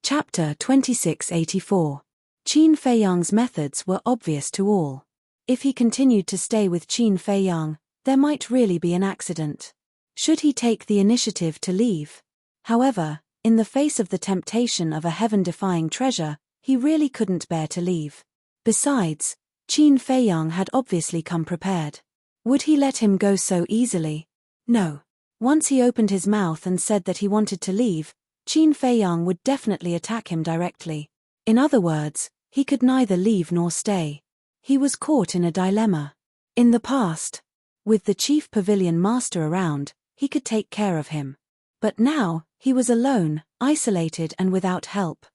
Chapter 2684. Qin Feiyang's methods were obvious to all. If he continued to stay with Qin Feiyang, there might really be an accident. Should he take the initiative to leave? However, in the face of the temptation of a heaven-defying treasure, he really couldn't bear to leave. Besides, Qin Feiyang had obviously come prepared. Would he let him go so easily? No. Once he opened his mouth and said that he wanted to leave, Qin Feiyang would definitely attack him directly. In other words, he could neither leave nor stay. He was caught in a dilemma. In the past, with the chief pavilion master around, he could take care of him. But now, he was alone, isolated and without help.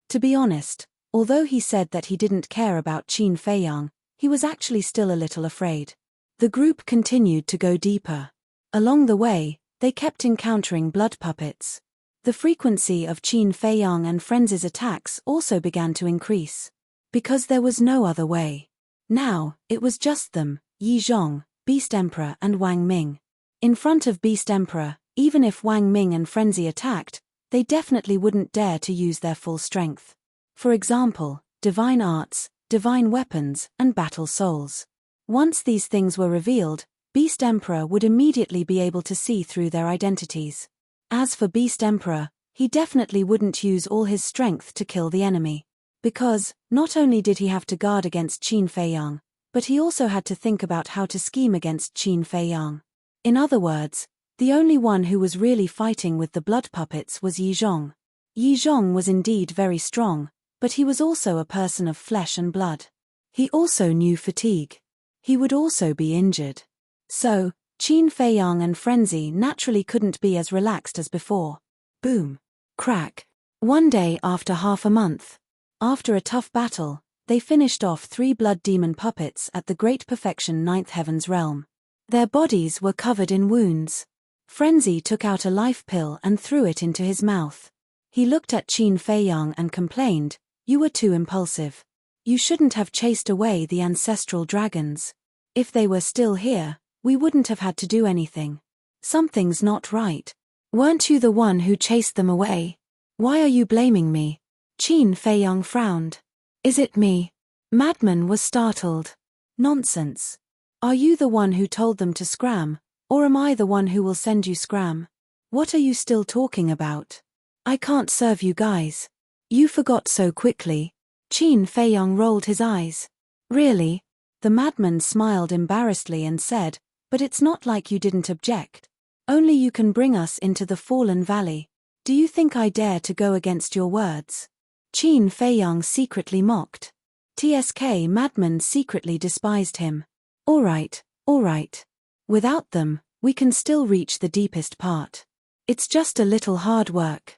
To be honest, although he said that he didn't care about Qin Feiyang, he was actually still a little afraid. The group continued to go deeper. Along the way, they kept encountering blood puppets. The frequency of Qin Feiyang and friends' attacks also began to increase. Because there was no other way. Now, it was just them, Yi Zhong, Beast Emperor and Wang Ming. In front of Beast Emperor, even if Wang Ming and Frenzy attacked, they definitely wouldn't dare to use their full strength. For example, divine arts, divine weapons, and battle souls. Once these things were revealed, Beast Emperor would immediately be able to see through their identities. As for Beast Emperor, he definitely wouldn't use all his strength to kill the enemy. Because, not only did he have to guard against Qin Feiyang, but he also had to think about how to scheme against Qin Feiyang. In other words, the only one who was really fighting with the blood puppets was Yi Zhong. Yi Zhong was indeed very strong, but he was also a person of flesh and blood. He also knew fatigue. He would also be injured. So, Qin Feiyang and Frenzy naturally couldn't be as relaxed as before. Boom. Crack. One day after half a month. After a tough battle, they finished off 3 blood demon puppets at the Great Perfection Ninth Heaven's realm. Their bodies were covered in wounds. Frenzy took out a life pill and threw it into his mouth. He looked at Qin Feiyang and complained, "You were too impulsive. You shouldn't have chased away the ancestral dragons. If they were still here, we wouldn't have had to do anything. Something's not right. Weren't you the one who chased them away? Why are you blaming me?" Qin Feiyang frowned. "Is it me?" Madman was startled. "Nonsense. Are you the one who told them to scram, or am I the one who will send you scram? What are you still talking about? I can't serve you guys. You forgot so quickly." Qin Feiyang rolled his eyes. "Really?" The madman smiled embarrassedly and said, "But it's not like you didn't object. Only you can bring us into the Fallen Valley. Do you think I dare to go against your words?" Qin Feiyang secretly mocked. TSK madman secretly despised him. All right. Without them, we can still reach the deepest part. It's just a little hard work."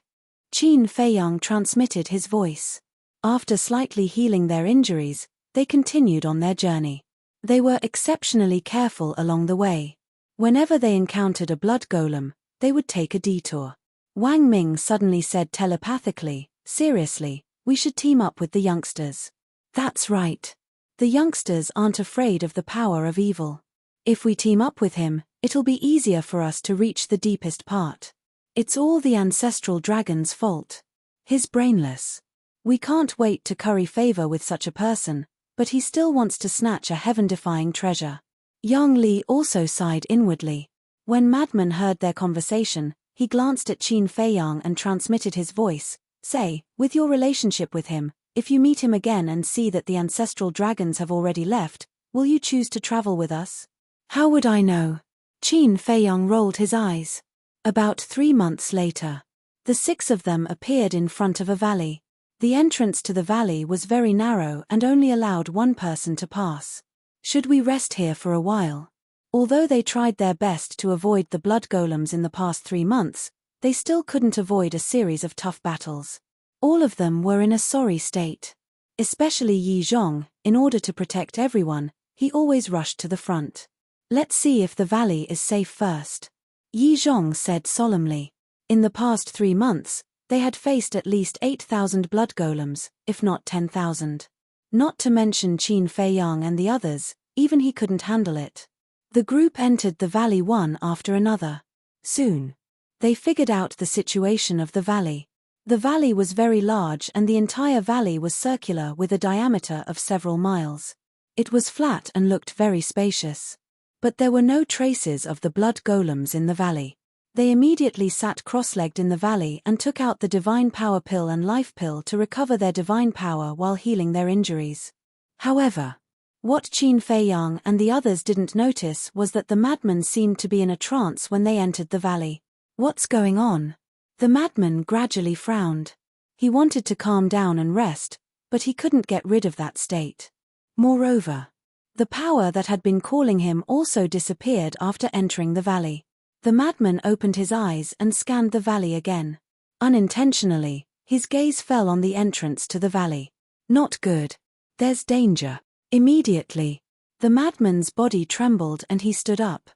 Qin Feiyang transmitted his voice. After slightly healing their injuries, they continued on their journey. They were exceptionally careful along the way. Whenever they encountered a blood golem, they would take a detour. Wang Ming suddenly said telepathically, "Seriously, we should team up with the youngsters." That's right. The youngsters aren't afraid of the power of evil. If we team up with him, it'll be easier for us to reach the deepest part. It's all the ancestral dragon's fault. He's brainless. We can't wait to curry favor with such a person, but he still wants to snatch a heaven-defying treasure. Yang Li also sighed inwardly. When Madman heard their conversation, he glanced at Qin Feiyang and transmitted his voice, "Say, with your relationship with him, if you meet him again and see that the ancestral dragons have already left, will you choose to travel with us?" "How would I know?" Qin Feiyang rolled his eyes. About 3 months later, the 6 of them appeared in front of a valley. The entrance to the valley was very narrow and only allowed one person to pass. "Should we rest here for a while?" Although they tried their best to avoid the blood golems in the past 3 months, they still couldn't avoid a series of tough battles. All of them were in a sorry state. Especially Yi Zhong, in order to protect everyone, he always rushed to the front. "Let's see if the valley is safe first," Yi Zhong said solemnly. In the past 3 months, they had faced at least 8,000 blood golems, if not 10,000. Not to mention Qin Feiyang and the others, even he couldn't handle it. The group entered the valley one after another. Soon, they figured out the situation of the valley. The valley was very large and the entire valley was circular with a diameter of several miles. It was flat and looked very spacious. But there were no traces of the blood golems in the valley. They immediately sat cross-legged in the valley and took out the divine power pill and life pill to recover their divine power while healing their injuries. However, what Qin Fei Yang and the others didn't notice was that the madman seemed to be in a trance when they entered the valley. What's going on? The madman gradually frowned. He wanted to calm down and rest, but he couldn't get rid of that state. Moreover, the power that had been calling him also disappeared after entering the valley. The madman opened his eyes and scanned the valley again. Unintentionally, his gaze fell on the entrance to the valley. Not good. There's danger. Immediately, the madman's body trembled and he stood up.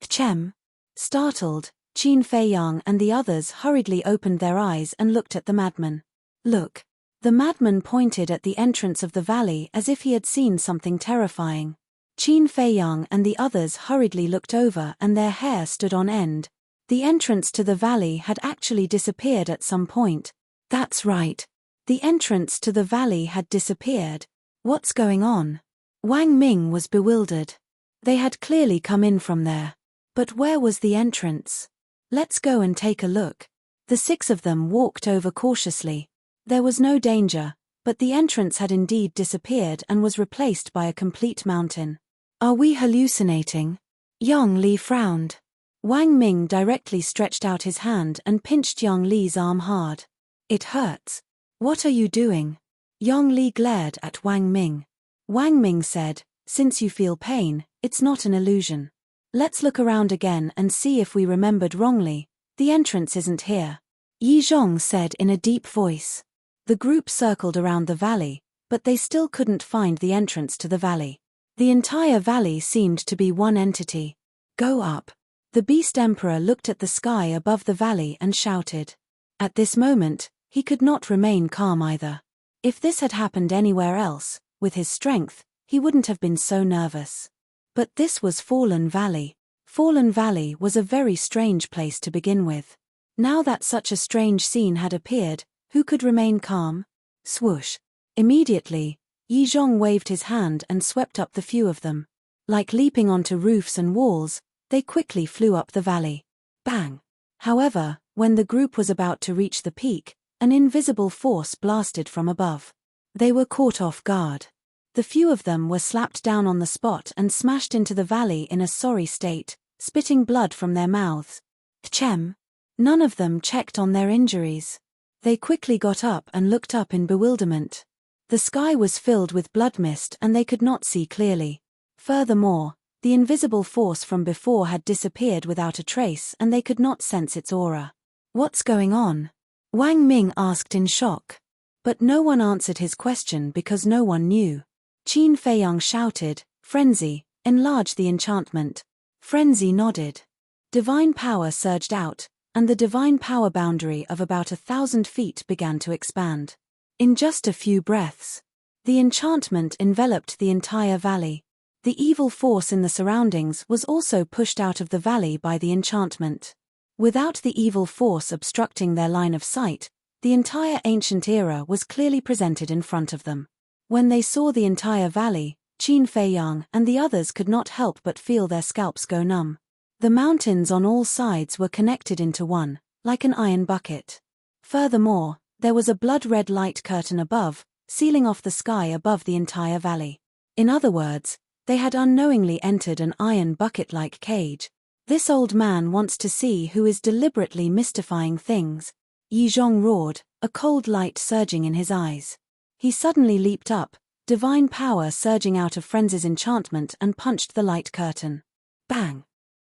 Chem. Startled, Qin Fei Yang and the others hurriedly opened their eyes and looked at the madman. Look. The madman pointed at the entrance of the valley as if he had seen something terrifying. Qin Fei Yang and the others hurriedly looked over and their hair stood on end. The entrance to the valley had actually disappeared at some point. That's right. The entrance to the valley had disappeared. What's going on? Wang Ming was bewildered. They had clearly come in from there. But where was the entrance? Let's go and take a look. The 6 of them walked over cautiously. There was no danger, but the entrance had indeed disappeared and was replaced by a complete mountain. Are we hallucinating? Yang Li frowned. Wang Ming directly stretched out his hand and pinched Yang Li's arm hard. It hurts. What are you doing? Yang Li glared at Wang Ming. Wang Ming said, since you feel pain, it's not an illusion. Let's look around again and see if we remembered wrongly. The entrance isn't here. Yi Zhong said in a deep voice. The group circled around the valley, but they still couldn't find the entrance to the valley. The entire valley seemed to be one entity. Go up. The Beast Emperor looked at the sky above the valley and shouted. At this moment, he could not remain calm either. If this had happened anywhere else, with his strength, he wouldn't have been so nervous. But this was Fallen Valley. Fallen Valley was a very strange place to begin with. Now that such a strange scene had appeared, who could remain calm? Swoosh. Immediately, Yi Zhong waved his hand and swept up the few of them. Like leaping onto roofs and walls, they quickly flew up the valley. Bang! However, when the group was about to reach the peak, an invisible force blasted from above. They were caught off guard. The few of them were slapped down on the spot and smashed into the valley in a sorry state, spitting blood from their mouths. Chem. None of them checked on their injuries. They quickly got up and looked up in bewilderment. The sky was filled with blood mist and they could not see clearly. Furthermore, the invisible force from before had disappeared without a trace and they could not sense its aura. What's going on? Wang Ming asked in shock. But no one answered his question because no one knew. Qin Fei Yang shouted, Frenzy, enlarge the enchantment. Frenzy nodded. Divine power surged out, and the divine power boundary of about 1,000 feet began to expand. In just a few breaths, the enchantment enveloped the entire valley. The evil force in the surroundings was also pushed out of the valley by the enchantment. Without the evil force obstructing their line of sight, the entire ancient era was clearly presented in front of them. When they saw the entire valley, Qin Fei Yang and the others could not help but feel their scalps go numb. The mountains on all sides were connected into one, like an iron bucket. Furthermore, there was a blood-red light curtain above, sealing off the sky above the entire valley. In other words, they had unknowingly entered an iron bucket-like cage. This old man wants to see who is deliberately mystifying things. Yi Zhong roared, a cold light surging in his eyes. He suddenly leaped up, divine power surging out of Frenzy's enchantment and punched the light curtain. Bang!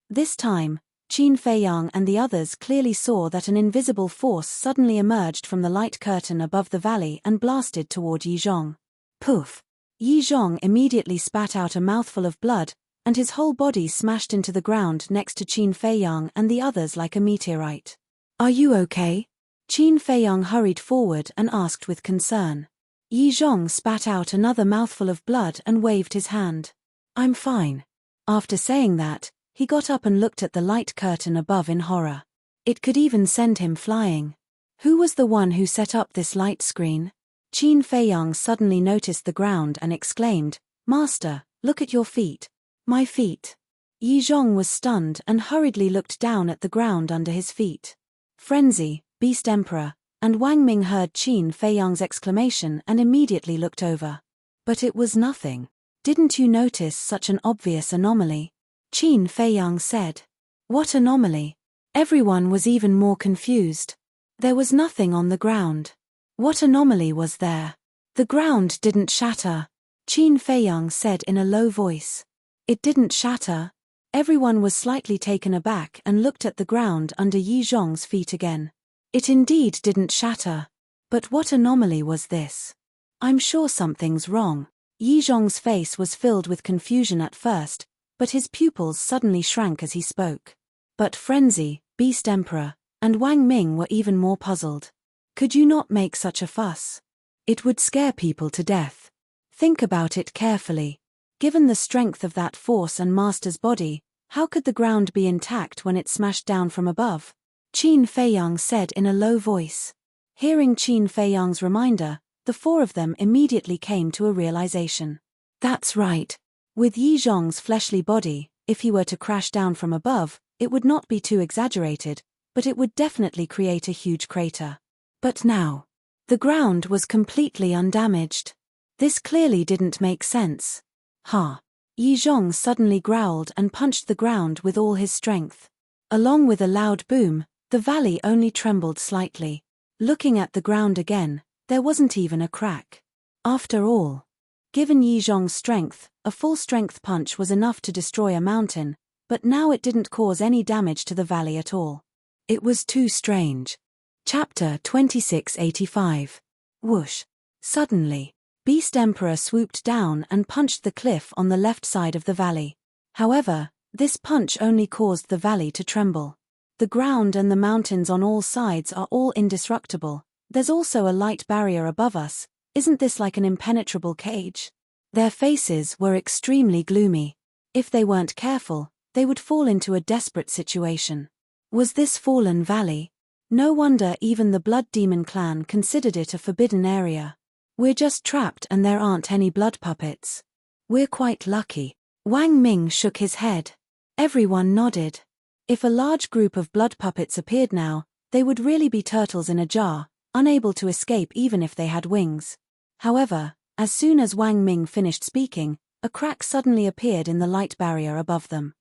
This time, Qin Fei Yang and the others clearly saw that an invisible force suddenly emerged from the light curtain above the valley and blasted toward Yi Zhong. Poof! Yi Zhong immediately spat out a mouthful of blood, and his whole body smashed into the ground next to Qin Fei Yang and the others like a meteorite. Are you okay? Qin Fei Yang hurried forward and asked with concern. Yi Zhong spat out another mouthful of blood and waved his hand. I'm fine. After saying that, he got up and looked at the light curtain above in horror. It could even send him flying. Who was the one who set up this light screen? Qin Feiyang suddenly noticed the ground and exclaimed, Master, look at your feet. My feet. Yi Zhong was stunned and hurriedly looked down at the ground under his feet. Frenzy, Beast Emperor, and Wang Ming heard Qin Feiyang's exclamation and immediately looked over. But it was nothing. Didn't you notice such an obvious anomaly? Qin Feiyang said. What anomaly? Everyone was even more confused. There was nothing on the ground. What anomaly was there? The ground didn't shatter. Qin Feiyang said in a low voice. It didn't shatter. Everyone was slightly taken aback and looked at the ground under Yi Zhong's feet again. It indeed didn't shatter. But what anomaly was this? I'm sure something's wrong. Yi Zhong's face was filled with confusion at first, but his pupils suddenly shrank as he spoke. But Frenzy, Beast Emperor, and Wang Ming were even more puzzled. Could you not make such a fuss? It would scare people to death. Think about it carefully. Given the strength of that force and Master's body, how could the ground be intact when it smashed down from above? Qin Feiyang said in a low voice. Hearing Qin Feiyang's reminder, the four of them immediately came to a realization. That's right. With Yi Zhong's fleshly body, if he were to crash down from above, it would not be too exaggerated, but it would definitely create a huge crater. But now, the ground was completely undamaged. This clearly didn't make sense. Ha! Yi Zhong suddenly growled and punched the ground with all his strength. Along with a loud boom, the valley only trembled slightly. Looking at the ground again, there wasn't even a crack. After all, given Yi Zhong's strength, a full-strength punch was enough to destroy a mountain, but now it didn't cause any damage to the valley at all. It was too strange. Chapter 2685. Whoosh. Suddenly, Beast Emperor swooped down and punched the cliff on the left side of the valley. However, this punch only caused the valley to tremble. The ground and the mountains on all sides are all indestructible. There's also a light barrier above us. Isn't this like an impenetrable cage? Their faces were extremely gloomy. If they weren't careful, they would fall into a desperate situation. Was this fallen valley? No wonder even the Blood Demon clan considered it a forbidden area. We're just trapped and there aren't any blood puppets. We're quite lucky. Wang Ming shook his head. Everyone nodded. If a large group of blood puppets appeared now, they would really be turtles in a jar, unable to escape even if they had wings. However, as soon as Wang Ming finished speaking, a crack suddenly appeared in the light barrier above them.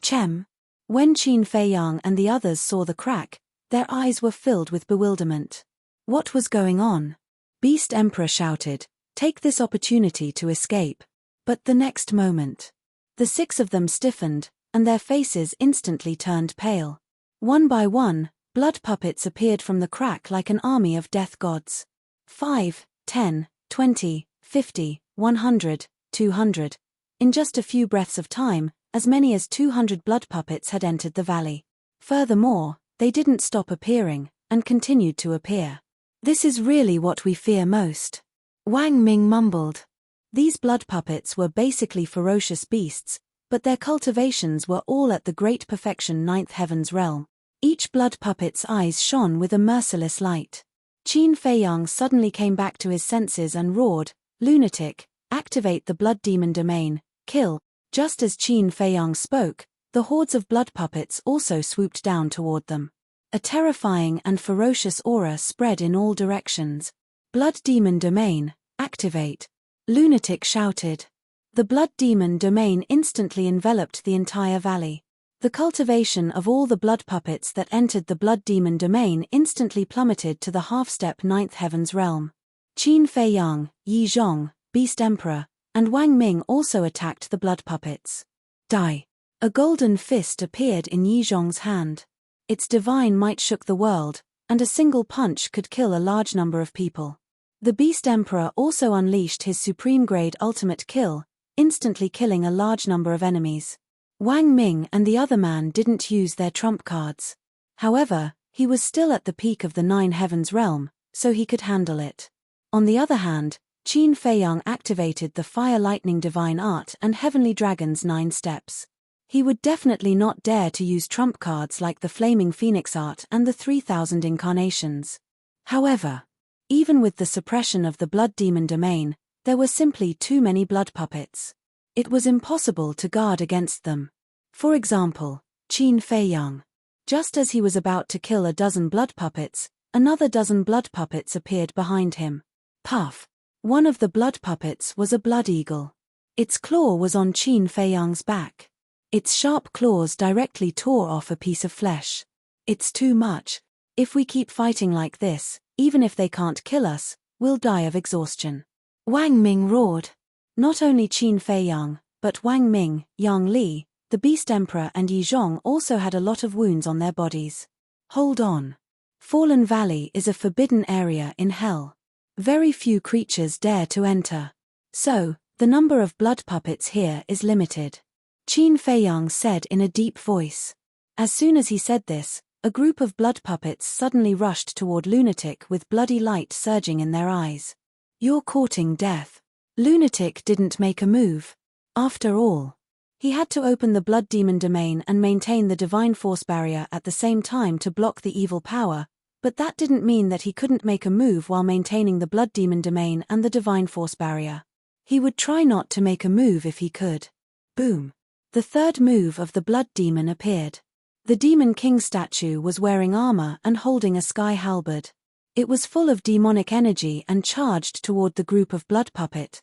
Chem. When Qin Feiyang and the others saw the crack, their eyes were filled with bewilderment. What was going on? Beast Emperor shouted, "Take this opportunity to escape." But the next moment, the six of them stiffened, and their faces instantly turned pale. One by one, blood puppets appeared from the crack like an army of death gods. 5, 10, 20, 50, 100, 200. In just a few breaths of time, as many as 200 blood puppets had entered the valley. Furthermore, they didn't stop appearing, and continued to appear. This is really what we fear most. Wang Ming mumbled. These blood puppets were basically ferocious beasts, but their cultivations were all at the great perfection ninth heaven's realm. Each blood puppet's eyes shone with a merciless light. Qin Feiyang suddenly came back to his senses and roared, "Lunatic, activate the blood demon domain, kill." Just as Qin Feiyang spoke, the hordes of blood puppets also swooped down toward them. A terrifying and ferocious aura spread in all directions. "Blood demon domain, activate," Lunatic shouted. The blood demon domain instantly enveloped the entire valley. The cultivation of all the blood puppets that entered the blood demon domain instantly plummeted to the half-step ninth heaven's realm. Qin Feiyang, Yi Zhong, Beast Emperor, and Wang Ming also attacked the blood puppets. Die. A golden fist appeared in Yi Zhong's hand. Its divine might shook the world, and a single punch could kill a large number of people. The Beast Emperor also unleashed his supreme-grade ultimate kill, instantly killing a large number of enemies. Wang Ming and the other man didn't use their trump cards. However, he was still at the peak of the nine heavens realm, so he could handle it. On the other hand, Qin Feiyang activated the Fire Lightning Divine Art and Heavenly Dragon's 9 steps. He would definitely not dare to use trump cards like the Flaming Phoenix Art and the 3000 Incarnations. However, even with the suppression of the blood demon domain, there were simply too many blood puppets. It was impossible to guard against them. For example, Qin Feiyang. Just as he was about to kill a dozen blood puppets, another dozen blood puppets appeared behind him. Puff! One of the blood puppets was a blood eagle. Its claw was on Qin Feiyang's back. Its sharp claws directly tore off a piece of flesh. It's too much. If we keep fighting like this, even if they can't kill us, we'll die of exhaustion. Wang Ming roared. Not only Qin Feiyang, but Wang Ming, Yang Li, the Beast Emperor and Yi Zhong also had a lot of wounds on their bodies. Hold on. Fallen Valley is a forbidden area in hell. Very few creatures dare to enter. So, the number of blood puppets here is limited. Qin Feiyang said in a deep voice. As soon as he said this, a group of blood puppets suddenly rushed toward Lunatic with bloody light surging in their eyes. You're courting death. Lunatic didn't make a move. After all, he had to open the blood demon domain and maintain the divine force barrier at the same time to block the evil power, but that didn't mean that he couldn't make a move while maintaining the blood demon domain and the divine force barrier. He would try not to make a move if he could. Boom. The third move of the blood demon appeared. The Demon King statue was wearing armor and holding a sky halberd. It was full of demonic energy and charged toward the group of blood puppet.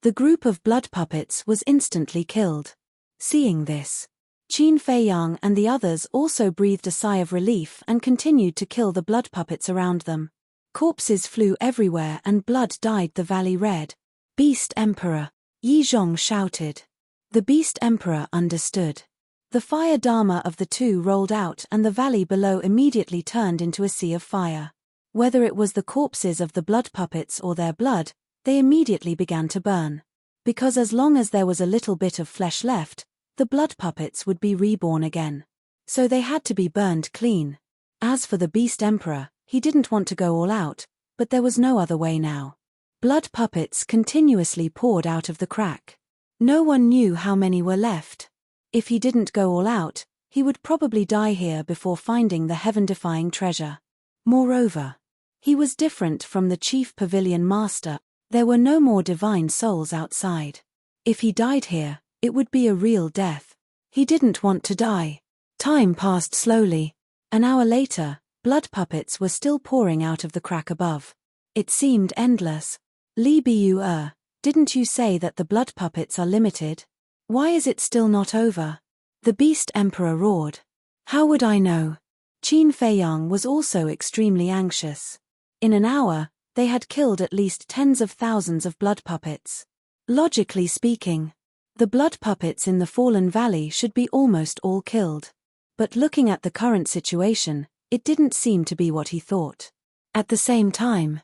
The group of blood puppets was instantly killed. Seeing this, Qin Feiyang and the others also breathed a sigh of relief and continued to kill the blood puppets around them. Corpses flew everywhere and blood dyed the valley red. Beast Emperor! Yi Zhong shouted. The Beast Emperor understood. The fire dharma of the two rolled out and the valley below immediately turned into a sea of fire. Whether it was the corpses of the blood puppets or their blood, they immediately began to burn. Because as long as there was a little bit of flesh left, the blood puppets would be reborn again. So they had to be burned clean. As for the Beast Emperor, he didn't want to go all out, but there was no other way now. Blood puppets continuously poured out of the crack. No one knew how many were left. If he didn't go all out, he would probably die here before finding the heaven-defying treasure. Moreover, he was different from the chief pavilion master. There were no more divine souls outside. If he died here, it would be a real death. He didn't want to die. Time passed slowly. An hour later, blood puppets were still pouring out of the crack above. It seemed endless. Li Bu, didn't you say that the blood puppets are limited? Why is it still not over? The Beast Emperor roared. How would I know? Qin Feiyang was also extremely anxious. In an hour, they had killed at least tens of thousands of blood puppets. Logically speaking, the blood puppets in the Fallen Valley should be almost all killed. But looking at the current situation, it didn't seem to be what he thought. At the same time,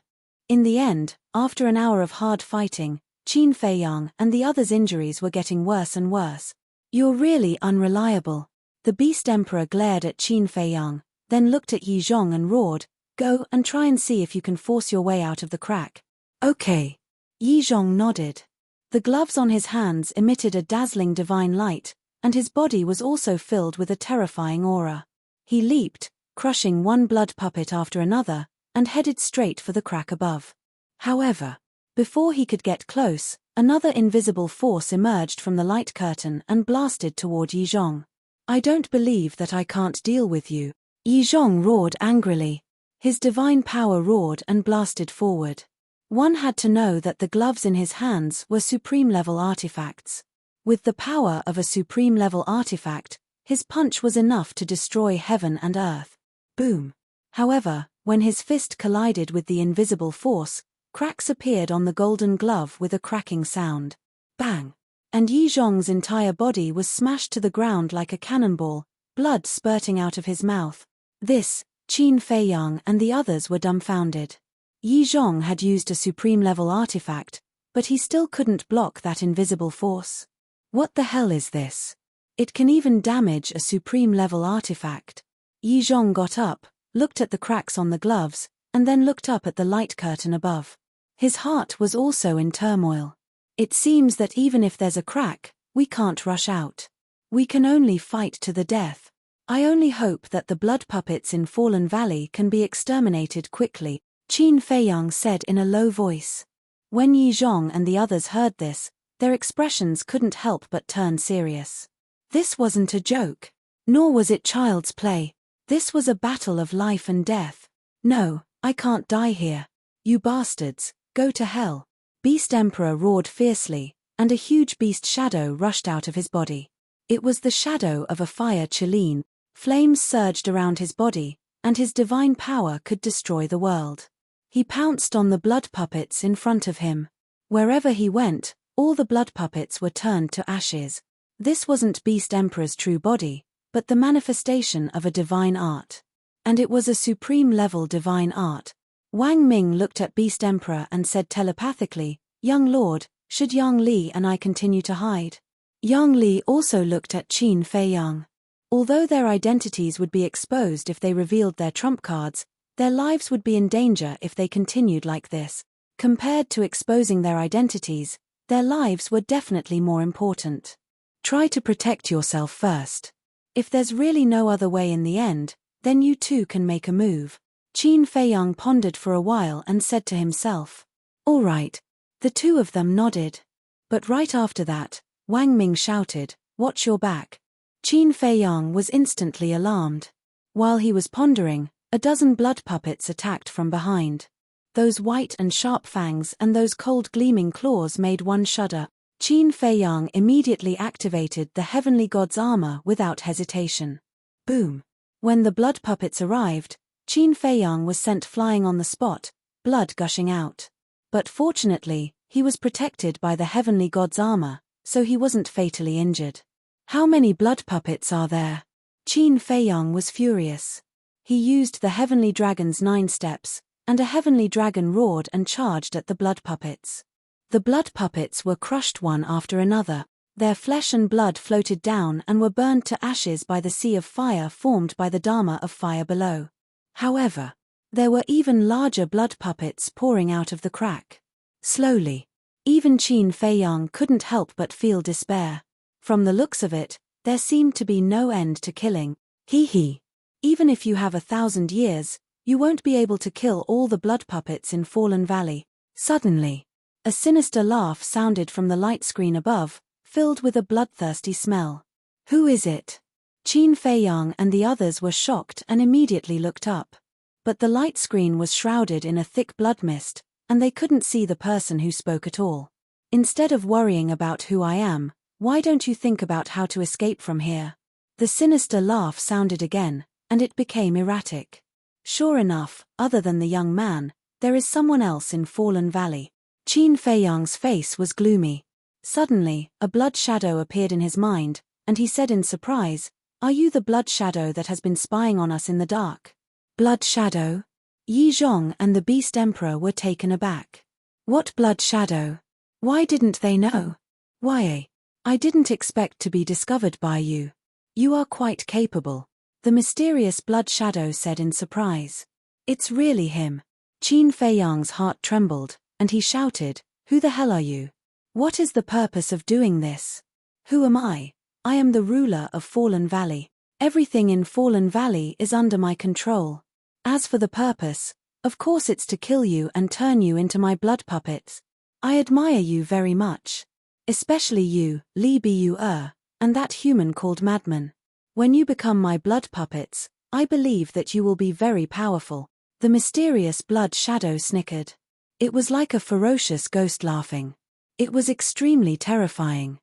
in the end, after an hour of hard fighting, Qin Feiyang and the others' injuries were getting worse and worse. You're really unreliable. The Beast Emperor glared at Qin Feiyang, then looked at Yi Zhong and roared, Go and try and see if you can force your way out of the crack. Okay. Yi Zhong nodded. The gloves on his hands emitted a dazzling divine light, and his body was also filled with a terrifying aura. He leaped, crushing one blood puppet after another, and headed straight for the crack above. However, before he could get close, another invisible force emerged from the light curtain and blasted toward Yi Zhong. I don't believe that I can't deal with you. Yi Zhong roared angrily. His divine power roared and blasted forward. One had to know that the gloves in his hands were supreme-level artifacts. With the power of a supreme-level artifact, his punch was enough to destroy heaven and earth. Boom. However, when his fist collided with the invisible force, cracks appeared on the golden glove with a cracking sound. Bang! And Yi Zhong's entire body was smashed to the ground like a cannonball, blood spurting out of his mouth. Qin Feiyang and the others were dumbfounded. Yi Zhong had used a supreme-level artifact, but he still couldn't block that invisible force. What the hell is this? It can even damage a supreme-level artifact. Yi Zhong got up, looked at the cracks on the gloves, and then looked up at the light curtain above. His heart was also in turmoil. It seems that even if there's a crack, we can't rush out. We can only fight to the death. I only hope that the blood puppets in Fallen Valley can be exterminated quickly. Qin Feiyang said in a low voice. When Yi Zhong and the others heard this, their expressions couldn't help but turn serious. This wasn't a joke. Nor was it child's play. This was a battle of life and death. No, I can't die here. You bastards, go to hell. Beast Emperor roared fiercely, and a huge beast shadow rushed out of his body. It was the shadow of a fire Qilin. Flames surged around his body, and his divine power could destroy the world. He pounced on the blood puppets in front of him. Wherever he went, all the blood puppets were turned to ashes. This wasn't Beast Emperor's true body, but the manifestation of a divine art. And it was a supreme-level divine art. Wang Ming looked at Beast Emperor and said telepathically, "Young Lord, should Yang Li and I continue to hide?" Yang Li also looked at Qin Feiyang. Although their identities would be exposed if they revealed their trump cards, their lives would be in danger if they continued like this. Compared to exposing their identities, their lives were definitely more important. Try to protect yourself first. If there's really no other way in the end, then you too can make a move. Qin Feiyang pondered for a while and said to himself. All right. The two of them nodded. But right after that, Wang Ming shouted, "Watch your back." Qin Feiyang was instantly alarmed. While he was pondering, a dozen blood puppets attacked from behind. Those white and sharp fangs and those cold gleaming claws made one shudder. Qin Feiyang immediately activated the heavenly god's armor without hesitation. Boom! When the blood puppets arrived, Qin Feiyang was sent flying on the spot, blood gushing out. But fortunately, he was protected by the heavenly god's armor, so he wasn't fatally injured. How many blood puppets are there? Qin Feiyang was furious. He used the heavenly dragon's 9 steps, and a heavenly dragon roared and charged at the blood puppets. The blood puppets were crushed one after another, their flesh and blood floated down and were burned to ashes by the sea of fire formed by the Dharma of fire below. However, there were even larger blood puppets pouring out of the crack. Slowly. Even Qin Feiyang couldn't help but feel despair. From the looks of it, there seemed to be no end to killing. Hee. Even if you have 1,000 years, you won't be able to kill all the blood puppets in Fallen Valley. Suddenly, a sinister laugh sounded from the light screen above, filled with a bloodthirsty smell. Who is it? Qin Feiyang and the others were shocked and immediately looked up. But the light screen was shrouded in a thick blood mist, and they couldn't see the person who spoke at all. Instead of worrying about who I am, why don't you think about how to escape from here? The sinister laugh sounded again, and it became erratic. Sure enough, other than the young man, there is someone else in Fallen Valley. Qin Feiyang's face was gloomy. Suddenly, a blood shadow appeared in his mind, and he said in surprise, "Are you the blood shadow that has been spying on us in the dark?" Blood shadow? Yi Zhong and the Beast Emperor were taken aback. What blood shadow? Why didn't they know? Why? I didn't expect to be discovered by you. You are quite capable. The mysterious blood shadow said in surprise. It's really him. Qin Feiyang's heart trembled, and he shouted, "Who the hell are you? What is the purpose of doing this? Who am I? I am the ruler of Fallen Valley. Everything in Fallen Valley is under my control. As for the purpose, of course it's to kill you and turn you into my blood puppets. I admire you very much. Especially you, Li Bu-er, and that human called Madman. When you become my blood puppets, I believe that you will be very powerful." The mysterious blood shadow snickered. It was like a ferocious ghost laughing. It was extremely terrifying.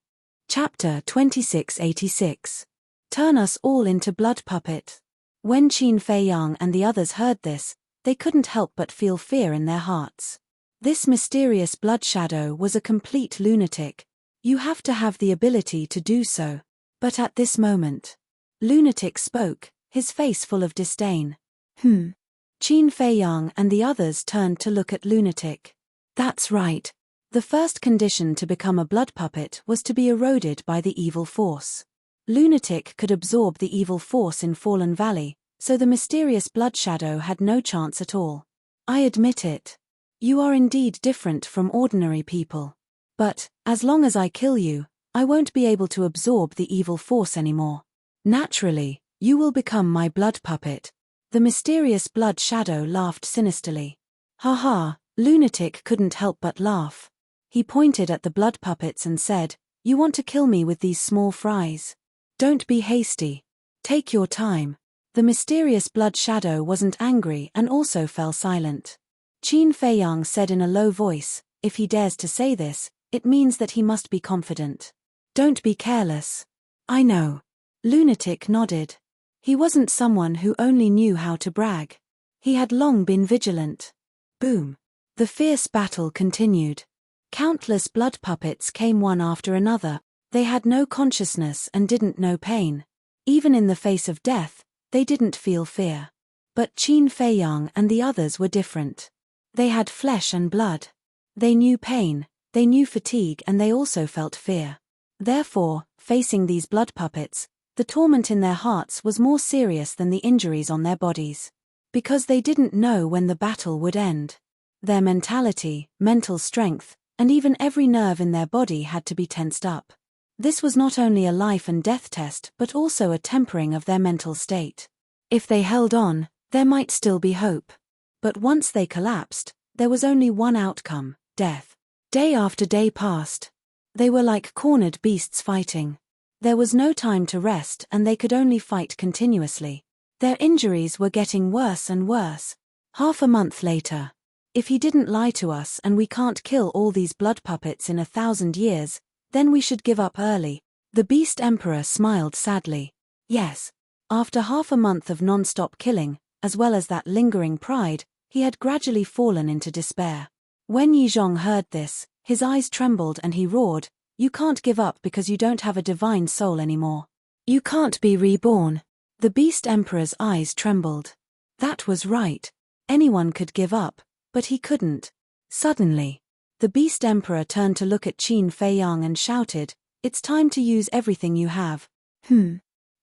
Chapter 2686. Turn us all into blood puppet. When Qin Feiyang and the others heard this, they couldn't help but feel fear in their hearts. This mysterious blood shadow was a complete lunatic. You have to have the ability to do so. But at this moment, Lunatic spoke, his face full of disdain. Qin Feiyang and the others turned to look at Lunatic. That's right. The first condition to become a blood puppet was to be eroded by the evil force. Lunatic could absorb the evil force in Fallen Valley, so the mysterious blood shadow had no chance at all. I admit it. You are indeed different from ordinary people. But, as long as I kill you, I won't be able to absorb the evil force anymore. Naturally, you will become my blood puppet. The mysterious blood shadow laughed sinisterly. Ha ha, Lunatic couldn't help but laugh. He pointed at the blood puppets and said, "You want to kill me with these small fries? Don't be hasty. Take your time." The mysterious blood shadow wasn't angry and also fell silent. Qin Feiyang said in a low voice, "If he dares to say this, it means that he must be confident. Don't be careless." "I know." Lunatic nodded. He wasn't someone who only knew how to brag. He had long been vigilant. Boom. The fierce battle continued. Countless blood puppets came one after another. They had no consciousness and didn't know pain. Even in the face of death, they didn't feel fear. But Qin Feiyang and the others were different. They had flesh and blood. They knew pain, they knew fatigue, and they also felt fear. Therefore, facing these blood puppets, the torment in their hearts was more serious than the injuries on their bodies. Because they didn't know when the battle would end. Their mentality, mental strength, and even every nerve in their body had to be tensed up. This was not only a life and death test but also a tempering of their mental state. If they held on, there might still be hope. But once they collapsed, there was only one outcome: death. Day after day passed. They were like cornered beasts fighting. There was no time to rest and they could only fight continuously. Their injuries were getting worse and worse. Half a month later. "If he didn't lie to us and we can't kill all these blood puppets in 1,000 years, then we should give up early." The Beast Emperor smiled sadly. Yes. After half a month of non-stop killing, as well as that lingering pride, he had gradually fallen into despair. When Yizhong heard this, his eyes trembled and he roared, "You can't give up because you don't have a divine soul anymore. You can't be reborn." The Beast Emperor's eyes trembled. That was right. Anyone could give up, but he couldn't. Suddenly, the Beast Emperor turned to look at Qin Feiyang and shouted, "It's time to use everything you have."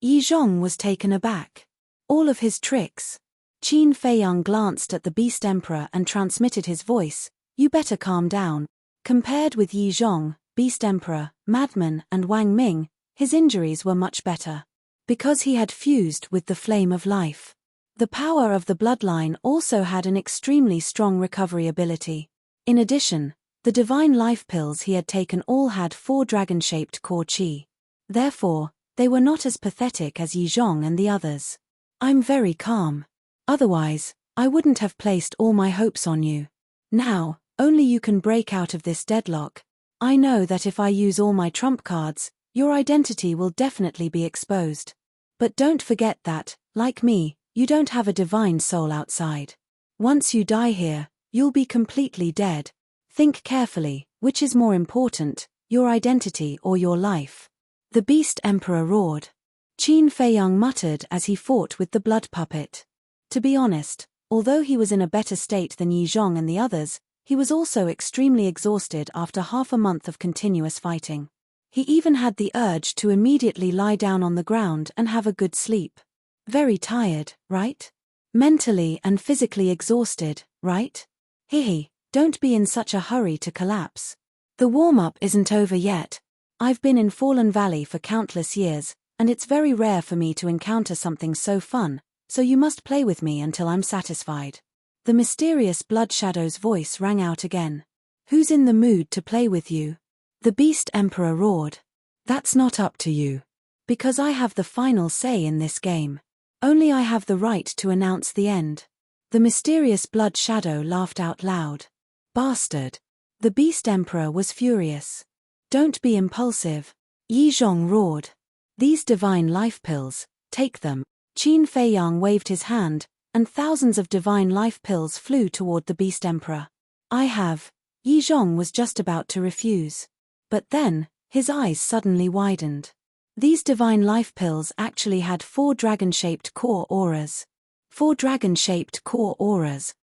Yizhong was taken aback. All of his tricks. Qin Feiyang glanced at the Beast Emperor and transmitted his voice, "You better calm down." Compared with Yizhong, Beast Emperor, Madman, and Wang Ming, his injuries were much better. Because he had fused with the flame of life. The power of the bloodline also had an extremely strong recovery ability. In addition, the divine life pills he had taken all had 4 dragon-shaped core qi. Therefore, they were not as pathetic as Yizhong and the others. "I'm very calm. Otherwise, I wouldn't have placed all my hopes on you. Now, only you can break out of this deadlock. I know that if I use all my trump cards, your identity will definitely be exposed. But don't forget that, like me, you don't have a divine soul outside. Once you die here, you'll be completely dead. Think carefully, which is more important, your identity or your life?" The Beast Emperor roared. Qin Feiyang muttered as he fought with the blood puppet. To be honest, although he was in a better state than Yizhong and the others, he was also extremely exhausted after half a month of continuous fighting. He even had the urge to immediately lie down on the ground and have a good sleep. Very tired, right? Mentally and physically exhausted, right? Hehe, don't be in such a hurry to collapse. The warm-up isn't over yet. I've been in Fallen Valley for countless years, and it's very rare for me to encounter something so fun, so you must play with me until I'm satisfied. The mysterious Blood Shadow's voice rang out again. "Who's in the mood to play with you?" The Beast Emperor roared. "That's not up to you. Because I have the final say in this game. Only I have the right to announce the end." The mysterious Blood Shadow laughed out loud. "Bastard." The Beast Emperor was furious. "Don't be impulsive." Yizhong roared. "These divine life pills, take them." Qin Feiyang waved his hand, and thousands of divine life pills flew toward the Beast Emperor. "I have." Yizhong was just about to refuse. But then, his eyes suddenly widened. These divine life pills actually had 4 dragon-shaped core auras. 4 dragon-shaped core auras.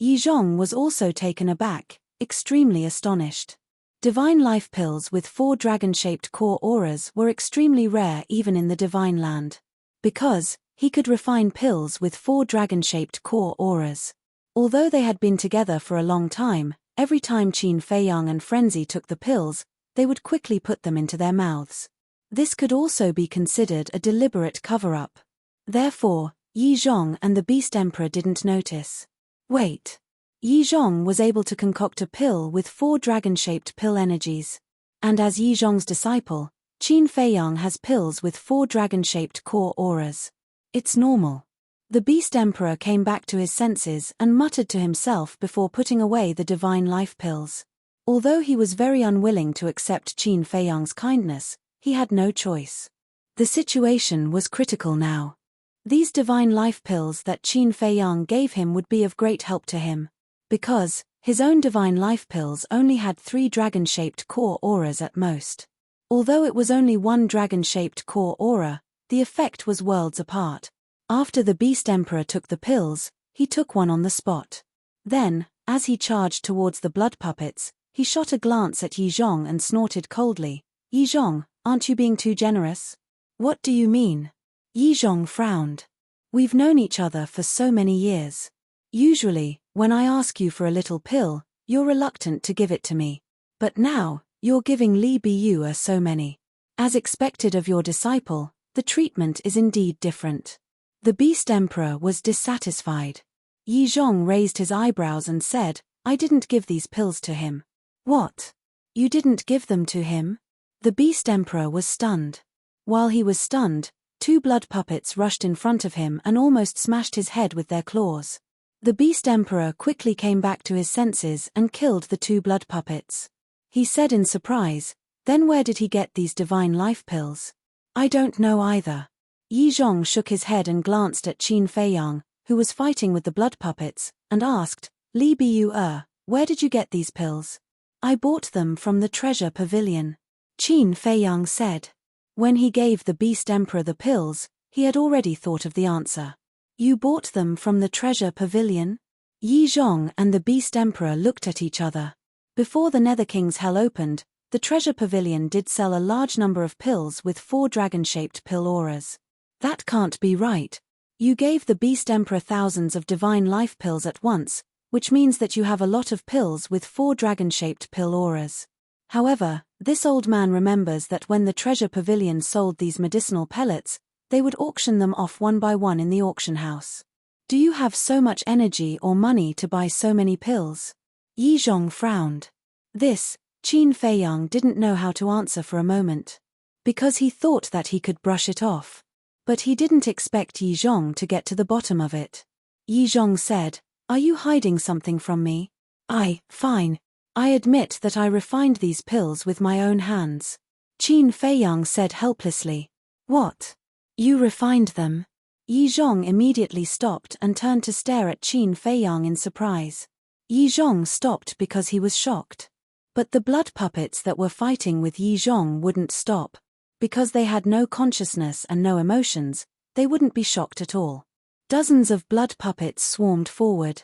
Yizhong was also taken aback, extremely astonished. Divine life pills with 4 dragon-shaped core auras were extremely rare even in the Divine Land. Because, he could refine pills with 4 dragon-shaped core auras. Although they had been together for a long time, every time Qin Feiyang and Frenzy took the pills, they would quickly put them into their mouths. This could also be considered a deliberate cover-up. Therefore, Yizhong and the Beast Emperor didn't notice. "Wait. Yi Zhong was able to concoct a pill with 4 dragon-shaped pill energies. And as Yi Zhong's disciple, Qin Feiyang has pills with 4 dragon-shaped core auras. It's normal. The Beast Emperor came back to his senses and muttered to himself before putting away the divine life pills. Although he was very unwilling to accept Qin Feiyang's kindness, he had no choice. The situation was critical now. These divine life pills that Qin Feiyang gave him would be of great help to him. Because his own divine life pills only had 3 dragon-shaped core auras at most. Although it was only 1 dragon-shaped core aura, the effect was worlds apart. After the Beast Emperor took the pills, he took one on the spot. Then, as he charged towards the blood puppets, he shot a glance at Yi Zhong and snorted coldly. Yi Zhong, aren't you being too generous? What do you mean? Yi Zhong frowned. We've known each other for so many years. Usually, when I ask you for a little pill, you're reluctant to give it to me. But now, you're giving Li Biyu so many. As expected of your disciple, the treatment is indeed different. The Beast Emperor was dissatisfied. Yi Zhong raised his eyebrows and said, I didn't give these pills to him. What? You didn't give them to him? The Beast Emperor was stunned. While he was stunned, 2 blood puppets rushed in front of him and almost smashed his head with their claws. The Beast Emperor quickly came back to his senses and killed the 2 blood puppets. He said in surprise, then where did he get these divine life pills? I don't know either. Yi Zhong shook his head and glanced at Qin Feiyang, who was fighting with the blood puppets, and asked, Li Biyu, where did you get these pills? I bought them from the treasure pavilion. Qin Feiyang said. When he gave the Beast Emperor the pills, he had already thought of the answer. You bought them from the treasure pavilion? Yi Zhong and the Beast Emperor looked at each other. Before the Nether King's Hell opened, the treasure pavilion did sell a large number of pills with 4 dragon-shaped pill auras. That can't be right. You gave the Beast Emperor thousands of divine life pills at once, which means that you have a lot of pills with 4 dragon-shaped pill auras. However, this old man remembers that when the treasure pavilion sold these medicinal pellets, they would auction them off one by one in the auction house. Do you have so much energy or money to buy so many pills? Yi Zhong frowned. This, Qin Feiyang didn't know how to answer for a moment. Because he thought that he could brush it off. But he didn't expect Yi Zhong to get to the bottom of it. Yi Zhong said, Are you hiding something from me? Fine. I admit that I refined these pills with my own hands. Qin Feiyang said helplessly. What? You refined them? Yi Zhong immediately stopped and turned to stare at Qin Feiyang in surprise. Yi Zhong stopped because he was shocked. But the blood puppets that were fighting with Yi Zhong wouldn't stop. Because they had no consciousness and no emotions, they wouldn't be shocked at all. Dozens of blood puppets swarmed forward.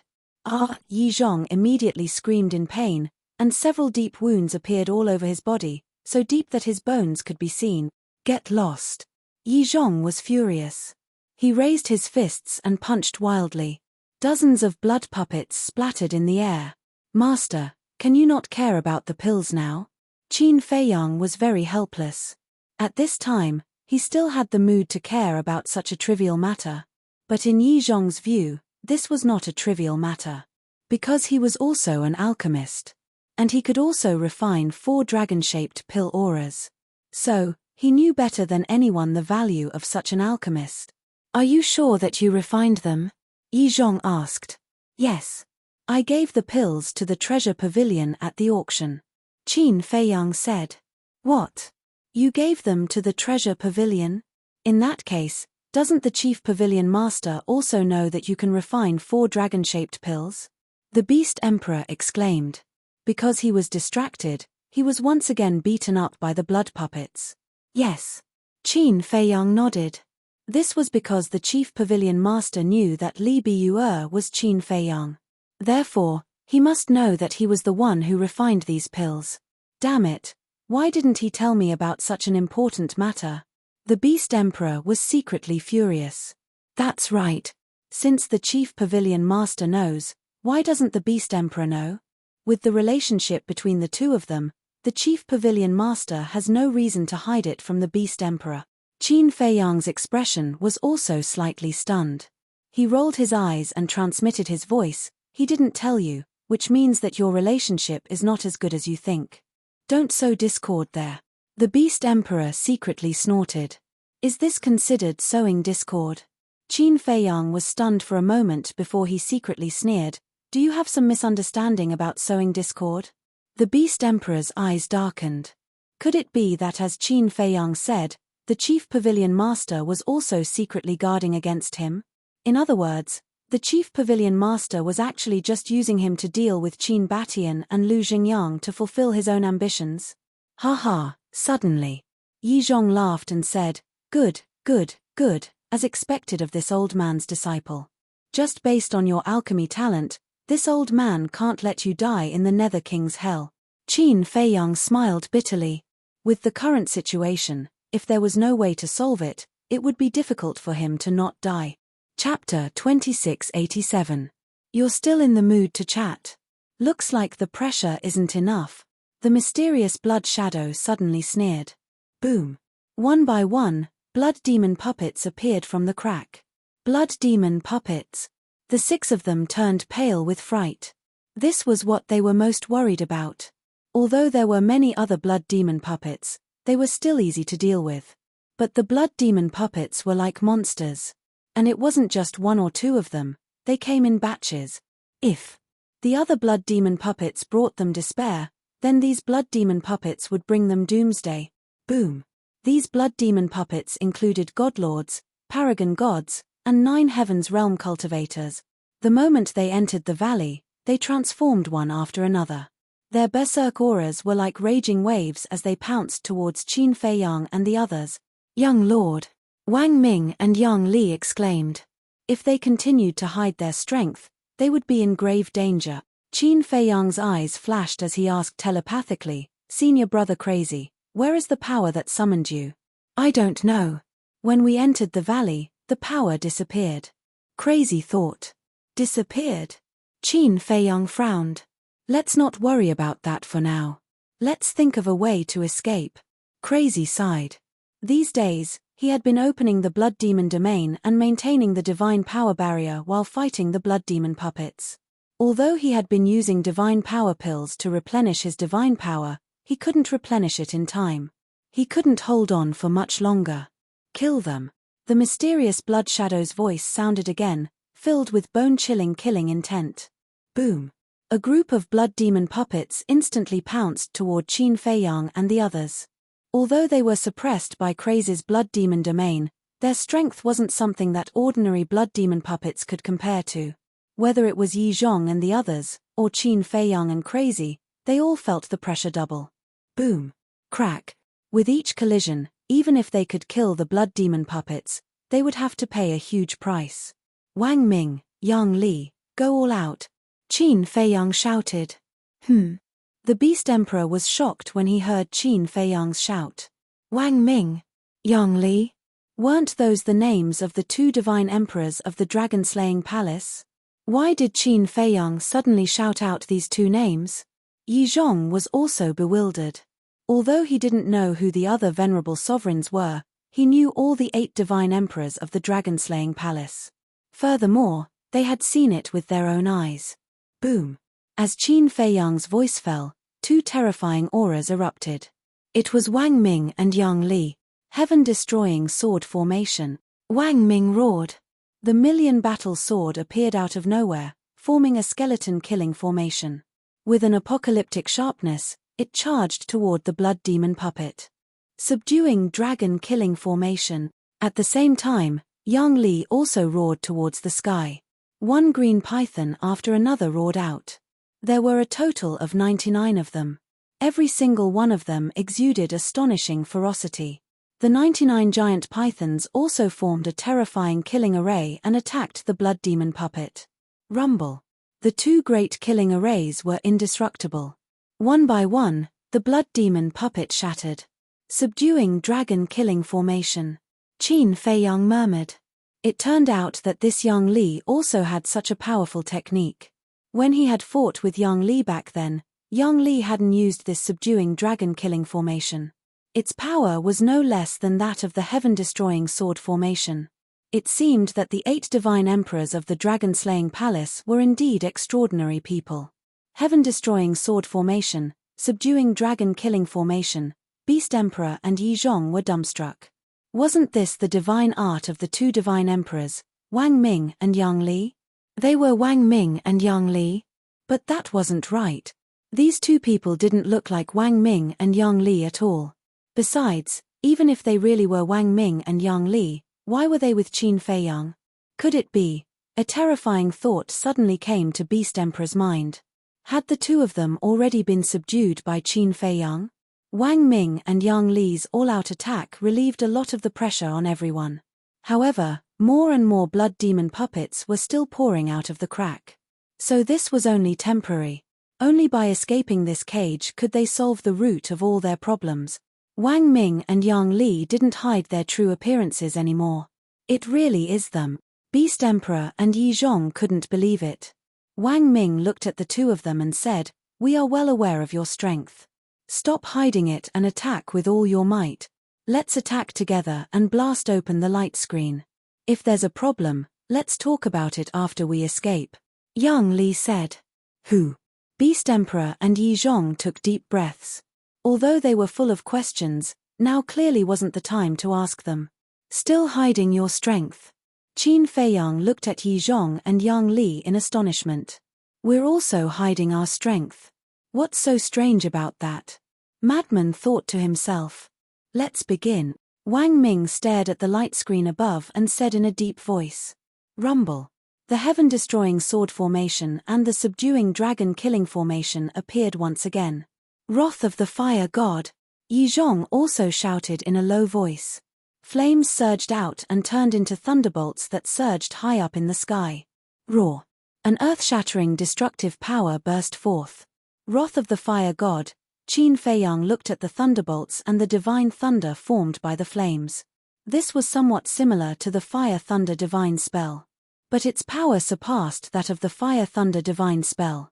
Yi Zhong immediately screamed in pain, and several deep wounds appeared all over his body, so deep that his bones could be seen. Get lost. Yi Zhong was furious. He raised his fists and punched wildly. Dozens of blood puppets splattered in the air. Master, can you not care about the pills now? Qin Feiyang was very helpless. At this time, he still had the mood to care about such a trivial matter. But in Yi Zhong's view, this was not a trivial matter. Because he was also an alchemist. And he could also refine 4 dragon-shaped pill auras. So, he knew better than anyone the value of such an alchemist. Are you sure that you refined them? Yi Zhong asked. Yes. I gave the pills to the treasure pavilion at the auction. Qin Feiyang said. What? You gave them to the treasure pavilion? In that case, doesn't the chief pavilion master also know that you can refine 4 dragon-shaped pills? The Beast Emperor exclaimed. Because he was distracted, he was once again beaten up by the blood puppets. Yes. Qin Feiyang nodded. This was because the chief pavilion master knew that Li Biyu was Qin Feiyang. Therefore, he must know that he was the one who refined these pills. Damn it. Why didn't he tell me about such an important matter? The Beast Emperor was secretly furious. That's right. Since the chief pavilion master knows, why doesn't the Beast Emperor know? With the relationship between the two of them, the chief pavilion master has no reason to hide it from the Beast Emperor. Qin Feiyang's expression was also slightly stunned. He rolled his eyes and transmitted his voice, He didn't tell you, which means that your relationship is not as good as you think. Don't sow discord there. The Beast Emperor secretly snorted. Is this considered sowing discord? Qin Feiyang was stunned for a moment before he secretly sneered. Do you have some misunderstanding about sowing discord? The Beast Emperor's eyes darkened. Could it be that, as Qin Feiyang said, the Chief Pavilion Master was also secretly guarding against him? In other words, the Chief Pavilion Master was actually just using him to deal with Qin Batian and Lu Xingyang to fulfill his own ambitions? Ha ha, suddenly. Yi Zhong laughed and said, Good, good, good, as expected of this old man's disciple. Just based on your alchemy talent, this old man can't let you die in the Nether King's hell. Qin Feiyang smiled bitterly. With the current situation, if there was no way to solve it, it would be difficult for him to not die. Chapter 2687. You're still in the mood to chat. Looks like the pressure isn't enough. The mysterious blood shadow suddenly sneered. Boom. One by one, blood demon puppets appeared from the crack. Blood demon puppets. The 6 of them turned pale with fright. This was what they were most worried about. Although there were many other blood demon puppets, they were still easy to deal with. But the blood demon puppets were like monsters. And it wasn't just 1 or 2 of them, they came in batches. If the other blood demon puppets brought them despair, then these blood demon puppets would bring them doomsday. Boom. These blood demon puppets included godlords, paragon gods, and 9 heavens realm cultivators. The moment they entered the valley, they transformed one after another. Their berserk auras were like raging waves as they pounced towards Qin Feiyang and the others. Young Lord! Wang Ming and Yang Li exclaimed. If they continued to hide their strength, they would be in grave danger. Qin Feiyang's eyes flashed as he asked telepathically, Senior Brother Crazy, where is the power that summoned you? I don't know. When we entered the valley, the power disappeared. Crazy thought. Disappeared? Qin Feiyang frowned. Let's not worry about that for now. Let's think of a way to escape. Crazy sighed. These days, he had been opening the Blood Demon domain and maintaining the divine power barrier while fighting the Blood Demon puppets. Although he had been using divine power pills to replenish his divine power, he couldn't replenish it in time. He couldn't hold on for much longer. Kill them. The mysterious Blood Shadow's voice sounded again, filled with bone-chilling killing intent. Boom. A group of Blood Demon puppets instantly pounced toward Qin Feiyang and the others. Although they were suppressed by Crazy's Blood Demon domain, their strength wasn't something that ordinary Blood Demon puppets could compare to. Whether it was Yi Zhong and the others, or Qin Feiyang and Crazy, they all felt the pressure double. Boom. Crack. With each collision, even if they could kill the Blood Demon puppets, they would have to pay a huge price. Wang Ming, Yang Li, go all out. Qin Feiyang shouted. The Beast Emperor was shocked when he heard Qin Feiyang's shout. Wang Ming, Yang Li? Weren't those the names of the 2 divine emperors of the dragon-slaying palace? Why did Qin Feiyang suddenly shout out these 2 names? Yi Zhong was also bewildered. Although he didn't know who the other venerable sovereigns were, he knew all the 8 divine emperors of the dragon-slaying palace. Furthermore, they had seen it with their own eyes. Boom. As Qin Feiyang's voice fell, 2 terrifying auras erupted. It was Wang Ming and Yang Li, heaven-destroying sword formation. Wang Ming roared. The million battle sword appeared out of nowhere, forming a skeleton-killing formation. With an apocalyptic sharpness, it charged toward the Blood Demon puppet. Subduing dragon-killing formation. At the same time, Yang Li also roared towards the sky. One green python after another roared out. There were a total of 99 of them. Every single one of them exuded astonishing ferocity. The 99 giant pythons also formed a terrifying killing array and attacked the Blood Demon puppet. Rumble. The 2 great killing arrays were indestructible. One by one, the Blood Demon puppet shattered. Subduing dragon-killing formation. Qin Feiyang murmured. It turned out that this Yang Li also had such a powerful technique. When he had fought with Yang Li back then, Yang Li hadn't used this subduing dragon-killing formation. Its power was no less than that of the heaven-destroying sword formation. It seemed that the 8 divine emperors of the dragon-slaying palace were indeed extraordinary people. Heaven-destroying sword formation, subduing dragon-killing formation, beast emperor and Yi Zhong were dumbstruck. Wasn't this the divine art of the 2 divine emperors, Wang Ming and Yang Li? They were Wang Ming and Yang Li? But that wasn't right. These 2 people didn't look like Wang Ming and Yang Li at all. Besides, even if they really were Wang Ming and Yang Li, why were they with Qin Feiyang? Could it be? A terrifying thought suddenly came to Beast Emperor's mind. Had the 2 of them already been subdued by Qin Feiyang? Wang Ming and Yang Li's all-out attack relieved a lot of the pressure on everyone. However, more and more blood demon puppets were still pouring out of the crack. So this was only temporary. Only by escaping this cage could they solve the root of all their problems. Wang Ming and Yang Li didn't hide their true appearances anymore. It really is them. Beast Emperor and Yi Zhong couldn't believe it. Wang Ming looked at the 2 of them and said, "We are well aware of your strength. Stop hiding it and attack with all your might. Let's attack together and blast open the light screen. If there's a problem, let's talk about it after we escape." Yang Li said. "Who?" Beast Emperor and Yi Zhong took deep breaths. Although they were full of questions, now clearly wasn't the time to ask them. "Still hiding your strength?" Qin Feiyang looked at Yi Zhong and Yang Li in astonishment. "We're also hiding our strength. What's so strange about that?" Madman thought to himself. "Let's begin." Wang Ming stared at the light screen above and said in a deep voice. Rumble. The heaven-destroying sword formation and the subduing dragon-killing formation appeared once again. "Wrath of the fire god!" Yi Zhong also shouted in a low voice. Flames surged out and turned into thunderbolts that surged high up in the sky. Roar. An earth-shattering destructive power burst forth. Wrath of the fire god. Qin Feiyang looked at the thunderbolts and the divine thunder formed by the flames. This was somewhat similar to the fire-thunder divine spell. But its power surpassed that of the fire-thunder divine spell.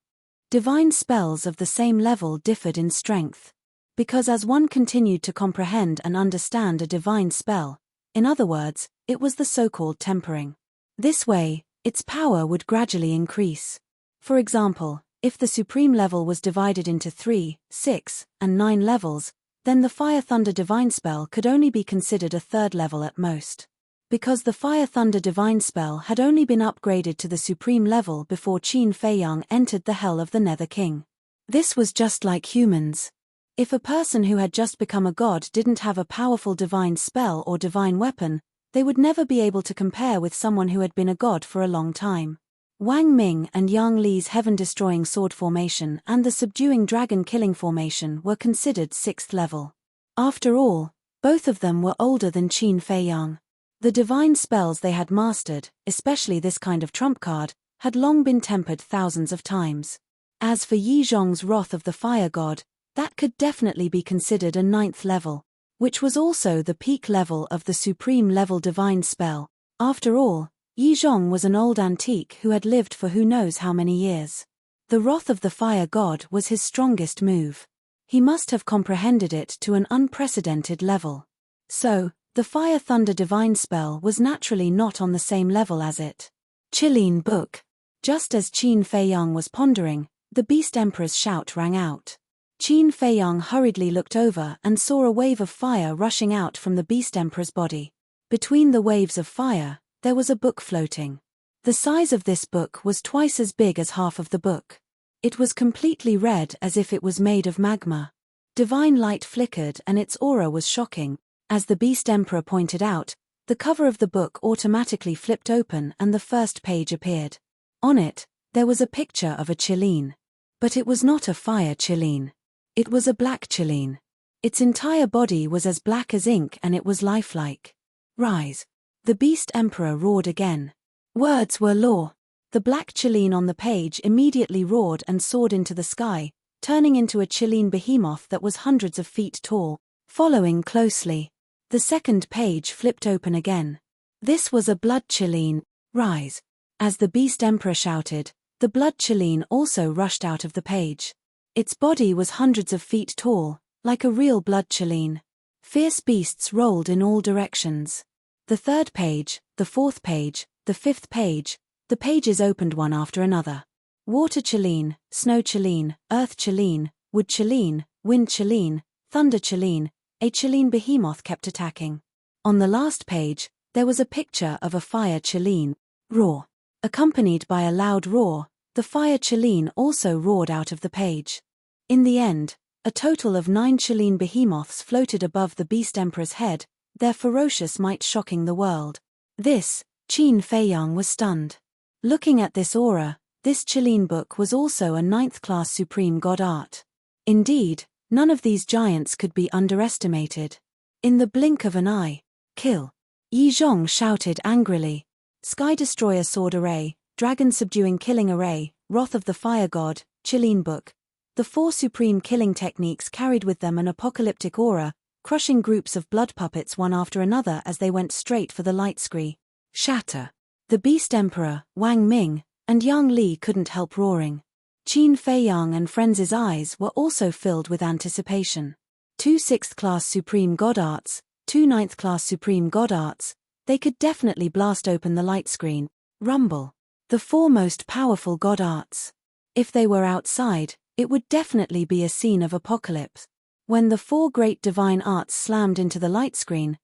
Divine spells of the same level differed in strength. Because as one continued to comprehend and understand a divine spell, in other words, it was the so-called tempering. This way, its power would gradually increase. For example, if the supreme level was divided into 3, 6, and 9 levels, then the fire-thunder divine spell could only be considered a 3rd level at most. Because the fire-thunder divine spell had only been upgraded to the supreme level before Qin Feiyang entered the Hell of the Nether King. This was just like humans. If a person who had just become a god didn't have a powerful divine spell or divine weapon, they would never be able to compare with someone who had been a god for a long time. Wang Ming and Yang Li's heaven-destroying sword formation and the subduing dragon-killing formation were considered 6th level. After all, both of them were older than Qin Feiyang. The divine spells they had mastered, especially this kind of trump card, had long been tempered thousands of times. As for Yi Zhong's Wrath of the Fire God, that could definitely be considered a 9th level, which was also the peak level of the supreme level divine spell. After all, Yi Zhong was an old antique who had lived for who knows how many years. The Wrath of the Fire God was his strongest move. He must have comprehended it to an unprecedented level. So, the Fire-Thunder divine spell was naturally not on the same level as it. Qilin book. Just as Qin Feiyang was pondering, the Beast Emperor's shout rang out. Qin Feiyang hurriedly looked over and saw a wave of fire rushing out from the Beast Emperor's body. Between the waves of fire, there was a book floating. The size of this book was twice as big as half of the book. It was completely red as if it was made of magma. Divine light flickered and its aura was shocking. As the Beast Emperor pointed out, the cover of the book automatically flipped open and the first page appeared. On it, there was a picture of a Qilin. But it was not a fire Qilin. It was a black Qilin. Its entire body was as black as ink and it was lifelike. Rise. The Beast Emperor roared again. Words were law. The black Qilin on the page immediately roared and soared into the sky, turning into a Qilin behemoth that was hundreds of feet tall. Following closely, the second page flipped open again. This was a blood Qilin. Rise. As the Beast Emperor shouted, the blood Qilin also rushed out of the page. Its body was hundreds of feet tall, like a real blood Qilin. Fierce beasts rolled in all directions. The third page, the fourth page, the fifth page, the pages opened one after another. Water Chelene, Snow Chelene, Earth Chelene, Wood Chelene, Wind Chelene, Thunder Chelene, a Chelene behemoth kept attacking. On the last page, there was a picture of a fire Chelene, roar. Accompanied by a loud roar, the fire Chelene also roared out of the page. In the end, a total of 9 Chelene behemoths floated above the Beast Emperor's head, their ferocious might shocking the world. This, Qin Feiyang was stunned. Looking at this aura, this Chelene book was also a 9th-class supreme god art. Indeed, none of these giants could be underestimated. In the blink of an eye, kill! Yi Zhong shouted angrily. Sky Destroyer Sword Array, Dragon Subduing Killing Array, Wrath of the Fire God, Chelene book. The 4 supreme killing techniques carried with them an apocalyptic aura, crushing groups of blood puppets one after another as they went straight for the light screen. Shatter! The Beast Emperor, Wang Ming, and Yang Li couldn't help roaring. Qin Feiyang and friends' eyes were also filled with anticipation. 2 6th-class supreme god arts, 2 9th-class supreme god arts, they could definitely blast open the light screen. Rumble! The 4 most powerful god arts. If they were outside, it would definitely be a scene of apocalypse. When the 4 great divine arts slammed into the light screen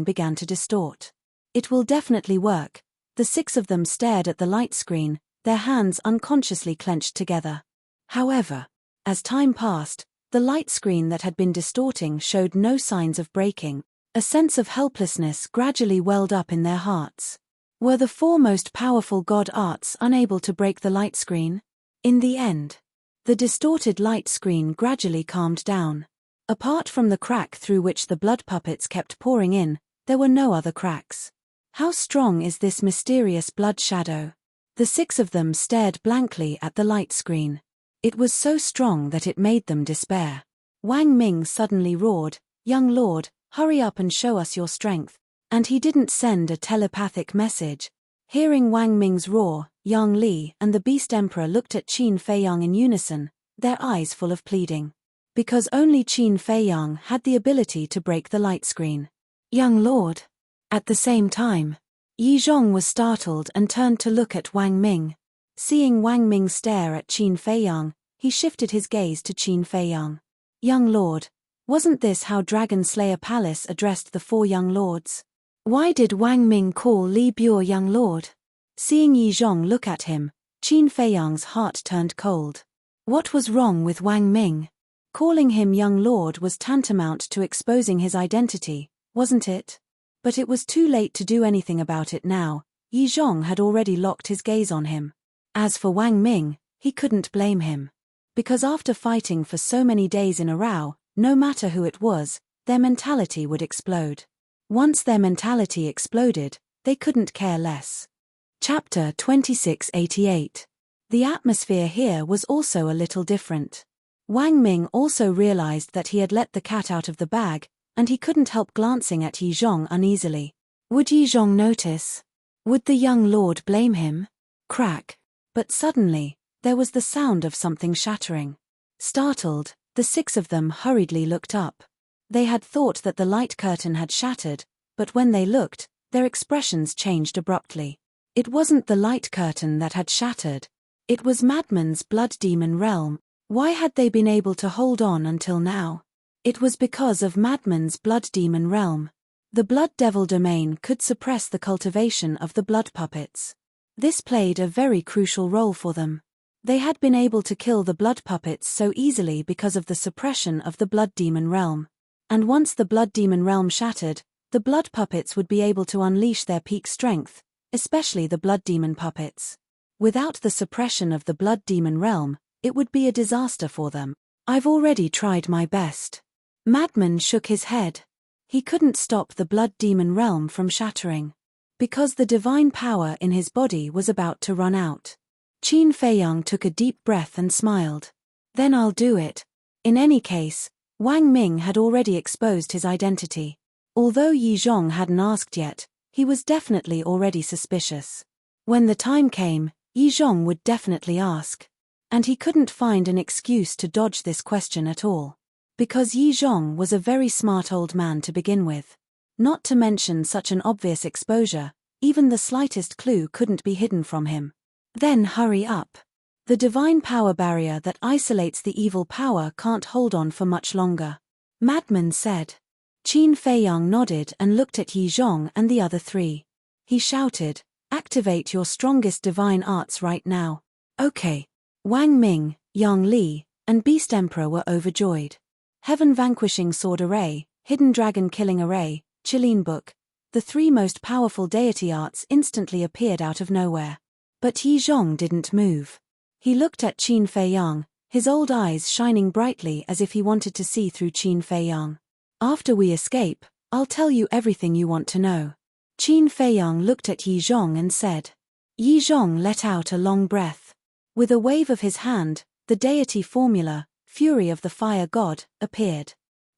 began to distort. It will definitely work. The 6 of them stared at the light screen, their hands unconsciously clenched together. However, as time passed, the light screen that had been distorting showed no signs of breaking. A sense of helplessness gradually welled up in their hearts. Were the 4 most powerful god arts unable to break the light screen? In the end, the distorted light screen gradually calmed down. Apart from the crack through which the blood puppets kept pouring in, there were no other cracks. How strong is this mysterious blood shadow? The 6 of them stared blankly at the light screen. It was so strong that it made them despair. Wang Ming suddenly roared, "Young lord, hurry up and show us your strength." And he didn't send a telepathic message. Hearing Wang Ming's roar, Yang Li and the Beast Emperor looked at Qin Feiyang in unison, their eyes full of pleading. Because only Qin Feiyang had the ability to break the light screen. "Young lord." At the same time, Yi Zhong was startled and turned to look at Wang Ming. Seeing Wang Ming stare at Qin Feiyang, he shifted his gaze to Qin Feiyang. "Young lord, wasn't this how Dragon Slayer Palace addressed the 4 young lords? Why did Wang Ming call Li Biao young lord?" Seeing Yi Zhong look at him, Qin Feiyang's heart turned cold. What was wrong with Wang Ming? Calling him young lord was tantamount to exposing his identity, wasn't it? But it was too late to do anything about it now. Yi Zhong had already locked his gaze on him. As for Wang Ming, he couldn't blame him. Because after fighting for so many days in a row, no matter who it was, their mentality would explode. Once their mentality exploded, they couldn't care less. Chapter 2688. The atmosphere here was also a little different. Wang Ming also realized that he had let the cat out of the bag, and he couldn't help glancing at Yi Zhong uneasily. Would Yi Zhong notice? Would the young lord blame him? Crack. But suddenly, there was the sound of something shattering. Startled, the 6 of them hurriedly looked up. They had thought that the light curtain had shattered, but when they looked, their expressions changed abruptly. It wasn't the light curtain that had shattered. It was Madman's blood demon realm. Why had they been able to hold on until now? It was because of Madman's blood demon realm. The blood devil domain could suppress the cultivation of the blood puppets. This played a very crucial role for them. They had been able to kill the blood puppets so easily because of the suppression of the blood demon realm. And once the blood demon realm shattered, the blood puppets would be able to unleash their peak strength, especially the blood demon puppets. Without the suppression of the blood demon realm, it would be a disaster for them. "I've already tried my best." Madman shook his head. He couldn't stop the blood demon realm from shattering. Because the divine power in his body was about to run out. Qin Feiyang took a deep breath and smiled. "Then I'll do it." In any case, Wang Ming had already exposed his identity. Although Yi Zhong hadn't asked yet, he was definitely already suspicious. When the time came, Yi Zhong would definitely ask. And he couldn't find an excuse to dodge this question at all. Because Yi Zhong was a very smart old man to begin with. Not to mention such an obvious exposure, even the slightest clue couldn't be hidden from him. Then hurry up. The divine power barrier that isolates the evil power can't hold on for much longer. Madman said. Qin Feiyang nodded and looked at Yi Zhong and the other three. He shouted, activate your strongest divine arts right now. Okay. Wang Ming, Yang Li, and Beast Emperor were overjoyed. Heaven Vanquishing Sword Array, Hidden Dragon Killing Array, Qilin Book, the three most powerful deity arts instantly appeared out of nowhere. But Yi Zhong didn't move. He looked at Qin Feiyang, his old eyes shining brightly as if he wanted to see through Qin Feiyang. After we escape, I'll tell you everything you want to know. Qin Feiyang looked at Yi Zhong and said. Yi Zhong let out a long breath. With a wave of his hand, the deity formula, Fury of the Fire God, appeared.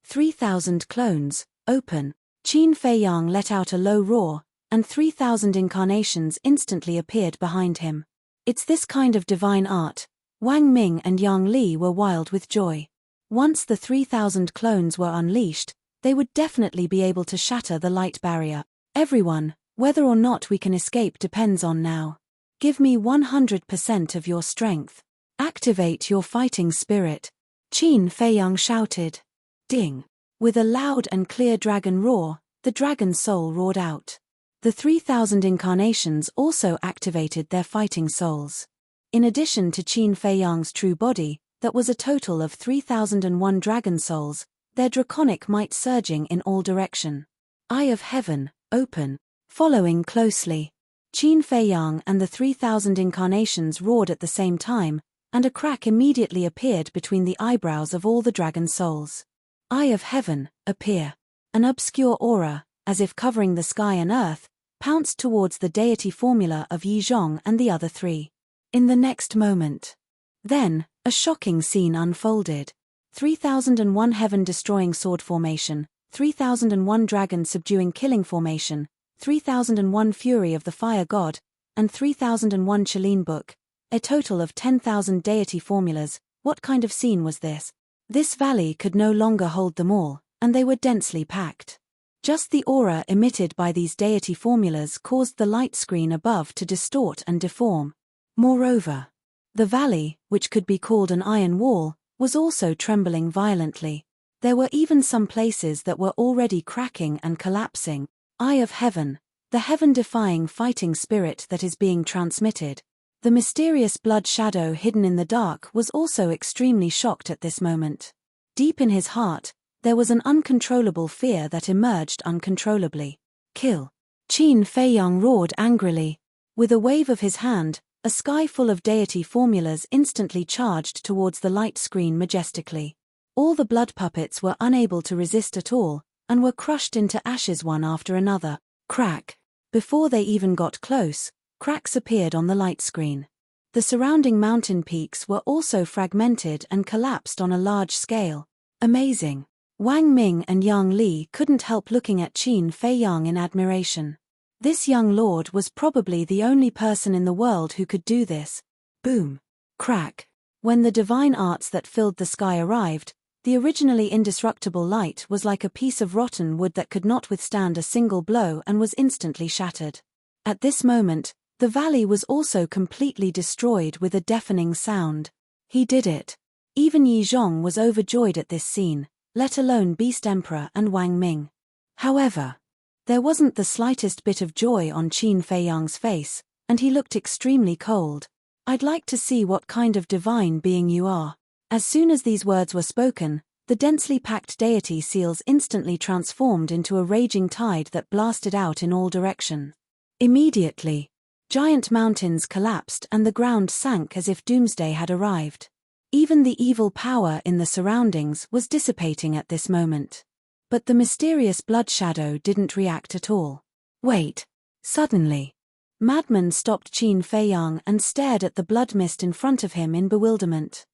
3,000 clones, open. Qin Feiyang let out a low roar, and 3,000 incarnations instantly appeared behind him. It's this kind of divine art. Wang Ming and Yang Li were wild with joy. Once the 3,000 clones were unleashed, they would definitely be able to shatter the light barrier. Everyone, whether or not we can escape depends on now. Give me 100% of your strength. Activate your fighting spirit. Qin Feiyang shouted. Ding. With a loud and clear dragon roar, the dragon soul roared out. The 3,000 incarnations also activated their fighting souls. In addition to Qin Feiyang's true body, that was a total of 3,001 dragon souls, their draconic might surging in all direction. Eye of Heaven, open. Following closely. Qin Feiyang and the 3,000 incarnations roared at the same time, and a crack immediately appeared between the eyebrows of all the dragon souls. Eye of Heaven, appear. An obscure aura, as if covering the sky and earth, pounced towards the deity formula of Yi Zhong and the other three. In the next moment. Then, a shocking scene unfolded. 3,001 heaven-destroying sword formation, 3,001 dragon subduing killing formation, 3,001 fury of the fire god, and 3,001 Qilin book, a total of 10,000 deity formulas. What kind of scene was this? This valley could no longer hold them all, and they were densely packed. Just the aura emitted by these deity formulas caused the light screen above to distort and deform. Moreover, the valley, which could be called an iron wall, was also trembling violently. There were even some places that were already cracking and collapsing. Eye of Heaven, the heaven-defying fighting spirit that is being transmitted. The mysterious blood shadow hidden in the dark was also extremely shocked at this moment. Deep in his heart, there was an uncontrollable fear that emerged uncontrollably. Kill. Qin Feiyang roared angrily. With a wave of his hand, a sky full of deity formulas instantly charged towards the light screen majestically. All the blood puppets were unable to resist at all, and were crushed into ashes one after another. Crack. Before they even got close, cracks appeared on the light screen. The surrounding mountain peaks were also fragmented and collapsed on a large scale. Amazing. Wang Ming and Yang Li couldn't help looking at Qin Feiyang in admiration. This young lord was probably the only person in the world who could do this. Boom. Crack. When the divine arts that filled the sky arrived, the originally indestructible light was like a piece of rotten wood that could not withstand a single blow and was instantly shattered. At this moment, the valley was also completely destroyed with a deafening sound. He did it. Even Yi Zhong was overjoyed at this scene, let alone Beast Emperor and Wang Ming. However, there wasn't the slightest bit of joy on Qin Feiyang's face, and he looked extremely cold. I'd like to see what kind of divine being you are. As soon as these words were spoken, the densely packed deity seals instantly transformed into a raging tide that blasted out in all directions. Immediately, giant mountains collapsed and the ground sank as if doomsday had arrived. Even the evil power in the surroundings was dissipating at this moment. But the mysterious blood shadow didn't react at all. Wait. Suddenly, Madman stopped Qin Feiyang and stared at the blood mist in front of him in bewilderment.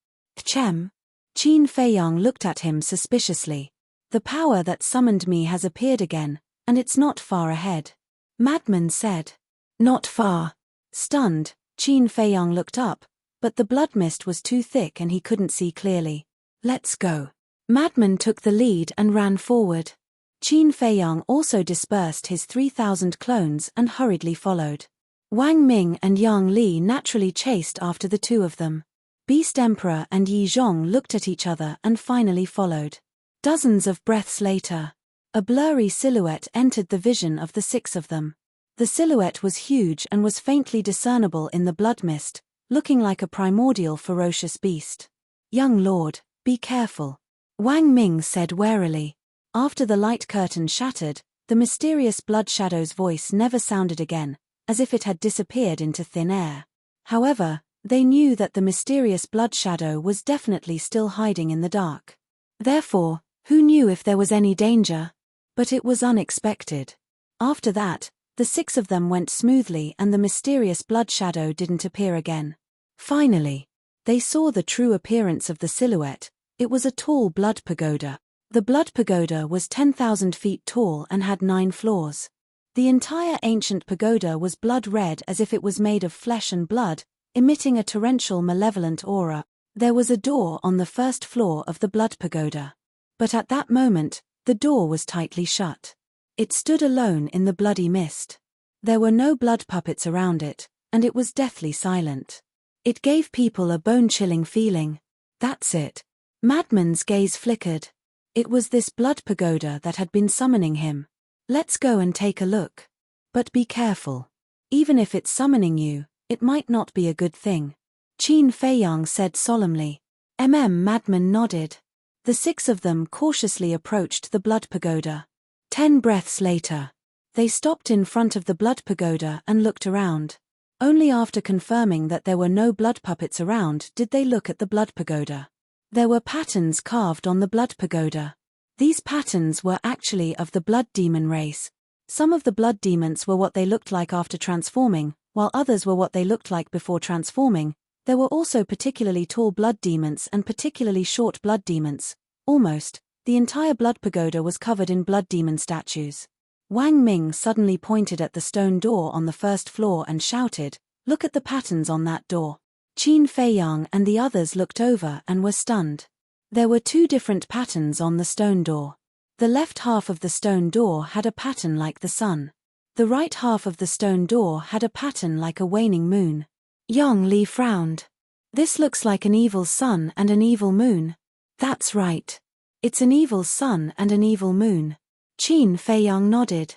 Chem. Qin Feiyang looked at him suspiciously. The power that summoned me has appeared again, and it's not far ahead. Madman said. Not far. Stunned, Qin Feiyang looked up, but the blood mist was too thick and he couldn't see clearly. Let's go. Madman took the lead and ran forward. Qin Feiyang also dispersed his 3,000 clones and hurriedly followed. Wang Ming and Yang Li naturally chased after the two of them. Beast Emperor and Yi Zhong looked at each other and finally followed. Dozens of breaths later, a blurry silhouette entered the vision of the six of them. The silhouette was huge and was faintly discernible in the blood mist, looking like a primordial ferocious beast. "Young lord, be careful," Wang Ming said warily. After the light curtain shattered, the mysterious blood shadow's voice never sounded again, as if it had disappeared into thin air. However, they knew that the mysterious blood shadow was definitely still hiding in the dark. Therefore, who knew if there was any danger? But it was unexpected. After that, the six of them went smoothly and the mysterious blood shadow didn't appear again. Finally, they saw the true appearance of the silhouette. It was a tall blood pagoda. The blood pagoda was 10,000 feet tall and had 9 floors. The entire ancient pagoda was blood red as if it was made of flesh and blood, emitting a torrential malevolent aura. There was a door on the first floor of the blood pagoda. But at that moment, the door was tightly shut. It stood alone in the bloody mist. There were no blood puppets around it, and it was deathly silent. It gave people a bone-chilling feeling. That's it. Madman's gaze flickered. It was this blood pagoda that had been summoning him. Let's go and take a look. But be careful. Even if it's summoning you, it might not be a good thing, Qin Feiyang said solemnly. Madman nodded. The six of them cautiously approached the blood pagoda. 10 breaths later, they stopped in front of the blood pagoda and looked around. Only after confirming that there were no blood puppets around did they look at the blood pagoda. There were patterns carved on the blood pagoda. These patterns were actually of the blood demon race. Some of the blood demons were what they looked like after transforming, while others were what they looked like before transforming. There were also particularly tall blood demons and particularly short blood demons. Almost, the entire blood pagoda was covered in blood demon statues. Wang Ming suddenly pointed at the stone door on the first floor and shouted, "Look at the patterns on that door." Qin Feiyang and the others looked over and were stunned. There were 2 different patterns on the stone door. The left half of the stone door had a pattern like the sun. The right half of the stone door had a pattern like a waning moon. Yang Li frowned. "This looks like an evil sun and an evil moon." "That's right. It's an evil sun and an evil moon." Qin Feiyang nodded.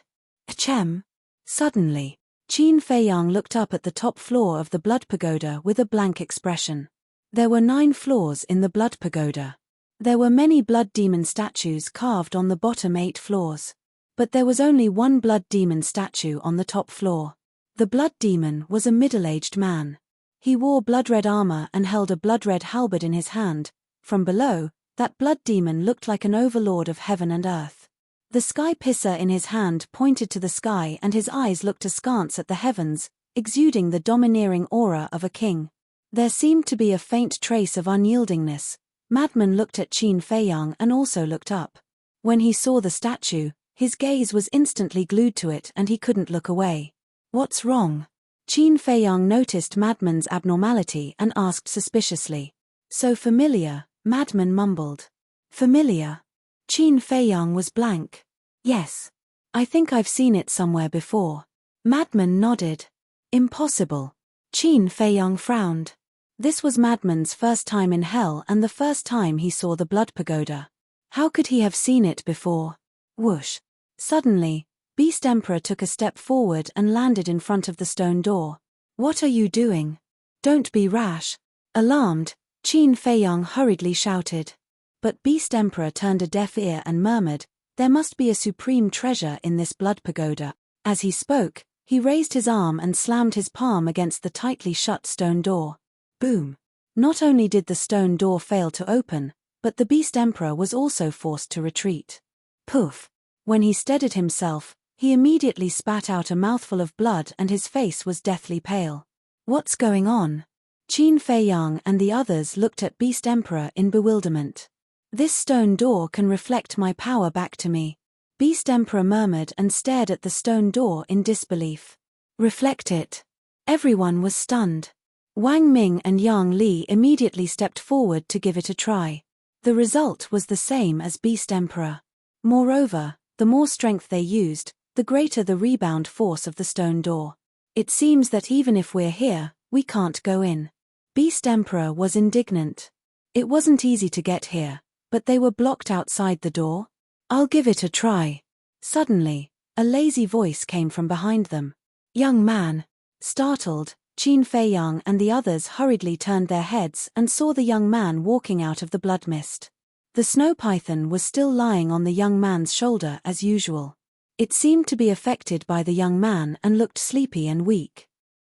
"Achem." Suddenly, Qin Feiyang looked up at the top floor of the blood pagoda with a blank expression. There were 9 floors in the blood pagoda. There were many blood demon statues carved on the bottom 8 floors. But there was only one blood demon statue on the top floor. The blood demon was a middle-aged man. He wore blood-red armor and held a blood-red halberd in his hand. From below, that blood demon looked like an overlord of heaven and earth. The sky pisser in his hand pointed to the sky and his eyes looked askance at the heavens, exuding the domineering aura of a king. There seemed to be a faint trace of unyieldingness. Madman looked at Qin Feiyang and also looked up. When he saw the statue, his gaze was instantly glued to it and he couldn't look away. "What's wrong?" Qin Feiyang noticed Madman's abnormality and asked suspiciously. "So familiar," Madman mumbled. "Familiar?" Qin Feiyang was blank. "Yes. I think I've seen it somewhere before." Madman nodded. "Impossible." Qin Feiyang frowned. This was Madman's first time in hell and the first time he saw the blood pagoda. How could he have seen it before? Whoosh. Suddenly, Beast Emperor took a step forward and landed in front of the stone door. "What are you doing? Don't be rash." Alarmed, Qin Feiyang hurriedly shouted. But Beast Emperor turned a deaf ear and murmured, "There must be a supreme treasure in this blood pagoda." As he spoke, he raised his arm and slammed his palm against the tightly shut stone door. Boom. Not only did the stone door fail to open, but the Beast Emperor was also forced to retreat. Poof. When he steadied himself, he immediately spat out a mouthful of blood and his face was deathly pale. "What's going on?" Qin Feiyang and the others looked at Beast Emperor in bewilderment. "This stone door can reflect my power back to me," Beast Emperor murmured and stared at the stone door in disbelief. "Reflect it." Everyone was stunned. Wang Ming and Yang Li immediately stepped forward to give it a try. The result was the same as Beast Emperor. Moreover, the more strength they used, the greater the rebound force of the stone door. It seems that even if we're here, we can't go in. Beast Emperor was indignant. It wasn't easy to get here, but they were blocked outside the door. I'll give it a try. Suddenly, a lazy voice came from behind them. Young man. Startled, Qin Feiyang and the others hurriedly turned their heads and saw the young man walking out of the blood mist. The snow python was still lying on the young man's shoulder as usual. It seemed to be affected by the young man and looked sleepy and weak.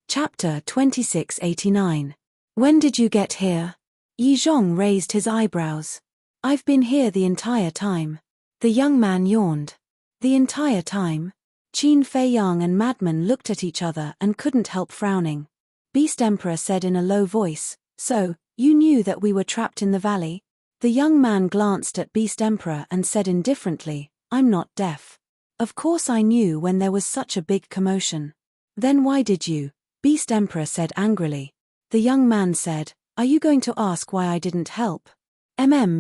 Chapter 2689. When did you get here? Yi Zhong raised his eyebrows. I've been here the entire time. The young man yawned. The entire time? Qin Feiyang and Madman looked at each other and couldn't help frowning. Beast Emperor said in a low voice, "So, you knew that we were trapped in the valley?" The young man glanced at Beast Emperor and said indifferently, "I'm not deaf. Of course I knew when there was such a big commotion." "Then why did you?" Beast Emperor said angrily. The young man said, "Are you going to ask why I didn't help?"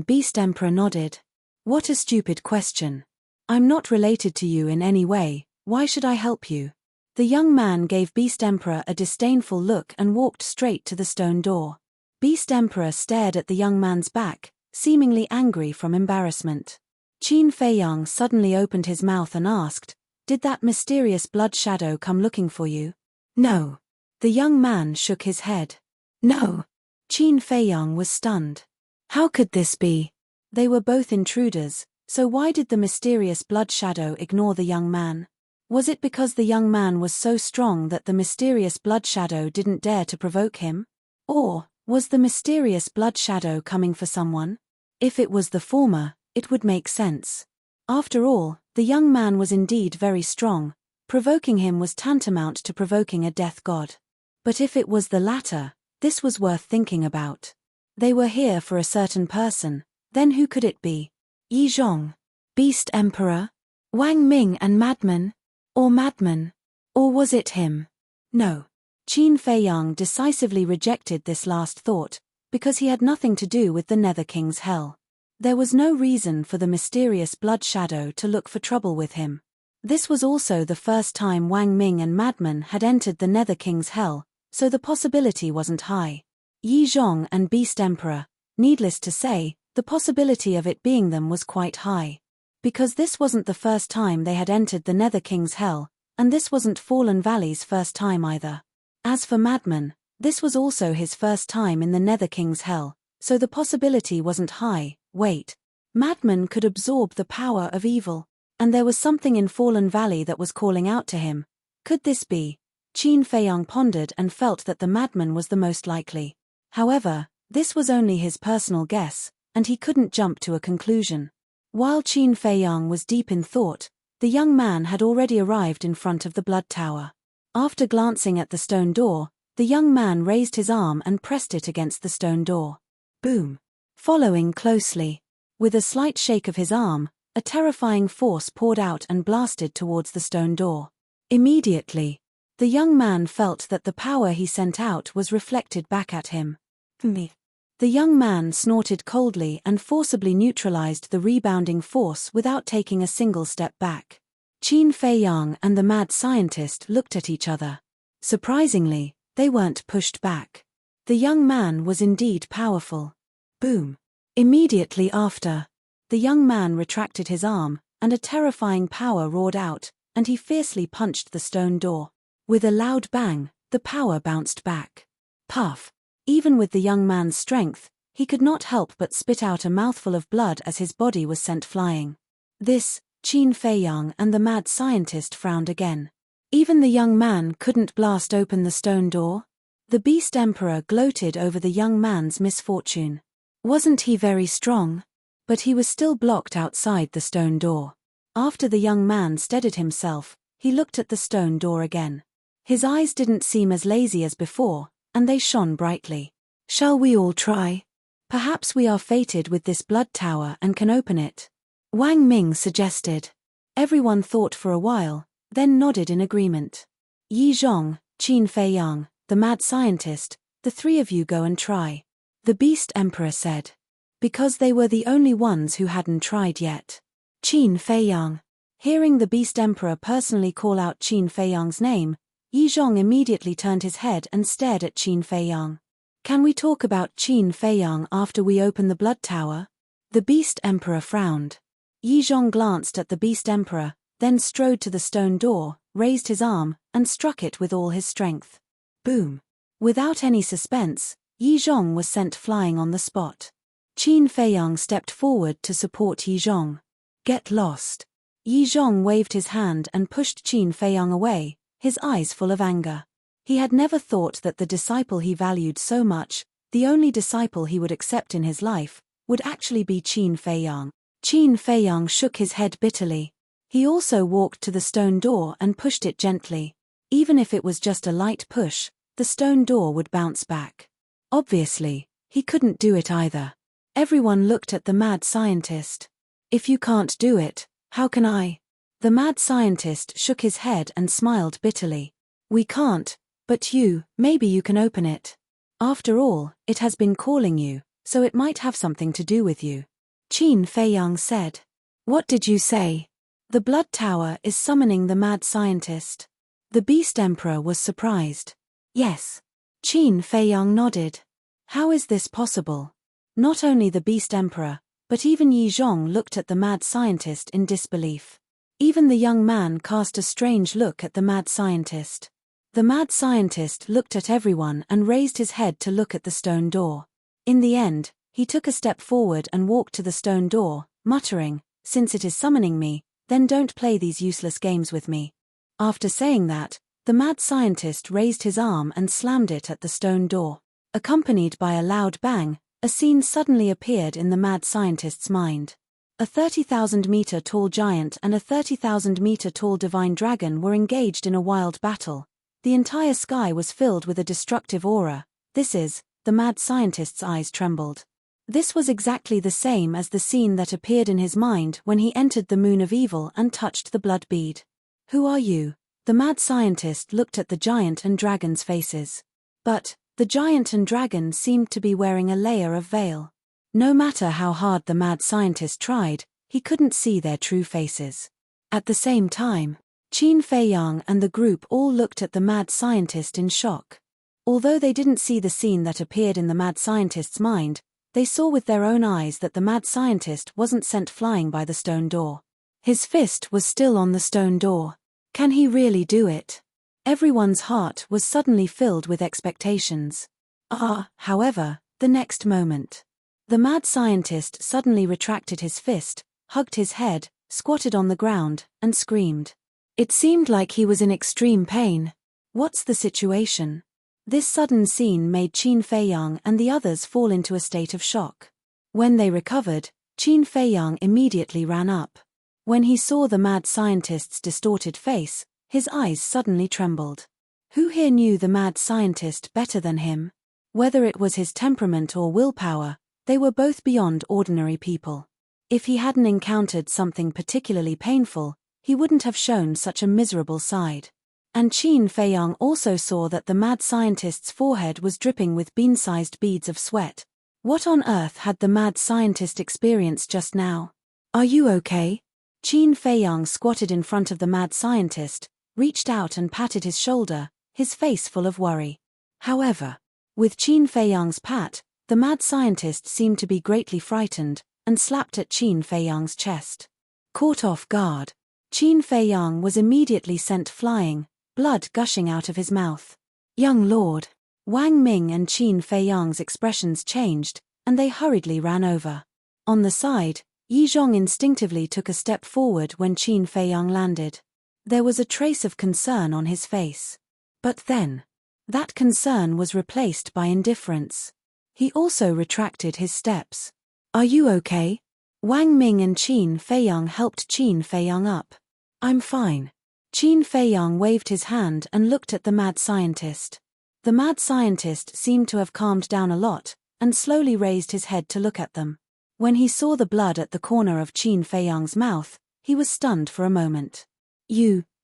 Beast Emperor nodded. "What a stupid question. I'm not related to you in any way. Why should I help you?" The young man gave Beast Emperor a disdainful look and walked straight to the stone door. Beast Emperor stared at the young man's back, seemingly angry from embarrassment. Qin Feiyang suddenly opened his mouth and asked, "Did that mysterious blood shadow come looking for you?" "No." The young man shook his head. "No." Qin Feiyang was stunned. How could this be? They were both intruders, so why did the mysterious blood shadow ignore the young man? Was it because the young man was so strong that the mysterious blood shadow didn't dare to provoke him? Or, was the mysterious blood shadow coming for someone? If it was the former, it would make sense. After all, the young man was indeed very strong. Provoking him was tantamount to provoking a death god. But if it was the latter, this was worth thinking about. They were here for a certain person, then who could it be? Yi Zhong? Beast Emperor? Wang Ming and Madman? Or Madman? Or was it him? No. Qin Feiyang decisively rejected this last thought, because he had nothing to do with the Nether King's hell. There was no reason for the mysterious blood shadow to look for trouble with him. This was also the first time Wang Ming and Madman had entered the Nether King's hell, so the possibility wasn't high. Yi Zhong and Beast Emperor, needless to say, the possibility of it being them was quite high. Because this wasn't the first time they had entered the Nether King's hell, and this wasn't Fallen Valley's first time either. As for Madman, this was also his first time in the Nether King's hell, so the possibility wasn't high. Wait. Madman could absorb the power of evil, and there was something in Fallen Valley that was calling out to him. Could this be? Qin Feiyang pondered and felt that the Madman was the most likely. However, this was only his personal guess, and he couldn't jump to a conclusion. While Qin Feiyang was deep in thought, the young man had already arrived in front of the blood tower. After glancing at the stone door, the young man raised his arm and pressed it against the stone door. Boom! Following closely. With a slight shake of his arm, a terrifying force poured out and blasted towards the stone door. Immediately, the young man felt that the power he sent out was reflected back at him. Me. The young man snorted coldly and forcibly neutralized the rebounding force without taking a single step back. Qin Feiyang and the mad scientist looked at each other. Surprisingly, they weren't pushed back. The young man was indeed powerful. Boom. Immediately after, the young man retracted his arm, and a terrifying power roared out, and he fiercely punched the stone door. With a loud bang, the power bounced back. Puff. Even with the young man's strength, he could not help but spit out a mouthful of blood as his body was sent flying. This, Qin Feiyang and the mad scientist frowned again. Even the young man couldn't blast open the stone door? The Beast Emperor gloated over the young man's misfortune. Wasn't he very strong? But he was still blocked outside the stone door. After the young man steadied himself, he looked at the stone door again. His eyes didn't seem as lazy as before, and they shone brightly. Shall we all try? Perhaps we are fated with this blood tower and can open it. Wang Ming suggested. Everyone thought for a while, then nodded in agreement. Yi Zhong, Qin Feiyang, the mad scientist, the three of you go and try. The Beast Emperor said. Because they were the only ones who hadn't tried yet. Qin Feiyang. Hearing the Beast Emperor personally call out Qin Feiyang's name, Yi Zhong immediately turned his head and stared at Qin Feiyang. Can we talk about Qin Feiyang after we open the Blood Tower? The Beast Emperor frowned. Yi Zhong glanced at the Beast Emperor, then strode to the stone door, raised his arm, and struck it with all his strength. Boom! Without any suspense, Yi Zhong was sent flying on the spot. Qin Feiyang stepped forward to support Yi Zhong. Get lost. Yi Zhong waved his hand and pushed Qin Feiyang away, his eyes full of anger. He had never thought that the disciple he valued so much, the only disciple he would accept in his life, would actually be Qin Feiyang. Qin Feiyang shook his head bitterly. He also walked to the stone door and pushed it gently. Even if it was just a light push, the stone door would bounce back. Obviously, he couldn't do it either. Everyone looked at the mad scientist. If you can't do it, how can I? The mad scientist shook his head and smiled bitterly. We can't, but maybe you can open it. After all, it has been calling you, so it might have something to do with you. Qin Feiyang said. What did you say? The Blood Tower is summoning the mad scientist. The Beast Emperor was surprised. Yes. Qin Feiyang nodded. How is this possible? Not only the Beast Emperor, but even Yi Zhong looked at the mad scientist in disbelief. Even the young man cast a strange look at the mad scientist. The mad scientist looked at everyone and raised his head to look at the stone door. In the end, he took a step forward and walked to the stone door, muttering, "Since it is summoning me, then don't play these useless games with me." After saying that, the mad scientist raised his arm and slammed it at the stone door. Accompanied by a loud bang, a scene suddenly appeared in the mad scientist's mind. A 30,000-meter tall giant and a 30,000-meter tall divine dragon were engaged in a wild battle. The entire sky was filled with a destructive aura. The mad scientist's eyes trembled. This was exactly the same as the scene that appeared in his mind when he entered the Moon of Evil and touched the blood bead. Who are you? The mad scientist looked at the giant and dragon's faces. But the giant and dragon seemed to be wearing a layer of veil. No matter how hard the mad scientist tried, he couldn't see their true faces. At the same time, Qin Feiyang and the group all looked at the mad scientist in shock. Although they didn't see the scene that appeared in the mad scientist's mind, they saw with their own eyes that the mad scientist wasn't sent flying by the stone door. His fist was still on the stone door. Can he really do it? Everyone's heart was suddenly filled with expectations. However, the next moment, the mad scientist suddenly retracted his fist, hugged his head, squatted on the ground, and screamed. It seemed like he was in extreme pain. What's the situation? This sudden scene made Qin Feiyang and the others fall into a state of shock. When they recovered, Qin Feiyang immediately ran up. When he saw the mad scientist's distorted face, his eyes suddenly trembled. Who here knew the mad scientist better than him? Whether it was his temperament or willpower, they were both beyond ordinary people. If he hadn't encountered something particularly painful, he wouldn't have shown such a miserable side. And Qin Feiyang also saw that the mad scientist's forehead was dripping with bean-sized beads of sweat. What on earth had the mad scientist experienced just now? Are you okay? Qin Feiyang squatted in front of the mad scientist, reached out and patted his shoulder, his face full of worry. However, with Qin Feiyang's pat, the mad scientist seemed to be greatly frightened, and slapped at Qin Feiyang's chest. Caught off guard, Qin Feiyang was immediately sent flying, blood gushing out of his mouth. Young lord. Wang Ming and Qin Feiyang's expressions changed, and they hurriedly ran over. On the side, Yi Zhong instinctively took a step forward when Qin Feiyang landed. There was a trace of concern on his face. But then, that concern was replaced by indifference. He also retracted his steps. Are you okay? Wang Ming and Qin Feiyang helped Qin Feiyang up. I'm fine. Qin Feiyang waved his hand and looked at the mad scientist. The mad scientist seemed to have calmed down a lot, and slowly raised his head to look at them. When he saw the blood at the corner of Qin Feiyang's mouth, he was stunned for a moment.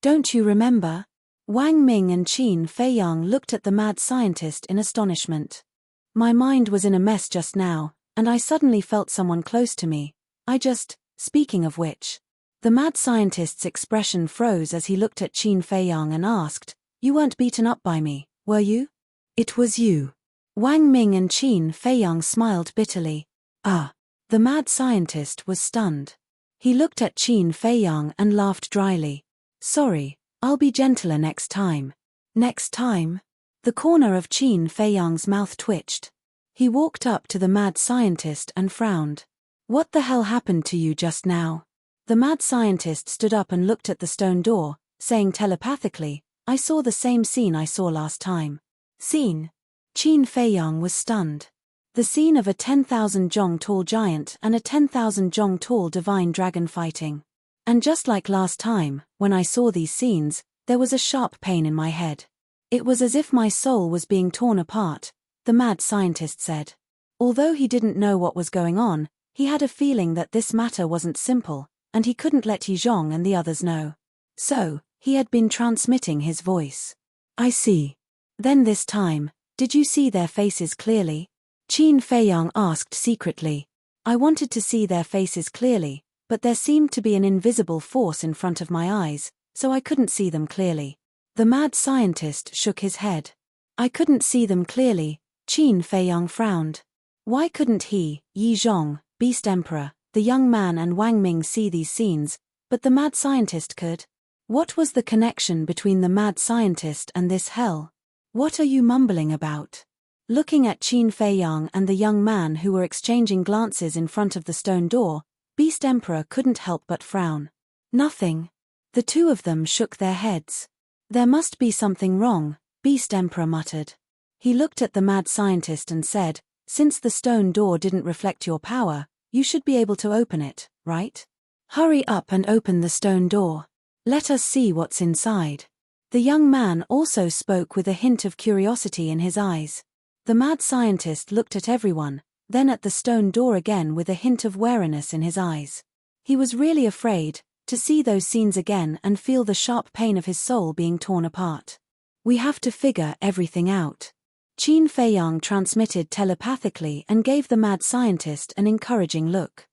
Don't you remember? Wang Ming and Qin Feiyang looked at the mad scientist in astonishment. My mind was in a mess just now, and I suddenly felt someone close to me. Speaking of which. The mad scientist's expression froze as he looked at Qin Feiyang and asked, "You weren't beaten up by me, were you?" "It was you." Wang Ming and Qin Feiyang smiled bitterly. "Ah." The mad scientist was stunned. He looked at Qin Feiyang and laughed dryly. "Sorry, I'll be gentler next time." "Next time?" The corner of Qin Feiyang's mouth twitched. He walked up to the mad scientist and frowned. "What the hell happened to you just now?" The mad scientist stood up and looked at the stone door, saying telepathically, "I saw the same scene I saw last time." "Scene?" Qin Feiyang was stunned. The scene of a 10,000 jong tall giant and a 10,000 jong tall divine dragon fighting. "And just like last time, when I saw these scenes, there was a sharp pain in my head. It was as if my soul was being torn apart," the mad scientist said. Although he didn't know what was going on, he had a feeling that this matter wasn't simple, and he couldn't let Yizhong and the others know. So, he had been transmitting his voice. "I see. Then this time, did you see their faces clearly?" Qin Feiyang asked secretly. "I wanted to see their faces clearly, but there seemed to be an invisible force in front of my eyes, so I couldn't see them clearly." The mad scientist shook his head. "I couldn't see them clearly," Qin Feiyang frowned. Why couldn't he, Yi Zhong, Beast Emperor, the young man and Wang Ming see these scenes, but the mad scientist could? What was the connection between the mad scientist and this hell? "What are you mumbling about?" Looking at Qin Feiyang and the young man who were exchanging glances in front of the stone door, Beast Emperor couldn't help but frown. "Nothing." The two of them shook their heads. "There must be something wrong," Beast Emperor muttered. He looked at the mad scientist and said, "Since the stone door didn't reflect your power, you should be able to open it, right? Hurry up and open the stone door. Let us see what's inside." The young man also spoke with a hint of curiosity in his eyes. The mad scientist looked at everyone, then at the stone door again with a hint of wariness in his eyes. He was really afraid to see those scenes again and feel the sharp pain of his soul being torn apart. "We have to figure everything out." Qin Feiyang transmitted telepathically and gave the mad scientist an encouraging look.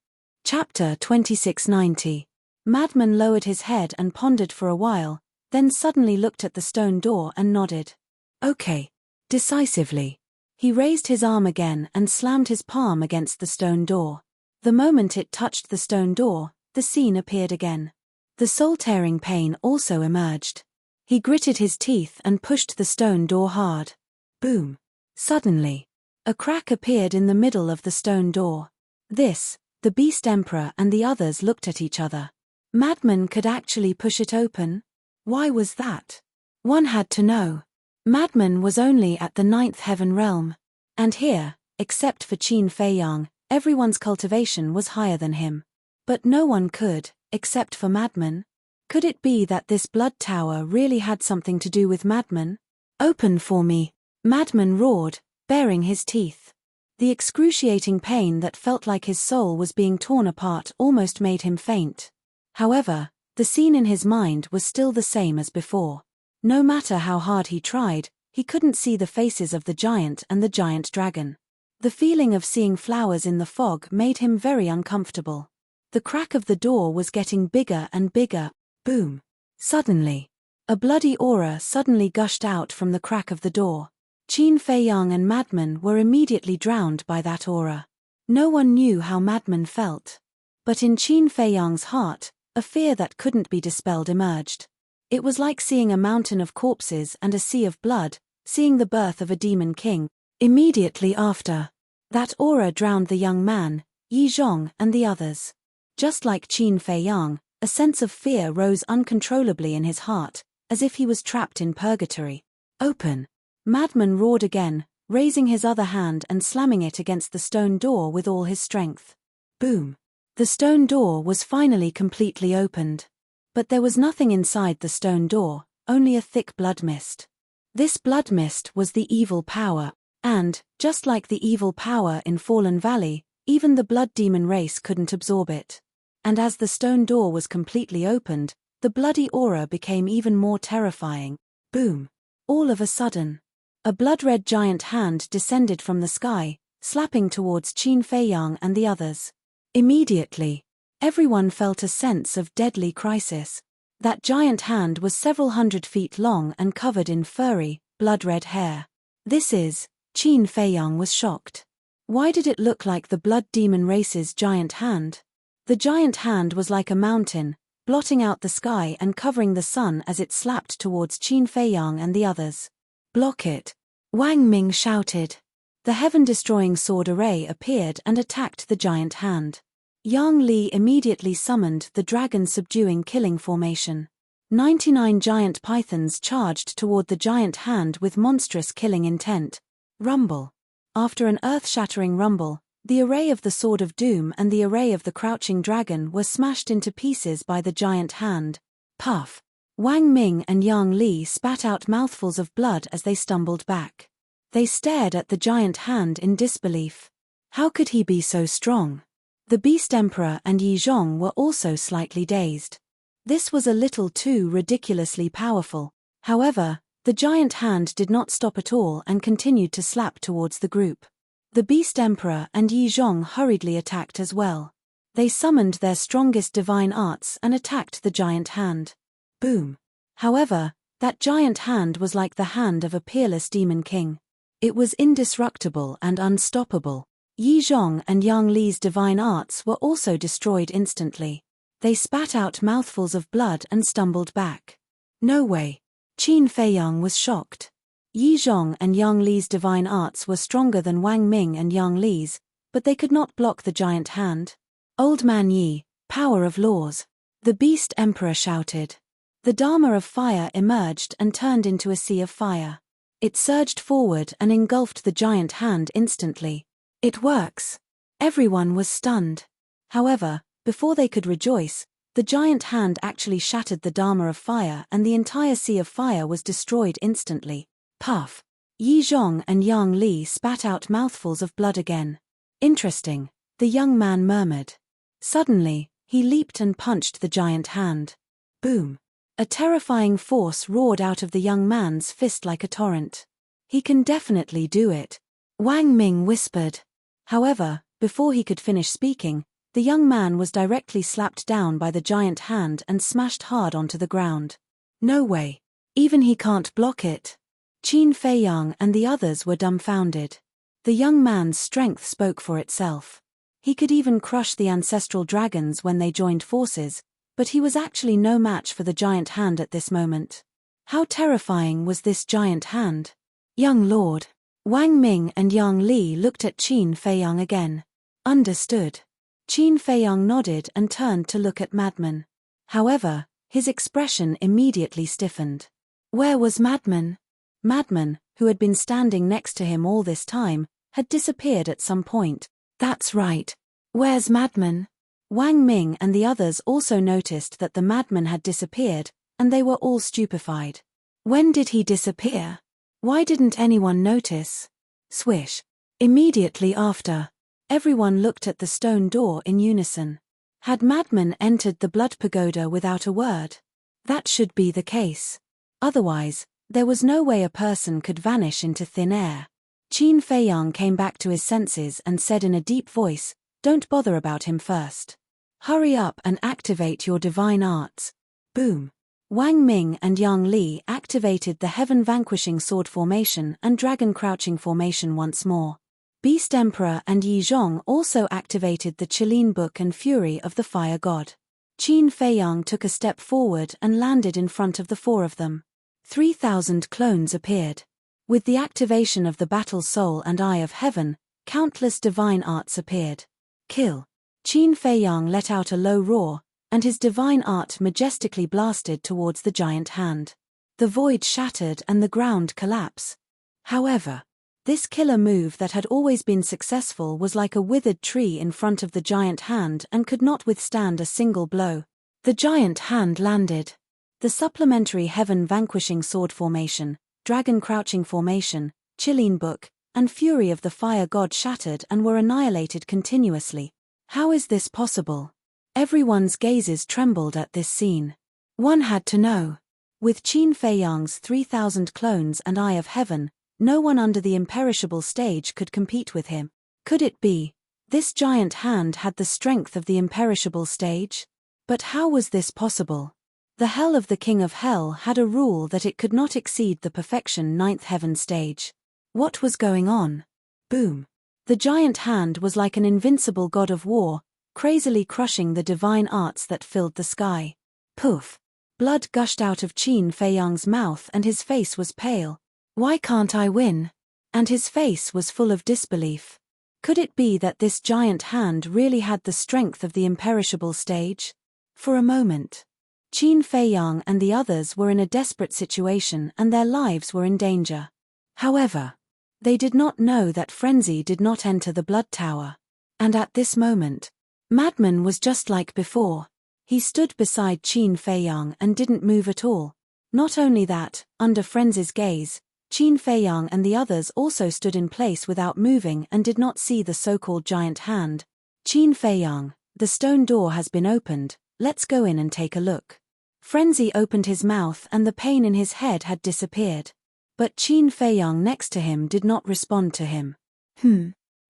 Chapter 2690. Madman lowered his head and pondered for a while, then suddenly looked at the stone door and nodded. "Okay." Decisively. He raised his arm again and slammed his palm against the stone door. The moment it touched the stone door, the scene appeared again. The soul-tearing pain also emerged. He gritted his teeth and pushed the stone door hard. Boom. Suddenly, a crack appeared in the middle of the stone door. The Beast Emperor and the others looked at each other. Madman could actually push it open? Why was that? One had to know. Madman was only at the 9th heaven realm. And here, except for Qin Feiyang, everyone's cultivation was higher than him. But no one could, except for Madman. Could it be that this blood tower really had something to do with Madman? "Open for me," Madman roared, baring his teeth. The excruciating pain that felt like his soul was being torn apart almost made him faint. However, the scene in his mind was still the same as before. No matter how hard he tried, he couldn't see the faces of the giant and the giant dragon. The feeling of seeing flowers in the fog made him very uncomfortable. The crack of the door was getting bigger and bigger. Boom. Suddenly, a bloody aura suddenly gushed out from the crack of the door. Qin Feiyang and Madman were immediately drowned by that aura. No one knew how Madman felt. But in Qin Feiyang's heart, a fear that couldn't be dispelled emerged. It was like seeing a mountain of corpses and a sea of blood, seeing the birth of a demon king. Immediately after, that aura drowned the young man, Yi Zhong and the others. Just like Qin Feiyang, a sense of fear rose uncontrollably in his heart, as if he was trapped in purgatory. "Open!" Madman roared again, raising his other hand and slamming it against the stone door with all his strength. Boom! The stone door was finally completely opened. But there was nothing inside the stone door, only a thick blood mist. This blood mist was the evil power, and, just like the evil power in Fallen Valley, even the blood demon race couldn't absorb it. And as the stone door was completely opened, the bloody aura became even more terrifying. Boom! All of a sudden, a blood-red giant hand descended from the sky, slapping towards Qin Feiyang and the others. Immediately, Everyone felt a sense of deadly crisis. That giant hand was several hundred feet long and covered in furry, blood-red hair. Qin Feiyang was shocked. Why did it look like the blood demon race's giant hand? The giant hand was like a mountain, blotting out the sky and covering the sun as it slapped towards Qin Feiyang and the others. "Block it!" Wang Ming shouted. The heaven-destroying sword array appeared and attacked the giant hand. Yang Li immediately summoned the dragon-subduing killing formation. 99 giant pythons charged toward the giant hand with monstrous killing intent. Rumble. After an earth-shattering rumble, the array of the Sword of Doom and the array of the Crouching Dragon were smashed into pieces by the giant hand. Puff. Wang Ming and Yang Li spat out mouthfuls of blood as they stumbled back. They stared at the giant hand in disbelief. How could he be so strong? The Beast Emperor and Yi Zhong were also slightly dazed. This was a little too ridiculously powerful. However, the giant hand did not stop at all and continued to slap towards the group. The Beast Emperor and Yi Zhong hurriedly attacked as well. They summoned their strongest divine arts and attacked the giant hand. Boom. However, that giant hand was like the hand of a peerless demon king. It was indestructible and unstoppable. Yi Zhong and Yang Li's divine arts were also destroyed instantly. They spat out mouthfuls of blood and stumbled back. No way. Qin Feiyang was shocked. Yi Zhong and Yang Li's divine arts were stronger than Wang Ming and Yang Li's, but they could not block the giant hand. "Old Man Yi, power of laws!" the Beast Emperor shouted. The Dharma of fire emerged and turned into a sea of fire. It surged forward and engulfed the giant hand instantly. "It works!" Everyone was stunned. However, before they could rejoice, the giant hand actually shattered the Dharma of fire and the entire sea of fire was destroyed instantly. Puff. Yi Zhong and Yang Li spat out mouthfuls of blood again. "Interesting," the young man murmured. Suddenly, he leaped and punched the giant hand. Boom. A terrifying force roared out of the young man's fist like a torrent. "He can definitely do it," Wang Ming whispered. However, before he could finish speaking, the young man was directly slapped down by the giant hand and smashed hard onto the ground. "No way. Even he can't block it." Qin Feiyang and the others were dumbfounded. The young man's strength spoke for itself. He could even crush the ancestral dragons when they joined forces, but he was actually no match for the giant hand at this moment. How terrifying was this giant hand? "Young lord." Wang Ming and Yang Li looked at Qin Feiyang again. "Understood." Qin Feiyang nodded and turned to look at Madman. However, his expression immediately stiffened. Where was Madman? Madman, who had been standing next to him all this time, had disappeared at some point. "That's right. Where's Madman?" Wang Ming and the others also noticed that the madman had disappeared, and they were all stupefied. When did he disappear? Why didn't anyone notice? Swish. Immediately after. Everyone looked at the stone door in unison. Had madman entered the blood pagoda without a word? That should be the case. Otherwise, there was no way a person could vanish into thin air. Qin Feiyang came back to his senses and said in a deep voice, "Don't bother about him first. Hurry up and activate your divine arts." Boom. Wang Ming and Yang Li activated the Heaven Vanquishing Sword formation and Dragon Crouching formation once more. Beast Emperor and Yi Zhong also activated the Qilin Book and Fury of the Fire God. Qin Feiyang took a step forward and landed in front of the four of them. 3,000 clones appeared. With the activation of the Battle Soul and Eye of Heaven, countless divine arts appeared. Kill. Qin Feiyang let out a low roar, and his divine art majestically blasted towards the giant hand. The void shattered and the ground collapsed. However, this killer move that had always been successful was like a withered tree in front of the giant hand and could not withstand a single blow. The giant hand landed. The supplementary Heaven Vanquishing Sword formation, Dragon Crouching formation, Qilin Book, and Fury of the Fire God shattered and were annihilated continuously. How is this possible? Everyone's gazes trembled at this scene. One had to know. With Qin Feiyang's 3,000 clones and Eye of Heaven, no one under the imperishable stage could compete with him. Could it be? This giant hand had the strength of the imperishable stage? But how was this possible? The hell of the King of Hell had a rule that it could not exceed the perfection ninth heaven stage. What was going on? Boom. The giant hand was like an invincible god of war, crazily crushing the divine arts that filled the sky. Poof. Blood gushed out of Qin Feiyang's mouth and his face was pale. Why can't I win? And his face was full of disbelief. Could it be that this giant hand really had the strength of the imperishable stage? For a moment, Qin Feiyang and the others were in a desperate situation and their lives were in danger. However, they did not know that frenzy did not enter the blood tower. And at this moment, Madman was just like before. He stood beside Qin Feiyang and didn't move at all. Not only that, under frenzy's gaze, Qin Feiyang and the others also stood in place without moving and did not see the so-called giant hand. Qin Feiyang, the stone door has been opened, let's go in and take a look. Frenzy opened his mouth and the pain in his head had disappeared. But Qin Feiyang next to him did not respond to him.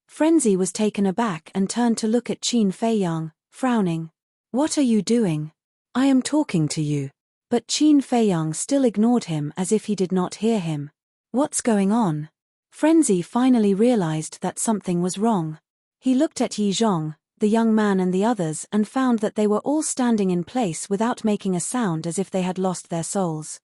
Frenzy was taken aback and turned to look at Qin Feiyang, frowning. What are you doing? I am talking to you. But Qin Feiyang still ignored him as if he did not hear him. What's going on? Frenzy finally realized that something was wrong. He looked at Yi Zhong, the young man and the others and found that they were all standing in place without making a sound as if they had lost their souls.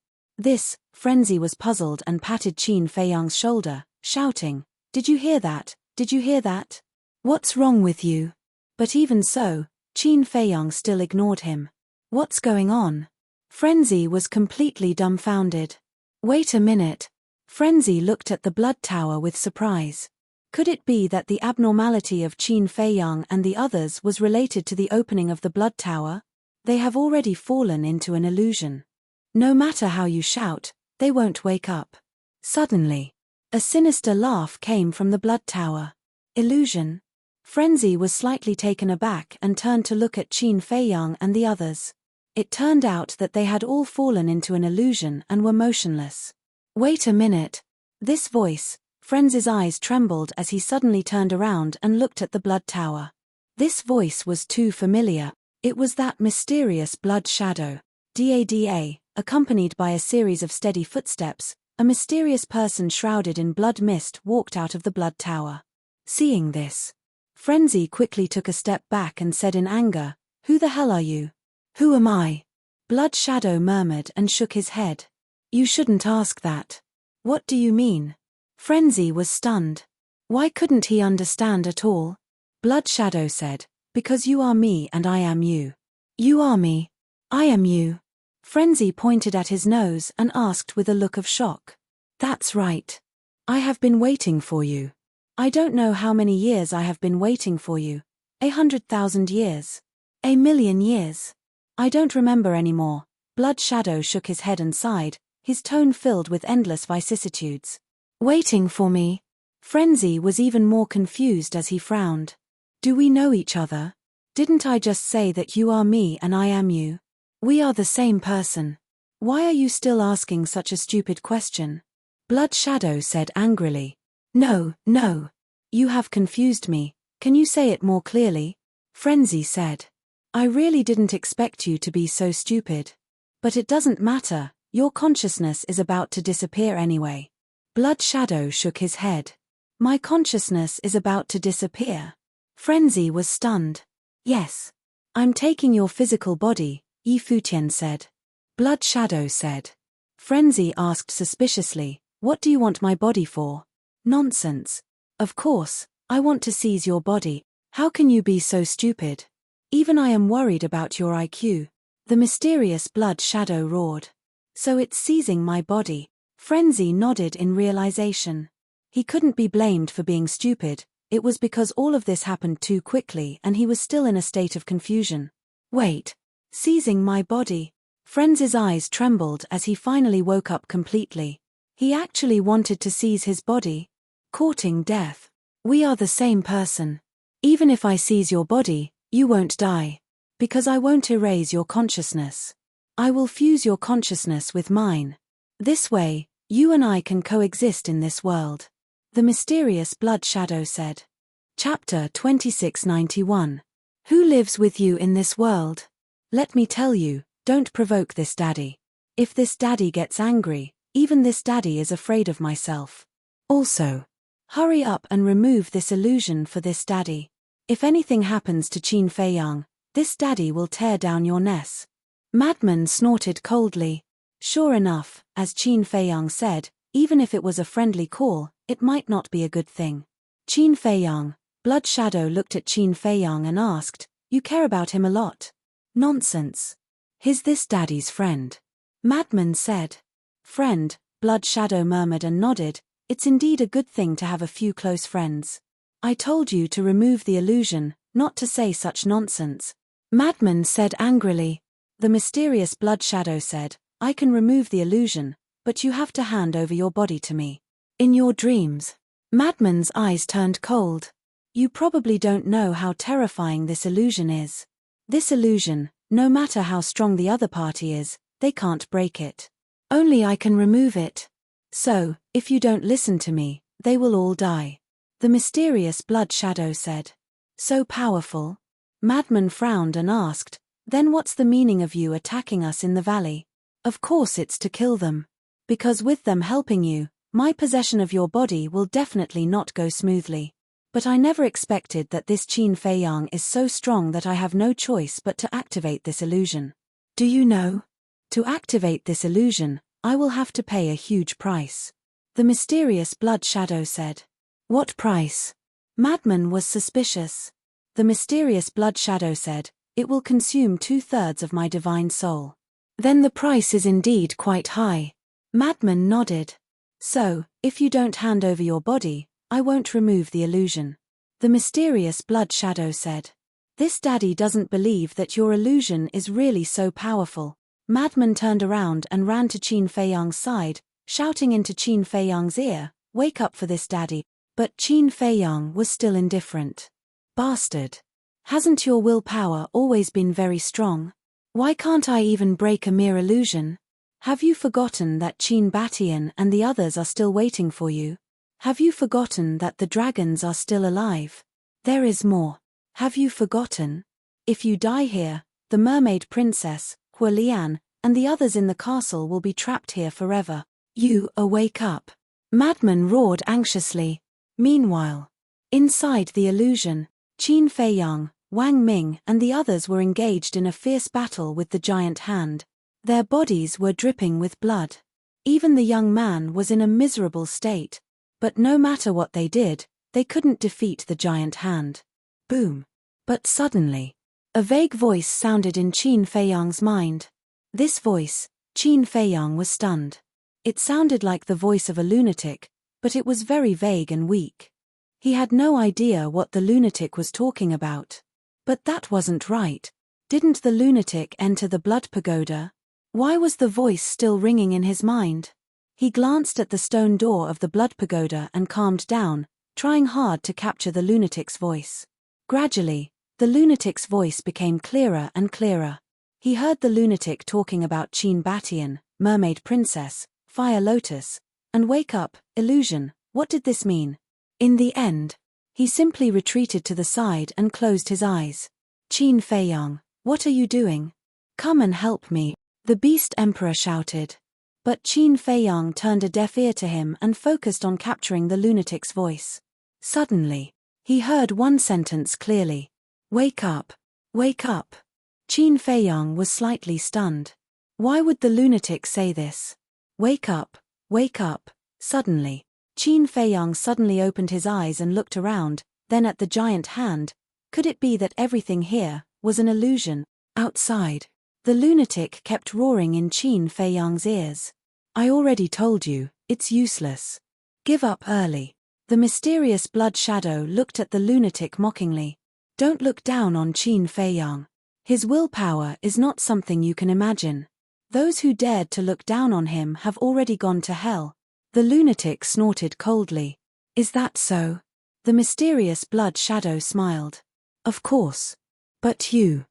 Frenzy was puzzled and patted Qin Feiyang's shoulder, shouting, Did you hear that? Did you hear that? What's wrong with you? But even so, Qin Feiyang still ignored him. What's going on? Frenzy was completely dumbfounded. Wait a minute. Frenzy looked at the blood tower with surprise. Could it be that the abnormality of Qin Feiyang and the others was related to the opening of the blood tower? They have already fallen into an illusion. No matter how you shout, they won't wake up. Suddenly, a sinister laugh came from the blood tower. Illusion? Frenzy was slightly taken aback and turned to look at Qin Feiyang and the others. It turned out that they had all fallen into an illusion and were motionless. Wait a minute. This voice, Frenzy's eyes trembled as he suddenly turned around and looked at the blood tower. This voice was too familiar. It was that mysterious blood shadow. Da, accompanied by a series of steady footsteps, a mysterious person shrouded in blood mist walked out of the blood tower. Seeing this, Frenzy quickly took a step back and said in anger, Who the hell are you? Who am I? Blood Shadow murmured and shook his head. You shouldn't ask that. What do you mean? Frenzy was stunned. Why couldn't he understand at all? Blood Shadow said, Because you are me and I am you. You are me. I am you. Frenzy pointed at his nose and asked with a look of shock. That's right. I have been waiting for you. I don't know how many years I have been waiting for you. 100,000 years. 1,000,000 years. I don't remember anymore. Blood Shadow shook his head and sighed, his tone filled with endless vicissitudes. Waiting for me? Frenzy was even more confused as he frowned. Do we know each other? Didn't I just say that you are me and I am you? We are the same person. Why are you still asking such a stupid question? Blood Shadow said angrily. No. You have confused me. Can you say it more clearly? Frenzy said. I really didn't expect you to be so stupid. But it doesn't matter, your consciousness is about to disappear anyway. Blood Shadow shook his head. My consciousness is about to disappear. Frenzy was stunned. Yes. I'm taking your physical body, Yi Futian said. Blood Shadow said. Frenzy asked suspiciously, What do you want my body for? Nonsense. Of course, I want to seize your body. How can you be so stupid? Even I am worried about your IQ. The mysterious Blood Shadow roared. So it's seizing my body. Frenzy nodded in realization. He couldn't be blamed for being stupid, it was because all of this happened too quickly and he was still in a state of confusion. Wait. Seizing my body. Frenzy's eyes trembled as he finally woke up completely. He actually wanted to seize his body. Courting death. We are the same person. Even if I seize your body, you won't die. Because I won't erase your consciousness. I will fuse your consciousness with mine. This way, you and I can coexist in this world. The mysterious Blood Shadow said. Chapter 2691. Who lives with you in this world? Let me tell you, don't provoke this daddy. If this daddy gets angry, even this daddy is afraid of myself. Also, hurry up and remove this illusion for this daddy. If anything happens to Qin Feiyang, this daddy will tear down your nest. Madman snorted coldly. Sure enough, as Qin Feiyang said, even if it was a friendly call, it might not be a good thing. Qin Feiyang, Blood Shadow looked at Qin Feiyang and asked, "You care about him a lot?" "Nonsense. He's this daddy's friend." Madman said. "Friend," Blood Shadow murmured and nodded, "it's indeed a good thing to have a few close friends. I told you to remove the illusion, not to say such nonsense." Madman said angrily. The mysterious Blood Shadow said, "I can remove the illusion, but you have to hand over your body to me. In your dreams." Madman's eyes turned cold. "You probably don't know how terrifying this illusion is. This illusion, no matter how strong the other party is, they can't break it. Only I can remove it. So, if you don't listen to me, they will all die." The mysterious Blood Shadow said. "So powerful?" Madman frowned and asked, "Then what's the meaning of you attacking us in the valley?" "Of course it's to kill them. Because with them helping you, my possession of your body will definitely not go smoothly. But I never expected that this Qin Feiyang is so strong that I have no choice but to activate this illusion. Do you know? To activate this illusion, I will have to pay a huge price." The mysterious Blood Shadow said. "What price?" Madman was suspicious. The mysterious Blood Shadow said, "It will consume 2/3 of my divine soul." "Then the price is indeed quite high." Madman nodded. "So, if you don't hand over your body, I won't remove the illusion." The mysterious Blood Shadow said. "This daddy doesn't believe that your illusion is really so powerful." Madman turned around and ran to Qin Feiyang's side, shouting into Qin Feiyang's ear, "Wake up for this daddy." But Qin Feiyang was still indifferent. "Bastard. Hasn't your willpower always been very strong? Why can't I even break a mere illusion? Have you forgotten that Qin Batian and the others are still waiting for you? Have you forgotten that the dragons are still alive? There is more. Have you forgotten? If you die here, the mermaid princess, Hua Lian, and the others in the castle will be trapped here forever. You wake up." Madman roared anxiously. Meanwhile, inside the illusion, Qin Feiyang, Wang Ming and the others were engaged in a fierce battle with the giant hand. Their bodies were dripping with blood. Even the young man was in a miserable state. But no matter what they did, they couldn't defeat the giant hand. Boom. But suddenly, a vague voice sounded in Qin Feiyang's mind. This voice, Qin Feiyang was stunned. It sounded like the voice of a lunatic, but it was very vague and weak. He had no idea what the lunatic was talking about. But that wasn't right. Didn't the lunatic enter the blood pagoda? Why was the voice still ringing in his mind? He glanced at the stone door of the blood pagoda and calmed down, trying hard to capture the lunatic's voice. Gradually, the lunatic's voice became clearer and clearer. He heard the lunatic talking about Qin Batian, Mermaid Princess, Fire Lotus, and Wake Up, illusion. What did this mean? In the end, he simply retreated to the side and closed his eyes. "Qin Feiyang, what are you doing? Come and help me," the Beast Emperor shouted. But Qin Feiyang turned a deaf ear to him and focused on capturing the lunatic's voice. Suddenly, he heard one sentence clearly. "Wake up. Wake up." Qin Feiyang was slightly stunned. Why would the lunatic say this? "Wake up. Wake up." Suddenly, Qin Feiyang suddenly opened his eyes and looked around, then at the giant hand. Could it be that everything here was an illusion? Outside, the lunatic kept roaring in Qin Feiyang's ears. "I already told you, it's useless. Give up early." The mysterious Blood Shadow looked at the lunatic mockingly. "Don't look down on Qin Feiyang. His willpower is not something you can imagine. Those who dared to look down on him have already gone to hell." The lunatic snorted coldly. "Is that so?" The mysterious Blood Shadow smiled. "Of course. But you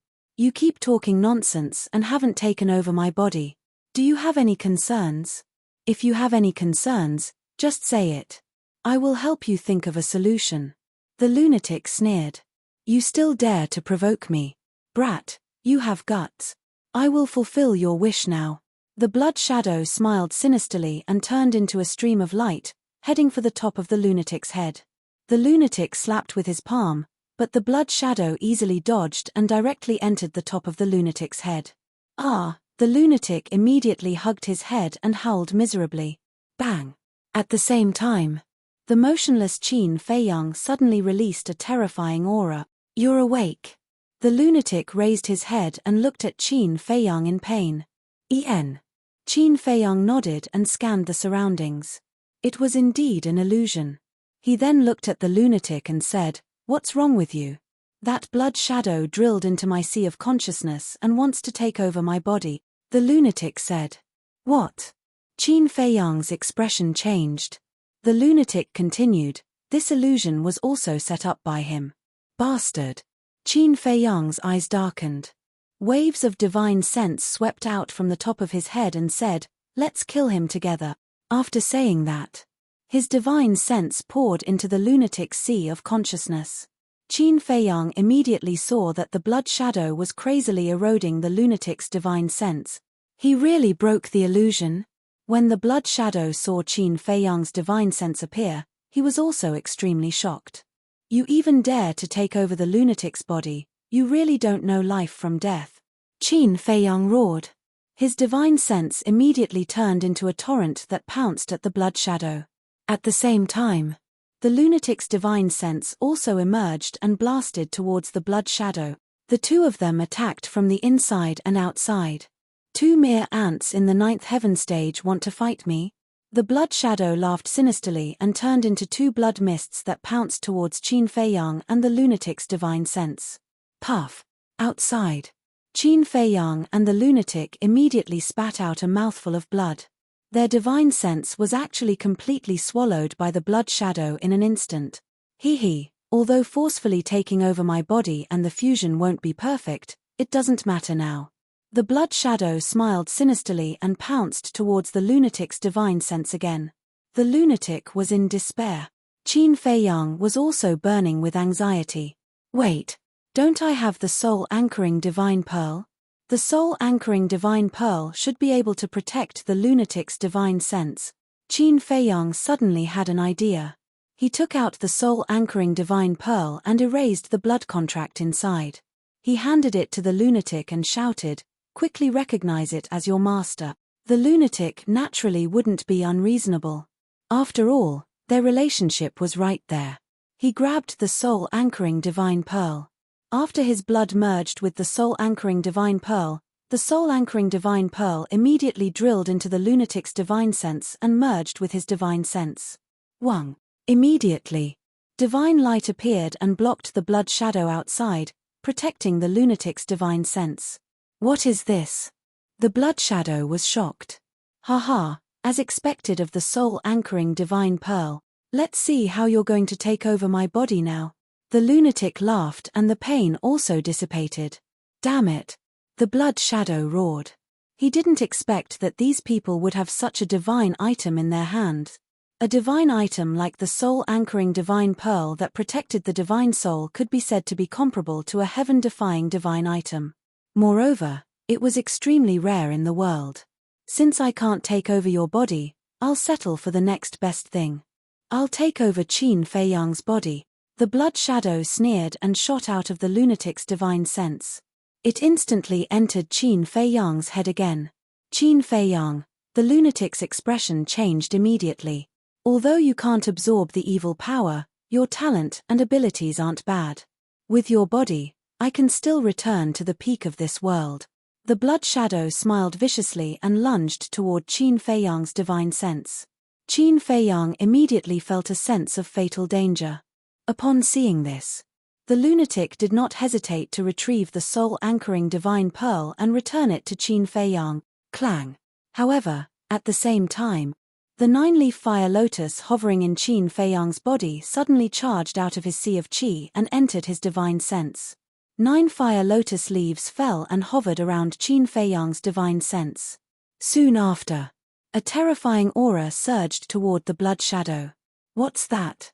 keep talking nonsense and haven't taken over my body. Do you have any concerns? If you have any concerns, just say it. I will help you think of a solution." The lunatic sneered. You still dare to provoke me? Brat, you have guts. I will fulfill your wish now. The blood shadow smiled sinisterly and turned into a stream of light, heading for the top of the lunatic's head. The lunatic slapped with his palm, but the blood shadow easily dodged and directly entered the top of the lunatic's head. Ah! The lunatic immediately hugged his head and howled miserably. Bang! At the same time, the motionless Qin Feiyang suddenly released a terrifying aura. You're awake. The lunatic raised his head and looked at Qin Feiyang in pain. Qin Feiyang nodded and scanned the surroundings. It was indeed an illusion. He then looked at the lunatic and said, "What's wrong with you? That blood shadow drilled into my sea of consciousness and wants to take over my body." The lunatic said. What? Qin Feiyang's expression changed. The lunatic continued, "This illusion was also set up by him." Bastard. Qin Feiyang's eyes darkened. Waves of divine sense swept out from the top of his head and said, "Let's kill him together." After saying that, his divine sense poured into the lunatic's sea of consciousness. Qin Feiyang immediately saw that the blood shadow was crazily eroding the lunatic's divine sense. He really broke the illusion. When the blood shadow saw Qin Feiyang's divine sense appear, he was also extremely shocked. You even dare to take over the lunatic's body, you really don't know life from death. Qin Feiyang roared. His divine sense immediately turned into a torrent that pounced at the blood shadow. At the same time, the lunatic's divine sense also emerged and blasted towards the blood shadow. The two of them attacked from the inside and outside. Two mere ants in the ninth heaven stage want to fight me? The blood shadow laughed sinisterly and turned into two blood mists that pounced towards Qin Feiyang and the lunatic's divine sense. Puff! Outside, Qin Feiyang and the lunatic immediately spat out a mouthful of blood. Their divine sense was actually completely swallowed by the blood shadow in an instant. Hee, although forcefully taking over my body and the fusion won't be perfect, it doesn't matter now. The blood shadow smiled sinisterly and pounced towards the lunatic's divine sense again. The lunatic was in despair. Qin Feiyang was also burning with anxiety. Wait, don't I have the soul-anchoring divine pearl? The soul-anchoring divine pearl should be able to protect the lunatic's divine sense. Qin Feiyang suddenly had an idea. He took out the soul-anchoring divine pearl and erased the blood contract inside. He handed it to the lunatic and shouted, "Quickly recognize it as your master." The lunatic naturally wouldn't be unreasonable. After all, their relationship was right there. He grabbed the soul-anchoring divine pearl. After his blood merged with the soul-anchoring divine pearl, the soul-anchoring divine pearl immediately drilled into the lunatic's divine sense and merged with his divine sense. Wang! Immediately, divine light appeared and blocked the blood shadow outside, protecting the lunatic's divine sense. What is this? The blood shadow was shocked. Haha, as expected of the soul-anchoring divine pearl, let's see how you're going to take over my body now. The lunatic laughed and the pain also dissipated. Damn it! The blood shadow roared. He didn't expect that these people would have such a divine item in their hands. A divine item like the soul-anchoring divine pearl that protected the divine soul could be said to be comparable to a heaven-defying divine item. Moreover, it was extremely rare in the world. Since I can't take over your body, I'll settle for the next best thing. I'll take over Qin Feiyang's body. The blood shadow sneered and shot out of the lunatic's divine sense. It instantly entered Qin Feiyang's head again. Qin Feiyang, the lunatic's expression changed immediately. Although you can't absorb the evil power, your talent and abilities aren't bad. With your body, I can still return to the peak of this world. The blood shadow smiled viciously and lunged toward Qin Feiyang's divine sense. Qin Feiyang immediately felt a sense of fatal danger. Upon seeing this, the lunatic did not hesitate to retrieve the soul-anchoring divine pearl and return it to Qin Feiyang. Clang! However, at the same time, the nine-leaf fire lotus hovering in Qin Feiyang's body suddenly charged out of his sea of qi and entered his divine sense. 9 fire lotus leaves fell and hovered around Qin Feiyang's divine sense. Soon after, a terrifying aura surged toward the blood shadow. What's that?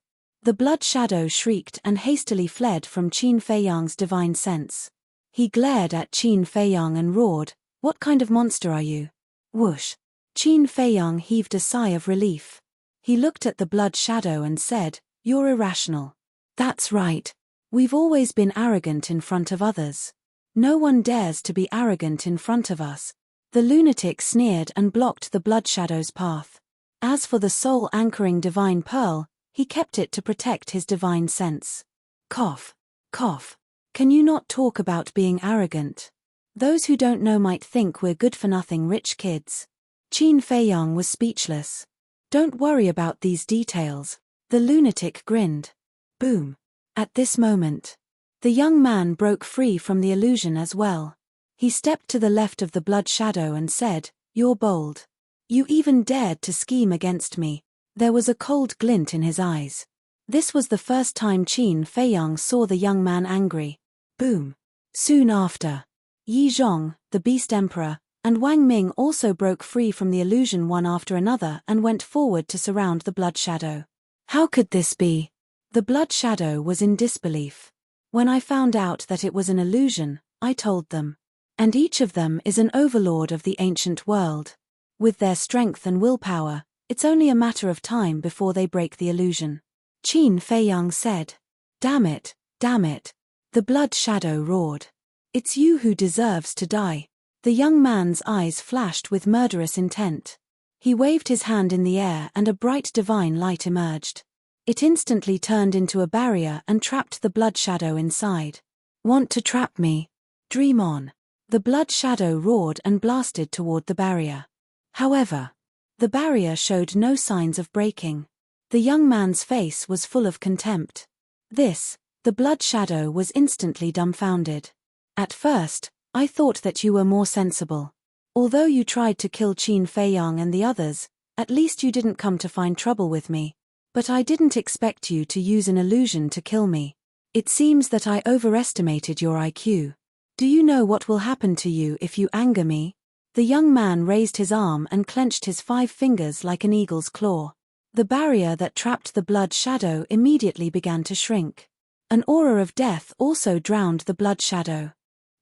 The blood shadow shrieked and hastily fled from Qin Feiyang's divine sense. He glared at Qin Feiyang and roared, "What kind of monster are you?" Whoosh! Qin Feiyang heaved a sigh of relief. He looked at the blood shadow and said, "You're irrational." "That's right. We've always been arrogant in front of others. No one dares to be arrogant in front of us." The lunatic sneered and blocked the blood shadow's path. As for the soul-anchoring divine pearl, he kept it to protect his divine sense. Cough. Cough. Can you not talk about being arrogant? Those who don't know might think we're good-for-nothing rich kids. Qin Feiyang was speechless. "Don't worry about these details." The lunatic grinned. Boom. At this moment, the young man broke free from the illusion as well. He stepped to the left of the blood shadow and said, "You're bold. You even dared to scheme against me." There was a cold glint in his eyes. This was the first time Qin Feiyang saw the young man angry. Boom. Soon after, Yi Zhong, the Beast Emperor, and Wang Ming also broke free from the illusion one after another and went forward to surround the blood shadow. How could this be? The blood shadow was in disbelief. When I found out that it was an illusion, I told them. And each of them is an overlord of the ancient world. With their strength and willpower, it's only a matter of time before they break the illusion. Qin Feiyang said. Damn it, damn it. The blood shadow roared. It's you who deserves to die. The young man's eyes flashed with murderous intent. He waved his hand in the air and a bright divine light emerged. It instantly turned into a barrier and trapped the blood shadow inside. Want to trap me? Dream on. The blood shadow roared and blasted toward the barrier. However, the barrier showed no signs of breaking. The young man's face was full of contempt. The blood shadow was instantly dumbfounded. At first, I thought that you were more sensible. Although you tried to kill Qin Feiyang and the others, at least you didn't come to find trouble with me. But I didn't expect you to use an illusion to kill me. It seems that I overestimated your IQ. Do you know what will happen to you if you anger me? The young man raised his arm and clenched his 5 fingers like an eagle's claw. The barrier that trapped the blood shadow immediately began to shrink. An aura of death also drowned the blood shadow.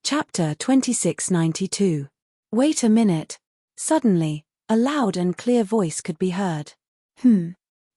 Chapter 2692. Wait a minute. Suddenly, a loud and clear voice could be heard.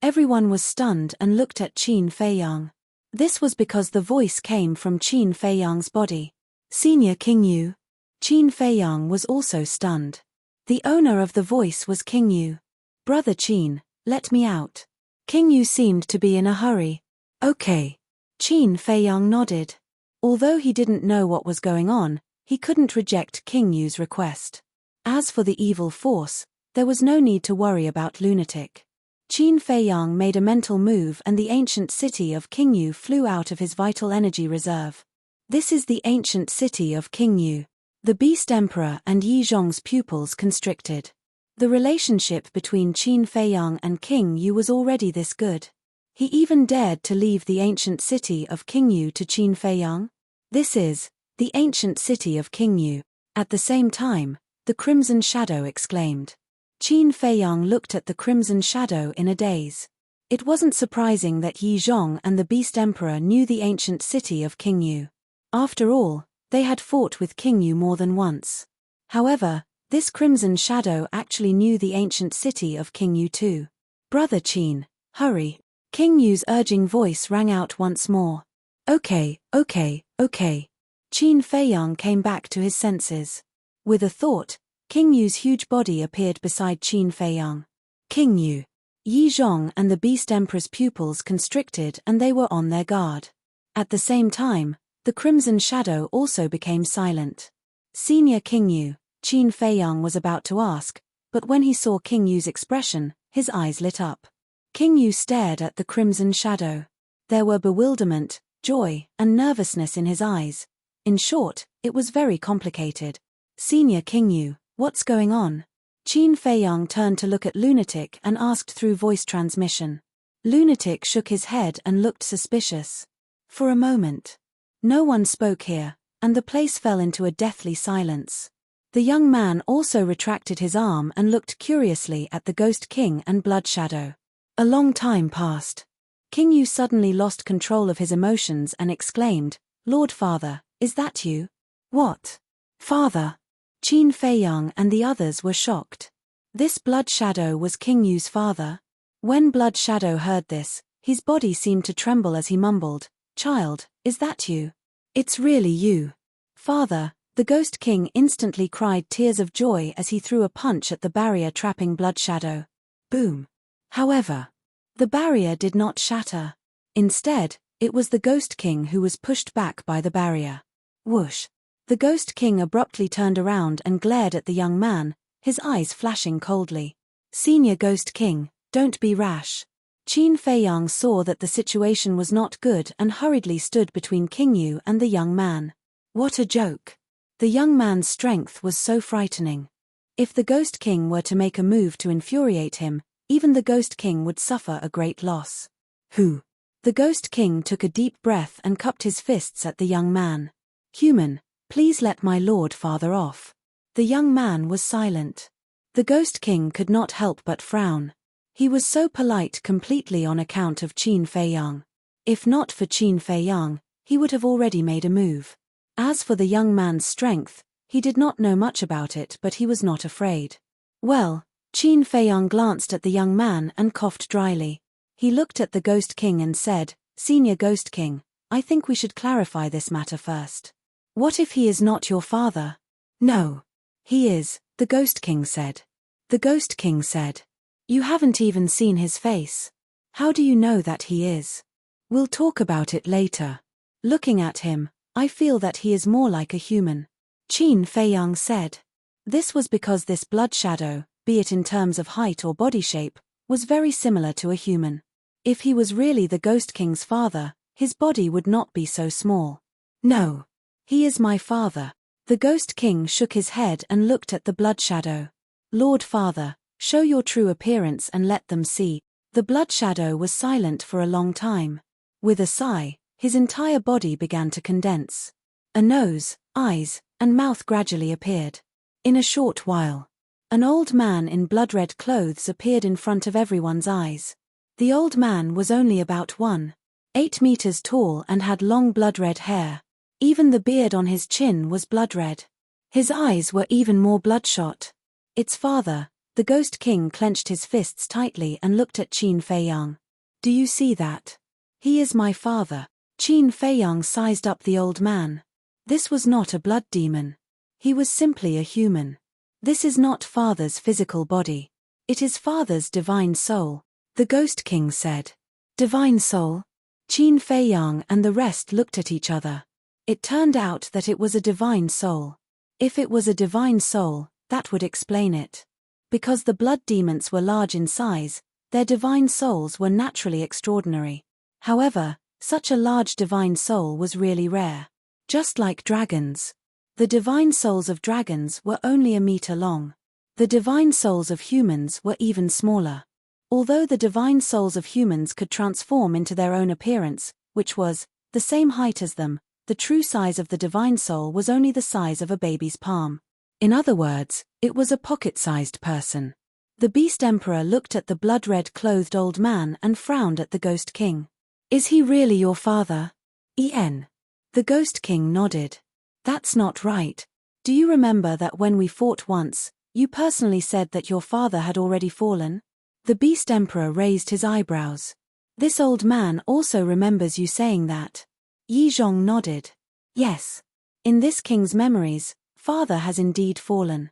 Everyone was stunned and looked at Qin Feiyang. This was because the voice came from Qin Feiyang's body. Senior King Yu. Qin Feiyang was also stunned. The owner of the voice was King Yu. Brother Qin, let me out. King Yu seemed to be in a hurry. Okay. Qin Feiyang nodded. Although he didn't know what was going on, he couldn't reject King Yu's request. As for the evil force, there was no need to worry about lunatic. Qin Feiyang made a mental move and the ancient city of King Yu flew out of his vital energy reserve. This is the ancient city of King Yu. The Beast Emperor and Yi Zhong's pupils constricted. The relationship between Qin Feiyang and King Yu was already this good. He even dared to leave the ancient city of King Yu to Qin Feiyang. This is the ancient city of King Yu. At the same time, the Crimson Shadow exclaimed. Qin Feiyang looked at the Crimson Shadow in a daze. It wasn't surprising that Yi Zhong and the Beast Emperor knew the ancient city of King Yu. After all, they had fought with King Yu more than once. However, this Crimson Shadow actually knew the ancient city of King Yu too. Brother Qin, hurry. King Yu's urging voice rang out once more. Okay. Qin Feiyang came back to his senses. With a thought, King Yu's huge body appeared beside Qin Feiyang. King Yu. Yi Zhong and the Beast Emperor's pupils constricted and they were on their guard. At the same time, the Crimson Shadow also became silent. Senior King Yu, Qin Feiyang was about to ask, but when he saw King Yu's expression, his eyes lit up. King Yu stared at the Crimson Shadow. There were bewilderment, joy, and nervousness in his eyes. In short, it was very complicated. Senior King Yu, what's going on? Qin Feiyang turned to look at Lunatic and asked through voice transmission. Lunatic shook his head and looked suspicious. For a moment, no one spoke here, and the place fell into a deathly silence. The young man also retracted his arm and looked curiously at the Ghost King and Blood Shadow. A long time passed. King Yu suddenly lost control of his emotions and exclaimed, "Lord Father, is that you?" "What? Father?" Qin Feiyang and the others were shocked. This Blood Shadow was King Yu's father. When Blood Shadow heard this, his body seemed to tremble as he mumbled, "Child, is that you? It's really you." "Father," the Ghost King instantly cried tears of joy as he threw a punch at the barrier trapping Blood Shadow. Boom. However, the barrier did not shatter. Instead, it was the Ghost King who was pushed back by the barrier. Whoosh. The Ghost King abruptly turned around and glared at the young man, his eyes flashing coldly. "Senior Ghost King, don't be rash." Qin Feiyang saw that the situation was not good and hurriedly stood between King Yu and the young man. What a joke. The young man's strength was so frightening. If the Ghost King were to make a move to infuriate him, even the Ghost King would suffer a great loss. Who? The Ghost King took a deep breath and cupped his fists at the young man. "Human, please let my Lord Father off." The young man was silent. The Ghost King could not help but frown. He was so polite completely on account of Qin Feiyang. If not for Qin Feiyang, he would have already made a move. As for the young man's strength, he did not know much about it, but he was not afraid. "Well," Qin Feiyang glanced at the young man and coughed dryly. He looked at the Ghost King and said, "Senior Ghost King, I think we should clarify this matter first. What if he is not your father?" "No. He is," the Ghost King said. The Ghost King said, "You haven't even seen his face. How do you know that he is?" "We'll talk about it later. Looking at him, I feel that he is more like a human," Qin Feiyang said. This was because this Blood Shadow, be it in terms of height or body shape, was very similar to a human. If he was really the Ghost King's father, his body would not be so small. "No. He is my father." The Ghost King shook his head and looked at the Blood Shadow. "Lord Father, show your true appearance and let them see." The Blood Shadow was silent for a long time. With a sigh, his entire body began to condense. A nose, eyes, and mouth gradually appeared. In a short while, an old man in blood-red clothes appeared in front of everyone's eyes. The old man was only about 1.8 meters tall and had long blood-red hair. Even the beard on his chin was blood-red. His eyes were even more bloodshot. "Its father." The Ghost King clenched his fists tightly and looked at Qin Feiyang. "Do you see that? He is my father." Qin Feiyang sized up the old man. This was not a blood demon. He was simply a human. This is not father's physical body. It is father's divine soul, the Ghost King said. "Divine soul?" Qin Feiyang and the rest looked at each other. It turned out that it was a divine soul. If it was a divine soul, that would explain it. Because the blood demons were large in size, their divine souls were naturally extraordinary. However, such a large divine soul was really rare. Just like dragons. The divine souls of dragons were only a meter long. The divine souls of humans were even smaller. Although the divine souls of humans could transform into their own appearance, which was the same height as them, the true size of the divine soul was only the size of a baby's palm. In other words, it was a pocket-sized person. The Beast Emperor looked at the blood-red clothed old man and frowned at the Ghost King. "Is he really your father?" "En." The Ghost King nodded. "That's not right. Do you remember that when we fought once, you personally said that your father had already fallen?" The Beast Emperor raised his eyebrows. "This old man also remembers you saying that." Yi Zhong nodded. "Yes. In this king's memories, father has indeed fallen."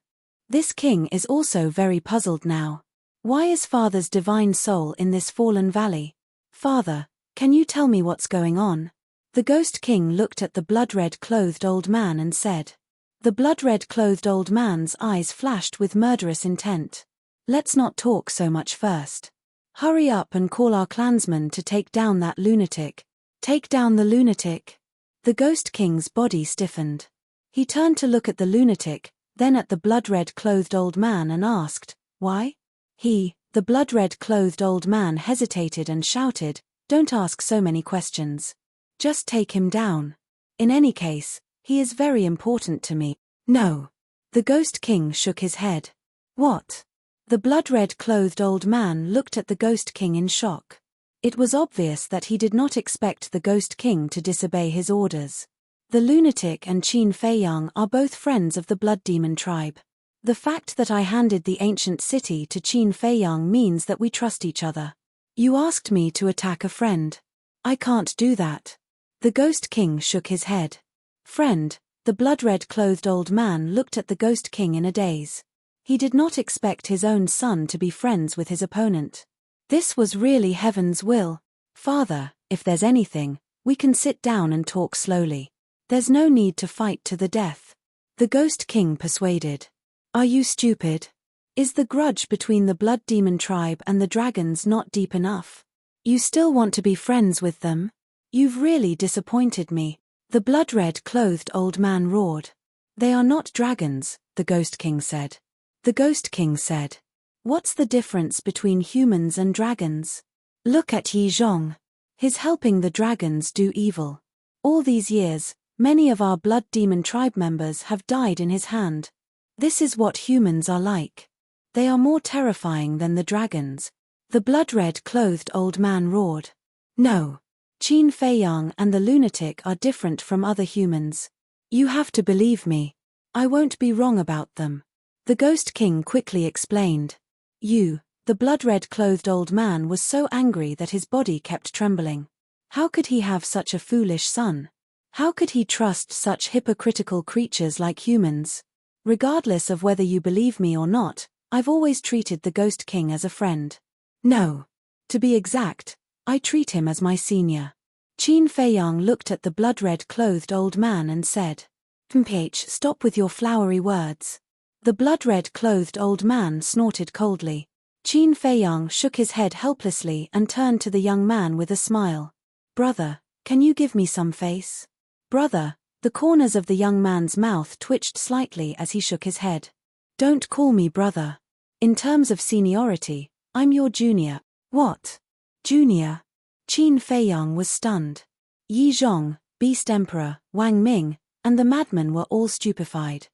This king is also very puzzled now. Why is father's divine soul in this fallen valley? "Father, can you tell me what's going on?" The Ghost King looked at the blood-red clothed old man and said. The blood-red clothed old man's eyes flashed with murderous intent. "Let's not talk so much first. Hurry up and call our clansmen to take down that lunatic." "Take down the lunatic?" The Ghost King's body stiffened. He turned to look at the lunatic, then at the blood-red clothed old man and asked, "Why?" The blood-red clothed old man hesitated and shouted, "Don't ask so many questions. Just take him down. In any case, he is very important to me." "No." The Ghost King shook his head. "What?" The blood-red clothed old man looked at the Ghost King in shock. It was obvious that he did not expect the Ghost King to disobey his orders. The lunatic and Qin Feiyang are both friends of the Blood Demon tribe. The fact that I handed the ancient city to Qin Feiyang means that we trust each other. You asked me to attack a friend. I can't do that. The Ghost King shook his head. Friend, the blood-red clothed old man looked at the Ghost King in a daze. He did not expect his own son to be friends with his opponent. This was really heaven's will. Father, if there's anything, we can sit down and talk slowly. There's no need to fight to the death. The Ghost King persuaded. Are you stupid? Is the grudge between the Blood Demon tribe and the dragons not deep enough? You still want to be friends with them? You've really disappointed me. The blood-red clothed old man roared. They are not dragons, the Ghost King said. The Ghost King said. What's the difference between humans and dragons? Look at Yi Zhong. He's helping the dragons do evil. All these years, many of our Blood Demon tribe members have died in his hand. This is what humans are like. They are more terrifying than the dragons. The blood-red clothed old man roared. No. Qin Feiyang and the lunatic are different from other humans. You have to believe me. I won't be wrong about them. The Ghost King quickly explained. The blood-red clothed old man was so angry that his body kept trembling. How could he have such a foolish son? How could he trust such hypocritical creatures like humans? Regardless of whether you believe me or not, I've always treated the Ghost King as a friend. No. To be exact, I treat him as my senior. Qin Feiyang looked at the blood-red clothed old man and said, "Mph, stop with your flowery words." The blood-red clothed old man snorted coldly. Qin Feiyang shook his head helplessly and turned to the young man with a smile. Brother, can you give me some face? Brother, the corners of the young man's mouth twitched slightly as he shook his head. Don't call me brother. In terms of seniority, I'm your junior. What? Junior? Qin Feiyang was stunned. Yi Zhong, Beast Emperor, Wang Ming, and the madman were all stupefied.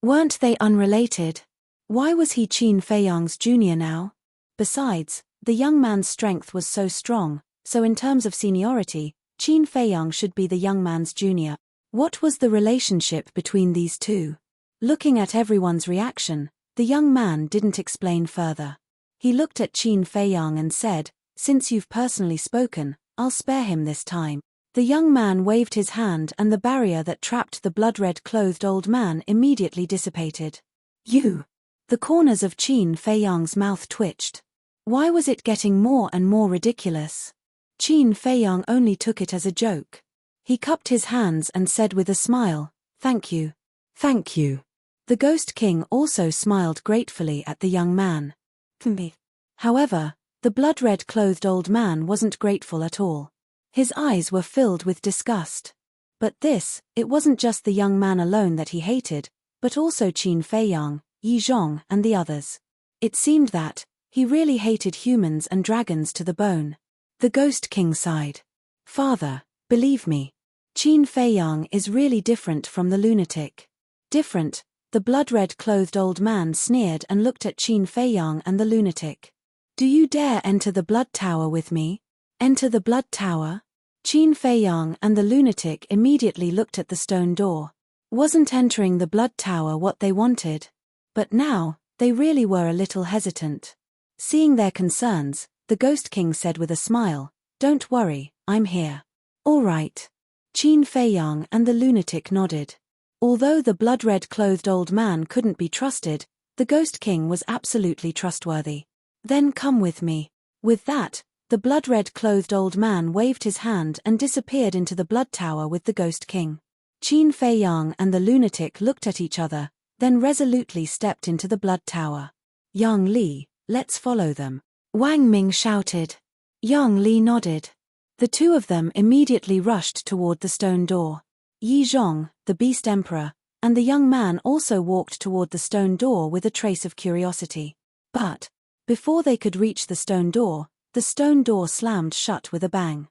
Weren't they unrelated? Why was he Qin Feiyang's junior now? Besides, the young man's strength was so strong, so in terms of seniority, Qin Feiyang should be the young man's junior. What was the relationship between these two? Looking at everyone's reaction, the young man didn't explain further. He looked at Qin Feiyang and said, "Since you've personally spoken, I'll spare him this time." The young man waved his hand and the barrier that trapped the blood-red clothed old man immediately dissipated. You! The corners of Qin Feiyang's mouth twitched. Why was it getting more and more ridiculous? Qin Feiyang only took it as a joke. He cupped his hands and said with a smile, "Thank you. Thank you." The Ghost King also smiled gratefully at the young man. However, the blood-red clothed old man wasn't grateful at all. His eyes were filled with disgust. But it wasn't just the young man alone that he hated, but also Qin Feiyang, Yi Zhong and the others. It seemed that he really hated humans and dragons to the bone. The Ghost King sighed. Father, believe me, Qin Feiyang is really different from the lunatic. Different? The blood-red clothed old man sneered and looked at Qin Feiyang and the lunatic. Do you dare enter the Blood Tower with me? Enter the Blood Tower? Qin Feiyang and the lunatic immediately looked at the stone door. Wasn't entering the Blood Tower what they wanted? But now, they really were a little hesitant. Seeing their concerns, the Ghost King said with a smile, "Don't worry, I'm here." All right. Qin Feiyang and the lunatic nodded. Although the blood-red clothed old man couldn't be trusted, the Ghost King was absolutely trustworthy. Then come with me. With that, the blood-red clothed old man waved his hand and disappeared into the Blood Tower with the Ghost King. Qin Feiyang and the lunatic looked at each other, then resolutely stepped into the Blood Tower. Yang Li, let's follow them. Wang Ming shouted. Yang Li nodded. The two of them immediately rushed toward the stone door. Yi Zhong, the Beast Emperor, and the young man also walked toward the stone door with a trace of curiosity. But, before they could reach the stone door slammed shut with a bang.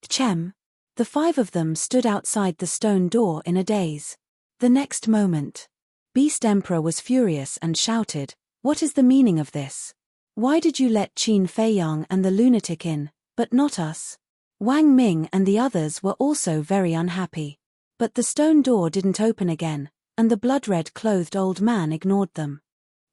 Chem! The five of them stood outside the stone door in a daze. The next moment, Beast Emperor was furious and shouted, "What is the meaning of this? Why did you let Qin Feiyang and the lunatic in, But not us. Wang Ming and the others were also very unhappy. But the stone door didn't open again, and the blood-red clothed old man ignored them.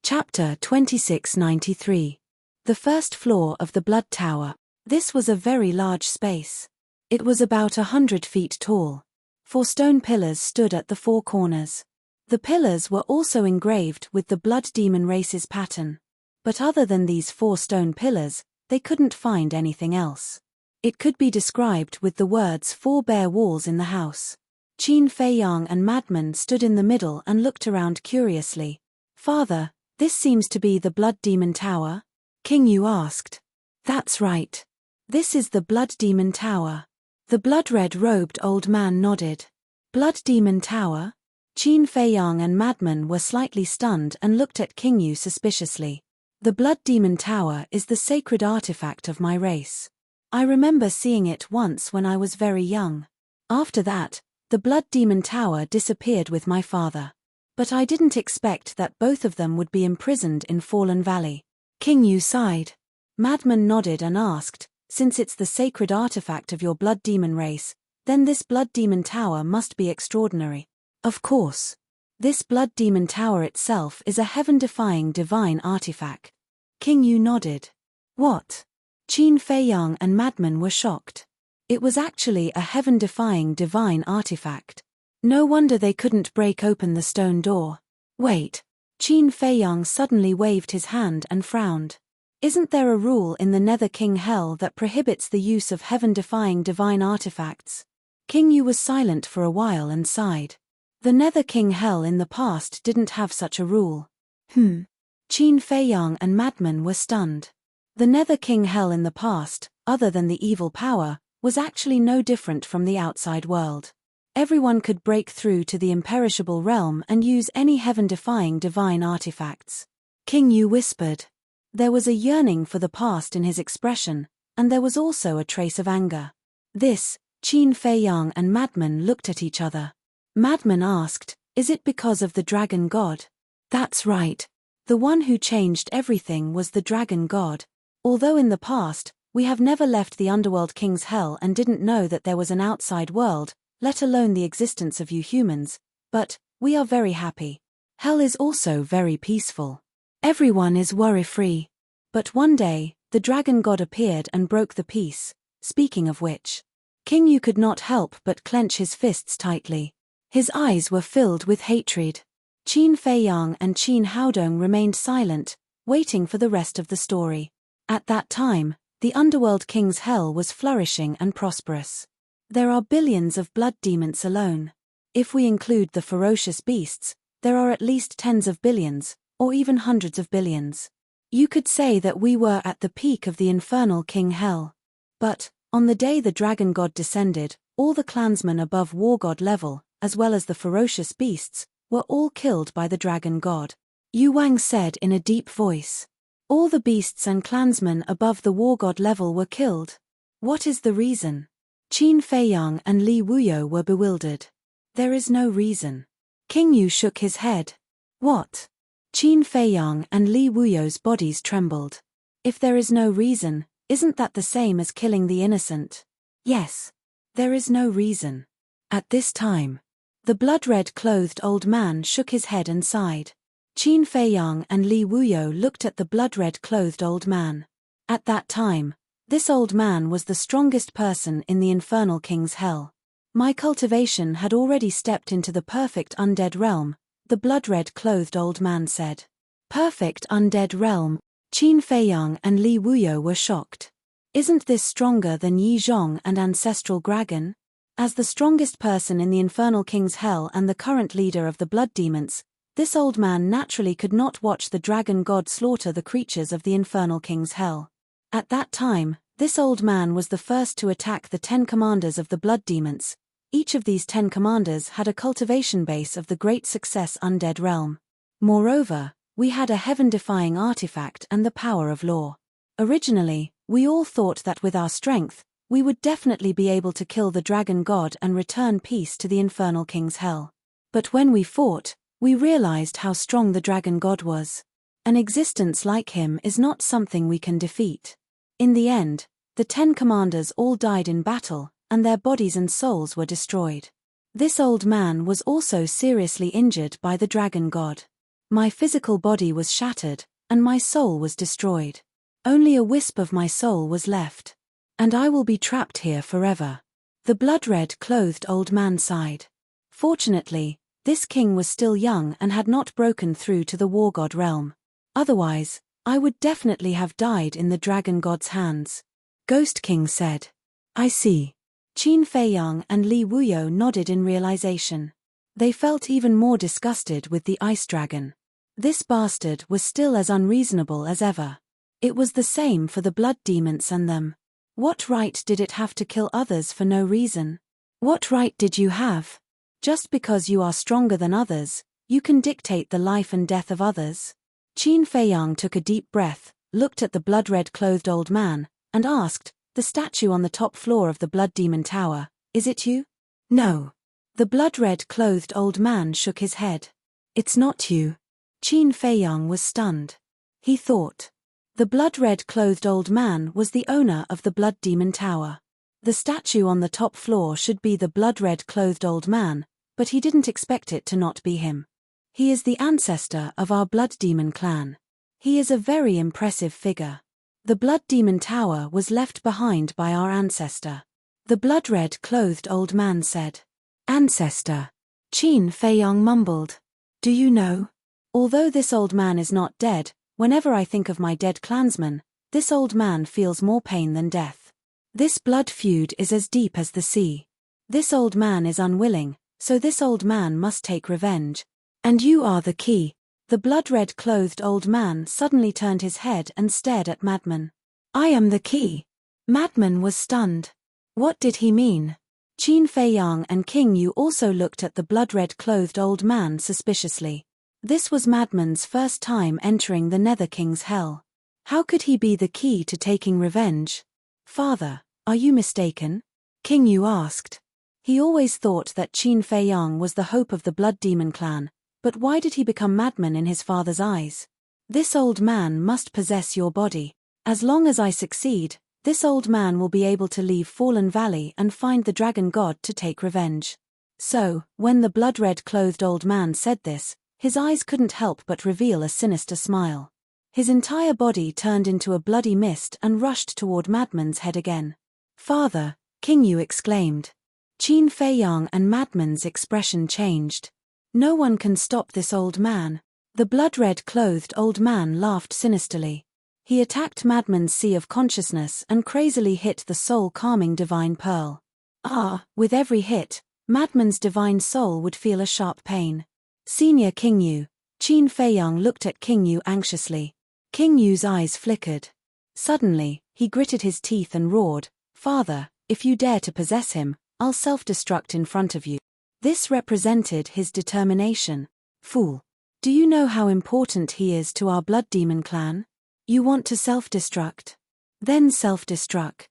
Chapter 2693. The first floor of the Blood Tower. This was a very large space. It was about 100 feet tall. 4 stone pillars stood at the 4 corners. The pillars were also engraved with the blood demon race's pattern. But other than these 4 stone pillars, they couldn't find anything else. It could be described with the words 4 bare walls in the house. Qin Feiyang and Madman stood in the middle and looked around curiously. "Father, this seems to be the Blood Demon Tower?" King Yu asked. "That's right. This is the Blood Demon Tower." The blood-red robed old man nodded. "Blood Demon Tower?" Qin Feiyang and Madman were slightly stunned and looked at King Yu suspiciously. "The Blood Demon Tower is the sacred artifact of my race. I remember seeing it once when I was very young. After that, the Blood Demon Tower disappeared with my father. But I didn't expect that both of them would be imprisoned in Fallen Valley." King Yu sighed. Madman nodded and asked, "Since it's the sacred artifact of your blood demon race, then this Blood Demon Tower must be extraordinary." "Of course. This Blood Demon Tower itself is a heaven-defying divine artifact." King Yu nodded. "What?" Qin Feiyang and Madman were shocked. It was actually a heaven-defying divine artifact. No wonder they couldn't break open the stone door. "Wait." Qin Feiyang suddenly waved his hand and frowned. "Isn't there a rule in the Nether King Hell that prohibits the use of heaven-defying divine artifacts?" King Yu was silent for a while and sighed. The Nether King Hell in the past didn't have such a rule. Qin Feiyang and Madman were stunned. The Nether King Hell in the past, other than the evil power, was actually no different from the outside world. Everyone could break through to the imperishable realm and use any heaven-defying divine artifacts. King Yu whispered. There was a yearning for the past in his expression, and there was also a trace of anger. This, Qin Feiyang and Madman looked at each other. Madman asked, "Is it because of the dragon god?" "That's right. The one who changed everything was the dragon god. Although in the past, we have never left the Underworld King's Hell and didn't know that there was an outside world, let alone the existence of you humans, but we are very happy. Hell is also very peaceful. Everyone is worry-free. But one day, the dragon god appeared and broke the peace. Speaking of which, King Yu could not help but clench his fists tightly. His eyes were filled with hatred. Qin Feiyang and Qin Haodong remained silent, waiting for the rest of the story. At that time, the Underworld King's Hell was flourishing and prosperous. There are billions of blood demons alone. If we include the ferocious beasts, there are at least tens of billions, or even hundreds of billions. You could say that we were at the peak of the infernal King Hell. But, on the day the dragon god descended, all the clansmen above war god level, as well as the ferocious beasts, were all killed by the dragon god. Yu Wang said in a deep voice. All the beasts and clansmen above the war god level were killed. What is the reason? Qin Feiyang and Li Wuyo were bewildered. There is no reason. King Yu shook his head. What? Qin Feiyang and Li Wuyo's bodies trembled. If there is no reason, isn't that the same as killing the innocent? Yes. There is no reason. At this time, the blood-red clothed old man shook his head and sighed. Qin Feiyang and Li Wuyo looked at the blood-red clothed old man. At that time, this old man was the strongest person in the infernal King's Hell. My cultivation had already stepped into the perfect undead realm, the blood-red clothed old man said. Perfect undead realm? Qin Feiyang and Li Wuyo were shocked. Isn't this stronger than Yi Zhong and Ancestral Dragon? As the strongest person in the infernal King's Hell and the current leader of the blood demons, this old man naturally could not watch the dragon god slaughter the creatures of the infernal King's Hell. At that time, this old man was the first to attack the 10 commanders of the blood demons. Each of these 10 commanders had a cultivation base of the great success undead realm. Moreover, we had a heaven-defying artifact and the power of law. Originally, we all thought that with our strength, we would definitely be able to kill the dragon god and return peace to the infernal King's Hell. But when we fought, we realized how strong the dragon god was. An existence like him is not something we can defeat. In the end, The 10 commanders all died in battle, and their bodies and souls were destroyed. This old man was also seriously injured by the dragon god. My physical body was shattered, and my soul was destroyed. Only a wisp of my soul was left. And I will be trapped here forever. The blood-red clothed old man sighed. Fortunately, this king was still young and had not broken through to the war god realm. Otherwise, I would definitely have died in the dragon god's hands. Ghost King said. I see. Qin Feiyang and Li Wuyo nodded in realization. They felt even more disgusted with the ice dragon. This bastard was still as unreasonable as ever. It was the same for the blood demons and them. What right did it have to kill others for no reason? What right did you have? Just because you are stronger than others, you can dictate the life and death of others? Qin Feiyang took a deep breath, looked at the blood-red clothed old man, and asked, the statue on the top floor of the Blood Demon Tower, is it you? No. The blood-red clothed old man shook his head. It's not you. Qin Feiyang was stunned. He thought. The blood-red clothed old man was the owner of the Blood Demon Tower. The statue on the top floor should be the blood-red clothed old man, but he didn't expect it to not be him. He is the ancestor of our Blood Demon clan. He is a very impressive figure. The Blood Demon Tower was left behind by our ancestor. The blood-red clothed old man said. Ancestor. Qin Feiyang mumbled. Do you know? Although this old man is not dead, whenever I think of my dead clansmen, this old man feels more pain than death. This blood feud is as deep as the sea. This old man is unwilling, so this old man must take revenge. And you are the key. The blood-red clothed old man suddenly turned his head and stared at Madman. I am the key. Madman was stunned. What did he mean? Qin Feiyang and King Yu also looked at the blood-red clothed old man suspiciously. This was Madman's first time entering the Nether King's hell. How could he be the key to taking revenge? Father, are you mistaken? King Yu asked. He always thought that Qin Feiyang was the hope of the Blood Demon clan, but why did he become Madman in his father's eyes? This old man must possess your body. As long as I succeed, this old man will be able to leave Fallen Valley and find the dragon god to take revenge. So, when the blood-red clothed old man said this, his eyes couldn't help but reveal a sinister smile. His entire body turned into a bloody mist and rushed toward Madman's head again. Father, King Yu exclaimed. Qin Feiyang and Madman's expression changed. No one can stop this old man. The blood-red clothed old man laughed sinisterly. He attacked Madman's sea of consciousness and crazily hit the soul-calming divine pearl. With every hit, Madman's divine soul would feel a sharp pain. Senior King Yu. Qin Feiyang looked at King Yu anxiously. King Yu's eyes flickered. Suddenly, he gritted his teeth and roared, Father, if you dare to possess him, I'll self-destruct in front of you. This represented his determination. Fool. Do you know how important he is to our Blood Demon clan? You want to self-destruct? Then self-destruct.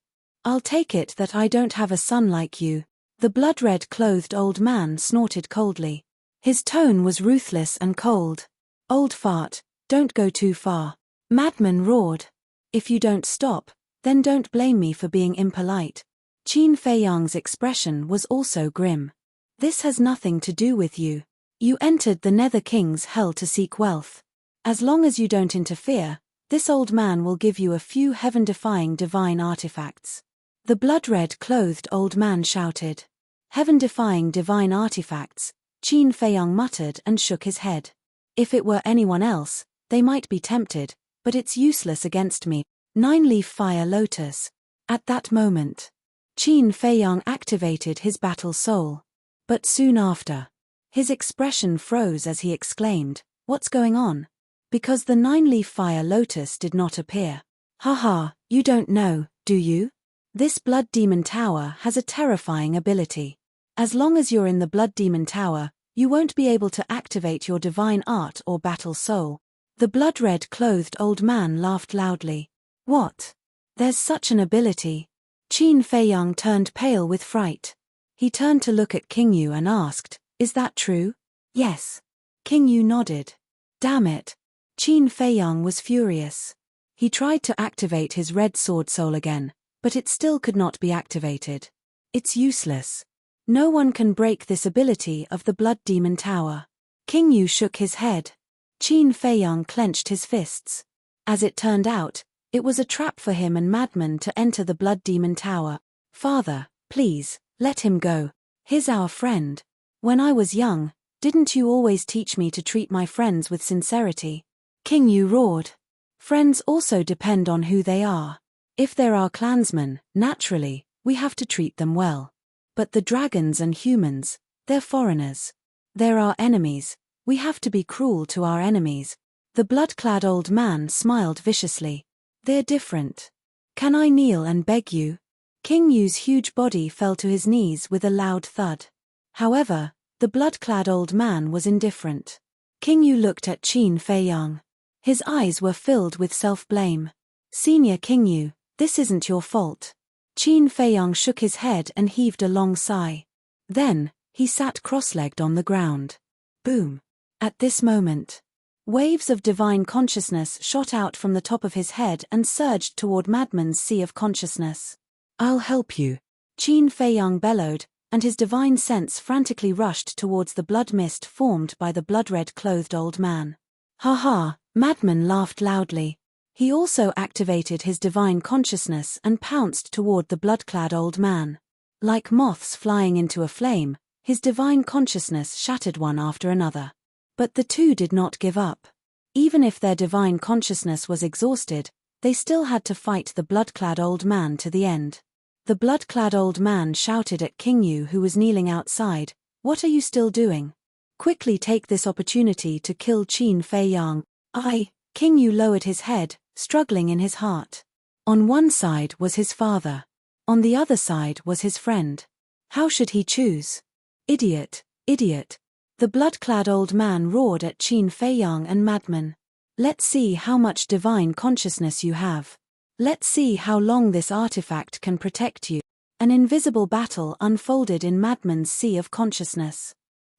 I'll take it that I don't have a son like you. The blood-red clothed old man snorted coldly. His tone was ruthless and cold. Old fart, don't go too far. Madman roared. If you don't stop, then don't blame me for being impolite. Qin Feiyang's expression was also grim. This has nothing to do with you. You entered the Nether King's hell to seek wealth. As long as you don't interfere, this old man will give you a few heaven-defying divine artifacts. The blood-red clothed old man shouted. Heaven-defying divine artifacts, Qin Feiyang muttered and shook his head. If it were anyone else, they might be tempted, but it's useless against me. 9-leaf fire lotus. At that moment, Qin Feiyang activated his battle soul. But soon after, his expression froze as he exclaimed, What's going on? Because the 9-leaf fire lotus did not appear. Haha, you don't know, do you? This Blood Demon Tower has a terrifying ability. As long as you're in the Blood Demon Tower, you won't be able to activate your divine art or battle soul. The blood-red clothed old man laughed loudly. What? There's such an ability. Qin Feiyang turned pale with fright. He turned to look at King Yu and asked, Is that true? Yes. King Yu nodded. Damn it. Qin Feiyang was furious. He tried to activate his red sword soul again, But it still could not be activated. It's useless. No one can break this ability of the Blood Demon Tower. King Yu shook his head. Qin Feiyang clenched his fists. As it turned out, it was a trap for him and Madman to enter the Blood Demon Tower. Father, please, let him go. He's our friend. When I was young, didn't you always teach me to treat my friends with sincerity? King Yu roared. Friends also depend on who they are. If they're our clansmen, naturally, we have to treat them well. But the dragons and humans, they're foreigners. They're our enemies. We have to be cruel to our enemies. The blood-clad old man smiled viciously. They're different. Can I kneel and beg you? King Yu's huge body fell to his knees with a loud thud. However, the blood-clad old man was indifferent. King Yu looked at Qin Feiyang. His eyes were filled with self-blame. Senior King Yu, this isn't your fault. Qin Feiyang shook his head and heaved a long sigh. Then, he sat cross-legged on the ground. Boom. At this moment, waves of divine consciousness shot out from the top of his head and surged toward Madman's sea of consciousness. I'll help you. Qin Feiyang bellowed, and his divine sense frantically rushed towards the blood mist formed by the blood-red-clothed old man. Ha ha, Madman laughed loudly. He also activated his divine consciousness and pounced toward the blood-clad old man. Like moths flying into a flame, his divine consciousness shattered one after another. But the two did not give up. Even if their divine consciousness was exhausted, they still had to fight the blood-clad old man to the end. The blood-clad old man shouted at King Yu, who was kneeling outside, "What are you still doing? Quickly take this opportunity to kill Qin Feiyang." King Yu lowered his head, struggling in his heart. On one side was his father. On the other side was his friend. How should he choose? Idiot, idiot. The blood-clad old man roared at Qin Feiyang and Madman. Let's see how much divine consciousness you have. Let's see how long this artifact can protect you. An invisible battle unfolded in Madman's sea of consciousness.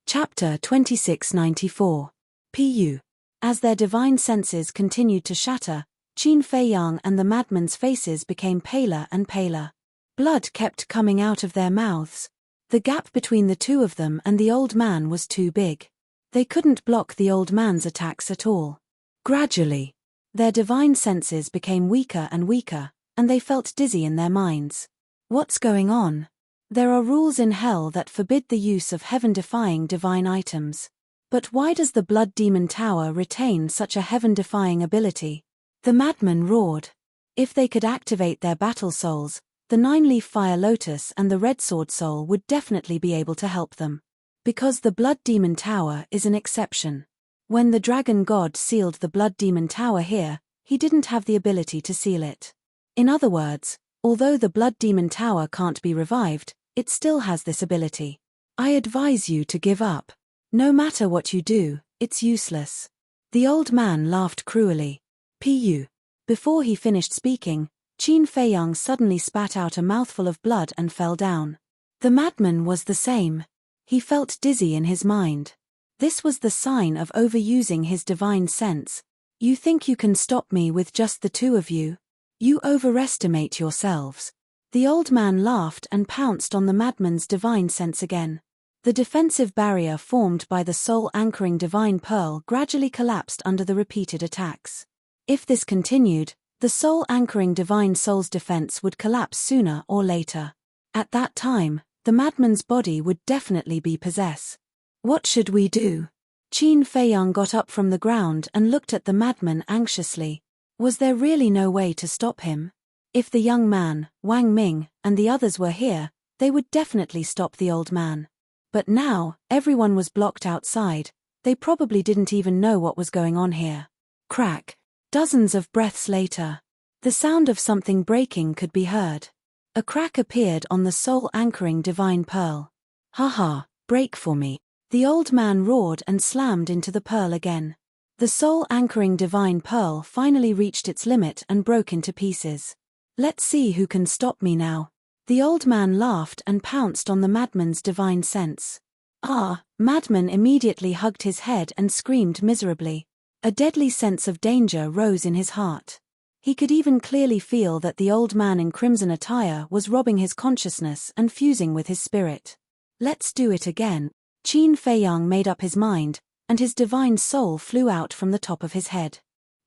Chapter 2694. Pu. As their divine senses continued to shatter, Qin Feiyang and the Madman's faces became paler and paler. Blood kept coming out of their mouths. The gap between the two of them and the old man was too big. They couldn't block the old man's attacks at all. Gradually, their divine senses became weaker and weaker, and they felt dizzy in their minds. What's going on? There are rules in hell that forbid the use of heaven-defying divine items. But why does the Blood Demon Tower retain such a heaven-defying ability? The Madman roared. If they could activate their battle souls, the Nine-Leaf Fire Lotus and the Red Sword Soul would definitely be able to help them. Because the Blood Demon Tower is an exception. When the Dragon God sealed the Blood Demon Tower here, he didn't have the ability to seal it. In other words, although the Blood Demon Tower can't be revived, it still has this ability. I advise you to give up. No matter what you do, it's useless. The old man laughed cruelly. Pu. Before he finished speaking, Qin Feiyang suddenly spat out a mouthful of blood and fell down. The Madman was the same. He felt dizzy in his mind. This was the sign of overusing his divine sense. You think you can stop me with just the two of you? You overestimate yourselves. The old man laughed and pounced on the Madman's divine sense again. The defensive barrier formed by the soul-anchoring divine pearl gradually collapsed under the repeated attacks. If this continued, the soul-anchoring divine soul's defense would collapse sooner or later. At that time, the Madman's body would definitely be possessed. What should we do? Qin Feiyang got up from the ground and looked at the Madman anxiously. Was there really no way to stop him? If the young man, Wang Ming, and the others were here, they would definitely stop the old man. But now, everyone was blocked outside. They probably didn't even know what was going on here. Crack. Dozens of breaths later, the sound of something breaking could be heard. A crack appeared on the soul-anchoring divine pearl. "Ha, break for me." The old man roared and slammed into the pearl again. The soul-anchoring divine pearl finally reached its limit and broke into pieces. "Let's see who can stop me now." The old man laughed and pounced on the Madman's divine sense. Madman immediately hugged his head and screamed miserably. A deadly sense of danger rose in his heart. He could even clearly feel that the old man in crimson attire was robbing his consciousness and fusing with his spirit. Let's do it again. Qin Feiyang made up his mind, and his divine soul flew out from the top of his head.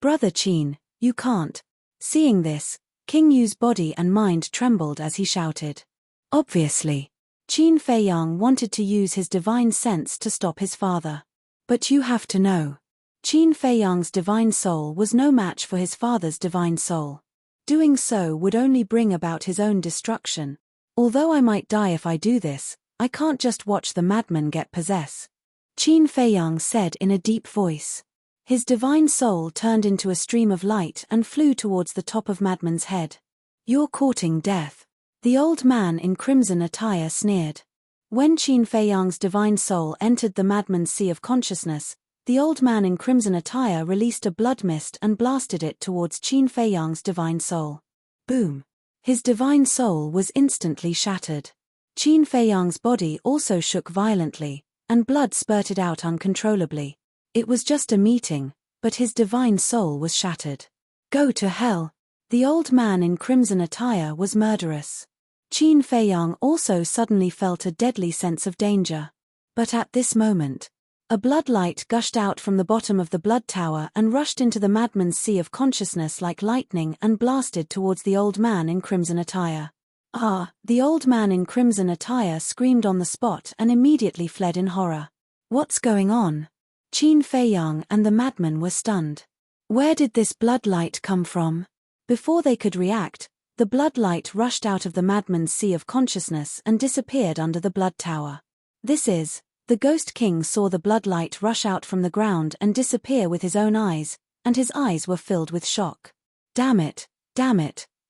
Brother Qin, you can't. Seeing this, King Yu's body and mind trembled as he shouted. Obviously, Qin Feiyang wanted to use his divine sense to stop his father. But you have to know. Qin Feiyang's divine soul was no match for his father's divine soul. Doing so would only bring about his own destruction. Although I might die if I do this, I can't just watch the madman get possessed. Qin Feiyang said in a deep voice. His divine soul turned into a stream of light and flew towards the top of madman's head. You're courting death. The old man in crimson attire sneered. When Qin Feiyang's divine soul entered the madman's sea of consciousness, the old man in crimson attire released a blood mist and blasted it towards Qin Feiyang's divine soul. Boom! His divine soul was instantly shattered. Qin Feiyang's body also shook violently, and blood spurted out uncontrollably. It was just a meeting, but his divine soul was shattered. Go to hell! The old man in crimson attire was murderous. Qin Feiyang also suddenly felt a deadly sense of danger. But at this moment, a blood light gushed out from the bottom of the blood tower and rushed into the madman's sea of consciousness like lightning and blasted towards the old man in crimson attire. Ah! The old man in crimson attire screamed on the spot and immediately fled in horror. What's going on? Qin Feiyang and the madman were stunned. Where did this blood light come from? Before they could react, the blood light rushed out of the madman's sea of consciousness and disappeared under the blood tower. The Ghost King saw the blood light rush out from the ground and disappear with his own eyes, and his eyes were filled with shock. Damn it,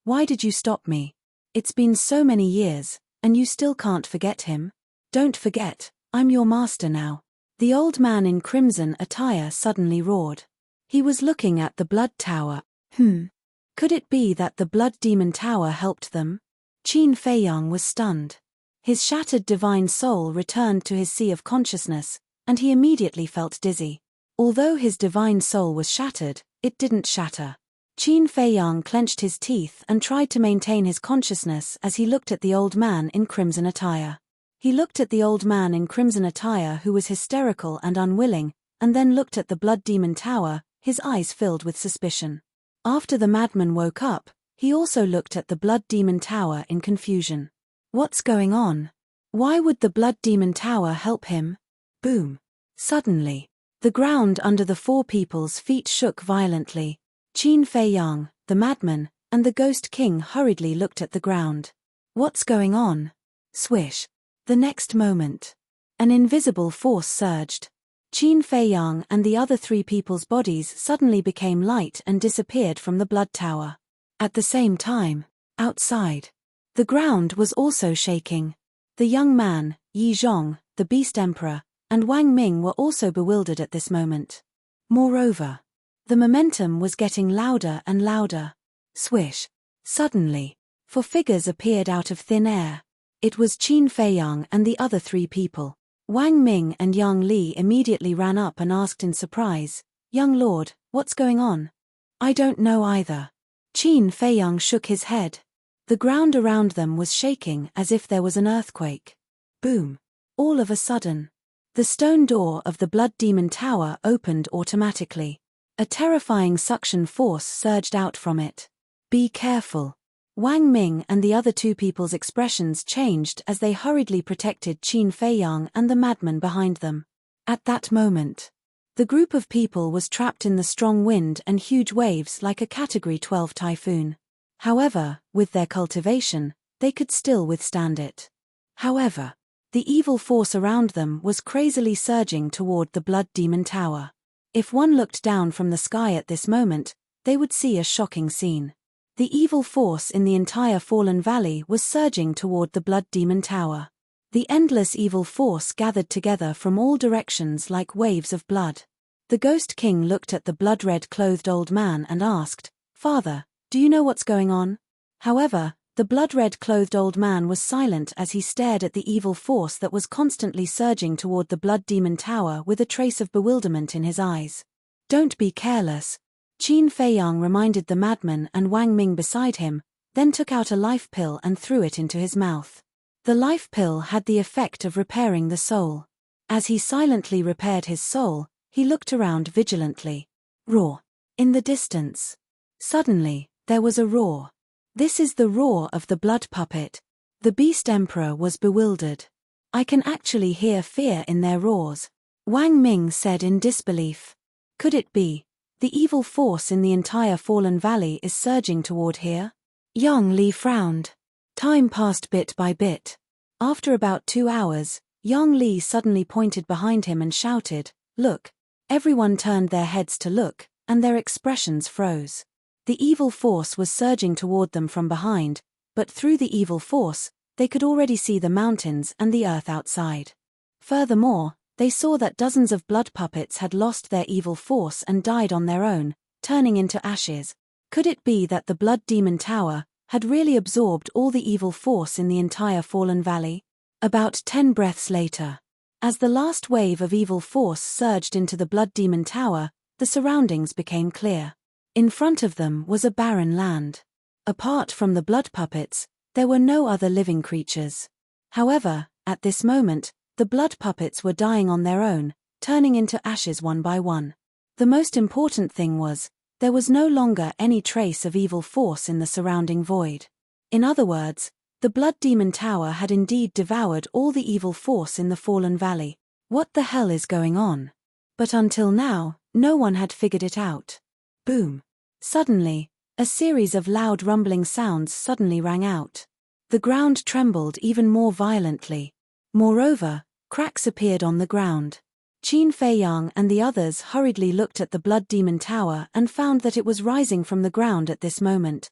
why did you stop me? It's been so many years, and you still can't forget him? Don't forget, I'm your master now. The old man in crimson attire suddenly roared. He was looking at the blood tower. Could it be that the blood demon tower helped them? Qin Feiyang was stunned. His shattered divine soul returned to his sea of consciousness, and he immediately felt dizzy. Although his divine soul was shattered, it didn't shatter. Qin Feiyang clenched his teeth and tried to maintain his consciousness as he looked at the old man in crimson attire. He looked at the old man in crimson attire who was hysterical and unwilling, and then looked at the blood demon tower, his eyes filled with suspicion. After the madman woke up, he also looked at the blood demon tower in confusion. What's going on? Why would the blood demon tower help him? Boom! Suddenly, the ground under the four people's feet shook violently. Qin Feiyang, the madman, and the Ghost King hurriedly looked at the ground. What's going on? Swish! The next moment, an invisible force surged. Qin Feiyang and the other three people's bodies suddenly became light and disappeared from the blood tower. At the same time, outside, the ground was also shaking. The young man, Yi Zhong, the Beast Emperor, and Wang Ming were also bewildered at this moment. Moreover, the momentum was getting louder and louder. Swish! Suddenly, four figures appeared out of thin air. It was Qin Feiyang and the other three people. Wang Ming and Yang Li immediately ran up and asked in surprise, "Young Lord, what's going on?" "I don't know either." Qin Feiyang shook his head. The ground around them was shaking as if there was an earthquake. Boom! All of a sudden, the stone door of the blood demon tower opened automatically. A terrifying suction force surged out from it. "Be careful." Wang Ming and the other two people's expressions changed as they hurriedly protected Qin Feiyang and the madman behind them. At that moment, the group of people was trapped in the strong wind and huge waves like a Category 12 typhoon. However, with their cultivation, they could still withstand it. However, the evil force around them was crazily surging toward the blood demon tower. If one looked down from the sky at this moment, they would see a shocking scene. The evil force in the entire Fallen Valley was surging toward the blood demon tower. The endless evil force gathered together from all directions like waves of blood. The Ghost King looked at the blood-red clothed old man and asked, "Father, do you know what's going on?" However, the blood-red clothed old man was silent as he stared at the evil force that was constantly surging toward the blood demon tower with a trace of bewilderment in his eyes. "Don't be careless." Qin Feiyang reminded the madman and Wang Ming beside him, then took out a life pill and threw it into his mouth. The life pill had the effect of repairing the soul. As he silently repaired his soul, he looked around vigilantly. Roar. In the distance. Suddenly, there was a roar. This is the roar of the blood puppet. The Beast Emperor was bewildered. I can actually hear fear in their roars. Wang Ming said in disbelief. Could it be? The evil force in the entire Fallen Valley is surging toward here? Yang Li frowned. Time passed bit by bit. After about 2 hours, Yang Li suddenly pointed behind him and shouted, Look! Everyone turned their heads to look, and their expressions froze. The evil force was surging toward them from behind, but through the evil force, they could already see the mountains and the earth outside. Furthermore, they saw that dozens of blood puppets had lost their evil force and died on their own, turning into ashes. Could it be that the Blood Demon Tower had really absorbed all the evil force in the entire Fallen Valley? About 10 breaths later, as the last wave of evil force surged into the Blood Demon Tower, the surroundings became clear. In front of them was a barren land. Apart from the blood puppets, there were no other living creatures. However, at this moment, the blood puppets were dying on their own, turning into ashes one by one. The most important thing was, there was no longer any trace of evil force in the surrounding void. In other words, the Blood Demon Tower had indeed devoured all the evil force in the Fallen Valley. What the hell is going on? But until now, no one had figured it out. Boom. Suddenly, a series of loud rumbling sounds suddenly rang out. The ground trembled even more violently. Moreover, cracks appeared on the ground. Qin Feiyang and the others hurriedly looked at the Blood Demon Tower and found that it was rising from the ground at this moment.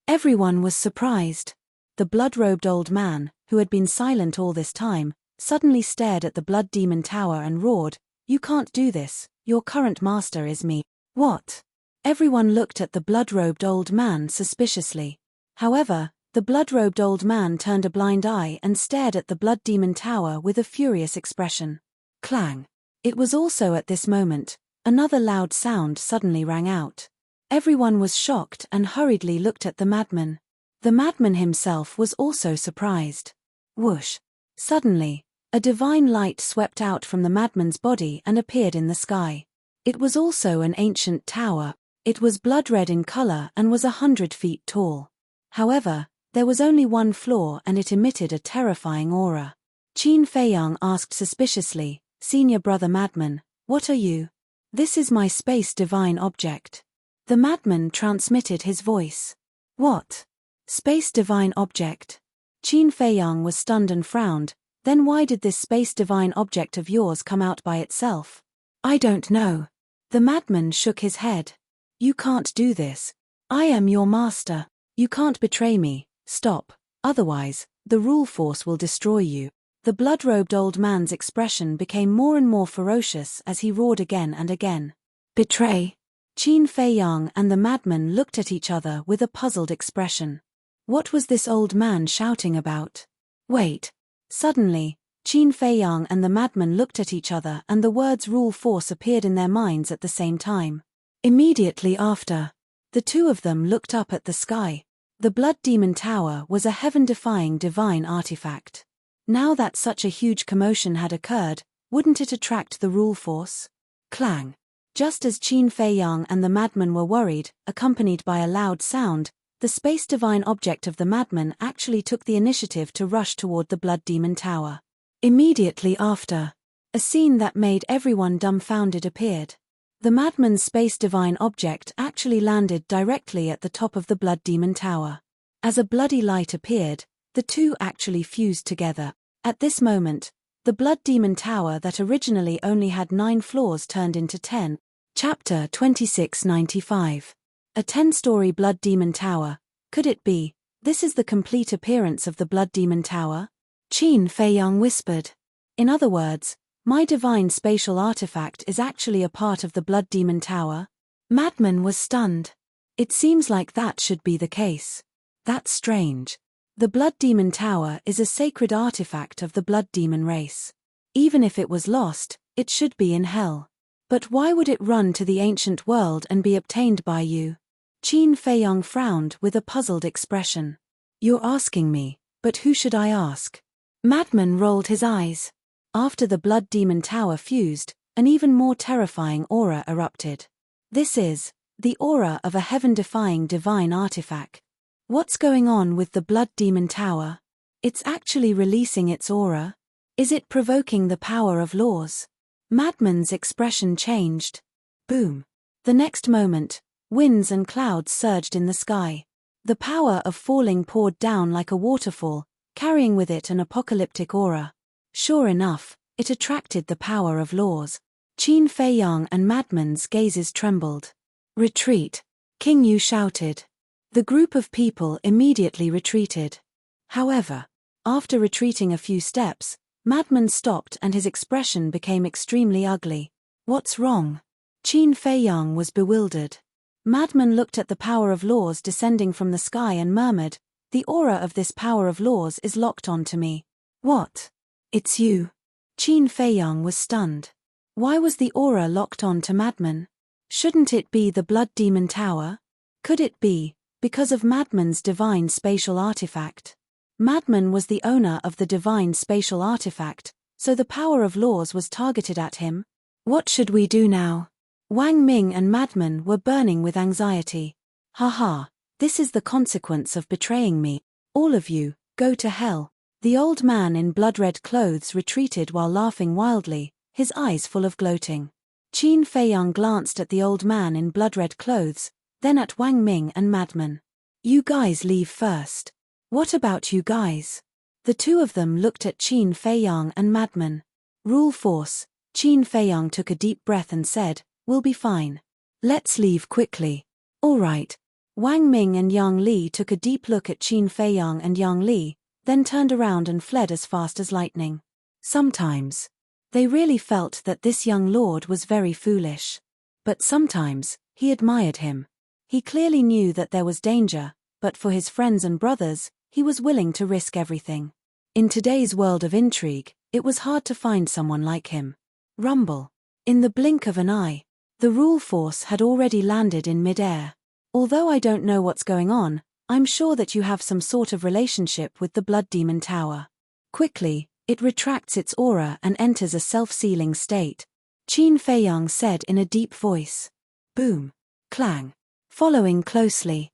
Everyone was surprised. The blood-robed old man, who had been silent all this time, suddenly stared at the Blood Demon Tower and roared, You can't do this, your current master is me. What? Everyone looked at the blood-robed old man suspiciously. However, the blood-robed old man turned a blind eye and stared at the Blood Demon Tower with a furious expression. Clang. It was also at this moment, another loud sound suddenly rang out. Everyone was shocked and hurriedly looked at the madman. The madman himself was also surprised. Whoosh. Suddenly, a divine light swept out from the madman's body and appeared in the sky. It was also an ancient tower. It was blood-red in color and was 100 feet tall. However, there was only one floor and it emitted a terrifying aura. Qin Feiyang asked suspiciously, Senior Brother Madman, what are you? This is my space divine object. The madman transmitted his voice. What? Space divine object? Qin Feiyang was stunned and frowned, then why did this space divine object of yours come out by itself? I don't know. The madman shook his head. You can't do this. I am your master. You can't betray me. Stop. Otherwise, the rule force will destroy you. The blood-robed old man's expression became more and more ferocious as he roared again and again. Betray? Qin Feiyang and the madman looked at each other with a puzzled expression. What was this old man shouting about? Wait. Suddenly, Qin Feiyang and the madman looked at each other and the words rule force appeared in their minds at the same time. Immediately after, the two of them looked up at the sky. The Blood Demon Tower was a heaven-defying divine artifact. Now that such a huge commotion had occurred, wouldn't it attract the rule force? Clang. Just as Qin Feiyang and the madman were worried, accompanied by a loud sound, the space divine object of the madman actually took the initiative to rush toward the Blood Demon Tower. Immediately after, a scene that made everyone dumbfounded appeared. The madman's space divine object actually landed directly at the top of the Blood Demon Tower. As a bloody light appeared, the two actually fused together. At this moment, the Blood Demon Tower that originally only had 9 floors turned into 10. Chapter 2695. A 10-story Blood Demon Tower. Could it be? This is the complete appearance of the Blood Demon Tower? Qin Feiyang whispered. In other words, my divine spatial artifact is actually a part of the Blood Demon Tower? Madman was stunned. It seems like that should be the case. That's strange. The Blood Demon Tower is a sacred artifact of the Blood Demon race. Even if it was lost, it should be in hell. But why would it run to the ancient world and be obtained by you? Qin Feiyang frowned with a puzzled expression. You're asking me, but who should I ask? Madman rolled his eyes. After the Blood Demon Tower fused, an even more terrifying aura erupted. This is the aura of a heaven-defying divine artifact. What's going on with the Blood Demon Tower? It's actually releasing its aura? Is it provoking the power of laws? Madman's expression changed. Boom. The next moment, winds and clouds surged in the sky. The power of falling poured down like a waterfall, carrying with it an apocalyptic aura. Sure enough, it attracted the power of laws. Qin Feiyang and Madman's gazes trembled. Retreat! King Yu shouted. The group of people immediately retreated. However, after retreating a few steps, Madman stopped and his expression became extremely ugly. What's wrong? Qin Feiyang was bewildered. Madman looked at the power of laws descending from the sky and murmured, the aura of this power of laws is locked onto me. What? It's you. Qin Feiyang was stunned. Why was the aura locked on to Madman? Shouldn't it be the Blood Demon Tower? Could it be because of Madman's divine spatial artifact? Madman was the owner of the divine spatial artifact, so the power of laws was targeted at him. What should we do now? Wang Ming and Madman were burning with anxiety. Haha, this is the consequence of betraying me. All of you, go to hell. The old man in blood-red clothes retreated while laughing wildly, his eyes full of gloating. Qin Feiyang glanced at the old man in blood-red clothes, then at Wang Ming and Madman. You guys leave first. What about you guys? The two of them looked at Qin Feiyang and Madman. Rule force. Qin Feiyang took a deep breath and said, we'll be fine. Let's leave quickly. All right. Wang Ming and Yang Li took a deep look at Qin Feiyang and Yang Li, then turned around and fled as fast as lightning. Sometimes they really felt that this young lord was very foolish. But sometimes he admired him. He clearly knew that there was danger, but for his friends and brothers, he was willing to risk everything. In today's world of intrigue, it was hard to find someone like him. Rumble. In the blink of an eye, the rule force had already landed in mid-air. Although I don't know what's going on, I'm sure that you have some sort of relationship with the Blood Demon Tower. Quickly, it retracts its aura and enters a self-sealing state. Qin Feiyang said in a deep voice. Boom. Clang. Following closely,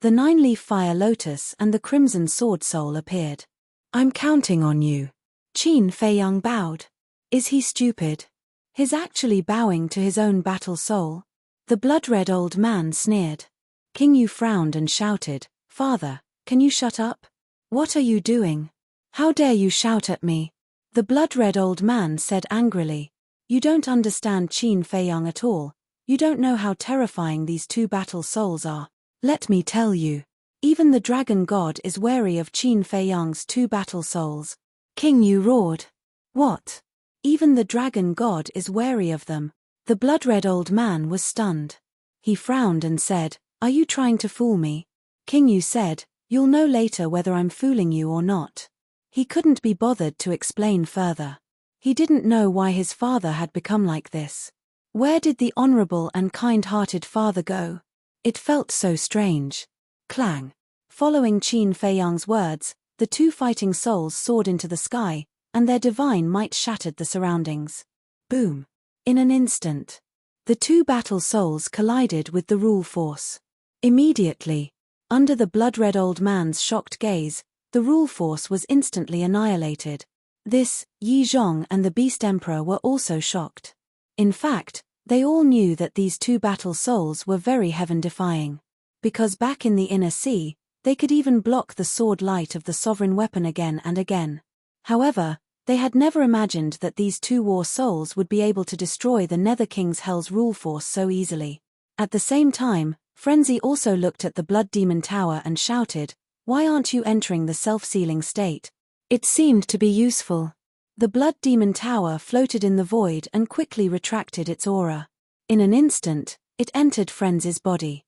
the nine-leaf fire lotus and the crimson sword soul appeared. I'm counting on you. Qin Feiyang bowed. Is he stupid? He's actually bowing to his own battle soul. The blood-red old man sneered. King Yu frowned and shouted, Father, can you shut up? What are you doing? How dare you shout at me? The blood-red old man said angrily. You don't understand Qin Feiyang at all. You don't know how terrifying these two battle souls are. Let me tell you. Even the dragon god is wary of Qin Feiyang's two battle souls. King Yu roared. What? Even the dragon god is wary of them. The blood-red old man was stunned. He frowned and said, Are you trying to fool me? King Yu said, You'll know later whether I'm fooling you or not. He couldn't be bothered to explain further. He didn't know why his father had become like this. Where did the honorable and kind-hearted father go? It felt so strange. Clang. Following Qin Feiyang's words, the two fighting souls soared into the sky, and their divine might shattered the surroundings. Boom. In an instant, the two battle souls collided with the rule force. Immediately, under the blood-red old man's shocked gaze, the rule force was instantly annihilated. This, Yi Zhong and the Beast Emperor were also shocked. In fact, they all knew that these two battle souls were very heaven-defying. Because back in the inner sea, they could even block the sword light of the sovereign weapon again and again. However, they had never imagined that these two war souls would be able to destroy the Nether King's Hell's rule force so easily. At the same time, Frenzy also looked at the Blood Demon Tower and shouted, Why aren't you entering the self-sealing state? It seemed to be useful. The Blood Demon Tower floated in the void and quickly retracted its aura. In an instant, it entered Frenzy's body.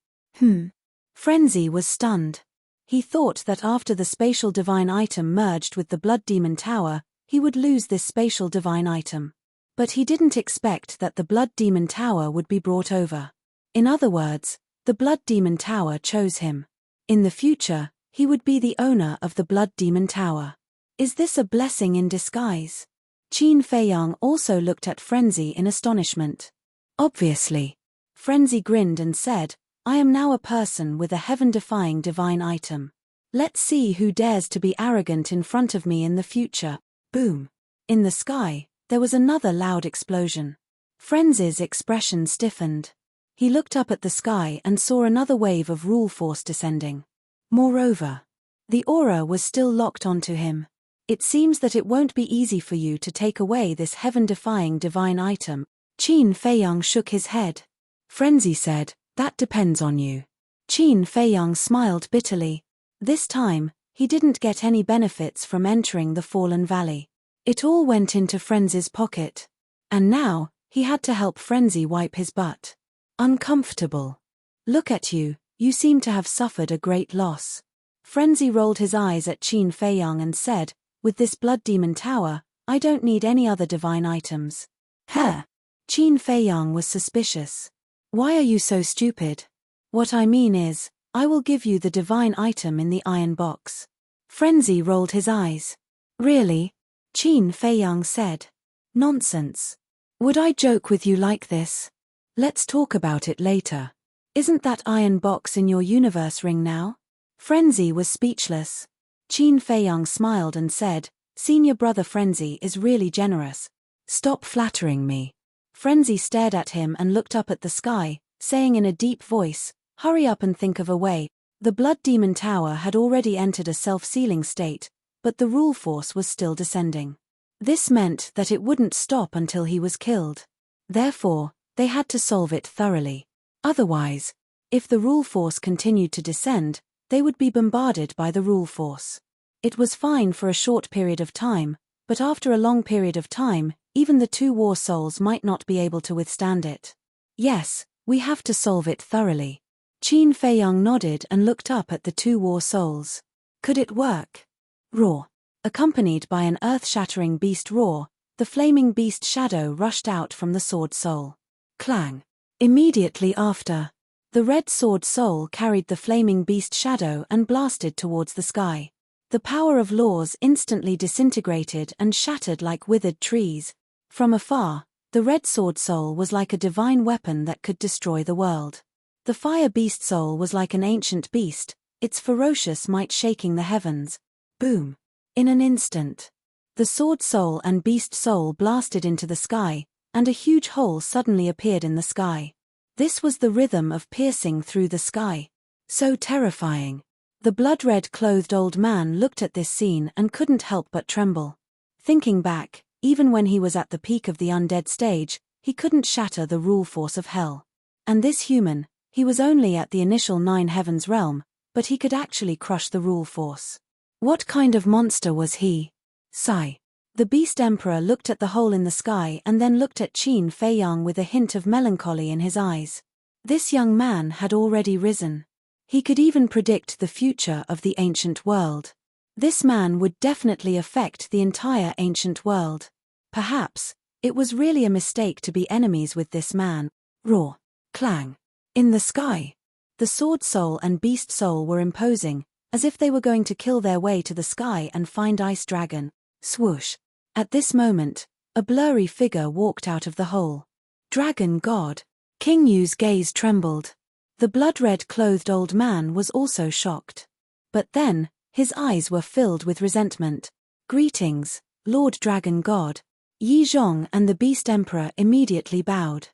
Frenzy was stunned. He thought that after the spatial divine item merged with the Blood Demon Tower, he would lose this spatial divine item. But he didn't expect that the Blood Demon Tower would be brought over. In other words, the Blood Demon Tower chose him. In the future, he would be the owner of the Blood Demon Tower. Is this a blessing in disguise? Qin Feiyang also looked at Frenzy in astonishment. Obviously. Frenzy grinned and said, I am now a person with a heaven-defying divine item. Let's see who dares to be arrogant in front of me in the future. Boom. In the sky, there was another loud explosion. Frenzy's expression stiffened. He looked up at the sky and saw another wave of rule force descending. Moreover, the aura was still locked onto him. It seems that it won't be easy for you to take away this heaven-defying divine item. Qin Feiyang shook his head. Frenzy said, that depends on you. Qin Feiyang smiled bitterly. This time, he didn't get any benefits from entering the Fallen Valley. It all went into Frenzy's pocket. And now, he had to help Frenzy wipe his butt. Uncomfortable. Look at you, you seem to have suffered a great loss. Frenzy rolled his eyes at Qin Feiyang and said, with this Blood Demon Tower, I don't need any other divine items. Huh? Qin Feiyang was suspicious. Why are you so stupid? What I mean is, I will give you the divine item in the iron box. Frenzy rolled his eyes. Really? Qin Feiyang said. Nonsense. Would I joke with you like this? Let's talk about it later. Isn't that iron box in your universe ring now? Frenzy was speechless. Qin Feiyang smiled and said, Senior brother Frenzy is really generous. Stop flattering me. Frenzy stared at him and looked up at the sky, saying in a deep voice, hurry up and think of a way. The Blood Demon Tower had already entered a self-sealing state, but the rule force was still descending. This meant that it wouldn't stop until he was killed. Therefore, they had to solve it thoroughly. Otherwise, if the rule force continued to descend, they would be bombarded by the rule force. It was fine for a short period of time, but after a long period of time, even the two war souls might not be able to withstand it. Yes, we have to solve it thoroughly. Qin Feiyang nodded and looked up at the two war souls. Could it work? Roar. Accompanied by an earth-shattering beast roar, the flaming beast shadow rushed out from the sword soul. Clang. Immediately after, the red sword soul carried the flaming beast shadow and blasted towards the sky. The power of laws instantly disintegrated and shattered like withered trees. From afar, the red sword soul was like a divine weapon that could destroy the world. The fire beast soul was like an ancient beast, its ferocious might shaking the heavens. Boom. In an instant, the sword soul and beast soul blasted into the sky, and a huge hole suddenly appeared in the sky. This was the rhythm of piercing through the sky. So terrifying. The blood-red clothed old man looked at this scene and couldn't help but tremble. Thinking back, even when he was at the peak of the undead stage, he couldn't shatter the rule force of hell. And this human, he was only at the initial 9 heavens realm, but he could actually crush the rule force. What kind of monster was he? Sigh. The Beast Emperor looked at the hole in the sky and then looked at Qin Feiyang with a hint of melancholy in his eyes. This young man had already risen. He could even predict the future of the ancient world. This man would definitely affect the entire ancient world. Perhaps, it was really a mistake to be enemies with this man. Roar. Clang. In the sky, the sword soul and beast soul were imposing, as if they were going to kill their way to the sky and find Ice Dragon. Swoosh. At this moment, a blurry figure walked out of the hole. Dragon God. King Yu's gaze trembled. The blood-red clothed old man was also shocked. But then, his eyes were filled with resentment. Greetings, Lord Dragon God. Yi Zhong and the Beast Emperor immediately bowed.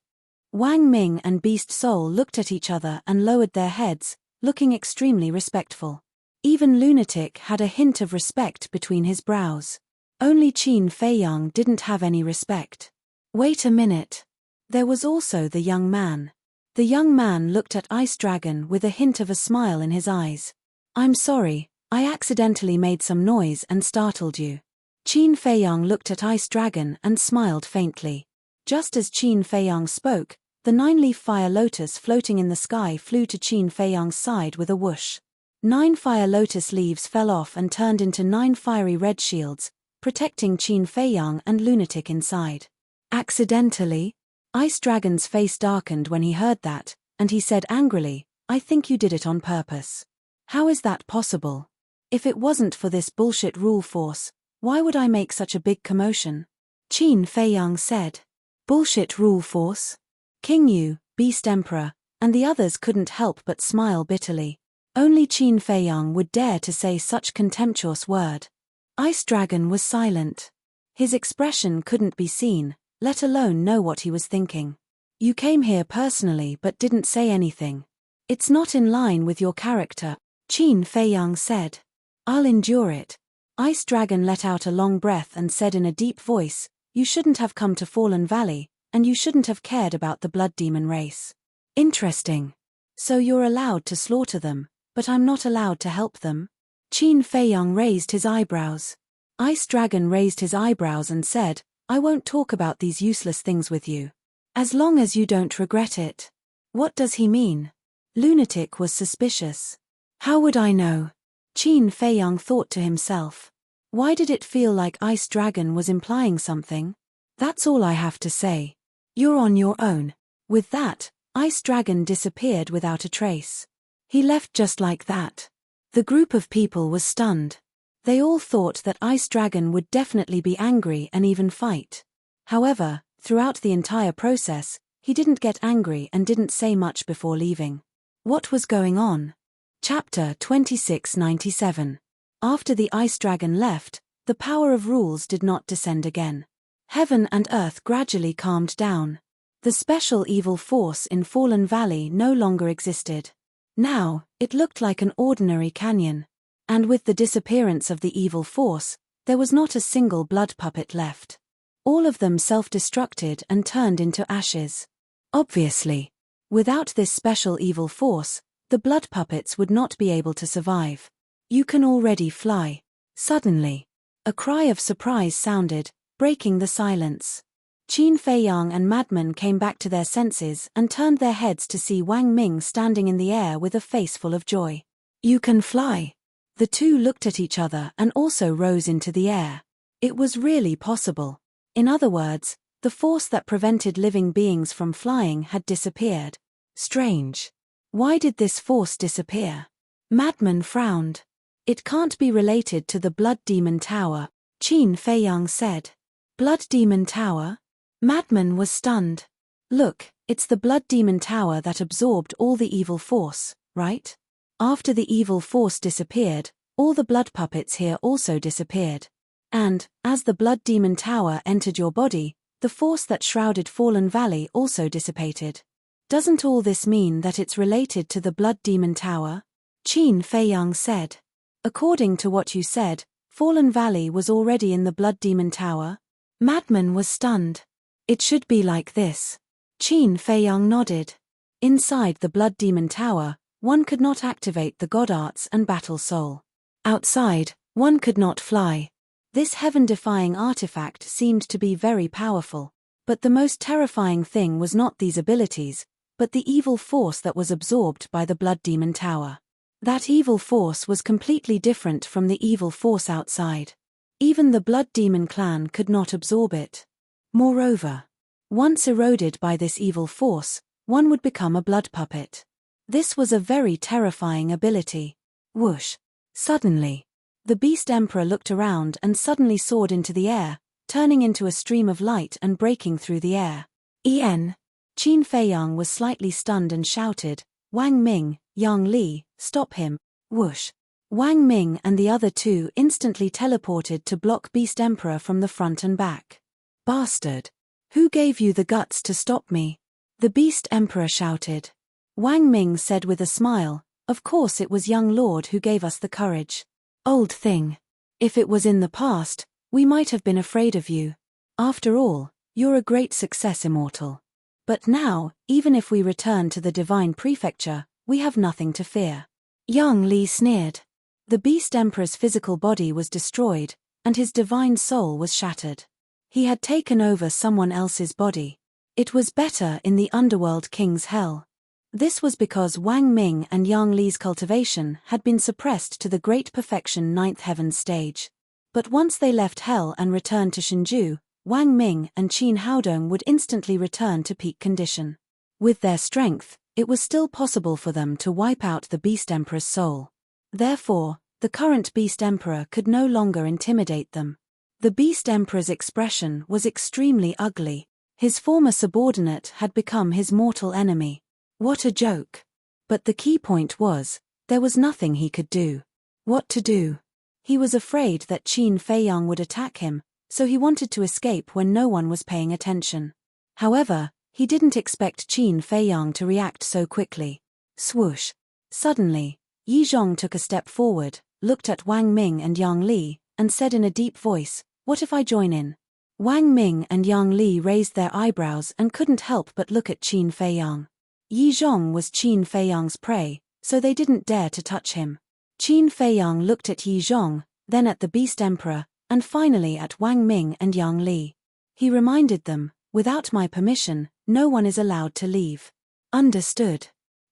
Wang Ming and Beast Soul looked at each other and lowered their heads, looking extremely respectful. Even Lunatic had a hint of respect between his brows. Only Qin Feiyang didn't have any respect. Wait a minute. There was also the young man. The young man looked at Ice Dragon with a hint of a smile in his eyes. I'm sorry, I accidentally made some noise and startled you. Qin Feiyang looked at Ice Dragon and smiled faintly. Just as Qin Feiyang spoke, the 9-leaf fire lotus floating in the sky flew to Qin Feiyang's side with a whoosh. 9 fire lotus leaves fell off and turned into 9 fiery red shields, protecting Qin Feiyang and Lunatic inside. Accidentally? Ice Dragon's face darkened when he heard that, and he said angrily, I think you did it on purpose. How is that possible? If it wasn't for this bullshit rule force, why would I make such a big commotion? Qin Feiyang said. Bullshit rule force? King Yu, Beast Emperor, and the others couldn't help but smile bitterly. Only Qin Feiyang would dare to say such contemptuous word. Ice Dragon was silent. His expression couldn't be seen, let alone know what he was thinking. You came here personally but didn't say anything. It's not in line with your character, Qin Feiyang said. I'll endure it. Ice Dragon let out a long breath and said in a deep voice, you shouldn't have come to Fallen Valley, and you shouldn't have cared about the Blood Demon race. Interesting. So you're allowed to slaughter them, but I'm not allowed to help them? Qin Feiyang raised his eyebrows. Ice Dragon raised his eyebrows and said, I won't talk about these useless things with you. As long as you don't regret it. What does he mean? Lunatic was suspicious. How would I know? Qin Feiyang thought to himself. Why did it feel like Ice Dragon was implying something? That's all I have to say. You're on your own. With that, Ice Dragon disappeared without a trace. He left just like that. The group of people was stunned. They all thought that Ice Dragon would definitely be angry and even fight. However, throughout the entire process, he didn't get angry and didn't say much before leaving. What was going on? Chapter 2697. After the Ice Dragon left, the power of rules did not descend again. Heaven and earth gradually calmed down. The special evil force in Fallen Valley no longer existed. Now, it looked like an ordinary canyon. And with the disappearance of the evil force, there was not a single blood puppet left. All of them self-destructed and turned into ashes. Obviously, without this special evil force, the blood puppets would not be able to survive. You can already fly. Suddenly, a cry of surprise sounded, breaking the silence. Qin Feiyang and Madman came back to their senses and turned their heads to see Wang Ming standing in the air with a face full of joy. You can fly. The two looked at each other and also rose into the air. It was really possible. In other words, the force that prevented living beings from flying had disappeared. Strange. Why did this force disappear? Madman frowned. It can't be related to the Blood Demon Tower, Qin Feiyang said. Blood Demon Tower? Madman was stunned. Look, it's the Blood Demon Tower that absorbed all the evil force, right? After the evil force disappeared, all the blood puppets here also disappeared. And, as the Blood Demon Tower entered your body, the force that shrouded Fallen Valley also dissipated. Doesn't all this mean that it's related to the Blood Demon Tower? Qin Feiyang said. According to what you said, Fallen Valley was already in the Blood Demon Tower? Madman was stunned. It should be like this. Qin Feiyang nodded. Inside the Blood Demon Tower, one could not activate the God Arts and Battle Soul. Outside, one could not fly. This heaven-defying artifact seemed to be very powerful. But the most terrifying thing was not these abilities, but the evil force that was absorbed by the Blood Demon Tower. That evil force was completely different from the evil force outside. Even the Blood Demon clan could not absorb it. Moreover, once eroded by this evil force, one would become a blood puppet. This was a very terrifying ability. Whoosh! Suddenly, the Beast Emperor looked around and suddenly soared into the air, turning into a stream of light and breaking through the air. Qin Feiyang was slightly stunned and shouted, Wang Ming, Yang Li, stop him. Whoosh! Wang Ming and the other two instantly teleported to block Beast Emperor from the front and back. Bastard! Who gave you the guts to stop me? The Beast Emperor shouted. Wang Ming said with a smile, of course it was young Lord who gave us the courage. Old thing. If it was in the past, we might have been afraid of you. After all, you're a great success, Immortal. But now, even if we return to the Divine Prefecture, we have nothing to fear. Yang Li sneered. The Beast Emperor's physical body was destroyed, and his divine soul was shattered. He had taken over someone else's body. It was better in the Underworld King's hell. This was because Wang Ming and Yang Li's cultivation had been suppressed to the Great Perfection Ninth Heaven stage. But once they left hell and returned to Shinju, Wang Ming and Qin Haodong would instantly return to peak condition. With their strength, it was still possible for them to wipe out the Beast Emperor's soul. Therefore, the current Beast Emperor could no longer intimidate them. The Beast Emperor's expression was extremely ugly. His former subordinate had become his mortal enemy. What a joke! But the key point was, there was nothing he could do. What to do? He was afraid that Qin Feiyang would attack him, so he wanted to escape when no one was paying attention. However, he didn't expect Qin Feiyang to react so quickly. Swoosh! Suddenly, Yi Zhong took a step forward, looked at Wang Ming and Yang Li, and said in a deep voice, "What if I join in?" Wang Ming and Yang Li raised their eyebrows and couldn't help but look at Qin Feiyang. Yi Zhong was Qin Feiyang's prey, so they didn't dare to touch him. Qin Feiyang looked at Yi Zhong, then at the Beast Emperor, and finally at Wang Ming and Yang Li. He reminded them, "Without my permission, no one is allowed to leave." Understood.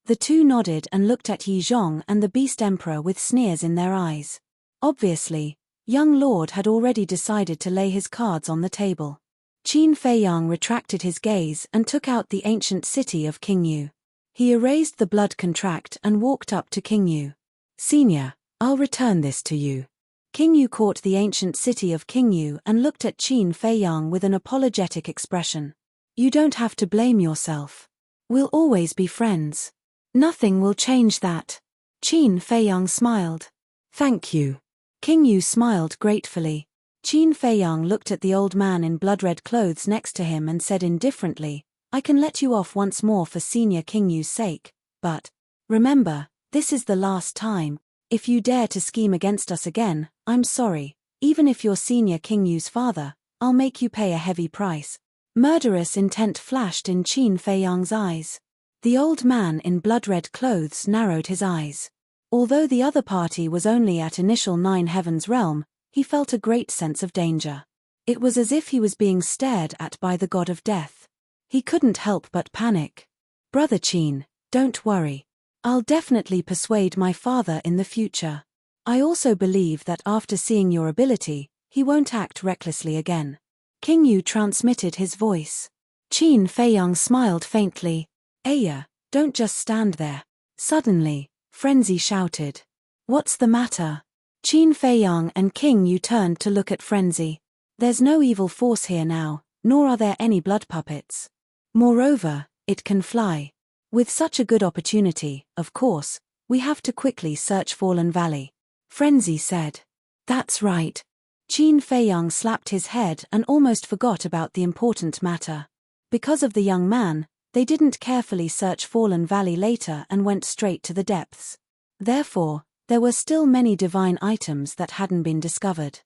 The two nodded and looked at Yi Zhong and the Beast Emperor with sneers in their eyes. Obviously, young Lord had already decided to lay his cards on the table. Qin Feiyang retracted his gaze and took out the ancient city of Qingyu. He erased the blood contract and walked up to Qingyu. "Senior, I'll return this to you." Qingyu caught the ancient city of Qingyu and looked at Qin Feiyang with an apologetic expression. "You don't have to blame yourself. We'll always be friends. Nothing will change that." Qin Feiyang smiled. "Thank you." Qingyu smiled gratefully. Qin Feiyang looked at the old man in blood-red clothes next to him and said indifferently, "I can let you off once more for Senior Qingyu's sake, but remember, this is the last time. If you dare to scheme against us again, I'm sorry, even if you're Senior Qingyu's father, I'll make you pay a heavy price." Murderous intent flashed in Qin Feiyang's eyes. The old man in blood-red clothes narrowed his eyes. Although the other party was only at initial 9 Heavens realm, he felt a great sense of danger. It was as if he was being stared at by the god of death. He couldn't help but panic. "Brother Qin, don't worry. I'll definitely persuade my father in the future. I also believe that after seeing your ability, he won't act recklessly again." Qingyu transmitted his voice. Qin Feiyang smiled faintly. "Aya, don't just stand there." Suddenly, Frenzy shouted. "What's the matter?" Qin Feiyang and Qingyu turned to look at Frenzy. "There's no evil force here now, nor are there any blood puppets. Moreover, it can fly. With such a good opportunity, of course, we have to quickly search Fallen Valley." Frenzy said. "That's right." Qin Feiyang slapped his head and almost forgot about the important matter. Because of the young man, they didn't carefully search Fallen Valley later and went straight to the depths. Therefore, there were still many divine items that hadn't been discovered.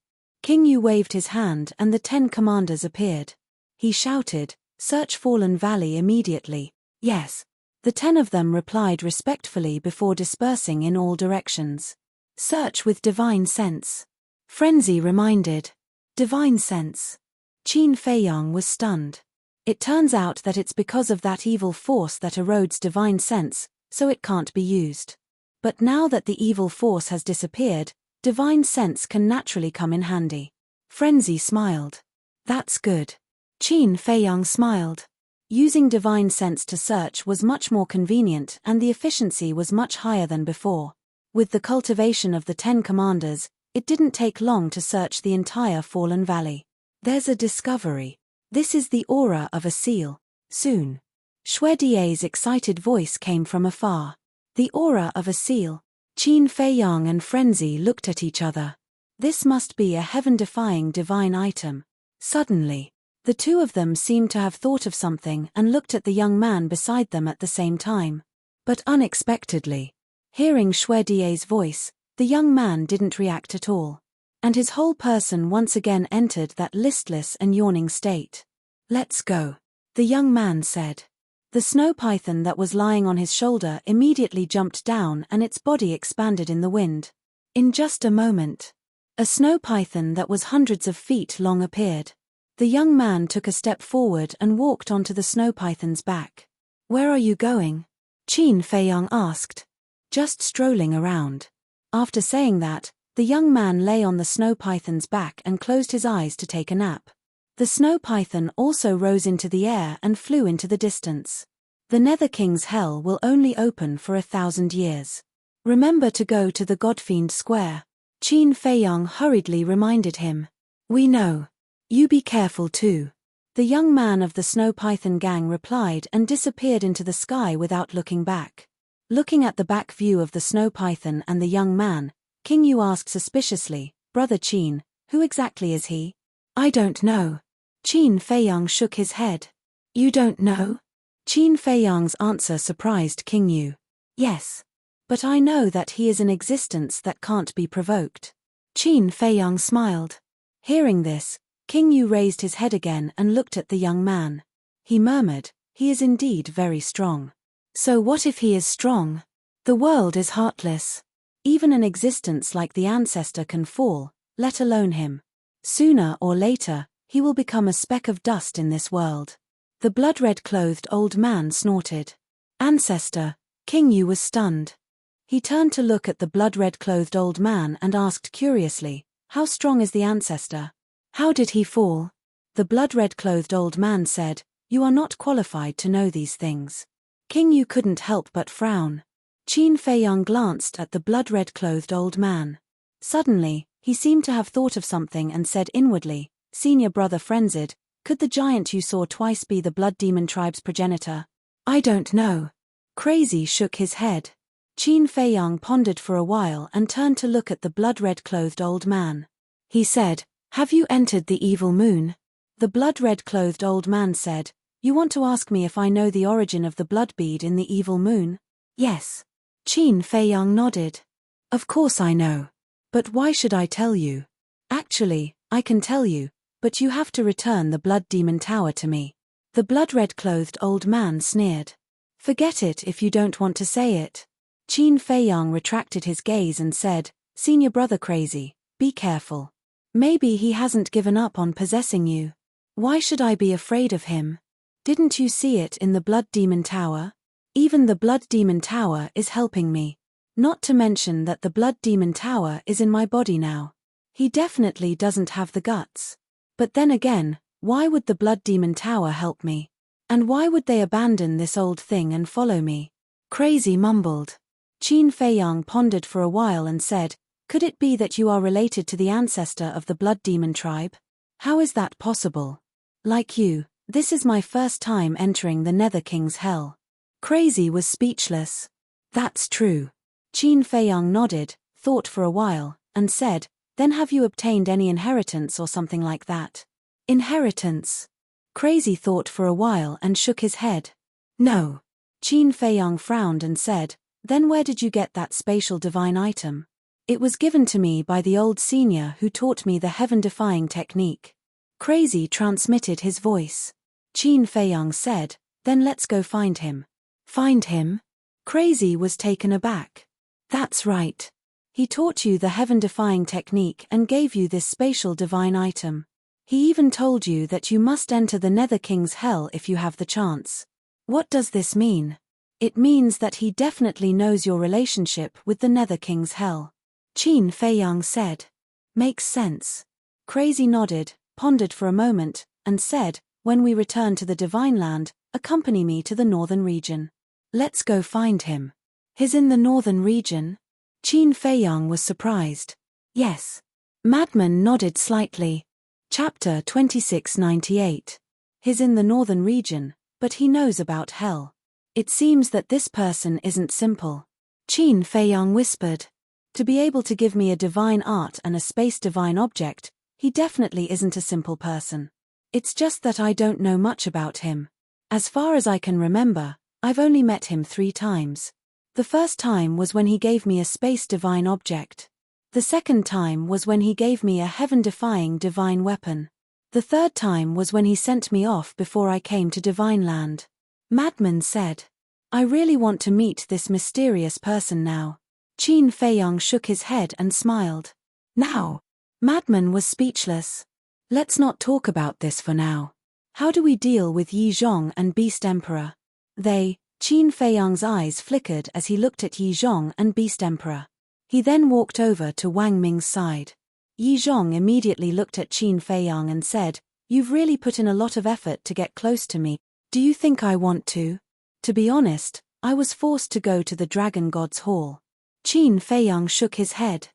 Qingyu waved his hand and the 10 commanders appeared. He shouted, "Search Fallen Valley immediately." "Yes." The 10 of them replied respectfully before dispersing in all directions. "Search with divine sense." Frenzy reminded. Divine sense. Qin Feiyang was stunned. It turns out that it's because of that evil force that erodes divine sense, so it can't be used. But now that the evil force has disappeared, divine sense can naturally come in handy. Frenzy smiled. "That's good." Qin Feiyang smiled. Using divine sense to search was much more convenient and the efficiency was much higher than before. With the cultivation of the 10 commanders, it didn't take long to search the entire Fallen Valley. "There's a discovery. This is the aura of a seal. Soon." Xue Die's excited voice came from afar. The aura of a seal. Qin Feiyang and Frenzy looked at each other. This must be a heaven-defying divine item. Suddenly, the two of them seemed to have thought of something and looked at the young man beside them at the same time. But unexpectedly, hearing Xue Die's voice, the young man didn't react at all. And his whole person once again entered that listless and yawning state. "Let's go," the young man said. The snow python that was lying on his shoulder immediately jumped down and its body expanded in the wind. In just a moment, a snow python that was hundreds of feet long appeared. The young man took a step forward and walked onto the snow python's back. "Where are you going?" Qin Feiyang asked. "Just strolling around." After saying that, the young man lay on the snow python's back and closed his eyes to take a nap. The snow python also rose into the air and flew into the distance. The Nether King's hell will only open for 1,000 years. Remember to go to the Godfiend Square. Qin Feiyang hurriedly reminded him. We know. You be careful too. The young man of the snow python gang replied and disappeared into the sky without looking back. Looking at the back view of the snow python and the young man, King Yu asked suspiciously, Brother Qin, who exactly is he? I don't know. Qin Feiyang shook his head. You don't know? Qin Feiyang's answer surprised King Yu. Yes. But I know that he is an existence that can't be provoked. Qin Feiyang smiled. Hearing this, King Yu raised his head again and looked at the young man. He murmured, he is indeed very strong. So what if he is strong? The world is heartless. Even an existence like the ancestor can fall, let alone him. Sooner or later, he will become a speck of dust in this world. The blood-red-clothed old man snorted. Ancestor, King Yu was stunned. He turned to look at the blood-red-clothed old man and asked curiously, how strong is the ancestor? How did he fall? The blood-red-clothed old man said, you are not qualified to know these things. King Yu couldn't help but frown. Qin Feiyang glanced at the blood-red-clothed old man. Suddenly, he seemed to have thought of something and said inwardly, Senior Brother Frenzid, could the giant you saw twice be the Blood Demon tribe's progenitor? I don't know. Crazy shook his head. Qin Feiyang pondered for a while and turned to look at the blood-red-clothed old man. He said, have you entered the evil moon? The blood-red-clothed old man said, you want to ask me if I know the origin of the blood bead in the evil moon? Yes. Qin Feiyang nodded. Of course I know. But why should I tell you? Actually, I can tell you, but you have to return the Blood Demon Tower to me. The blood-red-clothed old man sneered. Forget it if you don't want to say it. Qin Feiyang retracted his gaze and said, Senior Brother Crazy, be careful. Maybe he hasn't given up on possessing you. Why should I be afraid of him? Didn't you see it in the Blood Demon Tower? Even the Blood Demon Tower is helping me. Not to mention that the Blood Demon Tower is in my body now. He definitely doesn't have the guts. But then again, why would the Blood Demon Tower help me? And why would they abandon this old thing and follow me? Crazy mumbled. Qin Feiyang pondered for a while and said, could it be that you are related to the ancestor of the Blood Demon tribe? How is that possible? Like you, this is my first time entering the Nether King's hell. Crazy was speechless. That's true. Qin Feiyang nodded, thought for a while, and said, then have you obtained any inheritance or something like that? Inheritance? Crazy thought for a while and shook his head. No. Qin Feiyang frowned and said, then where did you get that spatial divine item? It was given to me by the old senior who taught me the heaven-defying technique. Crazy transmitted his voice. Qin Feiyang said, then let's go find him. Find him? Crazy was taken aback. That's right. He taught you the heaven-defying technique and gave you this spatial divine item. He even told you that you must enter the Nether King's hell if you have the chance. What does this mean? It means that he definitely knows your relationship with the Nether King's hell. Qin Feiyang said. Makes sense. Crazy nodded, pondered for a moment, and said, when we return to the Divine Land, accompany me to the northern region. Let's go find him. He's in the northern region? Qin Feiyang was surprised. Yes. Madman nodded slightly. Chapter 2698. He's in the northern region, but he knows about hell. It seems that this person isn't simple. Qin Feiyang whispered. To be able to give me a divine art and a space divine object, he definitely isn't a simple person. It's just that I don't know much about him. As far as I can remember, I've only met him 3 times. The first time was when he gave me a space divine object. The second time was when he gave me a heaven-defying divine weapon. The third time was when he sent me off before I came to Divine Land. Madman said. I really want to meet this mysterious person now. Qin Feiyang shook his head and smiled. Now? Madman was speechless. Let's not talk about this for now. How do we deal with Yi Zhong and Beast Emperor? Qin Feiyang's eyes flickered as he looked at Yi Zhong and Beast Emperor. He then walked over to Wang Ming's side. Yi Zhong immediately looked at Qin Feiyang and said, You've really put in a lot of effort to get close to me. Do you think I want to? To be honest, I was forced to go to the Dragon God's Hall. Qin Feiyang shook his head.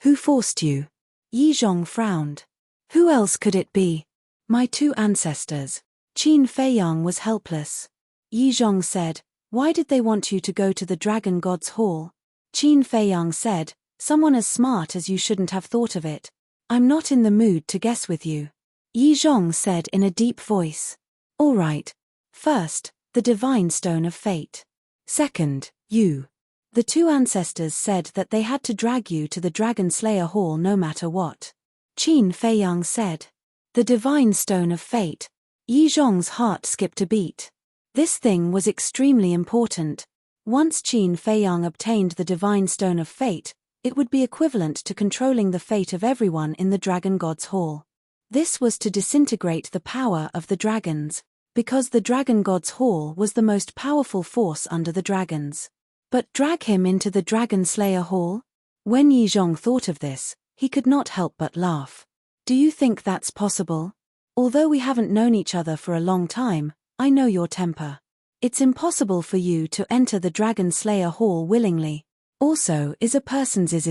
Who forced you? Yi Zhong frowned. Who else could it be? My two ancestors. Qin Feiyang was helpless. Yi Zhong said, why did they want you to go to the Dragon God's Hall? Qin Feiyang said, someone as smart as you shouldn't have thought of it. I'm not in the mood to guess with you. Yi Zhong said in a deep voice. All right. First, the Divine Stone of Fate. Second, you. The two ancestors said that they had to drag you to the Dragon Slayer Hall no matter what. Qin Feiyang said. The Divine Stone of Fate. Yi Zhong's heart skipped a beat. This thing was extremely important. Once Qin Feiyang obtained the Divine Stone of Fate, it would be equivalent to controlling the fate of everyone in the Dragon God's Hall. This was to disintegrate the power of the dragons, because the Dragon God's Hall was the most powerful force under the dragons. But drag him into the Dragon Slayer Hall? When Yi Zhong thought of this, he could not help but laugh. Do you think that's possible? Although we haven't known each other for a long time, I know your temper. It's impossible for you to enter the Dragon Slayer Hall willingly. Also, is a person's is.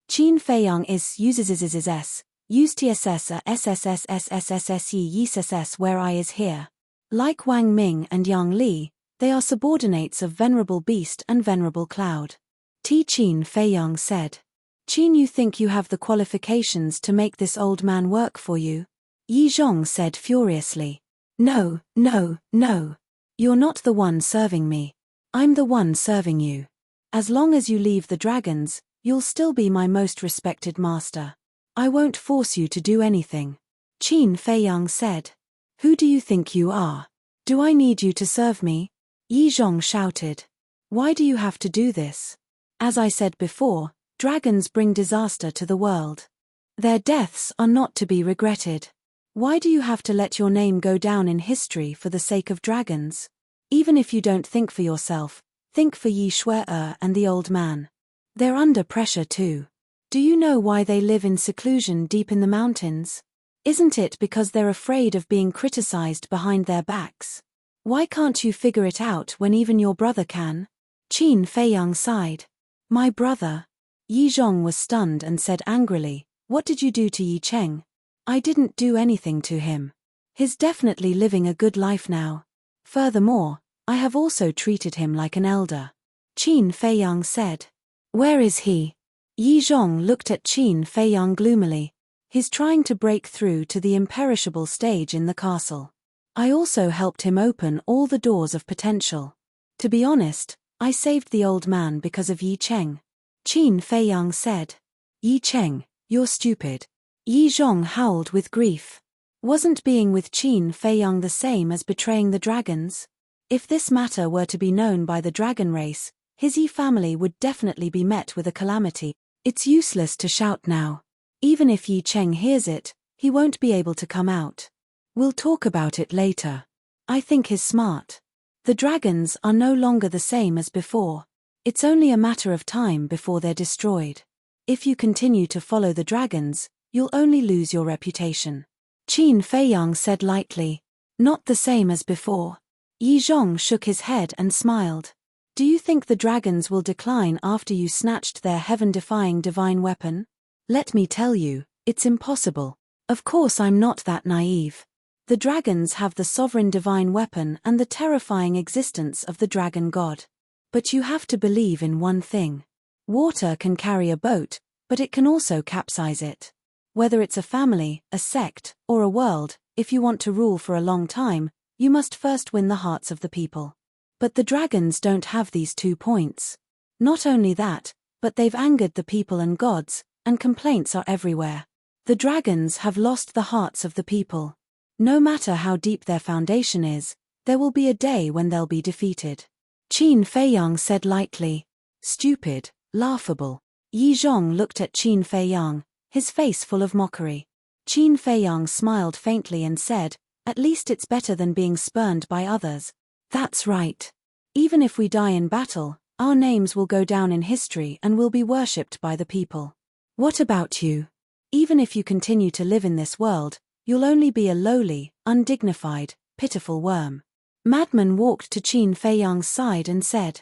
Qin Feiyang is uses use tss a sssssssse where I is here. Like Wang Ming and Yang Li, they are subordinates of Venerable Beast and Venerable Cloud. Qin Feiyang said. Qin, you think you have the qualifications to make this old man work for you? Yi Zhong said furiously. No. You're not the one serving me. I'm the one serving you. As long as you leave the dragons, you'll still be my most respected master. I won't force you to do anything. Qin Feiyang said. Who do you think you are? Do I need you to serve me? Yi Zhong shouted. Why do you have to do this? As I said before, dragons bring disaster to the world. Their deaths are not to be regretted. Why do you have to let your name go down in history for the sake of dragons? Even if you don't think for yourself, think for Yi Shu'er and the old man. They're under pressure too. Do you know why they live in seclusion deep in the mountains? Isn't it because they're afraid of being criticized behind their backs? Why can't you figure it out when even your brother can? Qin Feiyang sighed. My brother? Yi Zhong was stunned and said angrily, what did you do to Yi Cheng? I didn't do anything to him. He's definitely living a good life now. Furthermore, I have also treated him like an elder. Qin Feiyang said. Where is he? Yi Zhong looked at Qin Feiyang gloomily. He's trying to break through to the imperishable stage in the castle. I also helped him open all the doors of potential. To be honest, I saved the old man because of Yi Cheng. Qin Feiyang said. Yi Cheng, you're stupid. Yi Zhong howled with grief. Wasn't being with Qin Feiyang the same as betraying the dragons? If this matter were to be known by the dragon race, his Yi family would definitely be met with a calamity. It's useless to shout now. Even if Yi Cheng hears it, he won't be able to come out. We'll talk about it later. I think he's smart. The dragons are no longer the same as before. It's only a matter of time before they're destroyed. If you continue to follow the dragons, you'll only lose your reputation. Qin Feiyang said lightly. Not the same as before. Yi Zhong shook his head and smiled. Do you think the dragons will decline after you snatched their heaven-defying divine weapon? Let me tell you, it's impossible. Of course I'm not that naive. The dragons have the sovereign divine weapon and the terrifying existence of the dragon god. But you have to believe in one thing. Water can carry a boat, but it can also capsize it. Whether it's a family, a sect, or a world, if you want to rule for a long time, you must first win the hearts of the people. But the dragons don't have these 2 points. Not only that, but they've angered the people and gods, and complaints are everywhere. The dragons have lost the hearts of the people. No matter how deep their foundation is, there will be a day when they'll be defeated. Qin Feiyang said lightly. Stupid, laughable. Yi Zhong looked at Qin Feiyang, his face full of mockery. Qin Feiyang smiled faintly and said, at least it's better than being spurned by others. That's right. Even if we die in battle, our names will go down in history and will be worshipped by the people. What about you? Even if you continue to live in this world, You'll only be a lowly, undignified, pitiful worm. Madman walked to Qin Feiyang's side and said,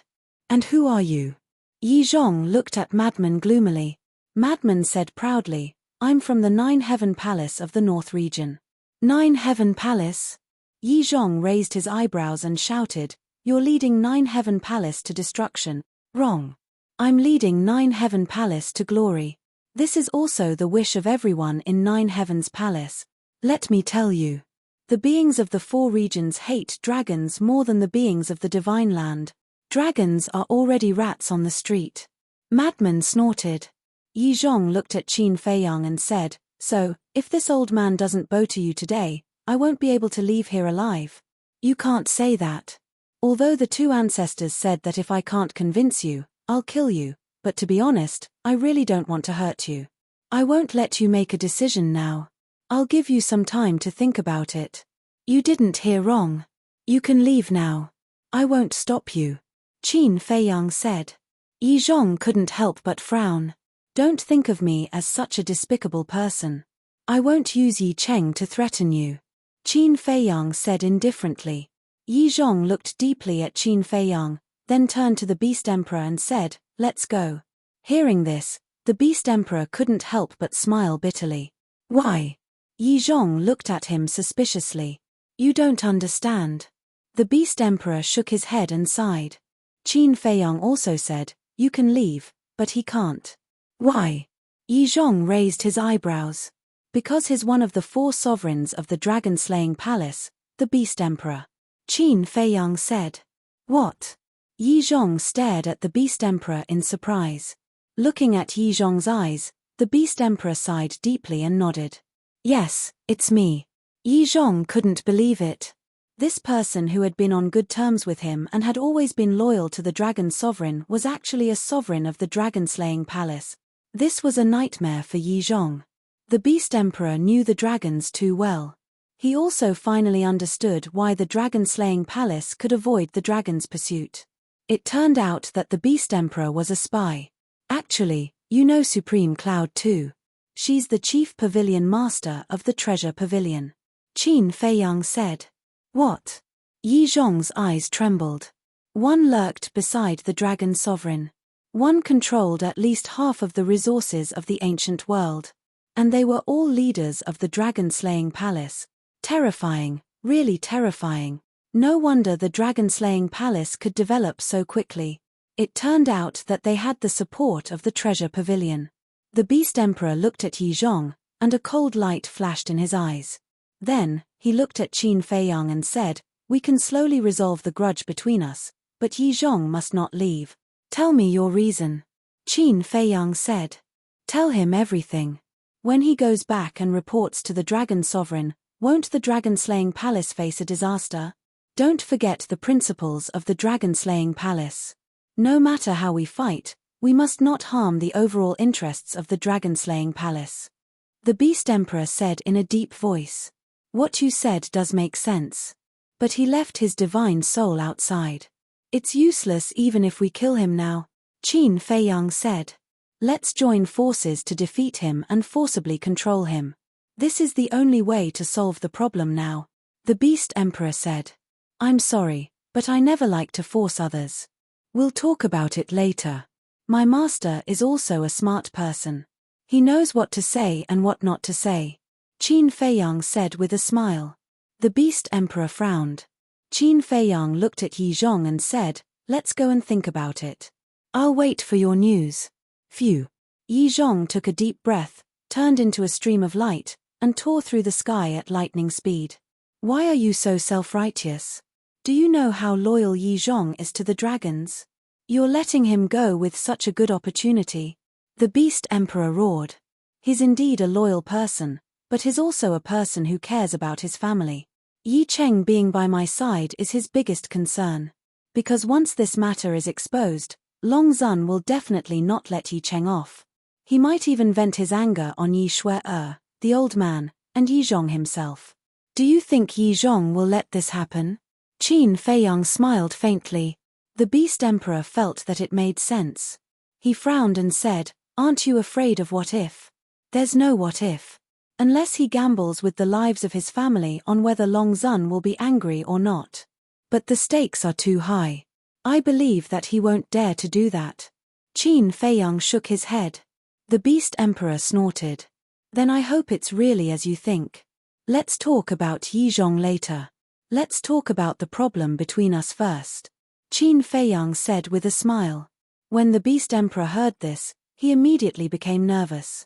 "And who are you?" Yi Zhong looked at Madman gloomily. Madman said proudly, "I'm from the Nine Heaven Palace of the North region." Nine Heaven Palace? Yi Zhong raised his eyebrows and shouted, "You're leading Nine Heaven Palace to destruction." Wrong. I'm leading Nine Heaven Palace to glory. This is also the wish of everyone in Nine Heaven's Palace. Let me tell you. The beings of the four regions hate dragons more than the beings of the divine land. Dragons are already rats on the street. Madman snorted. Yi Zhong looked at Qin Feiyang and said, "So, if this old man doesn't bow to you today, I won't be able to leave here alive." You can't say that. Although the two ancestors said that if I can't convince you, I'll kill you, but to be honest, I really don't want to hurt you. I won't let you make a decision now. I'll give you some time to think about it. You didn't hear wrong. You can leave now. I won't stop you. Qin Feiyang said. Yi Zhong couldn't help but frown. Don't think of me as such a despicable person. I won't use Yi Cheng to threaten you. Qin Feiyang said indifferently. Yi Zhong looked deeply at Qin Feiyang, then turned to the Beast Emperor and said, "Let's go." Hearing this, the Beast Emperor couldn't help but smile bitterly. Why? Yi Zhong looked at him suspiciously. You don't understand. The Beast Emperor shook his head and sighed. Qin Feiyang also said, "You can leave, but he can't." Why? Yi Zhong raised his eyebrows. Because he's one of the four sovereigns of the dragon-slaying palace, the Beast Emperor. Qin Feiyang said. What? Yi Zhong stared at the Beast Emperor in surprise. Looking at Yi Zhong's eyes, the Beast Emperor sighed deeply and nodded. Yes, it's me. Yi Zhong couldn't believe it. This person who had been on good terms with him and had always been loyal to the dragon sovereign was actually a sovereign of the dragon-slaying palace. This was a nightmare for Yi Zhong. The Beast Emperor knew the dragons too well. He also finally understood why the dragon-slaying palace could avoid the dragon's pursuit. It turned out that the Beast Emperor was a spy. Actually, you know Supreme Cloud too. She's the chief pavilion master of the treasure pavilion. Qin Feiyang said. What? Yi Zhong's eyes trembled. One lurked beside the dragon sovereign. One controlled at least half of the resources of the ancient world. And they were all leaders of the dragon-slaying palace. Terrifying, really terrifying. No wonder the dragon-slaying palace could develop so quickly. It turned out that they had the support of the treasure pavilion. The Beast Emperor looked at Yi Zhong, and a cold light flashed in his eyes. Then, he looked at Qin Feiyang and said, "We can slowly resolve the grudge between us, but Yi Zhong must not leave. Tell me your reason." Qin Feiyang said. "Tell him everything. When he goes back and reports to the Dragon Sovereign, won't the dragon-slaying palace face a disaster? Don't forget the principles of the dragon-slaying palace. No matter how we fight, we must not harm the overall interests of the dragon-slaying palace." The Beast Emperor said in a deep voice. "What you said does make sense. But he left his divine soul outside. It's useless even if we kill him now," Qin Feiyang said. "Let's join forces to defeat him and forcibly control him. This is the only way to solve the problem now," the Beast Emperor said. "I'm sorry, but I never like to force others. We'll talk about it later. My master is also a smart person. He knows what to say and what not to say," Qin Feiyang said with a smile. The Beast Emperor frowned. Qin Feiyang looked at Yi Zhong and said, "Let's go and think about it. I'll wait for your news." Phew. Yi Zhong took a deep breath, turned into a stream of light, and tore through the sky at lightning speed. Why are you so self-righteous? Do you know how loyal Yi Zhong is to the dragons? You're letting him go with such a good opportunity. The Beast Emperor roared. He's indeed a loyal person, but he's also a person who cares about his family. Yi Cheng being by my side is his biggest concern. Because once this matter is exposed, Long Zun will definitely not let Yi Cheng off. He might even vent his anger on Yi Shui-er, the old man, and Yi Zhong himself. Do you think Yi Zhong will let this happen? Qin Feiyang smiled faintly. The Beast Emperor felt that it made sense. He frowned and said, "Aren't you afraid of what if?" "There's no what if. Unless he gambles with the lives of his family on whether Long Zun will be angry or not. But the stakes are too high. I believe that he won't dare to do that. Qin Feiyang shook his head. The Beast Emperor snorted. Then I hope it's really as you think. Let's talk about Yi Zhong later. Let's talk about the problem between us first. Qin Feiyang said with a smile. When the Beast Emperor heard this, he immediately became nervous.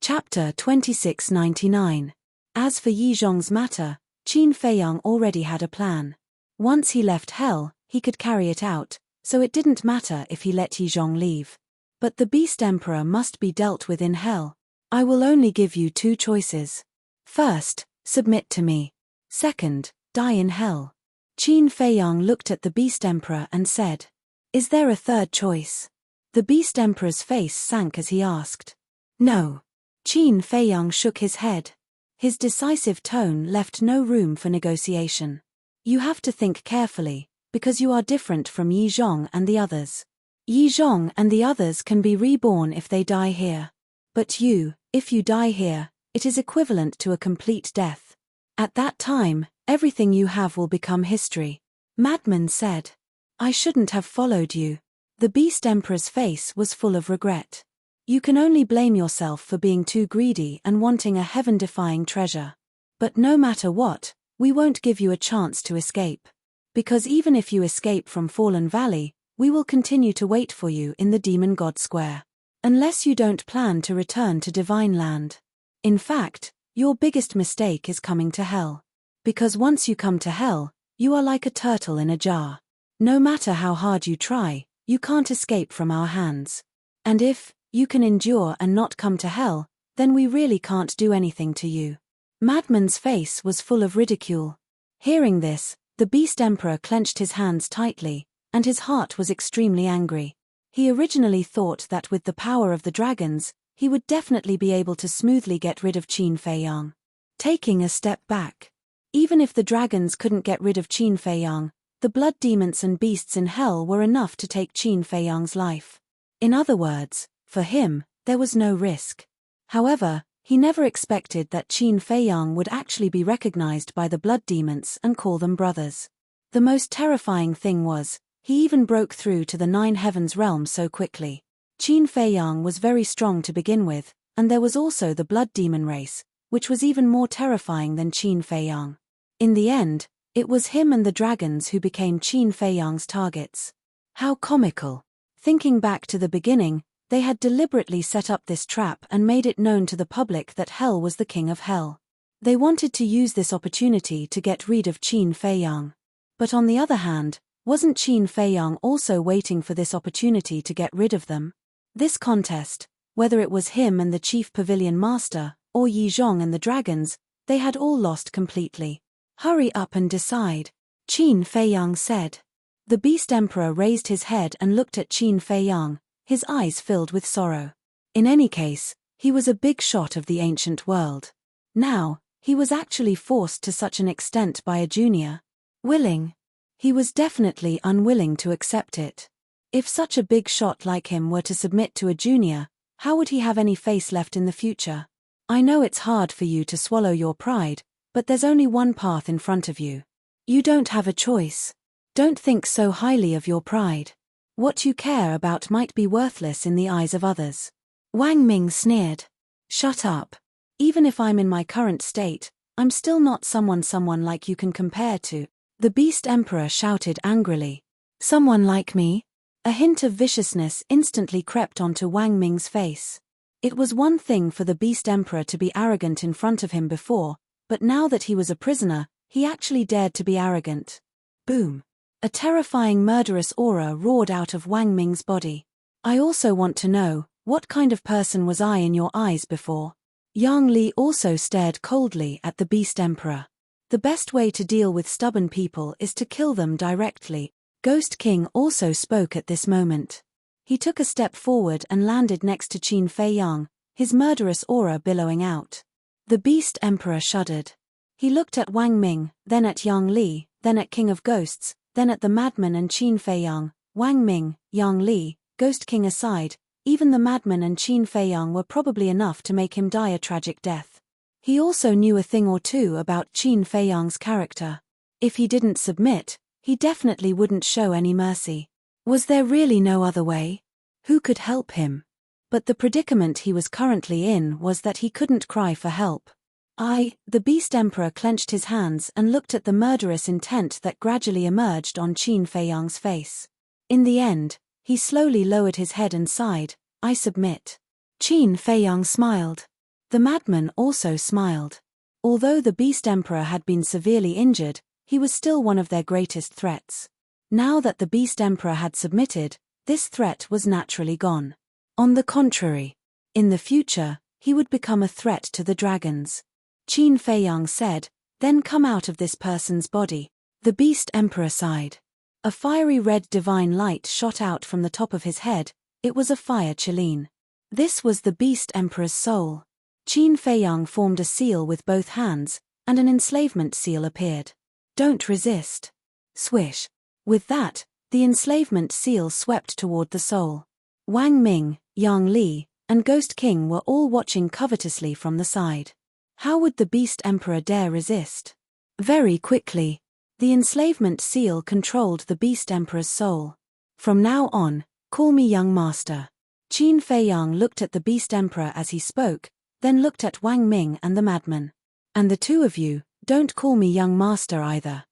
Chapter 2699. As for Yi Zhong's matter, Qin Feiyang already had a plan. Once he left hell, he could carry it out, so it didn't matter if he let Yi Zhong leave. But the Beast Emperor must be dealt with in hell. I will only give you two choices. First, submit to me. Second, die in hell. Qin Feiyang looked at the Beast Emperor and said, Is there a third choice? The Beast Emperor's face sank as he asked. No. Qin Feiyang shook his head. His decisive tone left no room for negotiation. You have to think carefully, because you are different from Yi Zhong and the others. Yi Zhong and the others can be reborn if they die here. But you, if you die here, it is equivalent to a complete death. At that time, everything you have will become history. Madman said. I shouldn't have followed you. The Beast Emperor's face was full of regret. You can only blame yourself for being too greedy and wanting a heaven-defying treasure. But no matter what, we won't give you a chance to escape. Because even if you escape from Fallen Valley, we will continue to wait for you in the Demon God Square. Unless you don't plan to return to Divine Land. In fact, your biggest mistake is coming to hell. Because once you come to hell, you are like a turtle in a jar. No matter how hard you try, you can't escape from our hands. And if you can endure and not come to hell, then we really can't do anything to you. Madman's face was full of ridicule. Hearing this, the Beast Emperor clenched his hands tightly, and his heart was extremely angry. He originally thought that with the power of the dragons, he would definitely be able to smoothly get rid of Qin Feiyang. Taking a step back. Even if the dragons couldn't get rid of Qin Feiyang, the blood demons and beasts in hell were enough to take Qin Feiyang's life. In other words, for him, there was no risk. However, he never expected that Qin Feiyang would actually be recognized by the blood demons and call them brothers. The most terrifying thing was, he even broke through to the Nine Heavens realm so quickly. Qin Feiyang was very strong to begin with, and there was also the blood demon race, which was even more terrifying than Qin Feiyang. In the end, it was him and the dragons who became Qin Feiyang's targets. How comical. Thinking back to the beginning, they had deliberately set up this trap and made it known to the public that hell was the king of hell. They wanted to use this opportunity to get rid of Qin Feiyang. But on the other hand, wasn't Qin Feiyang also waiting for this opportunity to get rid of them? This contest, whether it was him and the Chief Pavilion Master, or Yi Zhong and the dragons, they had all lost completely. Hurry up and decide, Qin Feiyang said. The Beast Emperor raised his head and looked at Qin Feiyang, his eyes filled with sorrow. In any case, he was a big shot of the ancient world. Now, he was actually forced to such an extent by a junior. Willing. He was definitely unwilling to accept it. If such a big shot like him were to submit to a junior, how would he have any face left in the future? I know it's hard for you to swallow your pride, but there's only one path in front of you. You don't have a choice. Don't think so highly of your pride. What you care about might be worthless in the eyes of others. Wang Ming sneered. Shut up. Even if I'm in my current state, I'm still not someone like you can compare to. The Beast Emperor shouted angrily. Someone like me? A hint of viciousness instantly crept onto Wang Ming's face. It was one thing for the Beast Emperor to be arrogant in front of him before, but now that he was a prisoner, he actually dared to be arrogant. Boom. A terrifying murderous aura roared out of Wang Ming's body. I also want to know, what kind of person was I in your eyes before? Yang Li also stared coldly at the Beast Emperor. The best way to deal with stubborn people is to kill them directly. Ghost King also spoke at this moment. He took a step forward and landed next to Qin Feiyang, his murderous aura billowing out. The Beast Emperor shuddered. He looked at Wang Ming, then at Yang Li, then at King of Ghosts, then at the Madman and Qin Feiyang. Wang Ming, Yang Li, Ghost King aside, even the Madman and Qin Feiyang were probably enough to make him die a tragic death. He also knew a thing or two about Qin Feiyang's character. If he didn't submit, he definitely wouldn't show any mercy. Was there really no other way? Who could help him? But the predicament he was currently in was that he couldn't cry for help. The Beast Emperor clenched his hands and looked at the murderous intent that gradually emerged on Qin Feiyang's face. In the end, he slowly lowered his head and sighed, "I submit." Qin Feiyang smiled. The madman also smiled. Although the Beast Emperor had been severely injured, he was still one of their greatest threats. Now that the Beast Emperor had submitted, this threat was naturally gone. On the contrary, in the future, he would become a threat to the dragons. Qin Feiyang said, "Then come out of this person's body." The Beast Emperor sighed. A fiery red divine light shot out from the top of his head. It was a fire Qilin. This was the Beast Emperor's soul. Qin Feiyang formed a seal with both hands, and an enslavement seal appeared. "Don't resist." Swish. With that, the enslavement seal swept toward the soul. Wang Ming, Yang Li, and Ghost King were all watching covetously from the side. How would the Beast Emperor dare resist? Very quickly, the enslavement seal controlled the Beast Emperor's soul. "From now on, call me young master." Qin Feiyang looked at the Beast Emperor as he spoke, then looked at Wang Ming and the madman. "And the two of you, don't call me young master either."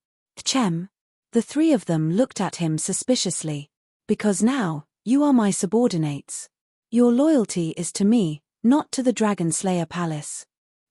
"Chem." The three of them looked at him suspiciously. "Because now, you are my subordinates. Your loyalty is to me, not to the Dragon Slayer Palace."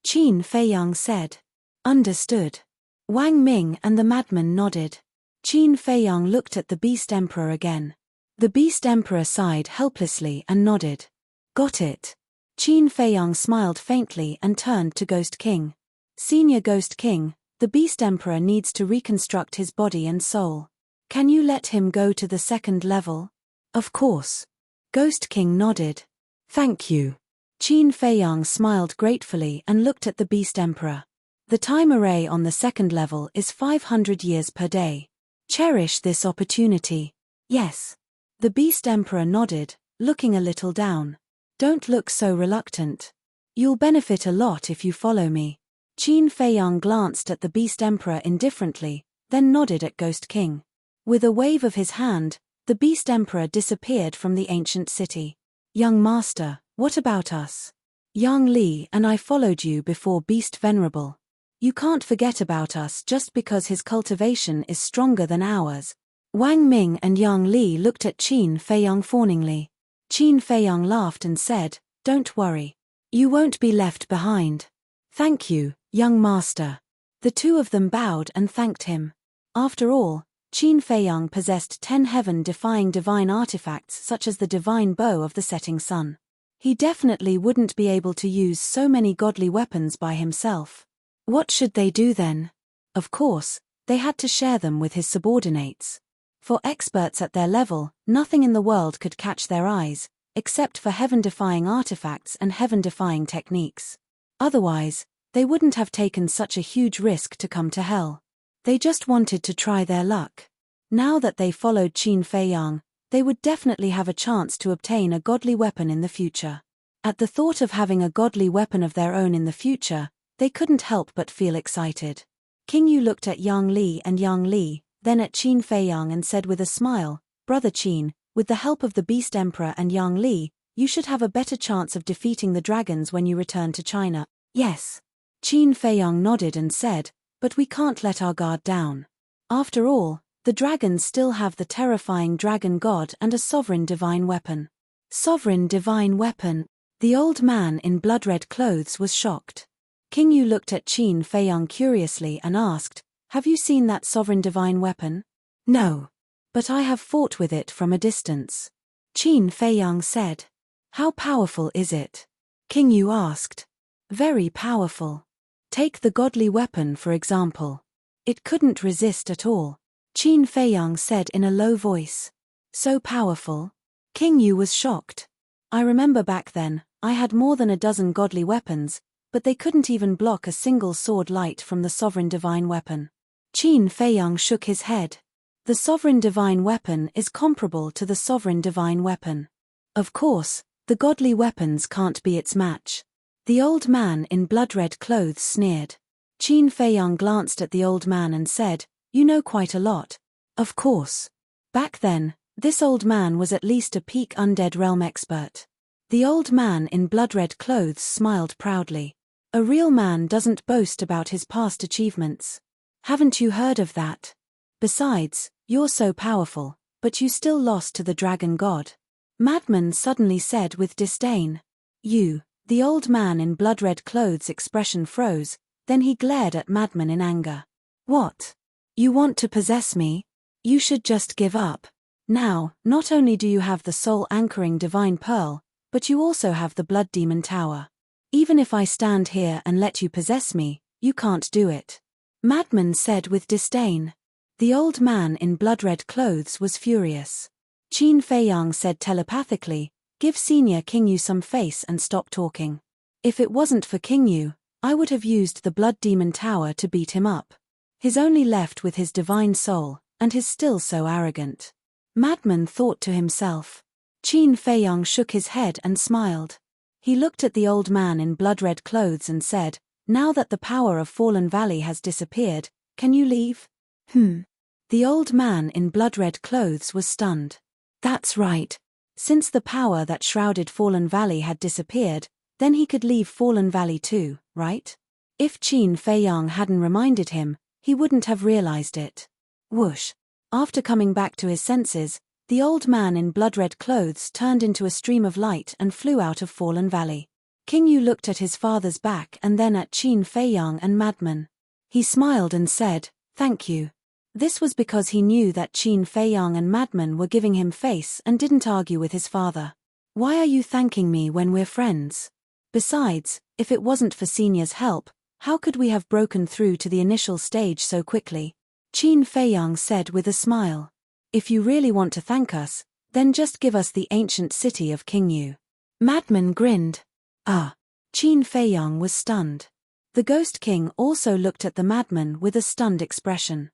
Qin Feiyang said. "Understood." Wang Ming and the madman nodded. Qin Feiyang looked at the Beast Emperor again. The Beast Emperor sighed helplessly and nodded. "Got it." Qin Feiyang smiled faintly and turned to Ghost King. "Senior Ghost King, the Beast Emperor needs to reconstruct his body and soul. Can you let him go to the second level?" "Of course." Ghost King nodded. "Thank you." Qin Feiyang smiled gratefully and looked at the Beast Emperor. "The time array on the second level is 500 years per day. Cherish this opportunity." "Yes." The Beast Emperor nodded, looking a little down. "Don't look so reluctant. You'll benefit a lot if you follow me." Qin Feiyang glanced at the Beast Emperor indifferently, then nodded at Ghost King. With a wave of his hand, the Beast Emperor disappeared from the ancient city. "Young master, what about us? Yang Li and I followed you before Beast Venerable. You can't forget about us just because his cultivation is stronger than ours." Wang Ming and Yang Li looked at Qin Feiyang fawningly. Qin Feiyang laughed and said, "Don't worry. You won't be left behind." "Thank you, young master." The two of them bowed and thanked him. After all, Qin Feiyang possessed 10 heaven-defying divine artifacts such as the divine bow of the setting sun. He definitely wouldn't be able to use so many godly weapons by himself. What should they do then? Of course, they had to share them with his subordinates. For experts at their level, nothing in the world could catch their eyes, except for heaven-defying artifacts and heaven-defying techniques. Otherwise, they wouldn't have taken such a huge risk to come to hell. They just wanted to try their luck. Now that they followed Qin Feiyang, they would definitely have a chance to obtain a godly weapon in the future. At the thought of having a godly weapon of their own in the future, they couldn't help but feel excited. King Yu looked at Yang Li and Yang Li, then at Qin Feiyang and said with a smile, "Brother Qin, with the help of the Beast Emperor and Yang Li, you should have a better chance of defeating the dragons when you return to China." "Yes." Qin Feiyang nodded and said, "But we can't let our guard down. After all, the dragons still have the terrifying dragon god and a sovereign divine weapon." "Sovereign divine weapon?" The old man in blood-red clothes was shocked. King Yu looked at Qin Feiyang curiously and asked, "Have you seen that sovereign divine weapon?" "No. But I have fought with it from a distance." Qin Feiyang said. "How powerful is it?" King Yu asked. "Very powerful. Take the godly weapon for example. It couldn't resist at all." Qin Feiyang said in a low voice. "So powerful?" King Yu was shocked. "I remember back then, I had more than a dozen godly weapons, but they couldn't even block a single sword light from the sovereign divine weapon." Qin Feiyang shook his head. "The sovereign divine weapon is comparable to the sovereign divine weapon. Of course, the godly weapons can't be its match. The old man in blood-red clothes sneered. Qin Feiyang glanced at the old man and said, "You know quite a lot." Of course. Back then, this old man was at least a peak undead realm expert. The old man in blood-red clothes smiled proudly. A real man doesn't boast about his past achievements. Haven't you heard of that? Besides, you're so powerful, but you still lost to the dragon god. Madman suddenly said with disdain. You. The old man in blood-red clothes' expression froze, then he glared at Madman in anger. What? You want to possess me? You should just give up. Now, not only do you have the soul-anchoring divine pearl, but you also have the blood demon tower. Even if I stand here and let you possess me, you can't do it. Madman said with disdain. The old man in blood-red clothes was furious. Qin Feiyang said telepathically, "Give Senior King Yu some face and stop talking. If it wasn't for King Yu, I would have used the blood demon tower to beat him up. He's only left with his divine soul, and he's still so arrogant." Madman thought to himself. Qin Feiyang shook his head and smiled. He looked at the old man in blood-red clothes and said, "Now that the power of Fallen Valley has disappeared, can you leave?" The old man in blood-red clothes was stunned. That's right. Since the power that shrouded Fallen Valley had disappeared, then he could leave Fallen Valley too, right? If Qin Feiyang hadn't reminded him, he wouldn't have realized it. Whoosh. After coming back to his senses, the old man in blood-red clothes turned into a stream of light and flew out of Fallen Valley. King Yu looked at his father's back and then at Qin Feiyang and Madman. He smiled and said, "Thank you." This was because he knew that Qin Feiyang and Madman were giving him face and didn't argue with his father. "Why are you thanking me when we're friends? Besides, if it wasn't for Senior's help, how could we have broken through to the initial stage so quickly?" Qin Feiyang said with a smile. "If you really want to thank us, then just give us the ancient city of King Yu." Madman grinned. Qin Feiyang was stunned. The Ghost King also looked at the Madman with a stunned expression.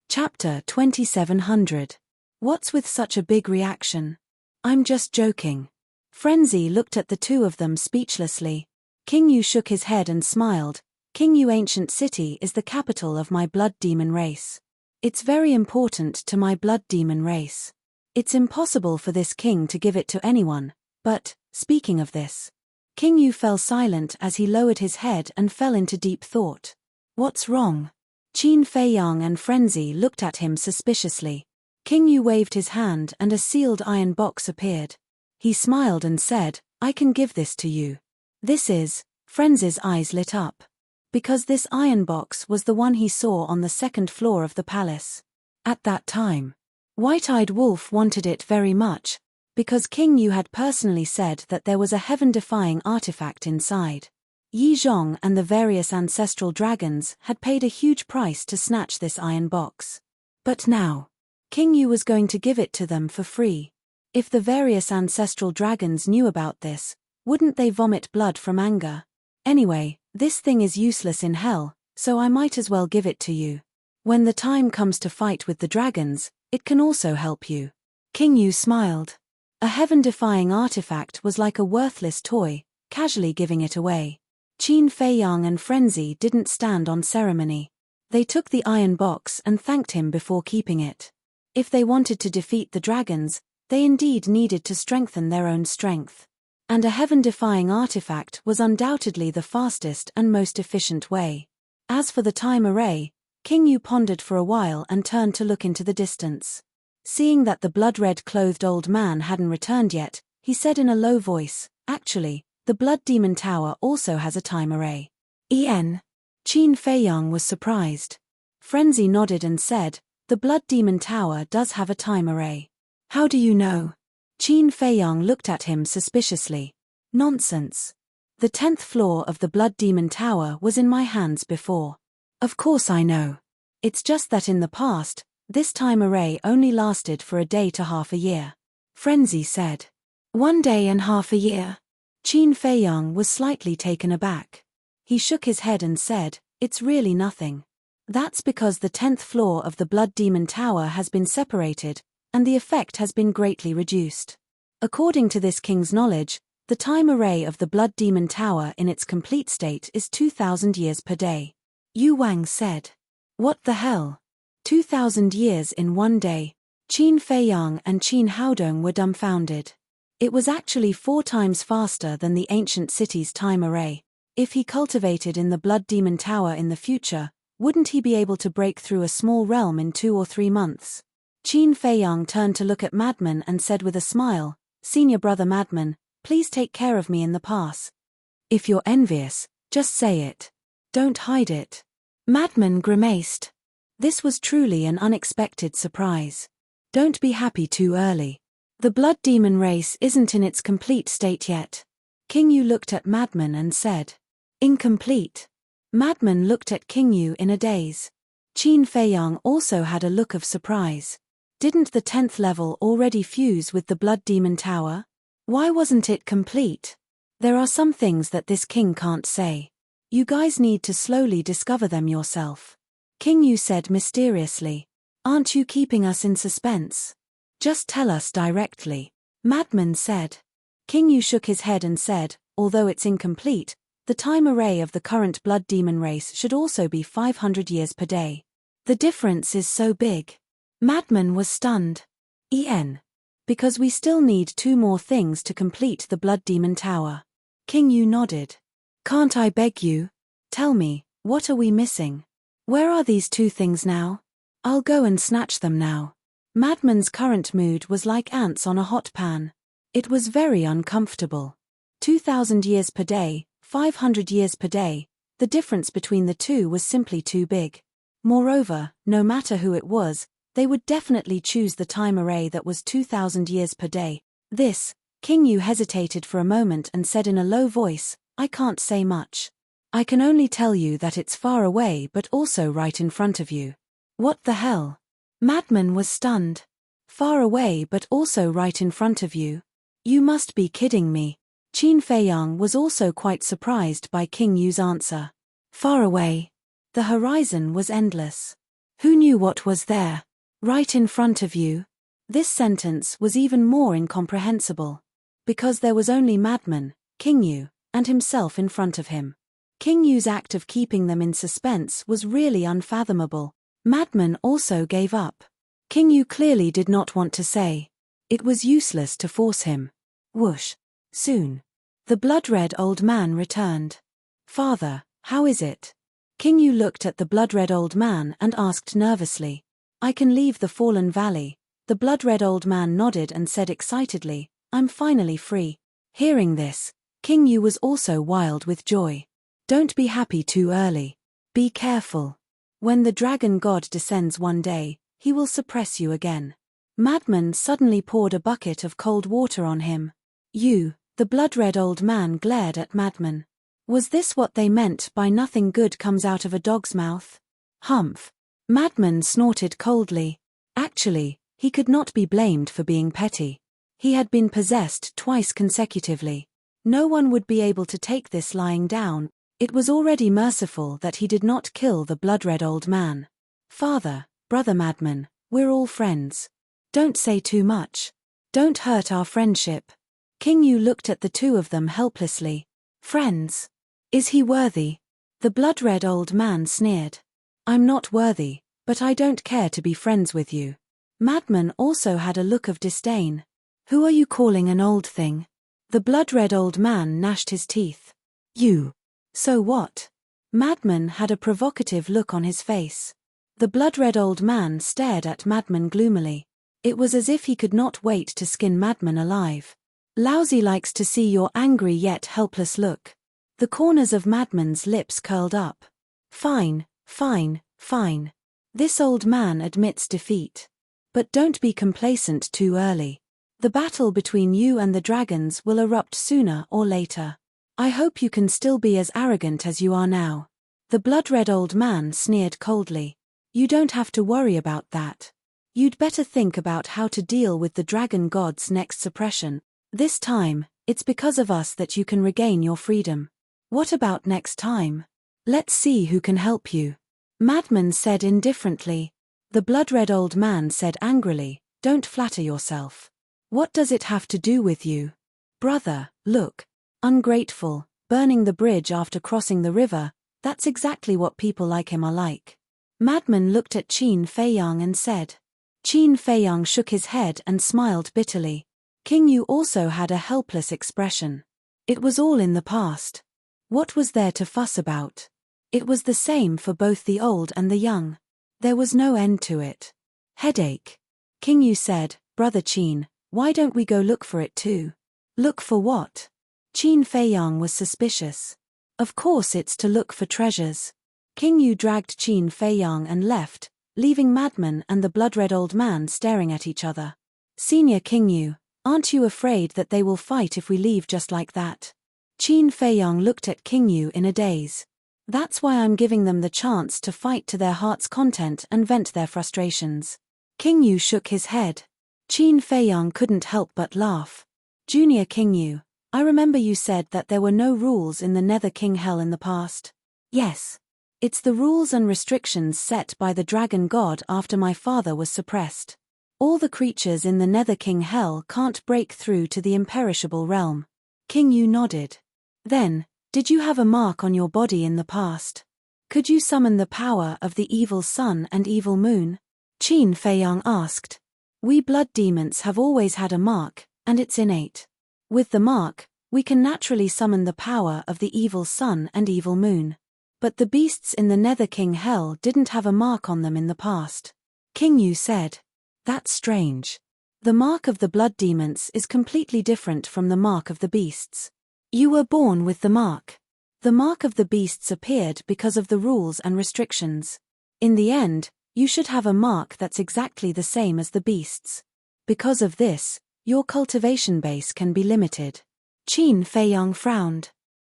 Chapter 2700. What's with such a big reaction? I'm just joking. Frenzy looked at the two of them speechlessly. King Yu shook his head and smiled. King Yu Ancient City is the capital of my blood demon race. It's very important to my blood demon race. It's impossible for this king to give it to anyone, but, speaking of this. King Yu fell silent as he lowered his head and fell into deep thought. What's wrong? Qin Feiyang and Frenzy looked at him suspiciously. King Yu waved his hand and a sealed iron box appeared. He smiled and said, "I can give this to you." This is, Frenzy's eyes lit up. Because this iron box was the one he saw on the second floor of the palace. At that time, White-Eyed Wolf wanted it very much, because King Yu had personally said that there was a heaven-defying artifact inside. Yi Zhong and the various ancestral dragons had paid a huge price to snatch this iron box. But now, King Yu was going to give it to them for free. If the various ancestral dragons knew about this, wouldn't they vomit blood from anger? Anyway, this thing is useless in hell, so I might as well give it to you. When the time comes to fight with the dragons, it can also help you. King Yu smiled. A heaven-defying artifact was like a worthless toy, casually giving it away. Qin Feiyang and Frenzy didn't stand on ceremony. They took the iron box and thanked him before keeping it. If they wanted to defeat the dragons, they indeed needed to strengthen their own strength. And a heaven-defying artifact was undoubtedly the fastest and most efficient way. As for the time array, King Yu pondered for a while and turned to look into the distance. Seeing that the blood-red clothed old man hadn't returned yet, he said in a low voice, "Actually, the Blood Demon Tower also has a time array." Qin Feiyang was surprised. Frenzy nodded and said, "The Blood Demon Tower does have a time array." "How do you know?" Qin Feiyang looked at him suspiciously. "Nonsense. The 10th floor of the Blood Demon Tower was in my hands before." "Of course I know. It's just that in the past, this time array only lasted for a day to half a year," Frenzy said. 1 day and half a year? Qin Feiyang was slightly taken aback. He shook his head and said, "It's really nothing. That's because the 10th floor of the Blood Demon Tower has been separated, and the effect has been greatly reduced. According to this king's knowledge, The time array of the Blood Demon Tower in its complete state is 2,000 years per day. Yu Wang said. What the hell? 2,000 years in one day. Qin Feiyang and Qin Haodong were dumbfounded. It was actually 4 times faster than the ancient city's time array. If he cultivated in the Blood Demon Tower in the future, wouldn't he be able to break through a small realm in 2 or 3 months? Qin Feiyang turned to look at Madman and said with a smile, "Senior brother Madman, please take care of me in the pass. If you're envious, just say it. Don't hide it." Madman grimaced. This was truly an unexpected surprise. Don't be happy too early. The Blood Demon race isn't in its complete state yet. King Yu looked at Madman and said, "Incomplete." Madman looked at King Yu in a daze. Qin Feiyang also had a look of surprise. Didn't the 10th level already fuse with the Blood Demon Tower? Why wasn't it complete? There are some things that this king can't say. You guys need to slowly discover them yourself. King Yu said mysteriously. Aren't you keeping us in suspense? Just tell us directly. Madman said. King Yu shook his head and said, although it's incomplete, the time array of the current Blood Demon race should also be 500 years per day. The difference is so big. Madman was stunned. Because we still need 2 more things to complete the Blood Demon Tower. King Yu nodded. Can't I beg you? Tell me, what are we missing? Where are these 2 things now? I'll go and snatch them now. Madman's current mood was like ants on a hot pan. It was very uncomfortable. 2,000 years per day, 500 years per day, the difference between the 2 was simply too big. Moreover, no matter who it was, they would definitely choose the time array that was 2,000 years per day. King Yu hesitated for a moment and said in a low voice, I can't say much. I can only tell you that it's far away but also right in front of you. What the hell? Madman was stunned. Far away but also right in front of you? You must be kidding me. Qin Feiyang was also quite surprised by King Yu's answer. Far away. The horizon was endless. Who knew what was there? Right in front of you? This sentence was even more incomprehensible. Because there was only Madman, King Yu, and himself in front of him. King Yu's act of keeping them in suspense was really unfathomable. Madman also gave up. King Yu clearly did not want to say. It was useless to force him. Whoosh. Soon. The blood-red old man returned. Father, how is it? King Yu looked at the blood-red old man and asked nervously. I can leave the fallen valley. The blood-red old man nodded and said excitedly, I'm finally free. Hearing this, King Yu was also wild with joy. Don't be happy too early. Be careful. When the dragon god descends one day, he will suppress you again. Madman suddenly poured a bucket of cold water on him. You, the blood-red old man glared at Madman. Was this what they meant by nothing good comes out of a dog's mouth? Humph. Madman snorted coldly. Actually, he could not be blamed for being petty. He had been possessed twice consecutively. No one would be able to take this lying down. It was already merciful that he did not kill the blood-red old man. Father, brother Madman, we're all friends. Don't say too much. Don't hurt our friendship. King Yu looked at the 2 of them helplessly. Friends? Is he worthy? The blood-red old man sneered. I'm not worthy, but I don't care to be friends with you. Madman also had a look of disdain. Who are you calling an old thing? The blood-red old man gnashed his teeth. You. So what? Madman had a provocative look on his face. The blood-red old man stared at Madman gloomily. It was as if he could not wait to skin Madman alive. Lousy likes to see your angry yet helpless look. The corners of Madman's lips curled up. Fine, fine, fine. This old man admits defeat. But don't be complacent too early. The battle between you and the dragons will erupt sooner or later. I hope you can still be as arrogant as you are now. The blood-red old man sneered coldly. You don't have to worry about that. You'd better think about how to deal with the dragon god's next suppression. This time, it's because of us that you can regain your freedom. What about next time? Let's see who can help you. Madman said indifferently. The blood-red old man said angrily, don't flatter yourself. What does it have to do with you? Brother, look. Ungrateful, burning the bridge after crossing the river, that's exactly what people like him are like. Madman looked at Qin Feiyang and said. Qin Feiyang shook his head and smiled bitterly. King Yu also had a helpless expression. It was all in the past. What was there to fuss about? It was the same for both the old and the young. There was no end to it. Headache. King Yu said, Brother Qin, why don't we go look for it too? Look for what? Qin Feiyang was suspicious. Of course it's to look for treasures. King Yu dragged Qin Feiyang and left, leaving Madman and the blood-red old man staring at each other. Senior King Yu, aren't you afraid that they will fight if we leave just like that? Qin Feiyang looked at King Yu in a daze. That's why I'm giving them the chance to fight to their heart's content and vent their frustrations. King Yu shook his head. Qin Feiyang couldn't help but laugh. Junior King Yu, I remember you said that there were no rules in the Nether King Hell in the past. Yes. It's the rules and restrictions set by the dragon god after my father was suppressed. All the creatures in the Nether King Hell can't break through to the imperishable realm. King Yu nodded. Then, did you have a mark on your body in the past? Could you summon the power of the evil sun and evil moon? Qin Feiyang asked. We blood demons have always had a mark, and it's innate. With the mark, we can naturally summon the power of the evil sun and evil moon. But the beasts in the Nether King Hell didn't have a mark on them in the past. King Yu said. That's strange. The mark of the blood demons is completely different from the mark of the beasts. You were born with the mark. The mark of the beasts appeared because of the rules and restrictions. In the end, you should have a mark that's exactly the same as the beasts. Because of this, your cultivation base can be limited. Qin Feiyang frowned.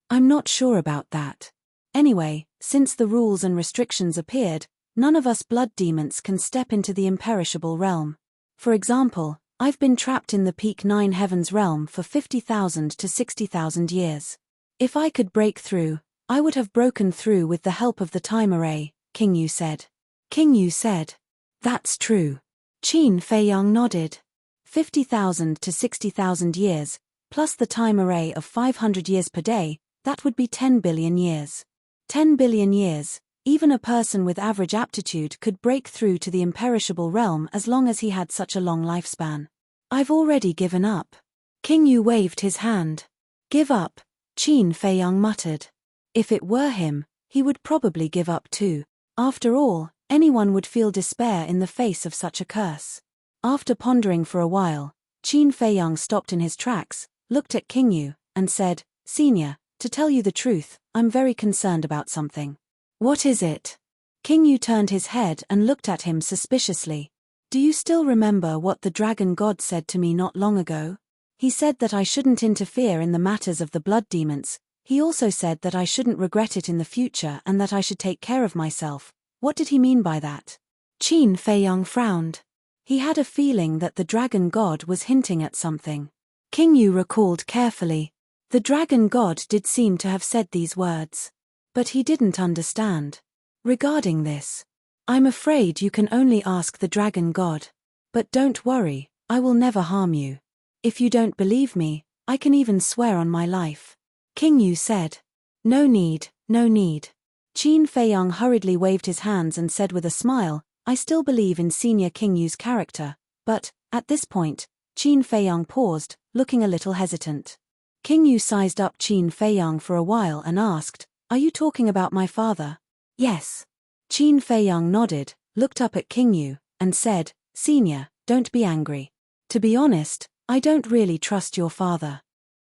I'm not sure about that. Anyway, since the rules and restrictions appeared, none of us blood demons can step into the imperishable realm. For example, I've been trapped in the Peak 9 Heavens realm for 50,000 to 60,000 years. If I could break through, I would have broken through with the help of the time array, King Yu said. King Yu said. That's true. Qin Feiyang nodded. 50,000 to 60,000 years, plus the time array of 500 years per day, that would be 10 billion years. 10 billion years, even a person with average aptitude could break through to the imperishable realm as long as he had such a long lifespan. I've already given up. King Yu waved his hand. Give up, Qin Feiyang muttered. If it were him, he would probably give up too. After all, anyone would feel despair in the face of such a curse. After pondering for a while, Qin Feiyang stopped in his tracks, looked at King Yu, and said, Senior, to tell you the truth, I'm very concerned about something. What is it? King Yu turned his head and looked at him suspiciously. Do you still remember what the dragon god said to me not long ago? He said that I shouldn't interfere in the matters of the blood demons. He also said that I shouldn't regret it in the future and that I should take care of myself. What did he mean by that? Qin Feiyang frowned. He had a feeling that the dragon god was hinting at something. King Yu recalled carefully. The dragon god did seem to have said these words. But he didn't understand. Regarding this, I'm afraid you can only ask the dragon god. But don't worry, I will never harm you. If you don't believe me, I can even swear on my life. King Yu said. No need, no need. Qin Feiyang hurriedly waved his hands and said with a smile, I still believe in Senior King Yu's character, but, at this point, Qin Feiyang paused, looking a little hesitant. King Yu sized up Qin Feiyang for a while and asked, Are you talking about my father? Yes. Qin Feiyang nodded, looked up at King Yu, and said, Senior, don't be angry. To be honest, I don't really trust your father.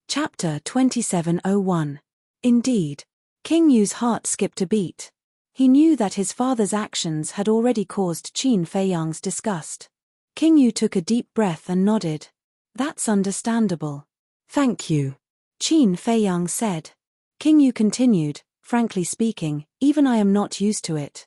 Chapter 2701. Indeed. King Yu's heart skipped a beat. He knew that his father's actions had already caused Qin Feiyang's disgust. King Yu took a deep breath and nodded. That's understandable. Thank you. Qin Feiyang said. King Yu continued, frankly speaking, even I am not used to it.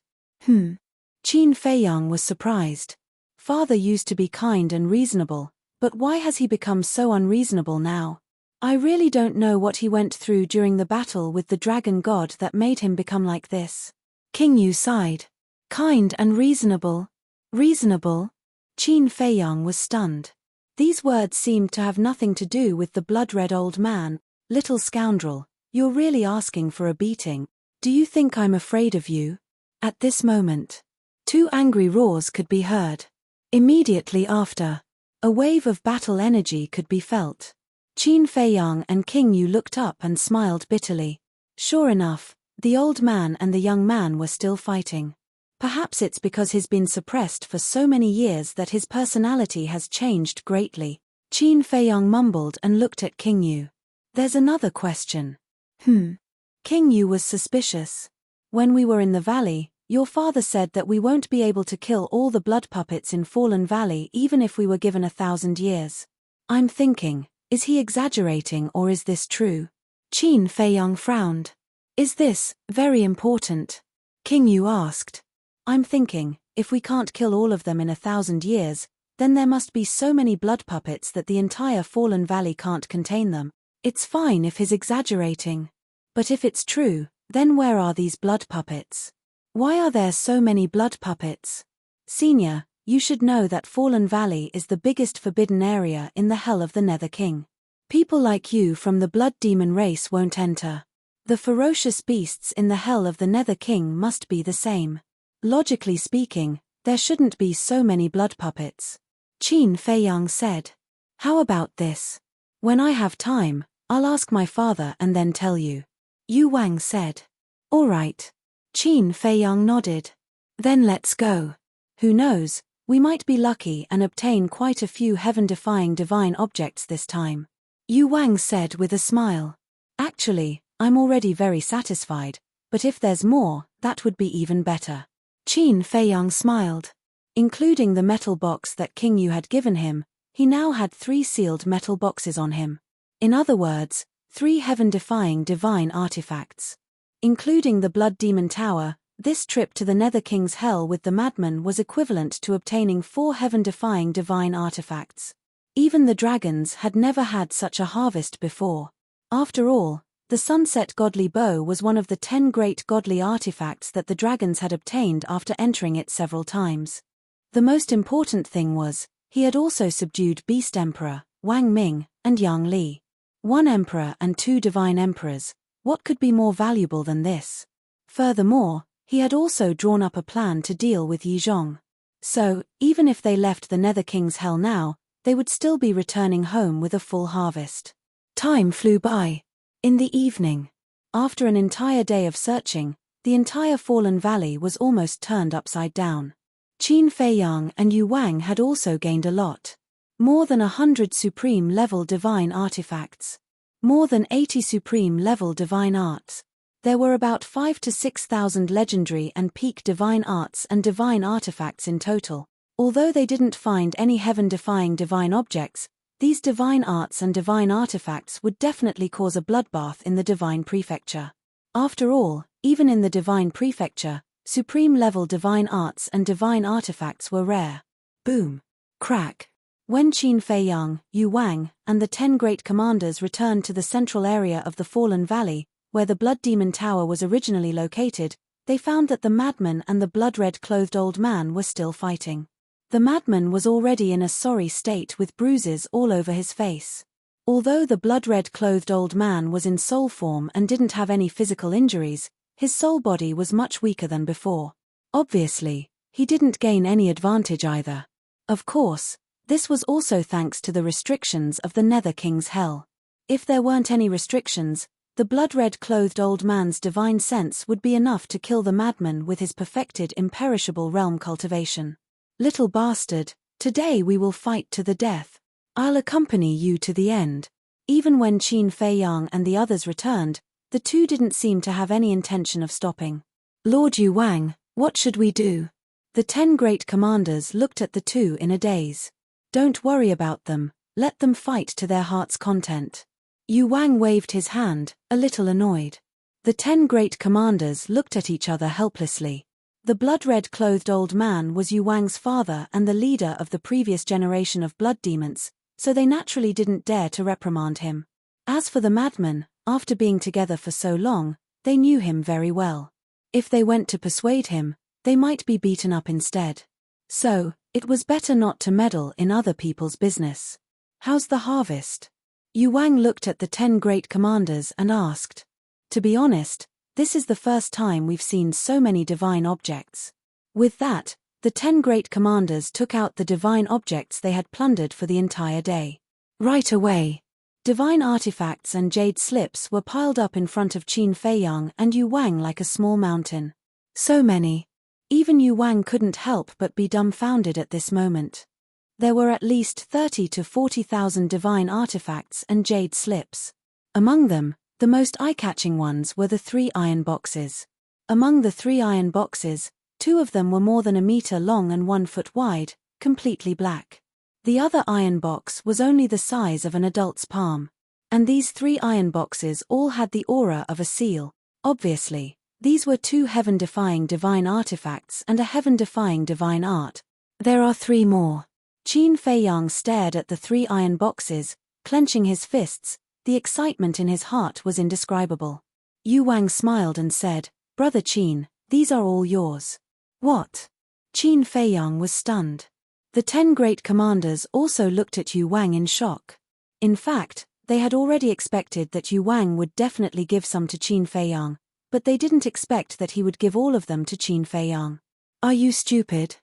Qin Feiyang was surprised. Father used to be kind and reasonable, but why has he become so unreasonable now? I really don't know what he went through during the battle with the dragon god that made him become like this. King Yu sighed. Kind and reasonable? Reasonable? Qin Feiyang was stunned. These words seemed to have nothing to do with the blood-red old man. Little scoundrel, you're really asking for a beating. Do you think I'm afraid of you? At this moment, two angry roars could be heard. Immediately after, a wave of battle energy could be felt. Qin Feiyang and King Yu looked up and smiled bitterly. Sure enough, the old man and the young man were still fighting. Perhaps it's because he's been suppressed for so many years that his personality has changed greatly. Qin Feiyang mumbled and looked at King Yu. There's another question. King Yu was suspicious. When we were in the valley, your father said that we won't be able to kill all the blood puppets in Fallen Valley even if we were given 1,000 years. I'm thinking, is he exaggerating or is this true? Qin Feiyang frowned. Is this very important? King Yu asked. I'm thinking, if we can't kill all of them in 1,000 years, then there must be so many blood puppets that the entire Fallen Valley can't contain them. It's fine if he's exaggerating. But if it's true, then where are these blood puppets? Why are there so many blood puppets? Senior, you should know that Fallen Valley is the biggest forbidden area in the Hell of the Nether King. People like you from the blood demon race won't enter. The ferocious beasts in the Hell of the Nether King must be the same. Logically speaking, there shouldn't be so many blood puppets. Qin Feiyang said. How about this? When I have time, I'll ask my father and then tell you. Yu Wang said. All right. Qin Feiyang nodded. Then let's go. Who knows, we might be lucky and obtain quite a few heaven-defying divine objects this time. Yu Wang said with a smile. Actually, I'm already very satisfied, but if there's more, that would be even better. Qin Feiyang smiled. Including the metal box that King Yu had given him, he now had 3 sealed metal boxes on him. In other words, 3 heaven-defying divine artifacts. Including the Blood Demon Tower, this trip to the Nether King's Hell with the Madman was equivalent to obtaining 4 heaven-defying divine artifacts. Even the dragons had never had such a harvest before. After all, the Sunset Godly Bow was one of the 10 great godly artifacts that the dragons had obtained after entering it several times. The most important thing was, he had also subdued Beast Emperor, Wang Ming, and Yang Li. 1 emperor and 2 divine emperors, what could be more valuable than this? Furthermore, he had also drawn up a plan to deal with Yi Zhong. So, even if they left the Nether King's Hell now, they would still be returning home with a full harvest. Time flew by. In the evening, after an entire day of searching, the entire Fallen Valley was almost turned upside down. Qin Feiyang and Yu Wang had also gained a lot. More than 100 supreme-level divine artifacts. More than 80 supreme-level divine arts. There were about 5,000 to 6,000 legendary and peak divine arts and divine artifacts in total. Although they didn't find any heaven-defying divine objects, these divine arts and divine artifacts would definitely cause a bloodbath in the Divine Prefecture. After all, even in the Divine Prefecture, supreme-level divine arts and divine artifacts were rare. Boom. Crack. When Qin Feiyang, Yu Wang, and the 10 great commanders returned to the central area of the Fallen Valley, where the Blood Demon Tower was originally located, they found that the madman and the blood-red clothed old man were still fighting. The madman was already in a sorry state with bruises all over his face. Although the blood-red clothed old man was in soul form and didn't have any physical injuries, his soul body was much weaker than before. Obviously, he didn't gain any advantage either. Of course, this was also thanks to the restrictions of the Nether King's Hell. If there weren't any restrictions, the blood-red clothed old man's divine sense would be enough to kill the madman with his perfected imperishable realm cultivation. Little bastard, today we will fight to the death. I'll accompany you to the end. Even when Qin Feiyang and the others returned, the two didn't seem to have any intention of stopping. Lord Yu Wang, what should we do? The 10 great commanders looked at the two in a daze. Don't worry about them, let them fight to their heart's content. Yu Wang waved his hand, a little annoyed. The 10 great commanders looked at each other helplessly. The blood-red clothed old man was Yu Wang's father and the leader of the previous generation of blood demons, so they naturally didn't dare to reprimand him. As for the madman, after being together for so long, they knew him very well. If they went to persuade him, they might be beaten up instead. So, it was better not to meddle in other people's business. How's the harvest? Yu Wang looked at the 10 great commanders and asked. To be honest, this is the first time we've seen so many divine objects. With that, the 10 great commanders took out the divine objects they had plundered for the entire day. Right away, divine artifacts and jade slips were piled up in front of Qin Feiyang and Yu Wang like a small mountain. So many. Even Yu Wang couldn't help but be dumbfounded at this moment. There were at least 30 to 40,000 divine artifacts and jade slips. Among them, the most eye-catching ones were the 3 iron boxes. Among the 3 iron boxes, 2 of them were more than a meter long and 1 foot wide, completely black. The other iron box was only the size of an adult's palm. And these 3 iron boxes all had the aura of a seal. Obviously, these were 2 heaven-defying divine artifacts and a heaven-defying divine art. There are 3 more. Qin Feiyang stared at the 3 iron boxes, clenching his fists. The excitement in his heart was indescribable. Yu Wang smiled and said, Brother Qin, these are all yours. What? Qin Feiyang was stunned. The 10 great commanders also looked at Yu Wang in shock. In fact, they had already expected that Yu Wang would definitely give some to Qin Feiyang, but they didn't expect that he would give all of them to Qin Feiyang. Are you stupid?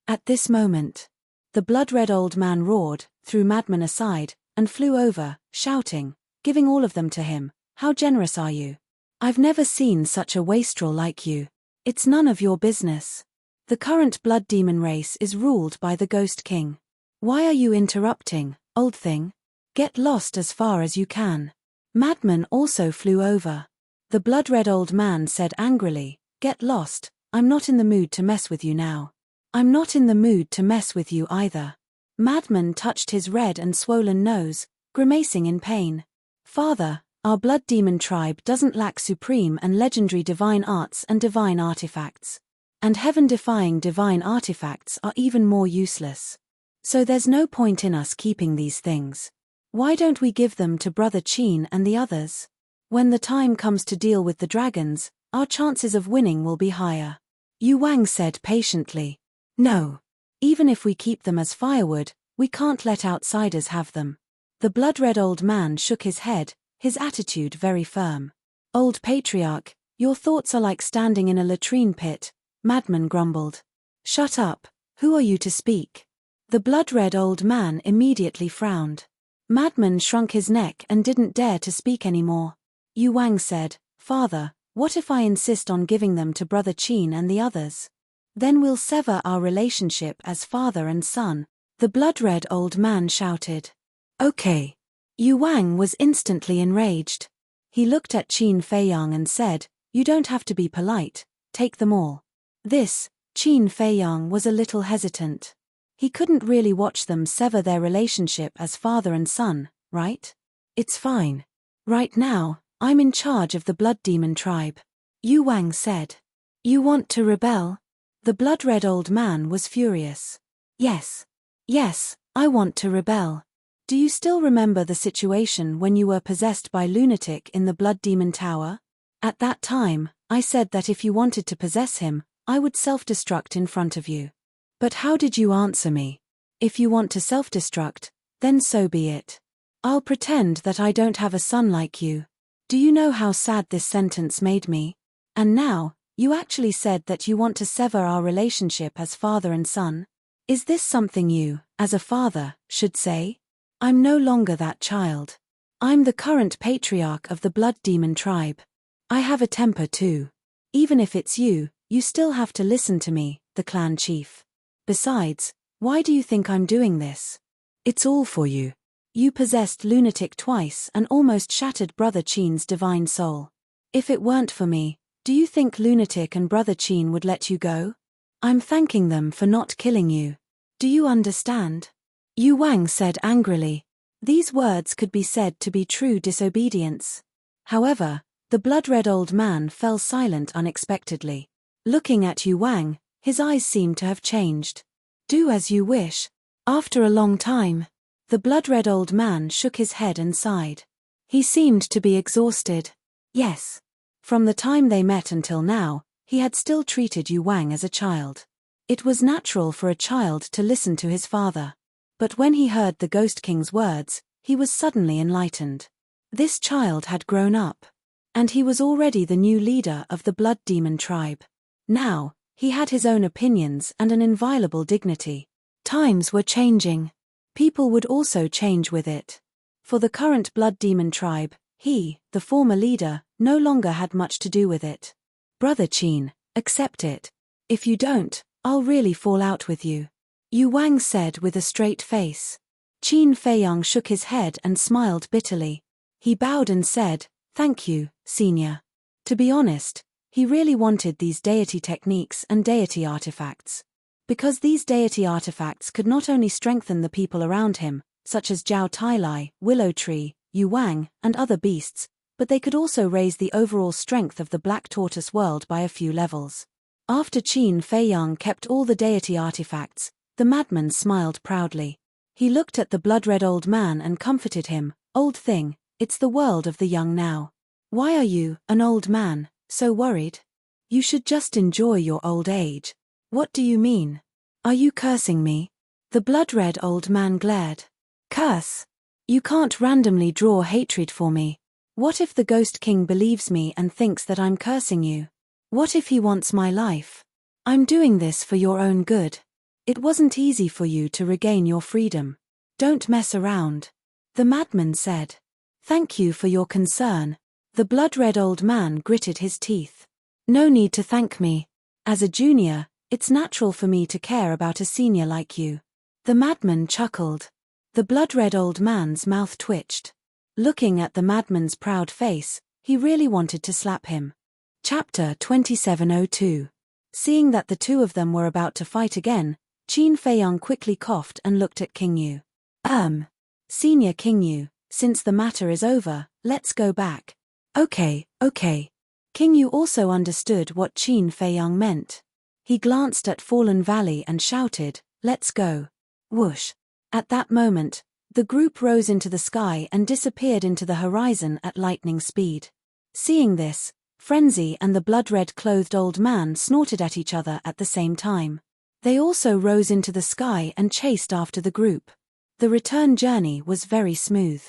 At this moment, the blood-red old man roared, threw Madman aside, and flew over, shouting, giving all of them to him. How generous are you? I've never seen such a wastrel like you. It's none of your business. The current blood demon race is ruled by the Ghost King. Why are you interrupting, old thing? Get lost as far as you can. Madman also flew over. The blood-red old man said angrily, Get lost, I'm not in the mood to mess with you now. I'm not in the mood to mess with you either. Madman touched his red and swollen nose, grimacing in pain. Father, our blood demon tribe doesn't lack supreme and legendary divine arts and divine artifacts. And heaven-defying divine artifacts are even more useless. So there's no point in us keeping these things. Why don't we give them to Brother Qin and the others? When the time comes to deal with the dragons, our chances of winning will be higher. Yu Wang said patiently. No. Even if we keep them as firewood, we can't let outsiders have them. The blood-red old man shook his head, his attitude very firm. Old patriarch, your thoughts are like standing in a latrine pit, Madman grumbled. Shut up, who are you to speak? The blood-red old man immediately frowned. Madman shrunk his neck and didn't dare to speak anymore. Yu Wang said, Father, what if I insist on giving them to Brother Qin and the others? Then we'll sever our relationship as father and son, the blood-red old man shouted. Okay. Yu Wang was instantly enraged. He looked at Qin Feiyang and said, You don't have to be polite, take them all. Qin Feiyang was a little hesitant. He couldn't really watch them sever their relationship as father and son, right? It's fine. Right now, I'm in charge of the blood demon tribe. Yu Wang said. You want to rebel? The blood-red old man was furious. Yes. Yes, I want to rebel. Do you still remember the situation when you were possessed by lunatic in the blood demon tower? At that time, I said that if you wanted to possess him, I would self-destruct in front of you. But how did you answer me? If you want to self-destruct, then so be it. I'll pretend that I don't have a son like you. Do you know how sad this sentence made me? And now, you actually said that you want to sever our relationship as father and son? Is this something you, as a father, should say? I'm no longer that child. I'm the current patriarch of the blood demon tribe. I have a temper too. Even if it's you, you still have to listen to me, the clan chief. Besides, why do you think I'm doing this? It's all for you. You possessed lunatic twice and almost shattered Brother Qin's divine soul. If it weren't for me, do you think lunatic and Brother Qin would let you go? I'm thanking them for not killing you. Do you understand? Yu Wang said angrily. These words could be said to be true disobedience. However, the blood-red old man fell silent unexpectedly. Looking at Yu Wang, his eyes seemed to have changed. Do as you wish. After a long time, the blood-red old man shook his head and sighed. He seemed to be exhausted. Yes. From the time they met until now, he had still treated Yu Wang as a child. It was natural for a child to listen to his father. But when he heard the Ghost King's words, he was suddenly enlightened. This child had grown up. And he was already the new leader of the Blood Demon tribe. Now, he had his own opinions and an inviolable dignity. Times were changing. People would also change with it. For the current Blood Demon tribe, he, the former leader, no longer had much to do with it. Brother Qin, accept it. If you don't, I'll really fall out with you. Yu Wang said with a straight face. Qin Feiyang shook his head and smiled bitterly. He bowed and said, "Thank you, Senior." To be honest, he really wanted these deity techniques and deity artifacts. Because these deity artifacts could not only strengthen the people around him, such as Zhao Tailai, Willow Tree, Yu Wang, and other beasts, but they could also raise the overall strength of the Black Tortoise world by a few levels. After Qin Feiyang kept all the deity artifacts, the madman smiled proudly. He looked at the blood-red old man and comforted him. "Old thing, it's the world of the young now. Why are you, an old man, so worried? You should just enjoy your old age." "What do you mean? Are you cursing me?" The blood-red old man glared. "Curse? You can't randomly draw hatred for me. What if the Ghost King believes me and thinks that I'm cursing you? What if he wants my life? I'm doing this for your own good. It wasn't easy for you to regain your freedom. Don't mess around." The madman said. "Thank you for your concern." The blood-red old man gritted his teeth. "No need to thank me. As a junior, it's natural for me to care about a senior like you." The madman chuckled. The blood-red old man's mouth twitched. Looking at the madman's proud face, he really wanted to slap him. Chapter 2702. Seeing that the two of them were about to fight again, Qin Feiyang quickly coughed and looked at King Yu. Senior King Yu, since the matter is over, let's go back." Okay. King Yu also understood what Qin Feiyang meant. He glanced at Fallen Valley and shouted, "Let's go." Whoosh. At that moment, the group rose into the sky and disappeared into the horizon at lightning speed. Seeing this, Frenzy and the blood-red clothed old man snorted at each other at the same time. They also rose into the sky and chased after the group. The return journey was very smooth.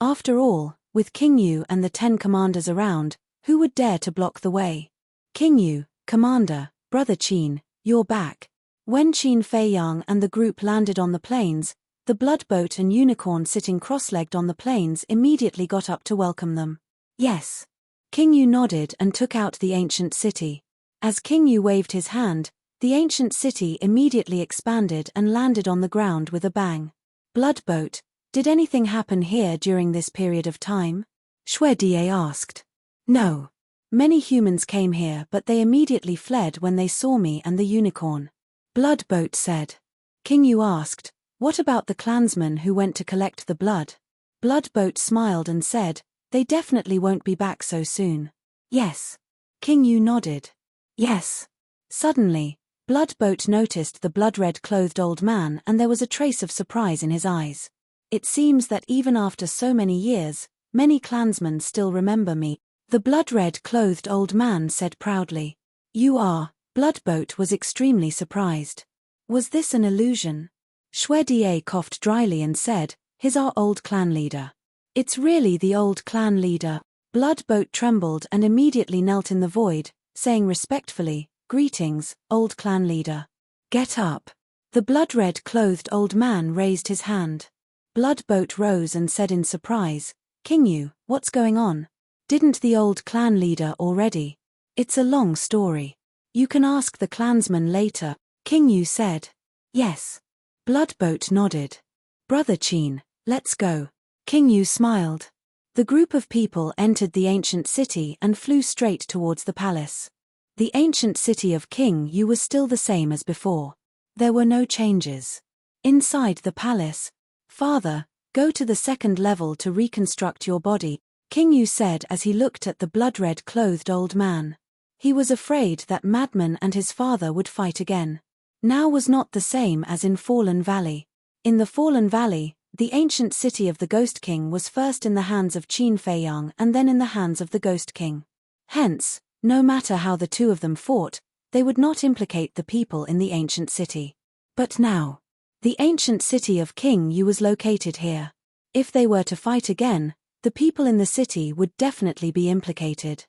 After all, with King Yu and the 10 commanders around, who would dare to block the way? "King Yu, Commander, Brother Qin, you're back." When Qin Feiyang and the group landed on the plains, the blood boat and unicorn sitting cross-legged on the plains immediately got up to welcome them. "Yes." King Yu nodded and took out the ancient city. As King Yu waved his hand, the ancient city immediately expanded and landed on the ground with a bang. "Blood boat, did anything happen here during this period of time?" Xue Die asked. "No. Many humans came here but they immediately fled when they saw me and the unicorn," Blood boat said. King Yu asked, "What about the clansmen who went to collect the blood?" Blood boat smiled and said, "They definitely won't be back so soon." "Yes." King Yu nodded. "Yes." Suddenly, Blood boat noticed the blood-red clothed old man and there was a trace of surprise in his eyes. "It seems that even after so many years, many clansmen still remember me," the blood-red clothed old man said proudly. "You are." Blood boat was extremely surprised. Was this an illusion? Xue Die coughed dryly and said, "He's our old clan leader." "It's really the old clan leader." Blood boat trembled and immediately knelt in the void, saying respectfully, "Greetings, old clan leader." "Get up." The blood-red clothed old man raised his hand. Blood boat rose and said in surprise, "King Yu, what's going on? Didn't the old clan leader already?" "It's a long story. You can ask the clansmen later," King Yu said. "Yes." Blood boat nodded. "Brother Qin, let's go." King Yu smiled. The group of people entered the ancient city and flew straight towards the palace. The ancient city of King Yu was still the same as before. There were no changes. Inside the palace, "Father, go to the second level to reconstruct your body," King Yu said as he looked at the blood-red clothed old man. He was afraid that Madman and his father would fight again. Now was not the same as in Fallen Valley. In the Fallen Valley, the ancient city of the Ghost King was first in the hands of Qin Feiyang and then in the hands of the Ghost King. Hence, no matter how the two of them fought, they would not implicate the people in the ancient city. But now, The ancient city of King Yu was located here. If they were to fight again, the people in the city would definitely be implicated.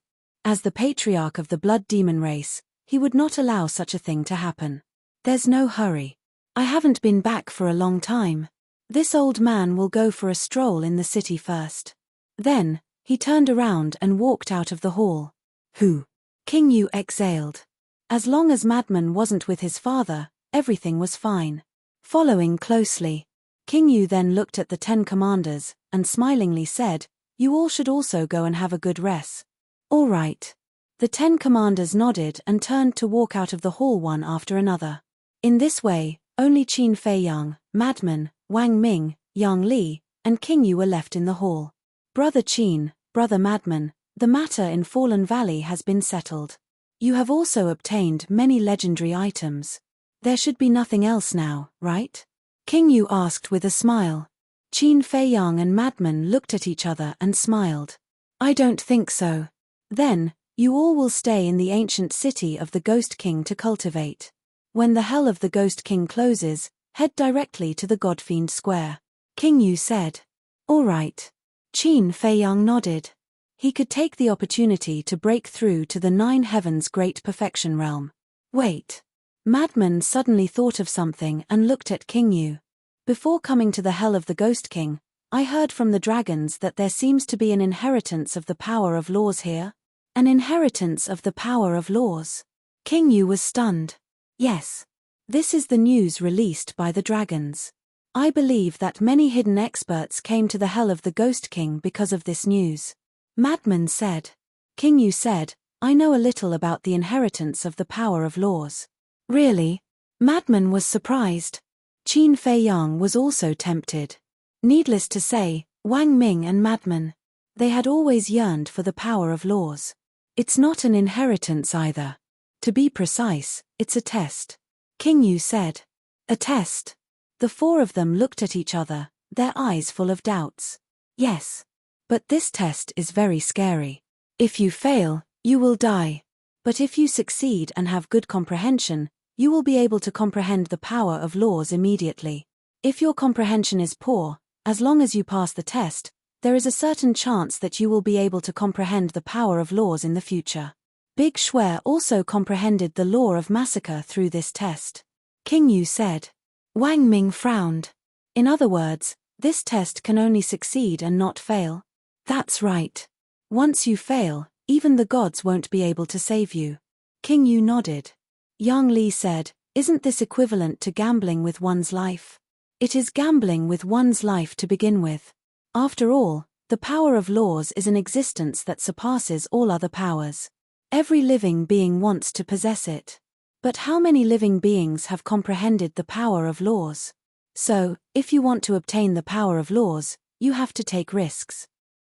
As the patriarch of the blood demon race, he would not allow such a thing to happen. There's no hurry. I haven't been back for a long time. This old man will go for a stroll in the city first. Then, he turned around and walked out of the hall. Who? King Yu exhaled. As long as Madman wasn't with his father, everything was fine. Following closely, King Yu then looked at the 10 commanders, and smilingly said, "You all should also go and have a good rest." "All right." The 10 commanders nodded and turned to walk out of the hall one after another. In this way, only Qin Feiyang, Madman, Wang Ming, Yang Li, and King Yu were left in the hall. "Brother Qin, Brother Madman, the matter in Fallen Valley has been settled. You have also obtained many legendary items. There should be nothing else now, right?" King Yu asked with a smile. Qin Feiyang and Madman looked at each other and smiled. "I don't think so. Then, you all will stay in the ancient city of the Ghost King to cultivate. When the Hell of the Ghost King closes, head directly to the Godfiend Square," King Yu said. "All right." Qin Feiyang nodded. He could take the opportunity to break through to the 9 Heavens Great Perfection Realm. Wait. Madman suddenly thought of something and looked at King Yu. "Before coming to the Hell of the Ghost King, I heard from the dragons that there seems to be an inheritance of the power of laws here." "An inheritance of the power of laws?" King Yu was stunned. "Yes. This is the news released by the dragons. I believe that many hidden experts came to the Hell of the Ghost King because of this news," Madman said. King Yu said, "I know a little about the inheritance of the power of laws." "Really?" Madman was surprised. Qin Feiyang was also tempted. Needless to say, Wang Ming and Madman, they had always yearned for the power of laws. "It's not an inheritance either. To be precise, it's a test," King Yu said. "A test?" The 4 of them looked at each other, their eyes full of doubts. "Yes. But this test is very scary. If you fail, you will die. But if you succeed and have good comprehension, you will be able to comprehend the power of laws immediately. If your comprehension is poor, as long as you pass the test, there is a certain chance that you will be able to comprehend the power of laws in the future." Big Shuai also comprehended the law of massacre through this test. King Yu said. Wang Ming frowned. "In other words, this test can only succeed and not fail?" "That's right. Once you fail, even the gods won't be able to save you." King Yu nodded. Yang Li said, "Isn't this equivalent to gambling with one's life?" "It is gambling with one's life to begin with. After all, the power of laws is an existence that surpasses all other powers. Every living being wants to possess it. But how many living beings have comprehended the power of laws? So, if you want to obtain the power of laws, you have to take risks.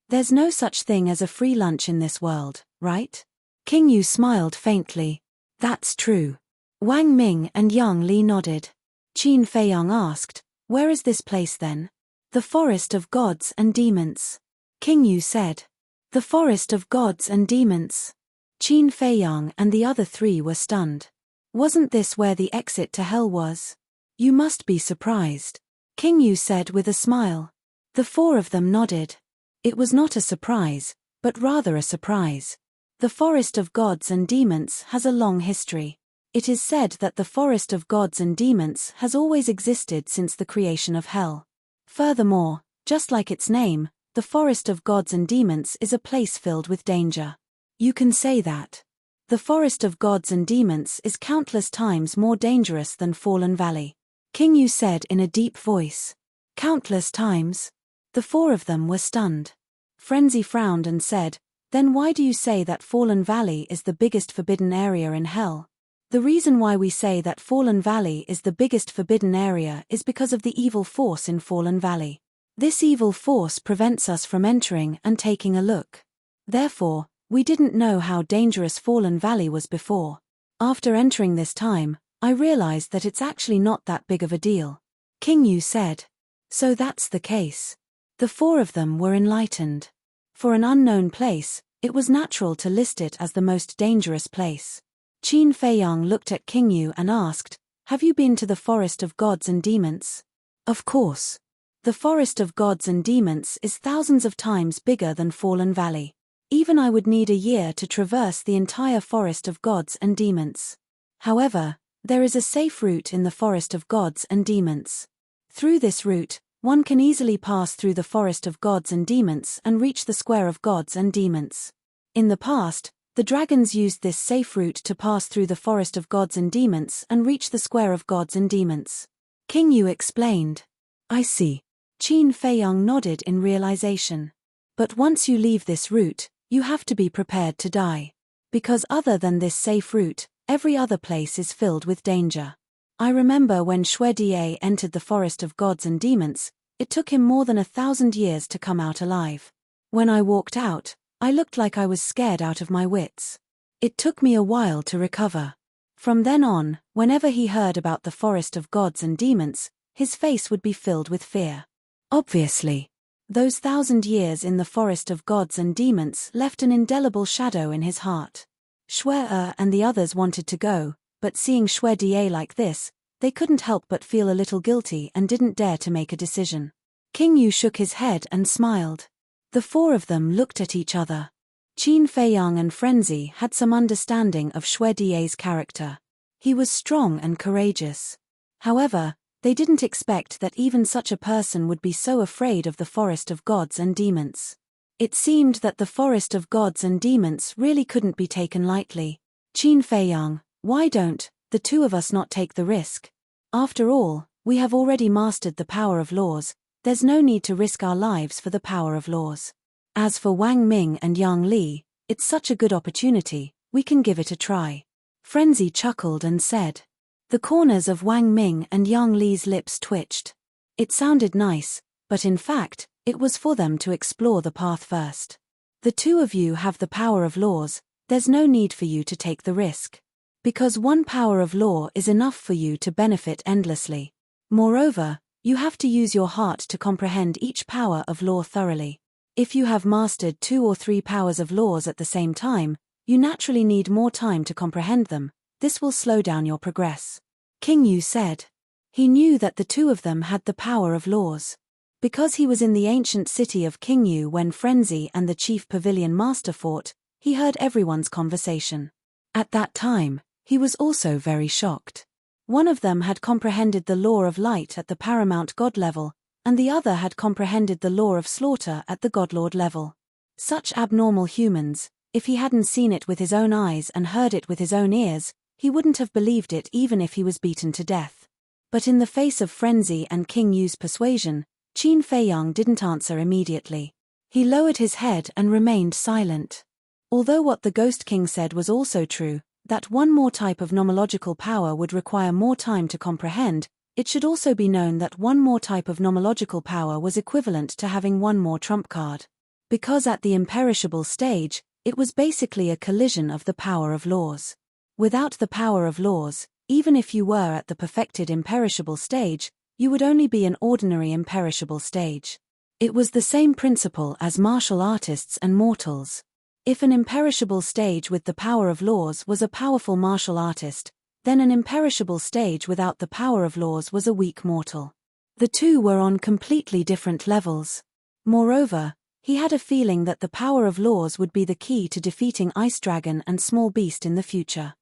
There's no such thing as a free lunch in this world, right?" King Yu smiled faintly. "That's true." Wang Ming and Yang Li nodded. Qin Feiyang asked, "Where is this place then?" "The Forest of Gods and Demons," King Yu said. "The Forest of Gods and Demons." Qin Feiyang and the other 3 were stunned. "Wasn't this where the exit to hell was?" "You must be surprised," King Yu said with a smile. The 4 of them nodded. It was not a surprise, but rather a surprise. The Forest of Gods and Demons has a long history. It is said that the Forest of Gods and Demons has always existed since the creation of hell. Furthermore, just like its name, the Forest of Gods and Demons is a place filled with danger. You can say that. The Forest of Gods and Demons is countless times more dangerous than Fallen Valley, King Yu said in a deep voice. "Countless times?" The 4 of them were stunned. Frenzy frowned and said, "Then why do you say that Fallen Valley is the biggest forbidden area in hell?" "The reason why we say that Fallen Valley is the biggest forbidden area is because of the evil force in Fallen Valley. This evil force prevents us from entering and taking a look. Therefore, we didn't know how dangerous Fallen Valley was before. After entering this time, I realized that it's actually not that big of a deal," King Yu said. "So that's the case." The 4 of them were enlightened. For an unknown place, it was natural to list it as the most dangerous place. Qin Feiyang looked at King Yu and asked, Have you been to the forest of gods and demons? Of course. The forest of gods and demons is thousands of times bigger than Fallen Valley. Even I would need a year to traverse the entire forest of gods and demons. However, there is a safe route in the forest of gods and demons. Through this route, one can easily pass through the forest of gods and demons and reach the square of gods and demons. In the past, the dragons used this safe route to pass through the forest of gods and demons and reach the square of gods and demons. King Yu explained. I see. Qin Feiyang nodded in realization. But once you leave this route, you have to be prepared to die. Because other than this safe route, every other place is filled with danger. I remember when Xue Die entered the forest of gods and demons, it took him more than 1,000 years to come out alive. When I walked out, I looked like I was scared out of my wits. It took me a while to recover. From then on, whenever he heard about the forest of gods and demons, his face would be filled with fear. Obviously. Those 1,000 years in the forest of gods and demons left an indelible shadow in his heart. Xue and the others wanted to go, but seeing Xue Die like this, they couldn't help but feel a little guilty and didn't dare to make a decision. King Yu shook his head and smiled. The four of them looked at each other. Qin Feiyang and Frenzy had some understanding of Xue Die's character. He was strong and courageous. However, they didn't expect that even such a person would be so afraid of the forest of gods and demons. It seemed that the forest of gods and demons really couldn't be taken lightly. Qin Feiyang, why don't the two of us not take the risk? After all, we have already mastered the power of laws. There's no need to risk our lives for the power of laws. As for Wang Ming and Yang Li, it's such a good opportunity, we can give it a try. Frenzy chuckled and said. The corners of Wang Ming and Yang Li's lips twitched. It sounded nice, but in fact, it was for them to explore the path first. The two of you have the power of laws, there's no need for you to take the risk. Because one power of law is enough for you to benefit endlessly. Moreover, you have to use your heart to comprehend each power of law thoroughly. If you have mastered 2 or 3 powers of laws at the same time, you naturally need more time to comprehend them. This will slow down your progress. King Yu said. He knew that the two of them had the power of laws. Because he was in the ancient city of King Yu when Frenzy and the chief pavilion master fought, he heard everyone's conversation. At that time, he was also very shocked. One of them had comprehended the law of light at the paramount god level, and the other had comprehended the law of slaughter at the godlord level. Such abnormal humans, if he hadn't seen it with his own eyes and heard it with his own ears, he wouldn't have believed it even if he was beaten to death. But in the face of Frenzy and King Yu's persuasion, Qin Feiyang didn't answer immediately. He lowered his head and remained silent. Although what the Ghost King said was also true, that one more type of nomological power would require more time to comprehend, it should also be known that one more type of nomological power was equivalent to having one more trump card. Because at the imperishable stage, it was basically a collision of the power of laws. Without the power of laws, even if you were at the perfected imperishable stage, you would only be an ordinary imperishable stage. It was the same principle as martial artists and mortals. If an imperishable stage with the power of laws was a powerful martial artist, then an imperishable stage without the power of laws was a weak mortal. The two were on completely different levels. Moreover, he had a feeling that the power of laws would be the key to defeating Ice Dragon and Small Beast in the future.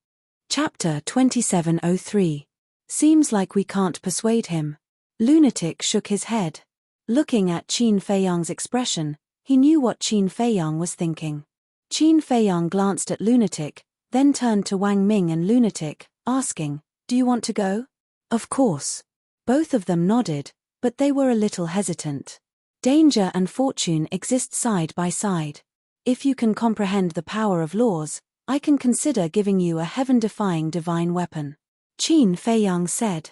Chapter 2703. Seems like we can't persuade him. Lunatic shook his head. Looking at Qin Feiyang's expression, he knew what Qin Feiyang was thinking. Qin Feiyang glanced at Lunatic, then turned to Wang Ming and Lunatic, asking, "Do you want to go?" Of course. Both of them nodded, but they were a little hesitant. Danger and fortune exist side by side. If you can comprehend the power of laws, I can consider giving you a heaven-defying divine weapon. Qin Feiyang said.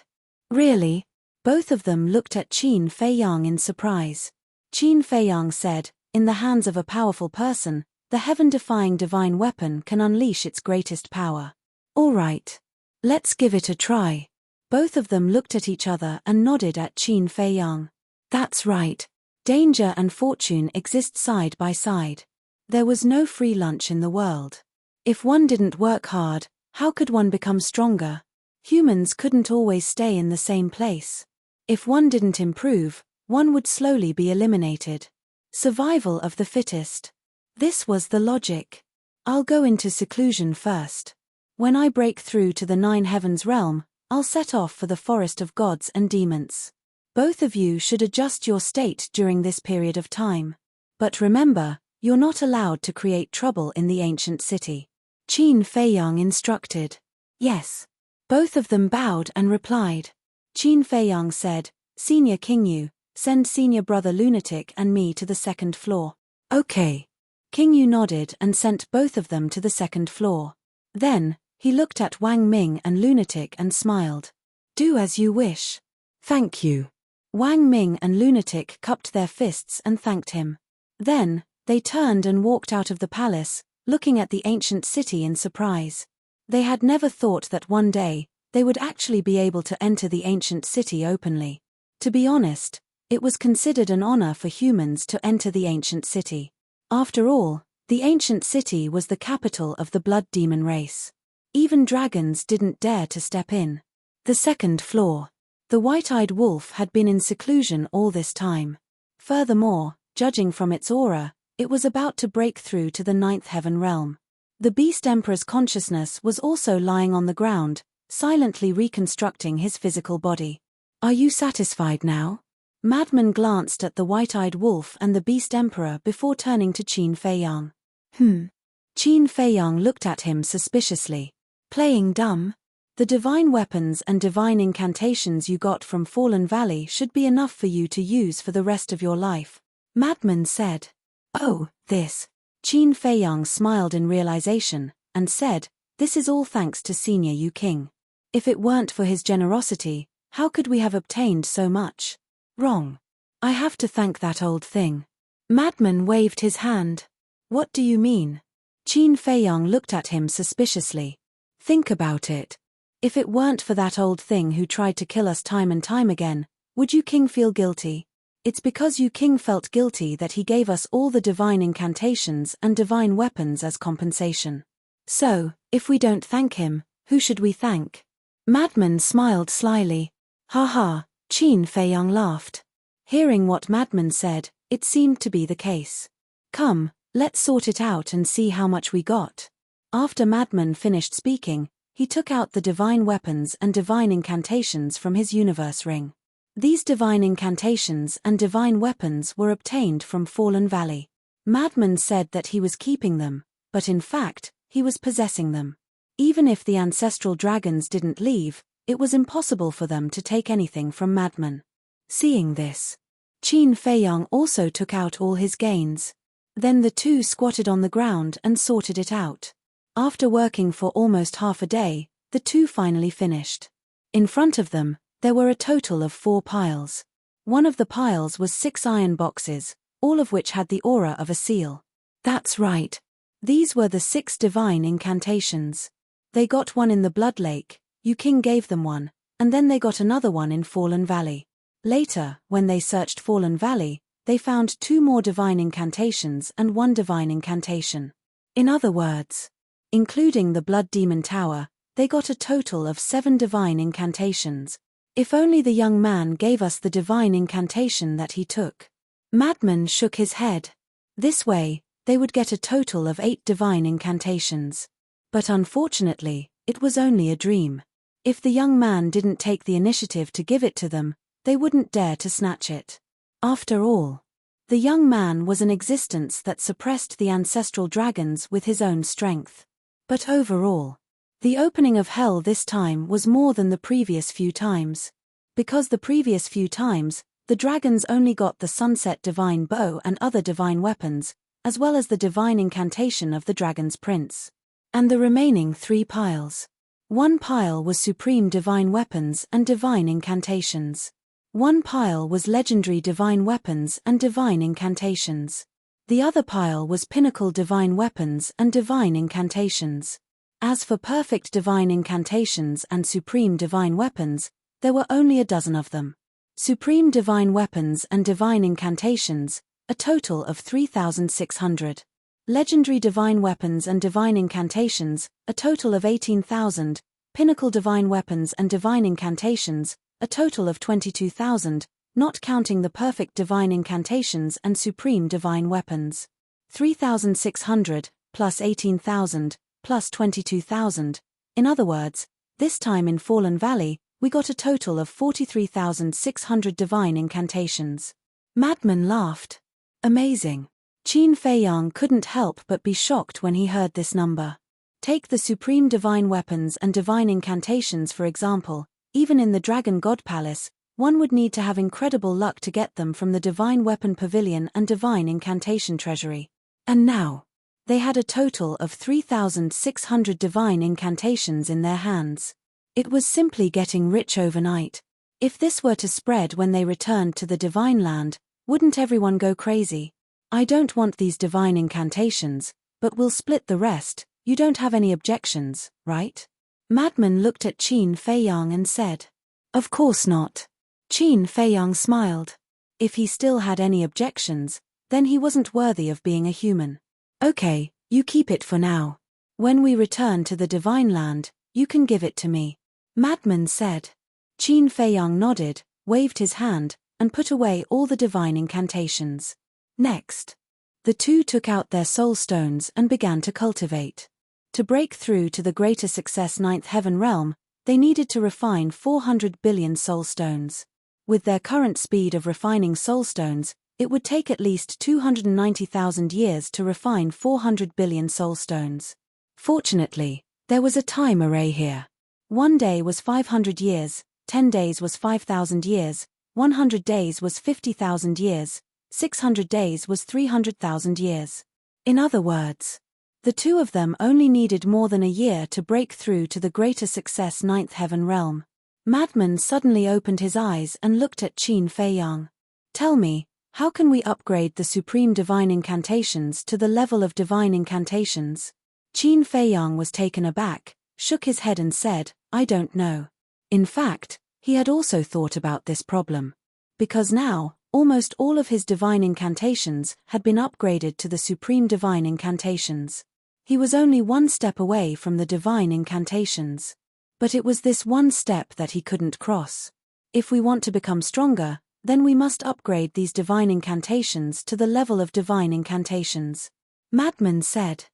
Really? Both of them looked at Qin Feiyang in surprise. Qin Feiyang said, in the hands of a powerful person, the heaven-defying divine weapon can unleash its greatest power. All right. Let's give it a try. Both of them looked at each other and nodded at Qin Feiyang. That's right. Danger and fortune exist side by side. There was no free lunch in the world. If one didn't work hard, how could one become stronger? Humans couldn't always stay in the same place. If one didn't improve, one would slowly be eliminated. Survival of the fittest. This was the logic. I'll go into seclusion first. When I break through to the 9 heavens realm, I'll set off for the forest of gods and demons. Both of you should adjust your state during this period of time. But remember, you're not allowed to create trouble in the ancient city. Qin Feiyang instructed. Yes. Both of them bowed and replied. Qin Feiyang said, Senior King Yu, send Senior Brother Lunatic and me to the 2nd floor. Okay. King Yu nodded and sent both of them to the 2nd floor. Then, he looked at Wang Ming and Lunatic and smiled. Do as you wish. Thank you. Wang Ming and Lunatic cupped their fists and thanked him. Then, they turned and walked out of the palace, looking at the ancient city in surprise. They had never thought that one day, they would actually be able to enter the ancient city openly. To be honest, it was considered an honor for humans to enter the ancient city. After all, the ancient city was the capital of the blood demon race. Even dragons didn't dare to step in. The 2nd floor. The white-eyed wolf had been in seclusion all this time. Furthermore, judging from its aura, it was about to break through to the 9th heaven realm. The Beast Emperor's consciousness was also lying on the ground, silently reconstructing his physical body. Are you satisfied now? Madman glanced at the white-eyed wolf and the Beast Emperor before turning to Qin Feiyang. Qin Feiyang looked at him suspiciously. Playing dumb? The divine weapons and divine incantations you got from Fallen Valley should be enough for you to use for the rest of your life, Madman said. Oh, this. Qin Feiyang smiled in realization, and said, this is all thanks to Senior Yu King. If it weren't for his generosity, how could we have obtained so much? Wrong. I have to thank that old thing. Madman waved his hand. What do you mean? Qin Feiyang looked at him suspiciously. Think about it. If it weren't for that old thing who tried to kill us time and time again, would you King feel guilty? It's because you King felt guilty that he gave us all the divine incantations and divine weapons as compensation. So, if we don't thank him, who should we thank? Madman smiled slyly. Ha ha, Qin Feiyang laughed. Hearing what Madman said, it seemed to be the case. Come, let's sort it out and see how much we got. After Madman finished speaking, he took out the divine weapons and divine incantations from his universe ring. These divine incantations and divine weapons were obtained from Fallen Valley. Madman said that he was keeping them, but in fact, he was possessing them. Even if the ancestral dragons didn't leave, it was impossible for them to take anything from Madman. Seeing this, Qin Feiyang also took out all his gains. Then the two squatted on the ground and sorted it out. After working for almost half a day, the two finally finished. In front of them, there were a total of 4 piles. One of the piles was 6 iron boxes, all of which had the aura of a seal. That's right. These were the 6 divine incantations. They got one in the Blood Lake, Yu King gave them one, and then they got another one in Fallen Valley. Later, when they searched Fallen Valley, they found 2 more divine incantations and 1 divine incantation. In other words, including the Blood Demon Tower, they got a total of 7 divine incantations. If only the young man gave us the divine incantation that he took. Madman shook his head. This way, they would get a total of 8 divine incantations. But unfortunately, it was only a dream. If the young man didn't take the initiative to give it to them, they wouldn't dare to snatch it. After all, the young man was an existence that suppressed the ancestral dragons with his own strength. But overall, the opening of hell this time was more than the previous few times. Because the previous few times, the dragons only got the sunset divine bow and other divine weapons, as well as the divine incantation of the dragon's prince. And the remaining 3 piles. 1 pile was supreme divine weapons and divine incantations. 1 pile was legendary divine weapons and divine incantations. The other pile was pinnacle divine weapons and divine incantations. As for perfect divine incantations and supreme divine weapons, there were only a dozen of them. Supreme divine weapons and divine incantations, a total of 3,600. Legendary divine weapons and divine incantations, a total of 18,000, pinnacle divine weapons and divine incantations, a total of 22,000, not counting the perfect divine incantations and supreme divine weapons. 3,600, plus 18,000, plus 22,000. In other words, this time in Fallen Valley, we got a total of 43,600 divine incantations. Madman laughed. Amazing. Qin Feiyang couldn't help but be shocked when he heard this number. Take the supreme divine weapons and divine incantations for example, even in the Dragon God Palace, one would need to have incredible luck to get them from the Divine Weapon Pavilion and Divine Incantation Treasury. And now, they had a total of 3,600 divine incantations in their hands. It was simply getting rich overnight. If this were to spread when they returned to the Divine Land, wouldn't everyone go crazy? I don't want these divine incantations, but we'll split the rest. You don't have any objections, right? Madman looked at Qin Feiyang and said. Of course not. Qin Feiyang smiled. If he still had any objections, then he wasn't worthy of being a human. Okay, you keep it for now. When we return to the Divine Land, you can give it to me. Madman said. Qin Feiyang nodded, waved his hand, and put away all the divine incantations. Next, the two took out their soul stones and began to cultivate. To break through to the greater success ninth heaven realm, they needed to refine 400 billion soul stones. With their current speed of refining soul stones, it would take at least 290,000 years to refine 400 billion soul stones. Fortunately, there was a time array here. 1 day was 500 years, 10 days was 5,000 years, 100 days was 50,000 years, 600 days was 300,000 years. In other words, the two of them only needed more than a year to break through to the greater success ninth heaven realm. Madman suddenly opened his eyes and looked at Qin Feiyang. Tell me, how can we upgrade the supreme divine incantations to the level of divine incantations? Qin Feiyang was taken aback, shook his head and said, I don't know. In fact, he had also thought about this problem. Because now, almost all of his divine incantations had been upgraded to the supreme divine incantations. He was only one step away from the divine incantations. But it was this one step that he couldn't cross. If we want to become stronger, then we must upgrade these divine incantations to the level of divine incantations. Madman said.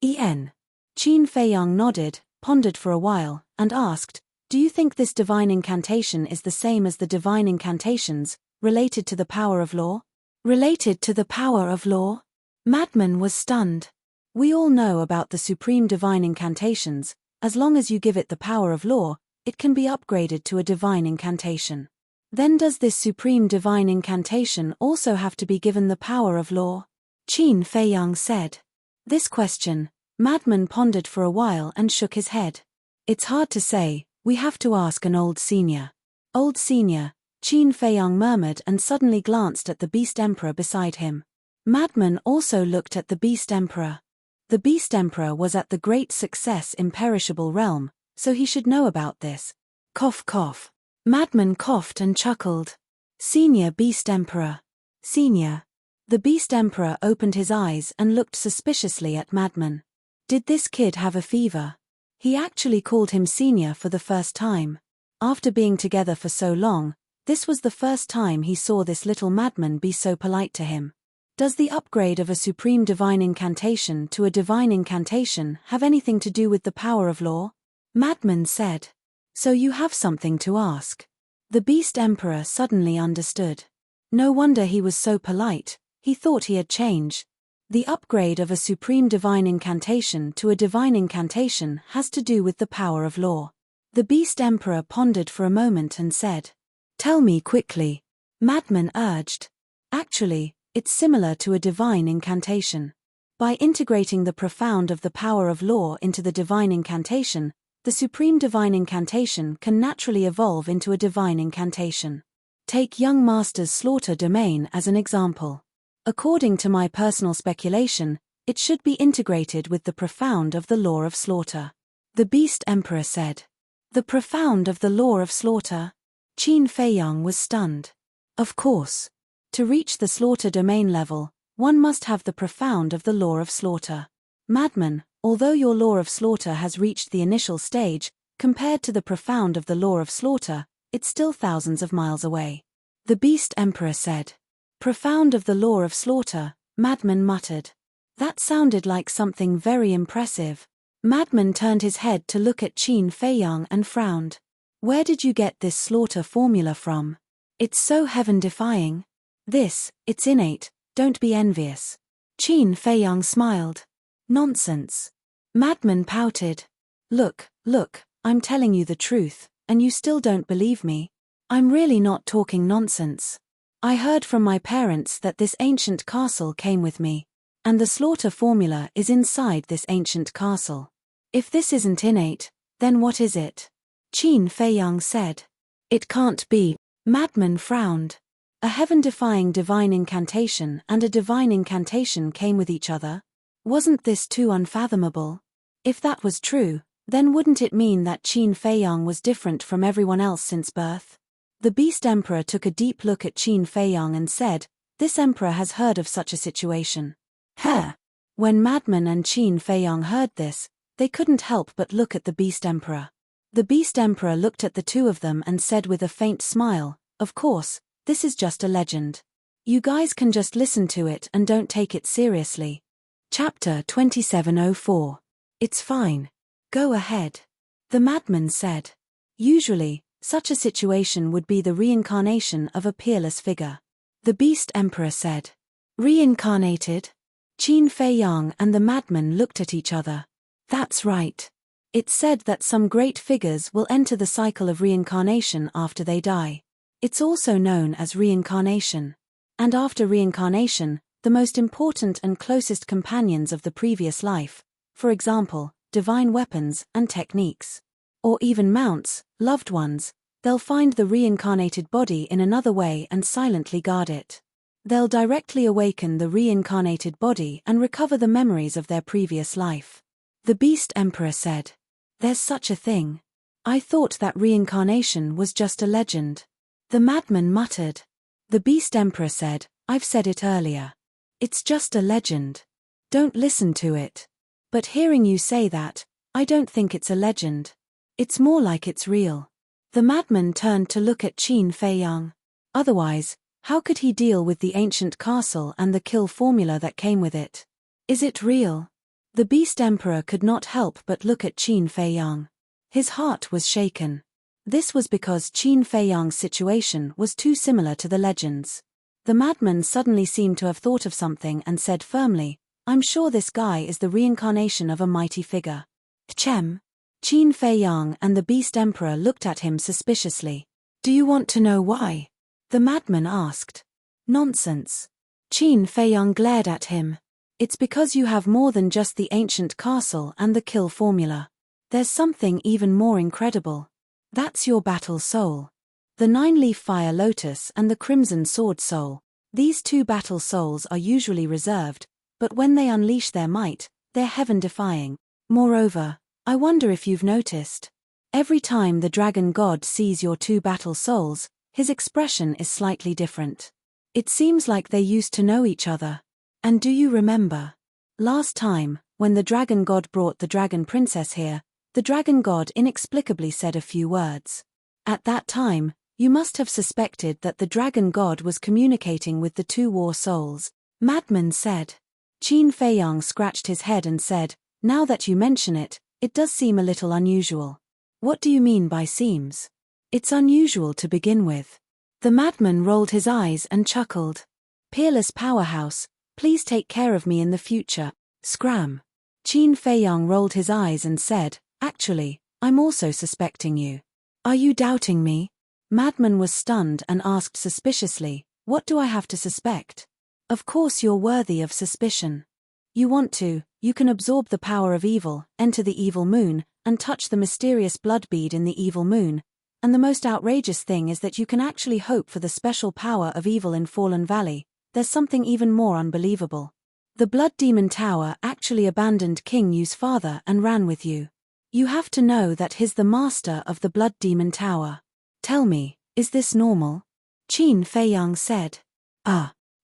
Qin Feiyang nodded, pondered for a while, and asked, do you think this divine incantation is the same as the divine incantations, related to the power of law? Related to the power of law? Madman was stunned. We all know about the supreme divine incantations. As long as you give it the power of law, it can be upgraded to a divine incantation. Then does this supreme divine incantation also have to be given the power of law? Qin Feiyang said. This question, Madman pondered for a while and shook his head. It's hard to say, we have to ask an old senior. Old senior, Qin Feiyang murmured and suddenly glanced at the Beast Emperor beside him. Madman also looked at the Beast Emperor. The Beast Emperor was at the great success imperishable realm, so he should know about this. Cough cough. Madman coughed and chuckled. Senior Beast Emperor. Senior. The Beast Emperor opened his eyes and looked suspiciously at Madman. Did this kid have a fever? He actually called him senior for the first time. After being together for so long, this was the first time he saw this little Madman be so polite to him. Does the upgrade of a supreme divine incantation to a divine incantation have anything to do with the power of law? Madman said. So you have something to ask. The Beast Emperor suddenly understood. No wonder he was so polite, he thought he had changed. The upgrade of a supreme divine incantation to a divine incantation has to do with the power of law. The Beast Emperor pondered for a moment and said. Tell me quickly. Madman urged. Actually, it's similar to a divine incantation. By integrating the profound of the power of law into the divine incantation, the supreme divine incantation can naturally evolve into a divine incantation. Take young Master's slaughter domain as an example. According to my personal speculation, it should be integrated with the profound of the law of slaughter. The Beast Emperor said. The profound of the law of slaughter? Qin Feiyang was stunned. Of course. To reach the slaughter domain level, one must have the profound of the law of slaughter. Madman, although your law of slaughter has reached the initial stage, Compared to the profound of the law of slaughter, it's still thousands of miles away. The Beast Emperor said. Profound of the law of slaughter, Madman muttered. That sounded like something very impressive. Madman turned his head to look at Qin Feiyang and frowned. Where did you get this slaughter formula from? It's so heaven-defying. It's innate, don't be envious. Qin Feiyang smiled. Nonsense. Madman pouted. Look, I'm telling you the truth, and you still don't believe me. I'm really not talking nonsense. I heard from my parents that this ancient castle came with me. And the slaughter formula is inside this ancient castle. If this isn't innate, then what is it? Qin Feiyang said. It can't be. Madman frowned. A heaven-defying divine incantation and a divine incantation came with each other? Wasn't this too unfathomable? If that was true, then wouldn't it mean that Qin Feiyang was different from everyone else since birth? The Beast Emperor took a deep look at Qin Feiyang and said, this emperor has heard of such a situation. When Madman and Qin Feiyang heard this, they couldn't help but look at the Beast Emperor. The Beast Emperor looked at the two of them and said with a faint smile, of course, this is just a legend. You guys can just listen to it and don't take it seriously. Chapter 2704. It's fine. Go ahead. The Madman said. Usually, such a situation would be the reincarnation of a peerless figure. The Beast Emperor said. Reincarnated? Qin Feiyang and the Madman looked at each other. That's right. It's said that some great figures will enter the cycle of reincarnation after they die. It's also known as reincarnation. And after reincarnation, the most important and closest companions of the previous life, for example, divine weapons and techniques, or even mounts, loved ones, they'll find the reincarnated body in another way and silently guard it. They'll directly awaken the reincarnated body and recover the memories of their previous life. The Beast Emperor said. There's such a thing. I thought that reincarnation was just a legend. The Madman muttered. The Beast Emperor said, I've said it earlier. It's just a legend. Don't listen to it. But hearing you say that, I don't think it's a legend. It's more like it's real. The Madman turned to look at Qin Feiyang. Otherwise, how could he deal with the ancient castle and the kill formula that came with it? Is it real? The Beast Emperor could not help but look at Qin Feiyang. His heart was shaken. This was because Qin Feiyang's situation was too similar to the legends. The Madman suddenly seemed to have thought of something and said firmly, I'm sure this guy is the reincarnation of a mighty figure. Qin Feiyang and the Beast Emperor looked at him suspiciously. Do you want to know why? The Madman asked. Nonsense. Qin Feiyang glared at him. It's because you have more than just the ancient castle and the kill formula. There's something even more incredible. That's your battle soul. The 9-leaf fire lotus and the crimson sword soul. These two battle souls are usually reserved, but when they unleash their might, they're heaven-defying. Moreover, I wonder if you've noticed. Every time the dragon god sees your two battle souls, his expression is slightly different. It seems like they used to know each other. And do you remember? Last time, when the dragon god brought the dragon princess here, the dragon god inexplicably said a few words. At that time, you must have suspected that the dragon god was communicating with the two war souls. Madman said. Qin Feiyang scratched his head and said, now that you mention it, it does seem a little unusual. What do you mean by seems? It's unusual to begin with. The Madman rolled his eyes and chuckled. Peerless powerhouse, please take care of me in the future. Scram. Qin Feiyang rolled his eyes and said, actually, I'm also suspecting you. Are you doubting me? Madman was stunned and asked suspiciously, what do I have to suspect? Of course you're worthy of suspicion. You want to, you can absorb the power of evil, enter the evil moon, and touch the mysterious blood bead in the evil moon, and the most outrageous thing is that you can actually hope for the special power of evil in Fallen Valley. There's something even more unbelievable. The Blood Demon Tower actually abandoned King Yu's father and ran with you. You have to know that he's the master of the Blood Demon Tower. Tell me, is this normal? Qin Feiyang said.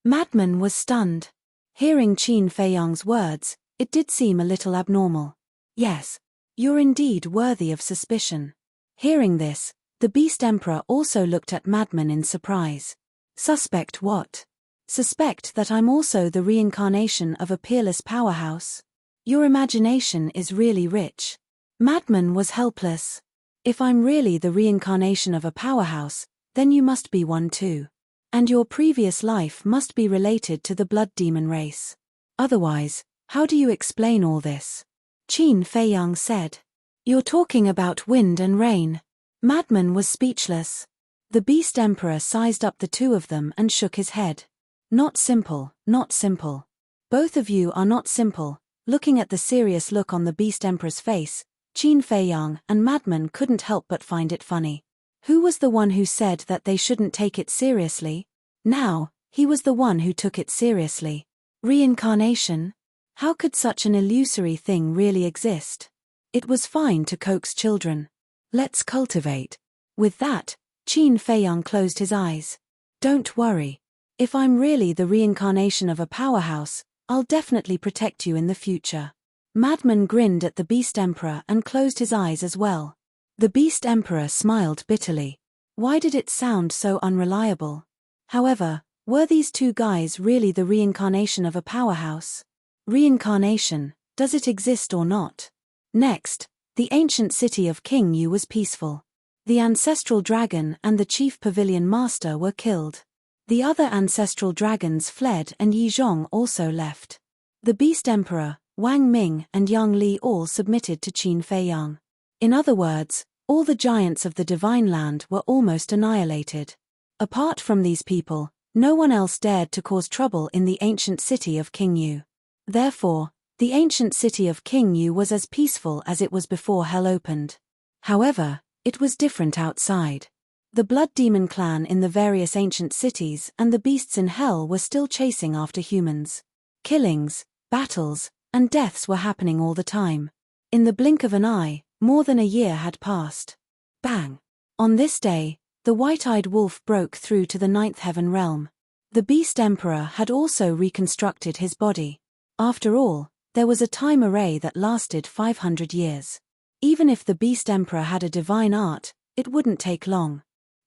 Madman was stunned. Hearing Qin Feiyang's words, it did seem a little abnormal. Yes. You're indeed worthy of suspicion. Hearing this, the Beast Emperor also looked at Madman in surprise. Suspect what? Suspect that I'm also the reincarnation of a peerless powerhouse? Your imagination is really rich. Madman was helpless. If I'm really the reincarnation of a powerhouse, then you must be one too. And your previous life must be related to the blood demon race. Otherwise, how do you explain all this? Qin Feiyang said. You're talking about wind and rain. Madman was speechless. The Beast Emperor sized up the two of them and shook his head. Not simple, not simple. Both of you are not simple. Looking at the serious look on the Beast Emperor's face, Qin Feiyang and Madman couldn't help but find it funny. Who was the one who said that they shouldn't take it seriously? Now, he was the one who took it seriously. Reincarnation? How could such an illusory thing really exist? It was fine to coax children. Let's cultivate. With that, Qin Feiyang closed his eyes. Don't worry. If I'm really the reincarnation of a powerhouse, I'll definitely protect you in the future. Madman grinned at the Beast Emperor and closed his eyes as well. The Beast Emperor smiled bitterly. Why did it sound so unreliable? However, were these two guys really the reincarnation of a powerhouse? Reincarnation, does it exist or not? Next, the ancient city of King Yu was peaceful. The ancestral dragon and the chief pavilion master were killed. The other ancestral dragons fled and Yi Zhong also left. The Beast Emperor, Wang Ming and Yang Li all submitted to Qin Feiyang. In other words, all the giants of the Divine Land were almost annihilated. Apart from these people, no one else dared to cause trouble in the ancient city of King Yu. Therefore, the ancient city of King Yu was as peaceful as it was before Hell opened. However, it was different outside. The Blood Demon clan in the various ancient cities and the beasts in Hell were still chasing after humans. Killings, battles, and deaths were happening all the time. In the blink of an eye, more than a year had passed. Bang! On this day, the white-eyed wolf broke through to the ninth heaven realm. The Beast Emperor had also reconstructed his body. After all, there was a time array that lasted 500 years. Even if the Beast Emperor had a divine art, it wouldn't take long.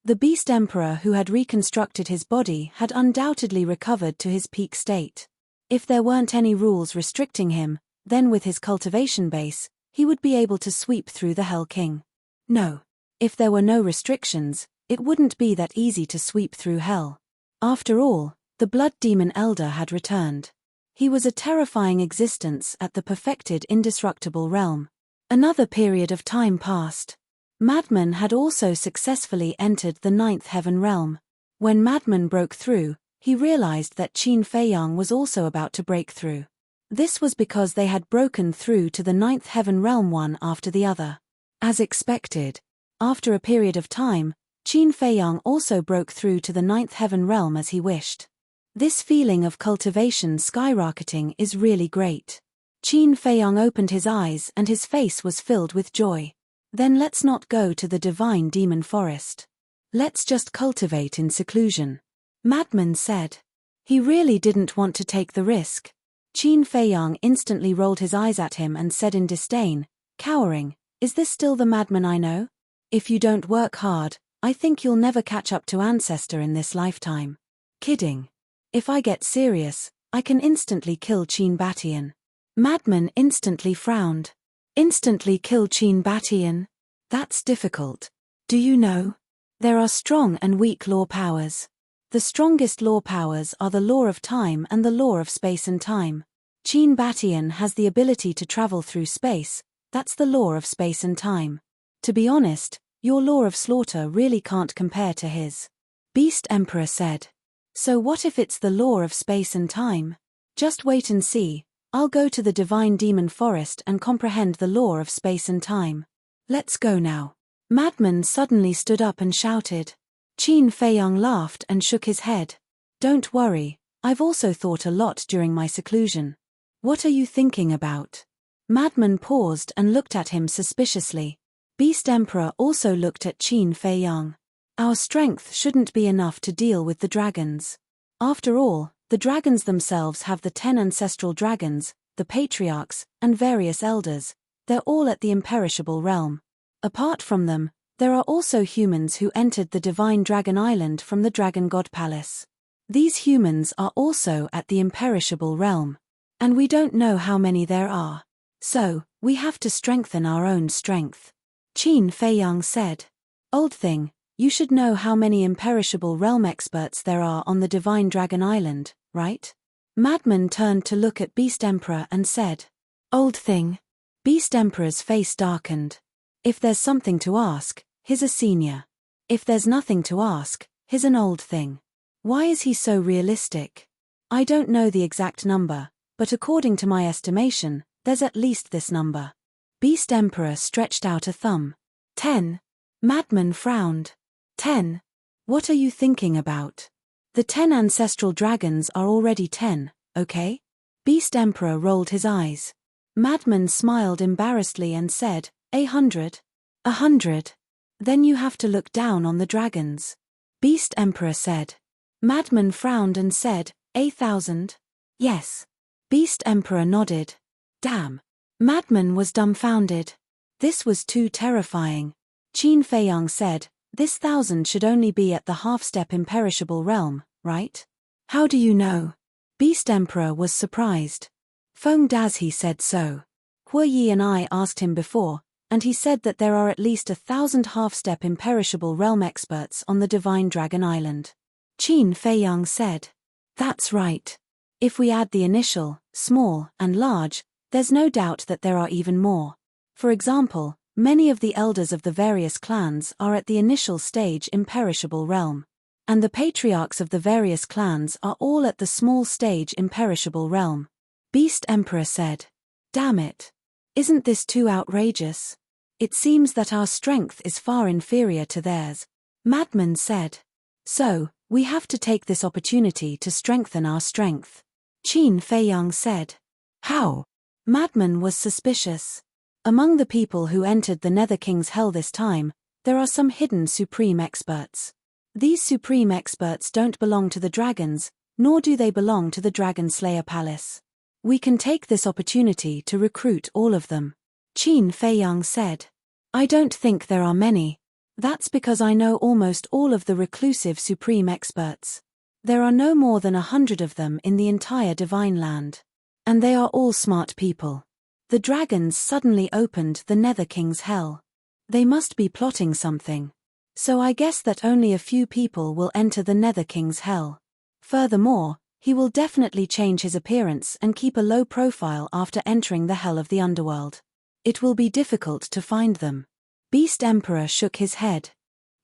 The Beast Emperor who had reconstructed his body had undoubtedly recovered to his peak state. If there weren't any rules restricting him, then with his cultivation base, he would be able to sweep through the Hell King. No. If there were no restrictions, it wouldn't be that easy to sweep through Hell. After all, the Blood Demon Elder had returned. He was a terrifying existence at the perfected indestructible realm. Another period of time passed. Madman had also successfully entered the ninth heaven realm. When Madman broke through, he realized that Qin Feiyang was also about to break through. This was because they had broken through to the ninth heaven realm one after the other. As expected, after a period of time, Qin Feiyang also broke through to the ninth heaven realm as he wished. This feeling of cultivation skyrocketing is really great. Qin Feiyang opened his eyes and his face was filled with joy. Then let's not go to the divine demon forest. Let's just cultivate in seclusion. Madman said. He really didn't want to take the risk. Qin Feiyang instantly rolled his eyes at him and said in disdain, cowering, "Is this still the Madman I know? If you don't work hard, I think you'll never catch up to Ancestor in this lifetime." Kidding. If I get serious, I can instantly kill Qin Batian. Madman instantly frowned. Instantly kill Qin Batian? That's difficult. Do you know? There are strong and weak law powers. The strongest law powers are the law of time and the law of space and time. Qin Batian has the ability to travel through space, that's the law of space and time. To be honest, your law of slaughter really can't compare to his. Beast Emperor said. So what if it's the law of space and time? Just wait and see. I'll go to the divine demon forest and comprehend the law of space and time. Let's go now. Madman suddenly stood up and shouted. Qin Feiyang laughed and shook his head. Don't worry, I've also thought a lot during my seclusion. What are you thinking about? Madman paused and looked at him suspiciously. Beast Emperor also looked at Qin Feiyang. Our strength shouldn't be enough to deal with the dragons. After all, the dragons themselves have the 10 ancestral dragons, the patriarchs, and various elders. they're all at the imperishable realm. Apart from them, there are also humans who entered the divine dragon island from the dragon god palace. These humans are also at the imperishable realm. And we don't know how many there are. So, we have to strengthen our own strength. Qin Feiyang said. Old thing, you should know how many imperishable realm experts there are on the divine dragon island, right? Madman turned to look at Beast Emperor and said. Old thing. Beast Emperor's face darkened. If there's something to ask, he's a senior. If there's nothing to ask, he's an old thing. Why is he so realistic? I don't know the exact number, but according to my estimation, there's at least this number. Beast Emperor stretched out a thumb. 10. Madman frowned. 10. What are you thinking about? The 10 ancestral dragons are already 10, okay? Beast Emperor rolled his eyes. Madman smiled embarrassedly and said, 100. 100. Then you have to look down on the dragons. Beast Emperor said. Madman frowned and said, 1,000. Yes. Beast Emperor nodded. Damn. Madman was dumbfounded. This was too terrifying. Qin Feiyang said, this 1,000 should only be at the half-step imperishable realm, right? How do you know? Beast Emperor was surprised. Feng Dazi said so. Hua Yi and I asked him before, and he said that there are at least 1,000 half-step imperishable realm experts on the divine dragon island. Qin Feiyang said. That's right. If we add the initial, small, and large, there's no doubt that there are even more. For example, many of the elders of the various clans are at the initial stage imperishable realm. And the patriarchs of the various clans are all at the small stage imperishable realm. Beast Emperor said. Damn it. Isn't this too outrageous? It seems that our strength is far inferior to theirs. Madman said. So, we have to take this opportunity to strengthen our strength. Qin Feiyang said. How? Madman was suspicious. Among the people who entered the Nether King's Hell this time, there are some hidden supreme experts. These supreme experts don't belong to the dragons, nor do they belong to the Dragon Slayer Palace. We can take this opportunity to recruit all of them. Qin Feiyang said. I don't think there are many. That's because I know almost all of the reclusive supreme experts. There are no more than 100 of them in the entire Divine Land. And they are all smart people. The dragons suddenly opened the Nether King's Hell. They must be plotting something. So I guess that only a few people will enter the Nether King's Hell. Furthermore, he will definitely change his appearance and keep a low profile after entering the Hell of the Underworld. It will be difficult to find them. Beast Emperor shook his head.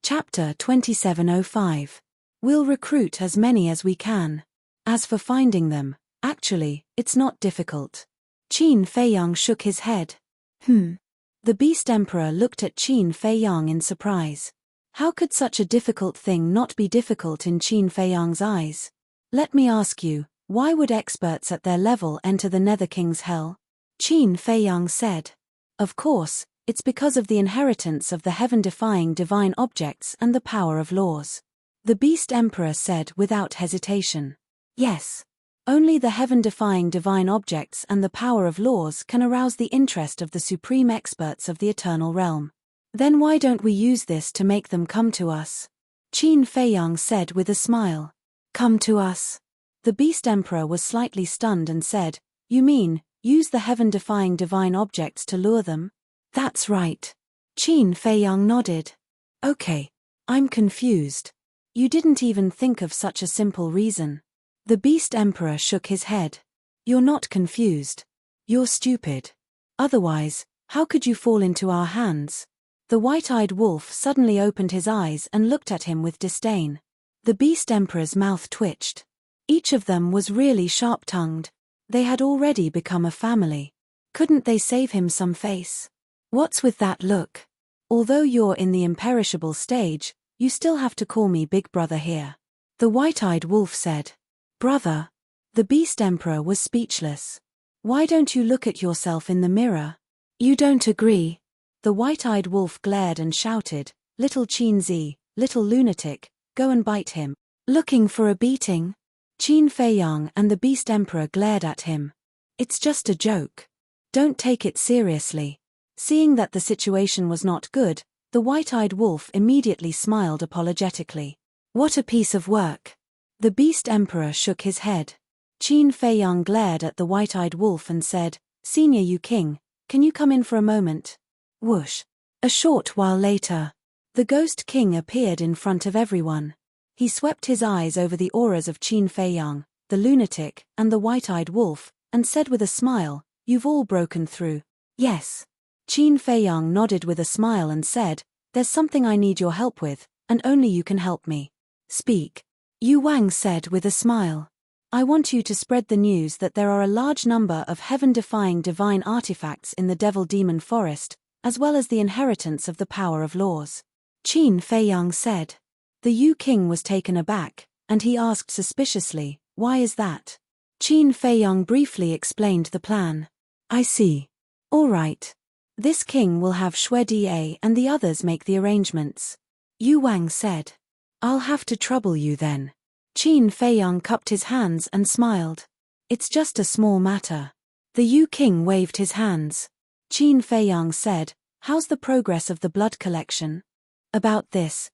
Chapter 2705. We'll recruit as many as we can. As for finding them, actually, it's not difficult. Qin Feiyang shook his head. The Beast Emperor looked at Qin Feiyang in surprise. How could such a difficult thing not be difficult in Qin Feiyang's eyes? Let me ask you, why would experts at their level enter the Nether King's Hell? Qin Feiyang said. Of course, it's because of the inheritance of the heaven-defying divine objects and the power of laws. The Beast Emperor said without hesitation. Yes. Only the heaven-defying divine objects and the power of laws can arouse the interest of the supreme experts of the eternal realm. Then why don't we use this to make them come to us? Qin Feiyang said with a smile. Come to us. The Beast Emperor was slightly stunned and said, You mean, use the heaven-defying divine objects to lure them? That's right. Qin Feiyang nodded. Okay. I'm confused. You didn't even think of such a simple reason. The Beast Emperor shook his head. You're not confused. You're stupid. Otherwise, how could you fall into our hands? The white-eyed wolf suddenly opened his eyes and looked at him with disdain. The Beast Emperor's mouth twitched. Each of them was really sharp-tongued. They had already become a family. Couldn't they save him some face? What's with that look? Although you're in the imperishable stage, you still have to call me Big Brother here. The white-eyed wolf said. Brother. The Beast Emperor was speechless. Why don't you look at yourself in the mirror? You don't agree? The white-eyed wolf glared and shouted, Little Qinzi, little lunatic, go and bite him. Looking for a beating? Qin Feiyang and the Beast Emperor glared at him. It's just a joke. Don't take it seriously. Seeing that the situation was not good, the white-eyed wolf immediately smiled apologetically. What a piece of work! The Beast Emperor shook his head. Qin Feiyang glared at the white-eyed wolf and said, "Senior Yu King, can you come in for a moment?" Whoosh! A short while later, the Ghost King appeared in front of everyone. He swept his eyes over the auras of Qin Feiyang, the lunatic, and the white-eyed wolf, and said with a smile, "You've all broken through." "Yes." Qin Feiyang nodded with a smile and said, "There's something I need your help with, and only you can help me." "Speak." Yu Wang said with a smile. "I want you to spread the news that there are a large number of heaven-defying divine artifacts in the Devil-Demon Forest, as well as the inheritance of the power of laws." Qin Feiyang said. The Yu King was taken aback, and he asked suspiciously, "Why is that?" Qin Feiyang briefly explained the plan. "I see. All right. This king will have Shui Da and the others make the arrangements." Yu Wang said. "I'll have to trouble you then." Qin Feiyang cupped his hands and smiled. "It's just a small matter." The Yu King waved his hands. Qin Feiyang said, "How's the progress of the blood collection?" "About this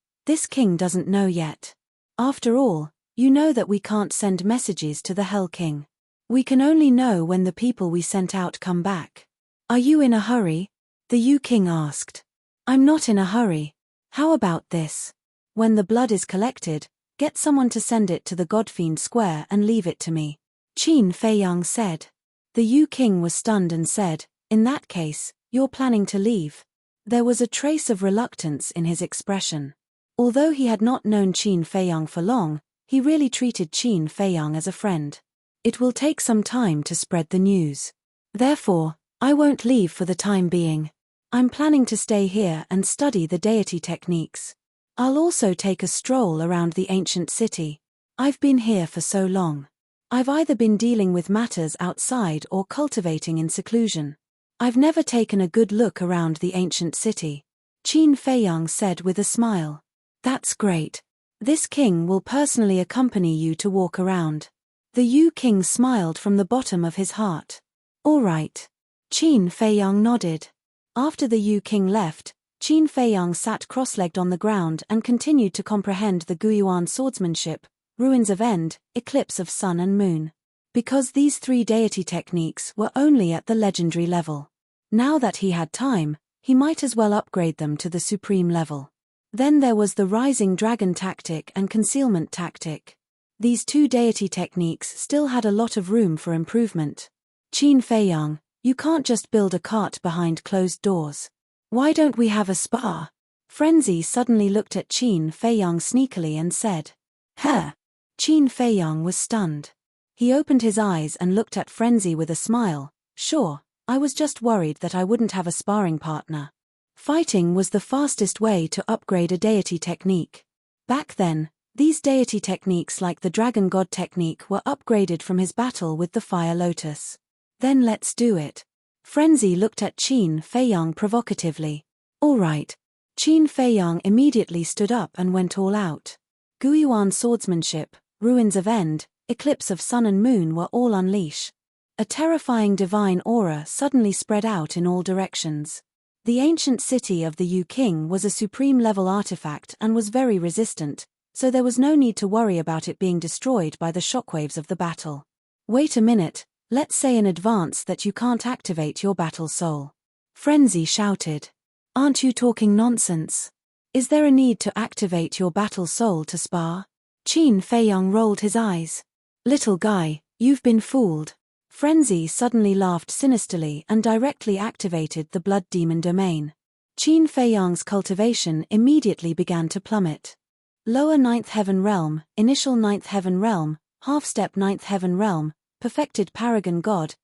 king doesn't know yet. After all, you know that we can't send messages to the Hell King. We can only know when the people we sent out come back." "Are you in a hurry?" the Yu King asked. "I'm not in a hurry. How about this? When the blood is collected, get someone to send it to the Godfiend Square and leave it to me," Qin Feiyang said. The Yu King was stunned and said, "In that case, you're planning to leave?" There was a trace of reluctance in his expression. Although he had not known Qin Feiyang for long, he really treated Qin Feiyang as a friend. "It will take some time to spread the news. Therefore, I won't leave for the time being. I'm planning to stay here and study the deity techniques. I'll also take a stroll around the ancient city. I've been here for so long. I've either been dealing with matters outside or cultivating in seclusion. I've never taken a good look around the ancient city," Qin Feiyang said with a smile. "That's great. This king will personally accompany you to walk around." The Yu King smiled from the bottom of his heart. "All right." Qin Feiyang nodded. After the Yu King left, Qin Feiyang sat cross-legged on the ground and continued to comprehend the Guiyuan swordsmanship, ruins of end, eclipse of sun and moon. Because these three deity techniques were only at the legendary level. Now that he had time, he might as well upgrade them to the supreme level. Then there was the rising dragon tactic and concealment tactic. These two deity techniques still had a lot of room for improvement. "Qin Feiyang, you can't just build a cart behind closed doors. Why don't we have a spa?" Frenzy suddenly looked at Qin Feiyang sneakily and said. "Huh?" Qin Feiyang was stunned. He opened his eyes and looked at Frenzy with a smile. "Sure, I was just worried that I wouldn't have a sparring partner." Fighting was the fastest way to upgrade a deity technique. Back then, these deity techniques like the Dragon God technique were upgraded from his battle with the Fire Lotus. "Then let's do it." Frenzy looked at Qin Feiyang provocatively. "All right." Qin Feiyang immediately stood up and went all out. Guiyuan swordsmanship, ruins of end, eclipse of sun and moon were all unleashed. A terrifying divine aura suddenly spread out in all directions. The ancient city of the Yu King was a supreme-level artifact and was very resistant, so there was no need to worry about it being destroyed by the shockwaves of the battle. "Wait a minute, let's say in advance that you can't activate your battle soul," Frenzy shouted. "Aren't you talking nonsense? Is there a need to activate your battle soul to spar?" Qin Feiyang rolled his eyes. "Little guy, you've been fooled." Frenzy suddenly laughed sinisterly and directly activated the blood demon domain. Qin Feiyang's cultivation immediately began to plummet. Lower Ninth Heaven Realm, Initial Ninth Heaven Realm, Half-Step Ninth Heaven Realm, Perfected Paragon God,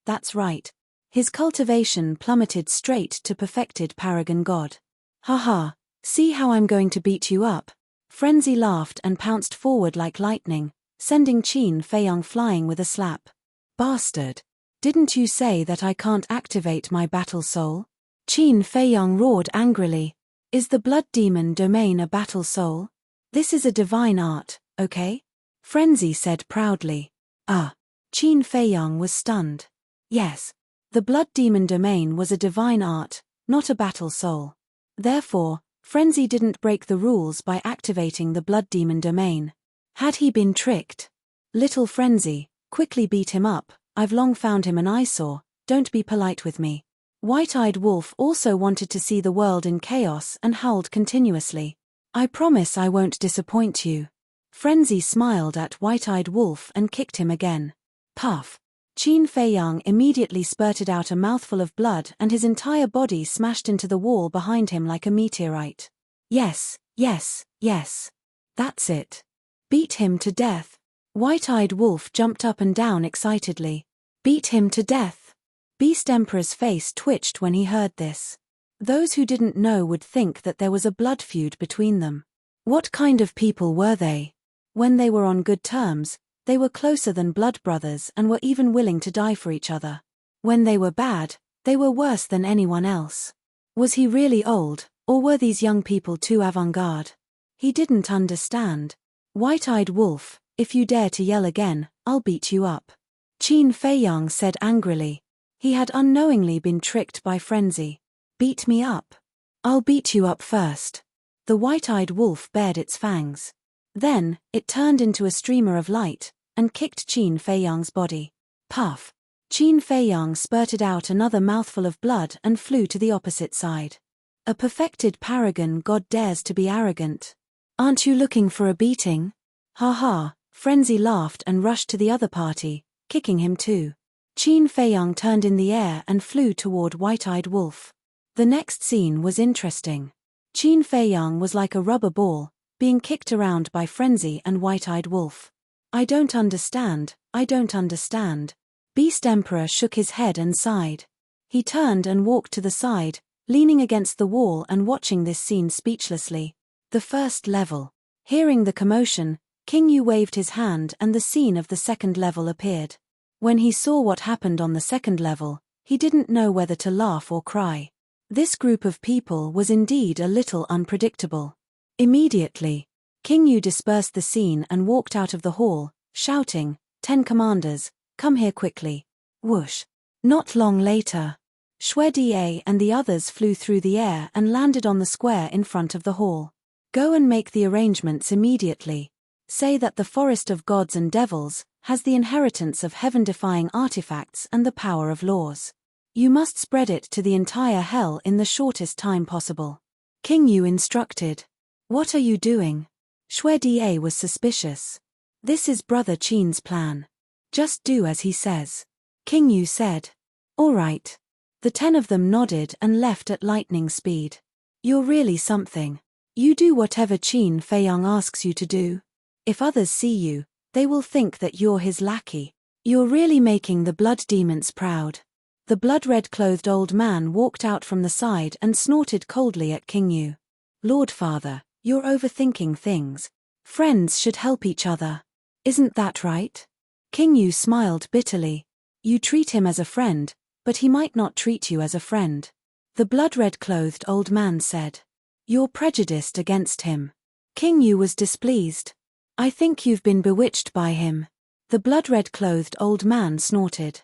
that's right. His cultivation plummeted straight to Perfected Paragon God. "Haha, see how I'm going to beat you up?" Frenzy laughed and pounced forward like lightning, sending Qin Feiyang flying with a slap. "Bastard! Didn't you say that I can't activate my battle soul?" Qin Feiyang roared angrily. "Is the blood demon domain a battle soul? This is a divine art, okay?" Frenzy said proudly. Qin Feiyang was stunned. "Yes. The blood demon domain was a divine art, not a battle soul. Therefore, Frenzy didn't break the rules by activating the blood demon domain. Had he been tricked? Little Frenzy, quickly beat him up, I've long found him an eyesore, don't be polite with me. White-Eyed Wolf also wanted to see the world in chaos and howled continuously. I promise I won't disappoint you. Frenzy smiled at White-Eyed Wolf and kicked him again. Puff. Qin Feiyang immediately spurted out a mouthful of blood and his entire body smashed into the wall behind him like a meteorite. Yes, yes, yes. That's it. Beat him to death. White-Eyed Wolf jumped up and down excitedly. Beat him to death. Beast Emperor's face twitched when he heard this. Those who didn't know would think that there was a blood feud between them. What kind of people were they? When they were on good terms, they were closer than blood brothers and were even willing to die for each other. When they were bad, they were worse than anyone else. Was he really old, or were these young people too avant-garde? He didn't understand. White-Eyed Wolf, if you dare to yell again, I'll beat you up. Qin Feiyang said angrily. He had unknowingly been tricked by Frenzy. Beat me up. I'll beat you up first. The White-Eyed Wolf bared its fangs. Then, it turned into a streamer of light, and kicked Qin Feiyang's body. Puff. Qin Feiyang spurted out another mouthful of blood and flew to the opposite side. A perfected paragon god dares to be arrogant. Aren't you looking for a beating? Ha ha, Frenzy laughed and rushed to the other party, kicking him too. Qin Feiyang turned in the air and flew toward White-Eyed Wolf. The next scene was interesting. Qin Feiyang was like a rubber ball, being kicked around by Frenzy and White-Eyed Wolf. I don't understand, I don't understand. Beast Emperor shook his head and sighed. He turned and walked to the side, leaning against the wall and watching this scene speechlessly. The first level. Hearing the commotion, King Yu waved his hand and the scene of the second level appeared. When he saw what happened on the second level, he didn't know whether to laugh or cry. This group of people was indeed a little unpredictable. Immediately, King Yu dispersed the scene and walked out of the hall, shouting, 10 commanders, come here quickly. Whoosh. Not long later, Xue Da and the others flew through the air and landed on the square in front of the hall. Go and make the arrangements immediately. Say that the Forest of Gods and Devils has the inheritance of heaven-defying artifacts and the power of laws. You must spread it to the entire hell in the shortest time possible. King Yu instructed. What are you doing? Xue Da was suspicious. This is Brother Qin's plan. Just do as he says. King Yu said. All right. The 10 of them nodded and left at lightning speed. You're really something. You do whatever Qin Feiyang asks you to do. If others see you, they will think that you're his lackey. You're really making the blood demons proud. The blood-red-clothed old man walked out from the side and snorted coldly at King Yu. Lord Father, you're overthinking things. Friends should help each other. Isn't that right? King Yu smiled bitterly. You treat him as a friend, but he might not treat you as a friend. The blood-red-clothed old man said. You're prejudiced against him. King Yu was displeased. I think you've been bewitched by him. The blood-red-clothed old man snorted.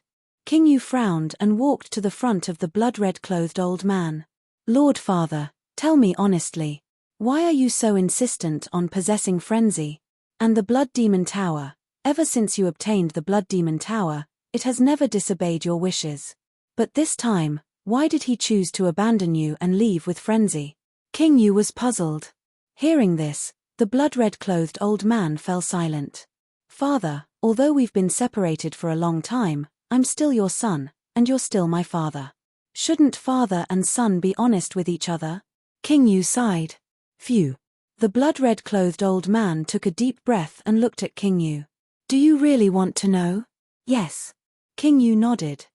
King Yu frowned and walked to the front of the blood-red-clothed old man. Lord Father, tell me honestly, why are you so insistent on possessing Frenzy? And the Blood Demon Tower, ever since you obtained the Blood Demon Tower, it has never disobeyed your wishes. But this time, why did he choose to abandon you and leave with Frenzy? King Yu was puzzled. Hearing this, the blood-red-clothed old man fell silent. Father, although we've been separated for a long time, I'm still your son, and you're still my father. Shouldn't father and son be honest with each other? King Yu sighed. Phew. The blood-red-clothed old man took a deep breath and looked at King Yu. Do you really want to know? Yes. King Yu nodded.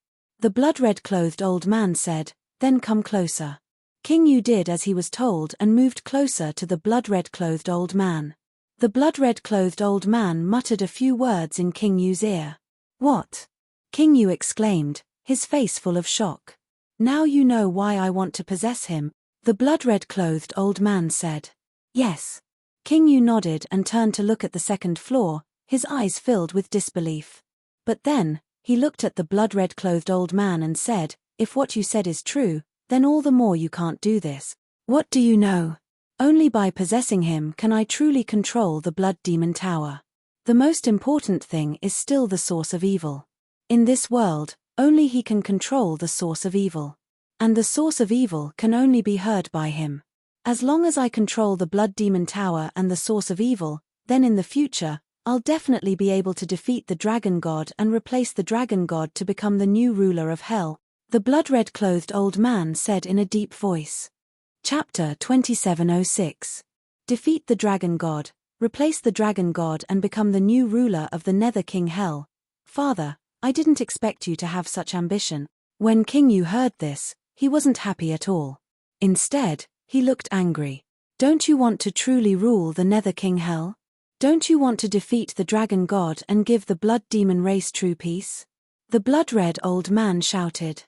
The blood-red-clothed old man said, then come closer. King Yu did as he was told and moved closer to the blood-red-clothed old man. The blood-red-clothed old man muttered a few words in King Yu's ear. What? King Yu exclaimed, his face full of shock. Now you know why I want to possess him, the blood-red-clothed old man said. Yes. King Yu nodded and turned to look at the second floor, his eyes filled with disbelief. But then, He looked at the blood-red clothed old man and said, "If what you said is true, then all the more you can't do this. What do you know? Only by possessing him can I truly control the blood demon tower. The most important thing is still the source of evil. In this world, only he can control the source of evil. And the source of evil can only be heard by him. As long as I control the blood demon tower and the source of evil, then in the future, I'll definitely be able to defeat the dragon god and replace the dragon god to become the new ruler of hell," the blood-red clothed old man said in a deep voice. Chapter 2706. Defeat the dragon god, replace the dragon god and become the new ruler of the Nether King Hell. Father, I didn't expect you to have such ambition. When King Yu heard this, he wasn't happy at all. Instead, he looked angry. Don't you want to truly rule the Nether King Hell? Don't you want to defeat the dragon god and give the blood demon race true peace? The blood-red old man shouted.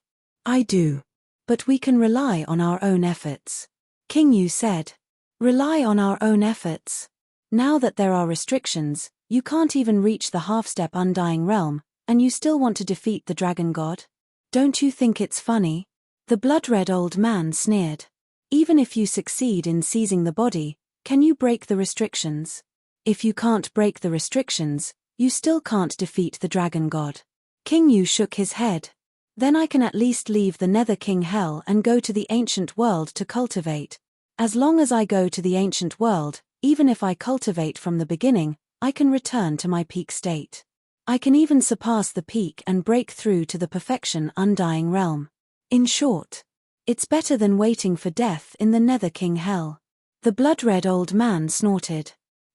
I do. But we can rely on our own efforts. King Yu said. Rely on our own efforts? Now that there are restrictions, you can't even reach the half-step Undying Realm, and you still want to defeat the dragon god? Don't you think it's funny? The blood-red old man sneered. Even if you succeed in seizing the body, can you break the restrictions? If you can't break the restrictions, you still can't defeat the dragon god. King Yu shook his head. Then I can at least leave the Nether King Hell and go to the ancient world to cultivate. As long as I go to the ancient world, even if I cultivate from the beginning, I can return to my peak state. I can even surpass the peak and break through to the perfection Undying Realm. In short, it's better than waiting for death in the Nether King Hell. The blood-red old man snorted.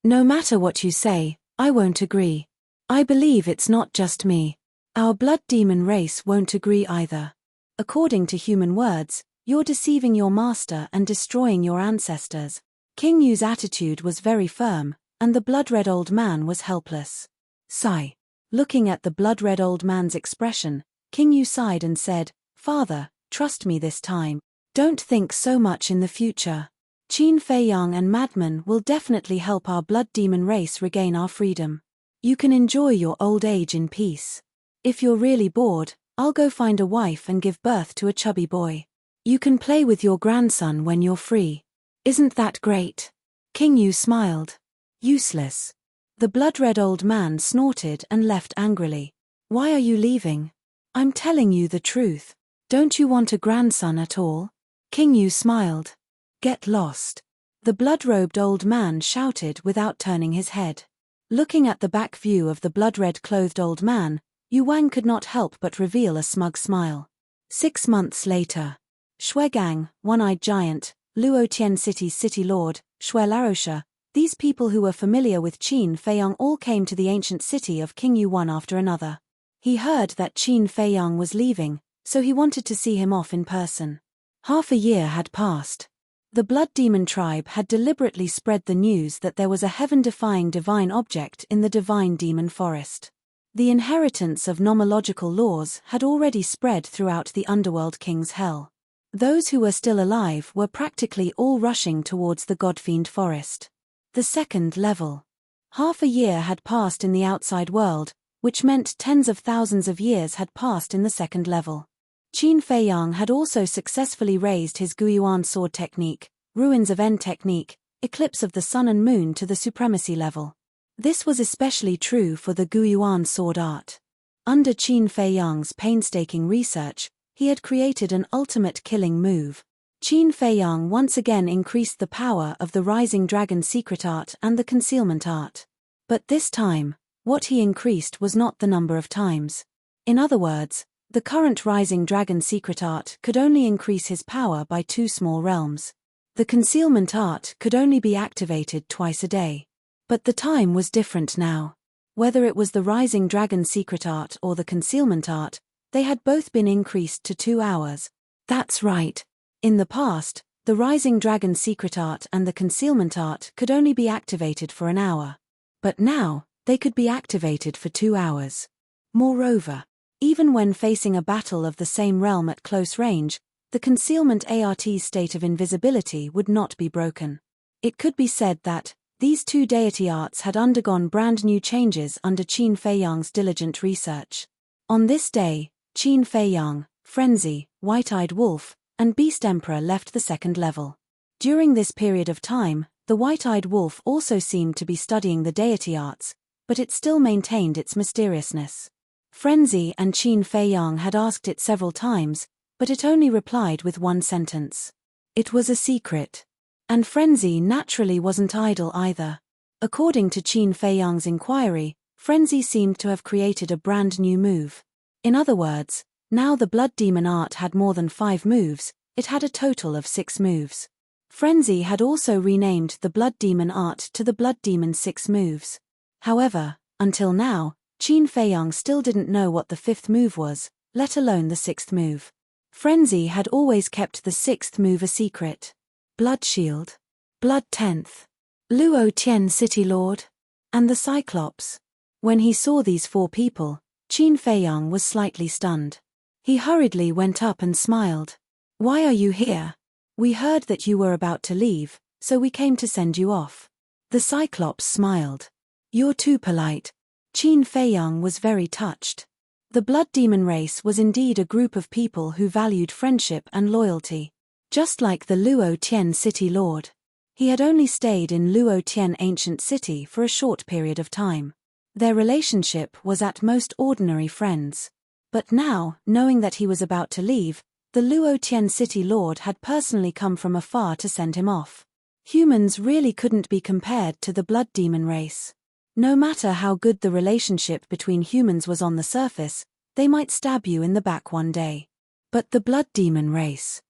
No matter what you say, I won't agree. I believe it's not just me. Our blood demon race won't agree either. According to human words, you're deceiving your master and destroying your ancestors. King Yu's attitude was very firm, and the blood-red old man was helpless. Sigh. Looking at the blood-red old man's expression, King Yu sighed and said, Father, trust me this time. Don't think so much in the future. Qin Fei Yang and Madman will definitely help our blood demon race regain our freedom. You can enjoy your old age in peace. If you're really bored, I'll go find a wife and give birth to a chubby boy. You can play with your grandson when you're free. Isn't that great? King Yu smiled. Useless. The blood-red old man snorted and left angrily. Why are you leaving? I'm telling you the truth. Don't you want a grandson at all? King Yu smiled. Get lost. The blood-robed old man shouted without turning his head. Looking at the back view of the blood-red clothed old man, Yu Wang could not help but reveal a smug smile. 6 months later. Shuegang, One-Eyed Giant, Luo Tian City's city lord, Shui Larosha, these people who were familiar with Qin Feiyang all came to the ancient city of King Yu one after another. He heard that Qin Feiyang was leaving, so he wanted to see him off in person. Half a year had passed. The Blood Demon tribe had deliberately spread the news that there was a heaven-defying divine object in the divine demon forest. The inheritance of nomological laws had already spread throughout the underworld king's hell. Those who were still alive were practically all rushing towards the Godfiend forest. The second level. Half a year had passed in the outside world, which meant tens of thousands of years had passed in the second level. Qin Feiyang had also successfully raised his Guiyuan sword technique, Ruins of End technique, Eclipse of the Sun and Moon to the supremacy level. This was especially true for the Guiyuan sword art. Under Qin Feiyang's painstaking research, he had created an ultimate killing move. Qin Feiyang once again increased the power of the Rising Dragon secret art and the concealment art. But this time, what he increased was not the number of times. In other words, the current Rising Dragon secret art could only increase his power by 2 small realms. The concealment art could only be activated twice a day. But the time was different now. Whether it was the Rising Dragon secret art or the concealment art, they had both been increased to 2 hours. That's right. In the past, the Rising Dragon secret art and the concealment art could only be activated for an hour. But now, they could be activated for 2 hours. Moreover, even when facing a battle of the same realm at close range, the concealment ART's state of invisibility would not be broken. It could be said that these 2 deity arts had undergone brand new changes under Qin Feiyang's diligent research. On this day, Qin Fei Yang, Frenzy, White-Eyed Wolf, and Beast Emperor left the second level. During this period of time, the White-Eyed Wolf also seemed to be studying the deity arts, but it still maintained its mysteriousness. Frenzy and Qin Fei Yang had asked it several times, but it only replied with one sentence. It was a secret. And Frenzy naturally wasn't idle either. According to Qin Fei Yang's inquiry, Frenzy seemed to have created a brand new move. In other words, now the Blood Demon art had more than 5 moves, it had a total of 6 moves. Frenzy had also renamed the Blood Demon art to the Blood Demon 6 moves. However, until now, Qin Fei Yang still didn't know what the 5th move was, let alone the 6th move. Frenzy had always kept the 6th move a secret. Blood Shield, Blood 10th, Luo Tian City Lord, and the Cyclops. When he saw these 4 people, Qin Fei Yang was slightly stunned. He hurriedly went up and smiled. Why are you here? We heard that you were about to leave, so we came to send you off. The Cyclops smiled. You're too polite. Qin Fei Yang was very touched. The Blood Demon race was indeed a group of people who valued friendship and loyalty. Just like the Luo Tian City Lord. He had only stayed in Luo Tian Ancient City for a short period of time. Their relationship was at most ordinary friends. But now, knowing that he was about to leave, the Luo Tian City Lord had personally come from afar to send him off. Humans really couldn't be compared to the Blood Demon race. No matter how good the relationship between humans was on the surface, they might stab you in the back one day. But the Blood Demon race.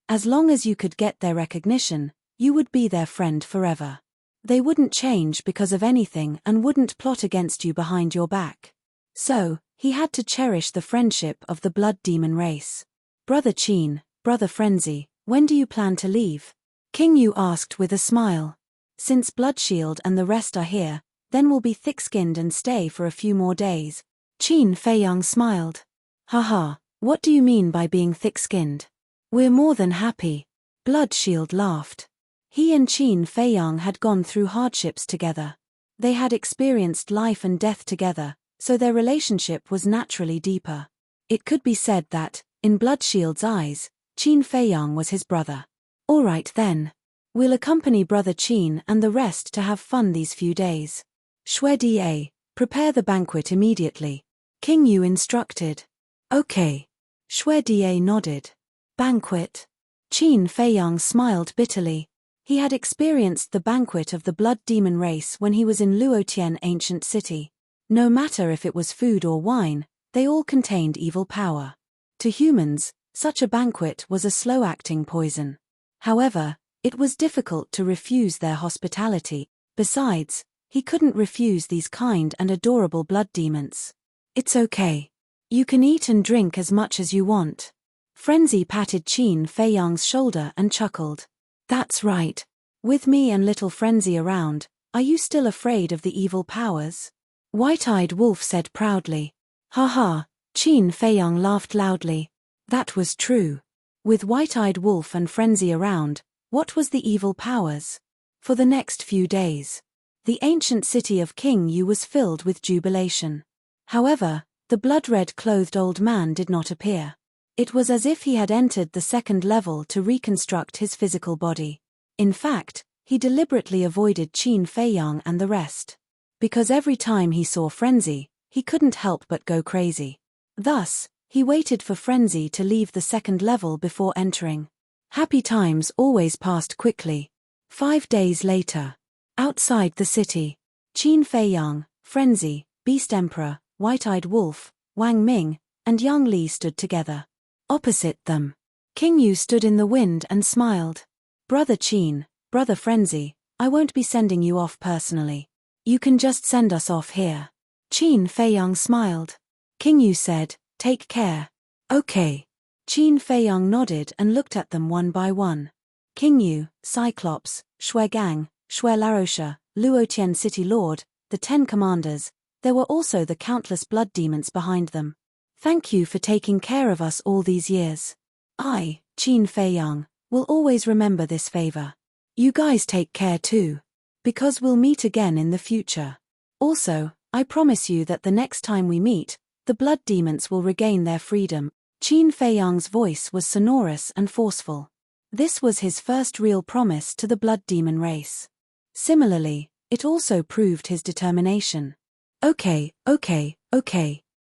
As long as you could get their recognition, you would be their friend forever. They wouldn't change because of anything and wouldn't plot against you behind your back. So, he had to cherish the friendship of the Blood Demon race. Brother Qin, Brother Frenzy, when do you plan to leave? King Yu asked with a smile. Since Bloodshield and the rest are here, then we'll be thick-skinned and stay for a few more days. Qin Fei Yang smiled. Haha, what do you mean by being thick-skinned? We're more than happy. Bloodshield laughed. He and Qin Fei Yang had gone through hardships together. They had experienced life and death together, so their relationship was naturally deeper. It could be said that, in Bloodshield's eyes, Qin Fei Yang was his brother. All right then. We'll accompany Brother Qin and the rest to have fun these few days. Shui Da, prepare the banquet immediately. King Yu instructed. Okay. Shui Da nodded. Banquet. Qin Fei Yang smiled bitterly. He had experienced the banquet of the Blood Demon race when he was in Luotian Ancient City. No matter if it was food or wine, they all contained evil power. To humans, such a banquet was a slow-acting poison. However, it was difficult to refuse their hospitality. Besides, he couldn't refuse these kind and adorable blood demons. It's okay. You can eat and drink as much as you want. Frenzy patted Qin Fei Yang's shoulder and chuckled. That's right. With me and little Frenzy around, are you still afraid of the evil powers? White-Eyed Wolf said proudly. Ha. Qin Fei Yang laughed loudly. That was true. With White-Eyed Wolf and Frenzy around, what was the evil powers? For the next few days, the ancient city of King Yu was filled with jubilation. However, the blood-red clothed old man did not appear. It was as if he had entered the second level to reconstruct his physical body. In fact, he deliberately avoided Qin Fei Yang and the rest. Because every time he saw Frenzy, he couldn't help but go crazy. Thus, he waited for Frenzy to leave the second level before entering. Happy times always passed quickly. 5 days later. Outside the city, Qin Fei Yang, Frenzy, Beast Emperor, White-Eyed Wolf, Wang Ming, and Yang Li stood together. Opposite them, King Yu stood in the wind and smiled. Brother Qin, Brother Frenzy, I won't be sending you off personally. You can just send us off here. Qin Fei Yang smiled. King Yu said, take care. Okay. Qin Fei Yang nodded and looked at them one by one. King Yu, Cyclops, Shui Gang, Shui Larosha, Luotian City Lord, the 10 commanders, there were also the countless blood demons behind them. Thank you for taking care of us all these years. I, Qin Fei Yang, will always remember this favor. You guys take care too. Because we'll meet again in the future. Also, I promise you that the next time we meet, The blood demons will regain their freedom. Qin Feiyang's voice was sonorous and forceful. This was his first real promise to the blood demon race. Similarly, it also proved his determination. Okay.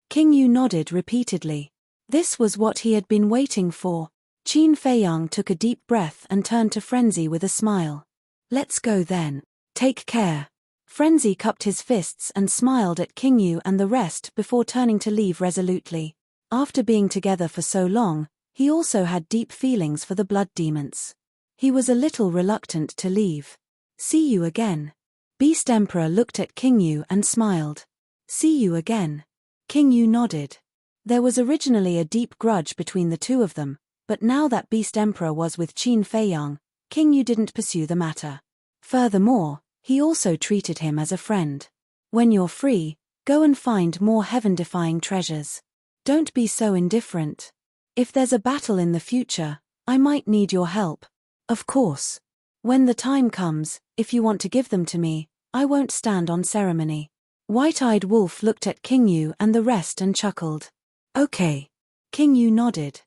King Yu nodded repeatedly. This was what he had been waiting for. Qin Feiyang took a deep breath and turned to Frenzy with a smile. Let's go then. Take care. Frenzy cupped his fists and smiled at King Yu and the rest before turning to leave resolutely. After being together for so long, he also had deep feelings for the blood demons. He was a little reluctant to leave. See you again. Beast Emperor looked at King Yu and smiled. See you again. King Yu nodded. There was originally a deep grudge between the two of them, but now that Beast Emperor was with Qin Feiyang, King Yu didn't pursue the matter. Furthermore, he also treated him as a friend. When you're free, go and find more heaven-defying treasures. Don't be so indifferent. If there's a battle in the future, I might need your help. Of course. When the time comes, if you want to give them to me, I won't stand on ceremony. White-Eyed Wolf looked at King Yu and the rest and chuckled. Okay. King Yu nodded.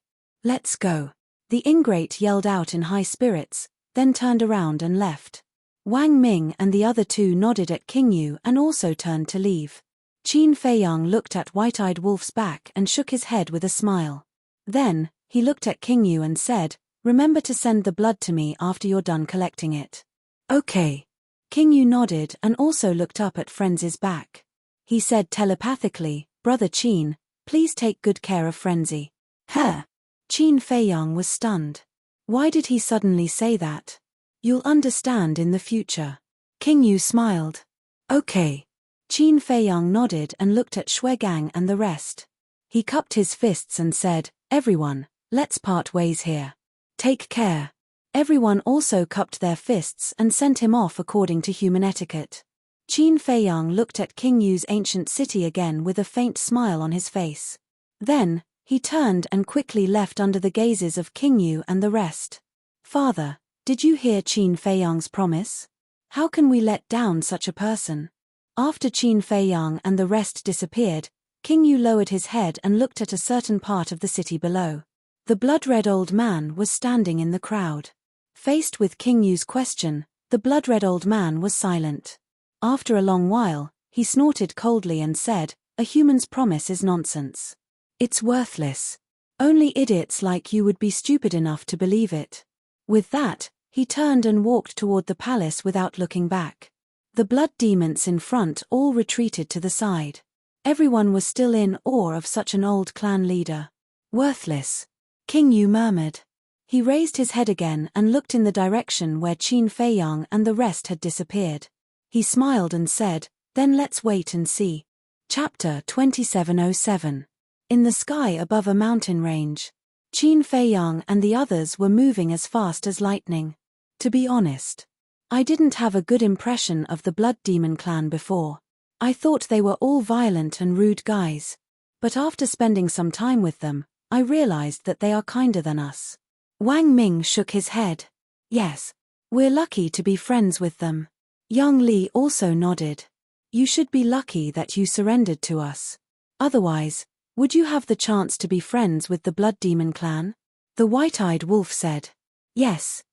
Let's go. The ingrate yelled out in high spirits, then turned around and left. Wang Ming and the other two nodded at King Yu and also turned to leave. Qin Feiyang looked at White-Eyed Wolf's back and shook his head with a smile. Then, he looked at King Yu and said, remember to send the blood to me after you're done collecting it. Okay. King Yu nodded and also looked up at Frenzy's back. He said telepathically, Brother Qin, please take good care of Frenzy. Huh? Qin Feiyang was stunned. Why did he suddenly say that? You'll understand in the future. King Yu smiled. Okay. Qin Feiyang nodded and looked at Shuegang and the rest. He cupped his fists and said, everyone, let's part ways here. Take care. Everyone also cupped their fists and sent him off according to human etiquette. Qin Feiyang looked at King Yu's ancient city again with a faint smile on his face. Then, he turned and quickly left under the gazes of King Yu and the rest. Father, did you hear Qin Feiyang's promise? How can we let down such a person? After Qin Feiyang and the rest disappeared, King Yu lowered his head and looked at a certain part of the city below. The blood-red old man was standing in the crowd. Faced with King Yu's question, the blood-red old man was silent. After a long while, he snorted coldly and said, a human's promise is nonsense. It's worthless. Only idiots like you would be stupid enough to believe it. With that, he turned and walked toward the palace without looking back. The blood demons in front all retreated to the side. Everyone was still in awe of such an old clan leader. Worthless. King Yu murmured. He raised his head again and looked in the direction where Qin Feiyang and the rest had disappeared. He smiled and said, then let's wait and see. Chapter 2707. In the sky above a mountain range. Qin Feiyang and the others were moving as fast as lightning. To be honest, I didn't have a good impression of the Blood Demon clan before. I thought they were all violent and rude guys. But after spending some time with them, I realized that they are kinder than us. Wang Ming shook his head. Yes. We're lucky to be friends with them. Yang Li also nodded. You should be lucky that you surrendered to us. Otherwise, would you have the chance to be friends with the Blood Demon clan? The White-Eyed Wolf said. Yes.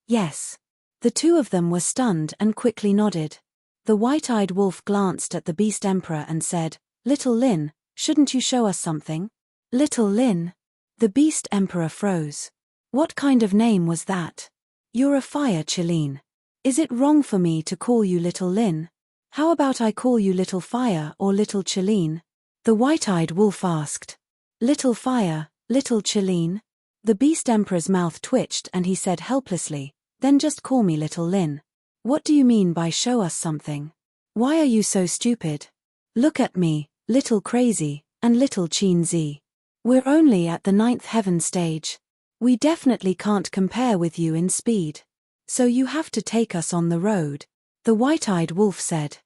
The two of them were stunned and quickly nodded. The White-Eyed Wolf glanced at the Beast Emperor and said, Little Lin, shouldn't you show us something? Little Lin? The Beast Emperor froze. What kind of name was that? You're a fire Chileen. Is it wrong for me to call you Little Lin? How about I call you Little Fire or Little Chileen? The White-Eyed Wolf asked. Little Fire, Little Chileen? The Beast Emperor's mouth twitched and he said helplessly, then just call me Little Lin. What do you mean by show us something? Why are you so stupid? Look at me, Little Crazy, and Little Qin Zi. We're only at the 9th heaven stage. We definitely can't compare with you in speed. So you have to take us on the road. The White-Eyed Wolf said.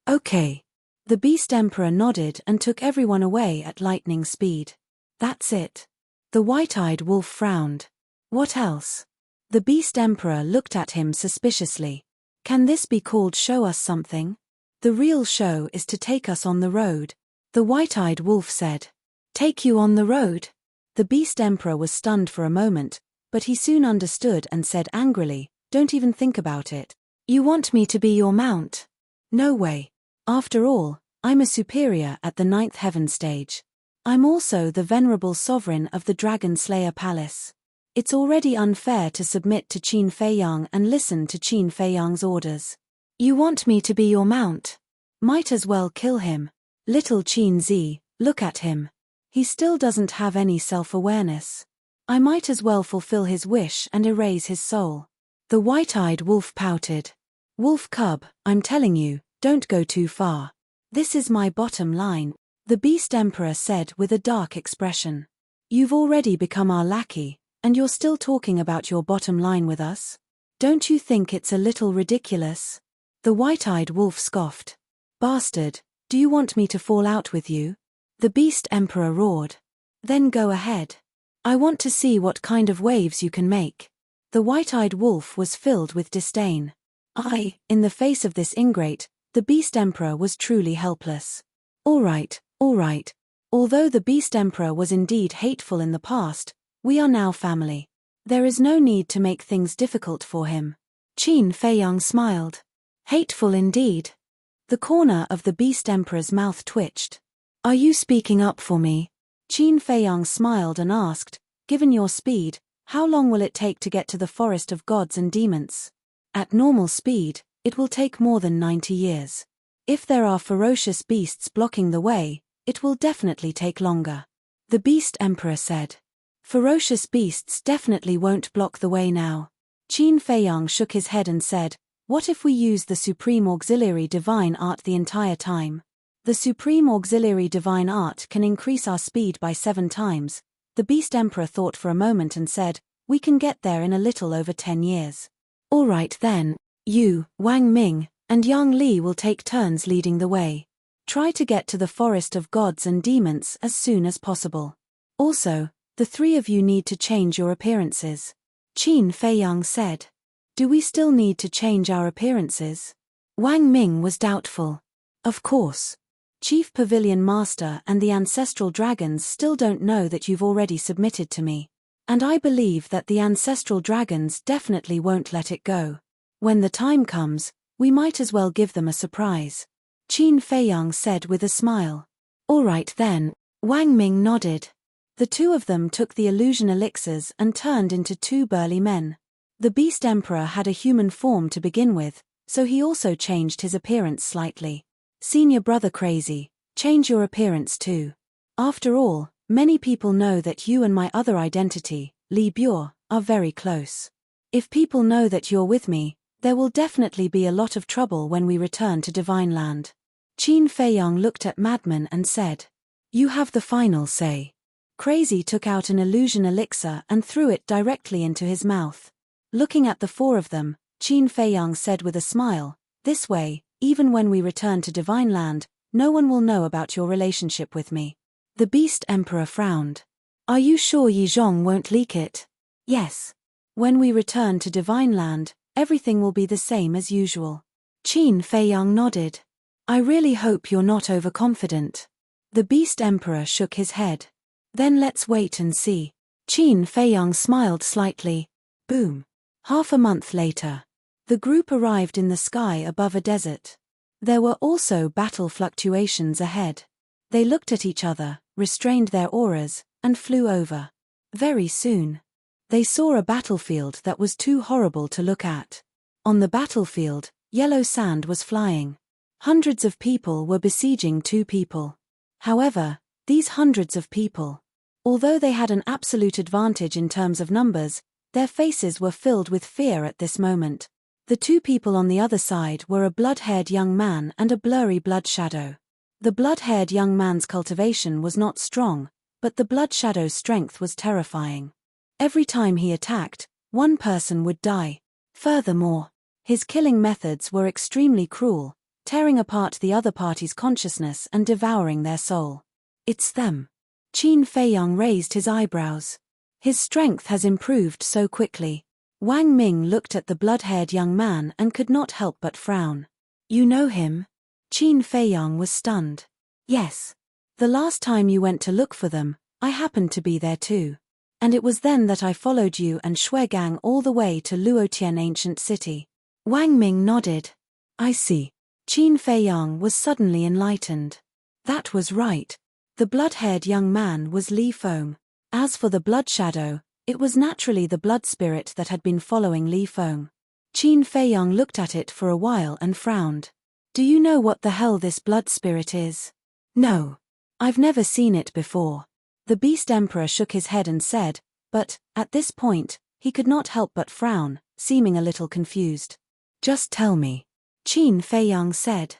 Okay. The Beast Emperor nodded and took everyone away at lightning speed. That's it. The White-Eyed Wolf frowned. What else? The Beast Emperor looked at him suspiciously. Can this be called show us something? The real show is to take us on the road. The White-Eyed Wolf said. Take you on the road? The Beast Emperor was stunned for a moment, but he soon understood and said angrily, don't even think about it. You want me to be your mount? No way. After all, I'm a superior at the 9th heaven stage. I'm also the venerable sovereign of the Dragon Slayer Palace. It's already unfair to submit to Qin Feiyang and listen to Qin Feiyang's orders. You want me to be your mount? Might as well kill him. Little Qin Zi, look at him. He still doesn't have any self-awareness. I might as well fulfill his wish and erase his soul. The white-eyed wolf pouted. Wolf cub, I'm telling you, don't go too far. This is my bottom line, the Beast Emperor said with a dark expression. You've already become our lackey, and you're still talking about your bottom line with us? Don't you think it's a little ridiculous? The white-eyed wolf scoffed. Bastard, do you want me to fall out with you? The Beast Emperor roared. Then go ahead. I want to see what kind of waves you can make. The white-eyed wolf was filled with disdain. In the face of this ingrate, the Beast Emperor was truly helpless. All right. Although the Beast Emperor was indeed hateful in the past, we are now family. There is no need to make things difficult for him. Qin Feiyang smiled. Hateful indeed. The corner of the Beast Emperor's mouth twitched. Are you speaking up for me? Qin Feiyang smiled and asked, given your speed, how long will it take to get to the Forest of Gods and Demons? At normal speed, it will take more than 90 years. If there are ferocious beasts blocking the way, it will definitely take longer. The Beast Emperor said. Ferocious beasts definitely won't block the way now. Qin Feiyang shook his head and said, what if we use the Supreme Auxiliary Divine Art the entire time? The Supreme Auxiliary Divine Art can increase our speed by 7 times. The Beast Emperor thought for a moment and said, we can get there in a little over 10 years. All right then, you, Wang Ming, and Yang Li will take turns leading the way. Try to get to the Forest of Gods and Demons as soon as possible. Also, the 3 of you need to change your appearances. Qin Feiyang said. Do we still need to change our appearances? Wang Ming was doubtful. Of course. Chief Pavilion Master and the Ancestral Dragons still don't know that you've already submitted to me. And I believe that the Ancestral Dragons definitely won't let it go. When the time comes, we might as well give them a surprise. Qin Feiyang said with a smile. All right then, Wang Ming nodded. The 2 of them took the illusion elixirs and turned into 2 burly men. The Beast Emperor had a human form to begin with, so he also changed his appearance slightly. Senior brother Crazy, change your appearance too. After all, many people know that you and my other identity, Li Biao, are very close. If people know that you're with me, there will definitely be a lot of trouble when we return to Divine Land. Qin Feiyang looked at Madman and said, you have the final say. Crazy took out an illusion elixir and threw it directly into his mouth. Looking at the 4 of them, Qin Feiyang said with a smile, this way, even when we return to Divine Land, no one will know about your relationship with me. The Beast Emperor frowned. Are you sure Yi Zhong won't leak it? Yes. When we return to Divine Land, everything will be the same as usual. Qin Feiyang nodded. I really hope you're not overconfident. The Beast Emperor shook his head. Then let's wait and see. Qin Feiyang smiled slightly. Boom. Half a month later. The group arrived in the sky above a desert. There were also battle fluctuations ahead. They looked at each other, restrained their auras, and flew over. Very soon. They saw a battlefield that was too horrible to look at. On the battlefield, yellow sand was flying. Hundreds of people were besieging 2 people. However, these hundreds of people, although they had an absolute advantage in terms of numbers, their faces were filled with fear at this moment. The 2 people on the other side were a blood-haired young man and a blurry blood shadow. The blood-haired young man's cultivation was not strong, but the blood shadow's strength was terrifying. Every time he attacked, 1 person would die. Furthermore, his killing methods were extremely cruel, tearing apart the other party's consciousness and devouring their soul. It's them. Qin Feiyang raised his eyebrows. His strength has improved so quickly. Wang Ming looked at the blood-haired young man and could not help but frown. You know him? Qin Feiyang was stunned. Yes. The last time you went to look for them, I happened to be there too. And it was then that I followed you and Shuegang all the way to Luotian ancient city. Wang Ming nodded. I see. Qin Feiyang was suddenly enlightened. That was right. The blood-haired young man was Li Feng. As for the blood shadow, it was naturally the blood spirit that had been following Li Feng. Qin Feiyang looked at it for a while and frowned. Do you know what the hell this blood spirit is? No. I've never seen it before. The Beast Emperor shook his head and said, but, at this point, he could not help but frown, seeming a little confused. Just tell me. Qin Feiyang said.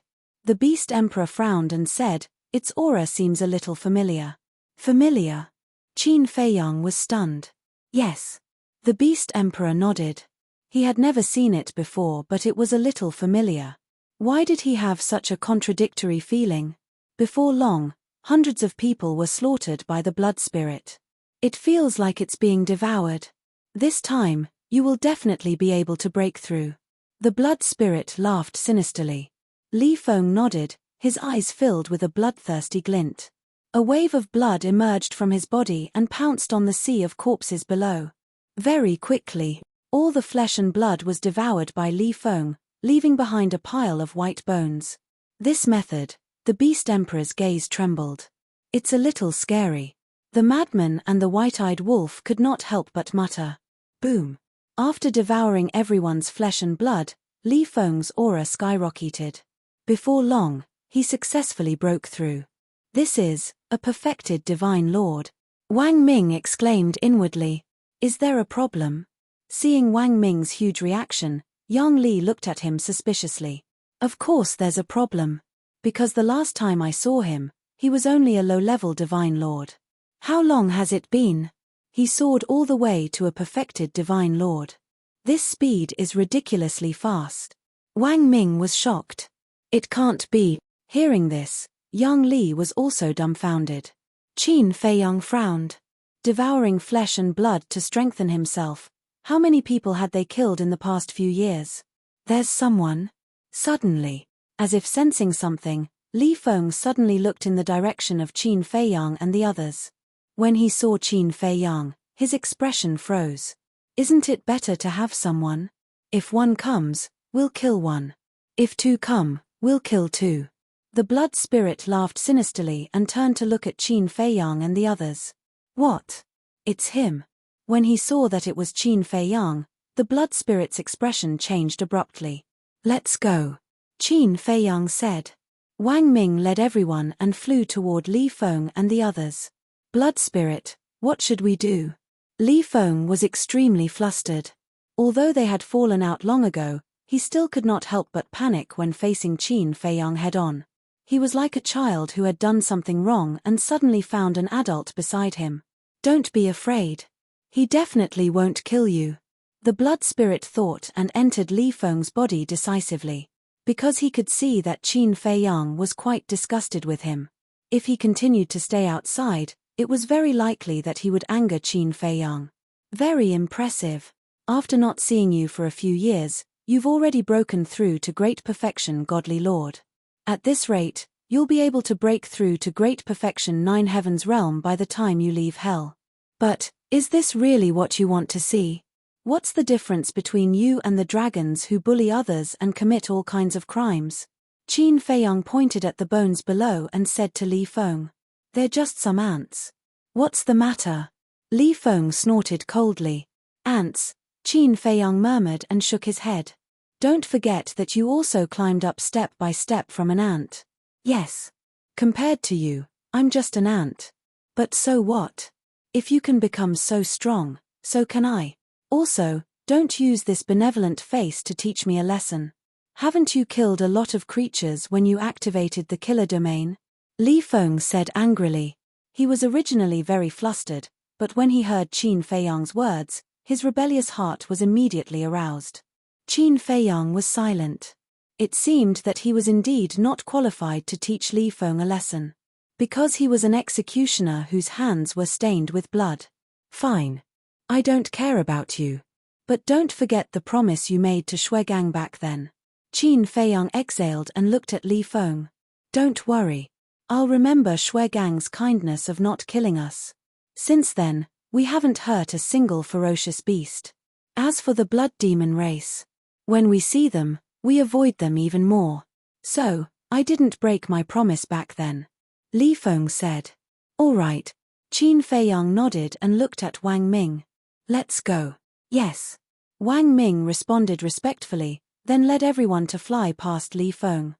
The Beast Emperor frowned and said, its aura seems a little familiar. Familiar? Qin Feiyang was stunned. Yes. The Beast Emperor nodded. He had never seen it before, but it was a little familiar. Why did he have such a contradictory feeling? Before long, hundreds of people were slaughtered by the blood spirit. It feels like it's being devoured. This time, you will definitely be able to break through. The blood spirit laughed sinisterly. Li Feng nodded, his eyes filled with a bloodthirsty glint. A wave of blood emerged from his body and pounced on the sea of corpses below. Very quickly, all the flesh and blood was devoured by Li Feng, leaving behind a pile of white bones. This method, the Beast Emperor's gaze trembled. It's a little scary. The madman and the white-eyed wolf could not help but mutter. Boom. After devouring everyone's flesh and blood, Li Feng's aura skyrocketed. Before long, he successfully broke through. This is a perfected divine lord. Wang Ming exclaimed inwardly. Is there a problem? Seeing Wang Ming's huge reaction, Yang Li looked at him suspiciously. Of course there's a problem. Because the last time I saw him, he was only a low-level divine lord. How long has it been? He soared all the way to a perfected divine lord. This speed is ridiculously fast. Wang Ming was shocked. It can't be. Hearing this, Yang Li was also dumbfounded. Qin Feiyang frowned. Devouring flesh and blood to strengthen himself. How many people had they killed in the past few years? There's someone. Suddenly, as if sensing something, Li Feng suddenly looked in the direction of Qin Feiyang and the others. When he saw Qin Feiyang, his expression froze. Isn't it better to have someone? If one comes, we'll kill one. If two come, we'll kill two. The blood spirit laughed sinisterly and turned to look at Qin Feiyang and the others. What? It's him. When he saw that it was Qin Feiyang, the blood spirit's expression changed abruptly. Let's go. Qin Feiyang said. Wang Ming led everyone and flew toward Li Feng and the others. Blood spirit, what should we do? Li Feng was extremely flustered. Although they had fallen out long ago, he still could not help but panic when facing Qin Feiyang head-on. He was like a child who had done something wrong and suddenly found an adult beside him. Don't be afraid. He definitely won't kill you. The blood spirit thought and entered Li Feng's body decisively. Because he could see that Qin Feiyang was quite disgusted with him. If he continued to stay outside, it was very likely that he would anger Qin Feiyang. Very impressive. After not seeing you for a few years, you've already broken through to great perfection, godly lord. At this rate, you'll be able to break through to great perfection 9 heavens realm by the time you leave hell. But, is this really what you want to see? What's the difference between you and the dragons who bully others and commit all kinds of crimes? Qin Feiyang pointed at the bones below and said to Li Feng. They're just some ants. What's the matter? Li Feng snorted coldly. Ants, Qin Feiyang murmured and shook his head. Don't forget that you also climbed up step by step from an ant. Yes. Compared to you, I'm just an ant. But so what? If you can become so strong, so can I. Also, don't use this benevolent face to teach me a lesson. Haven't you killed a lot of creatures when you activated the killer domain? Li Feng said angrily. He was originally very flustered, but when he heard Qin Feiyang's words, his rebellious heart was immediately aroused. Qin Feiyang was silent. It seemed that he was indeed not qualified to teach Li Feng a lesson. Because he was an executioner whose hands were stained with blood. Fine. I don't care about you. But don't forget the promise you made to Shuegang back then. Qin Feiyang exhaled and looked at Li Feng. Don't worry. I'll remember Shui Gang's kindness of not killing us. Since then, we haven't hurt a single ferocious beast. As for the blood demon race, when we see them, we avoid them even more. So, I didn't break my promise back then. Li Feng said. All right. Qin Feiyang nodded and looked at Wang Ming. Let's go. Yes. Wang Ming responded respectfully, then led everyone to fly past Li Feng.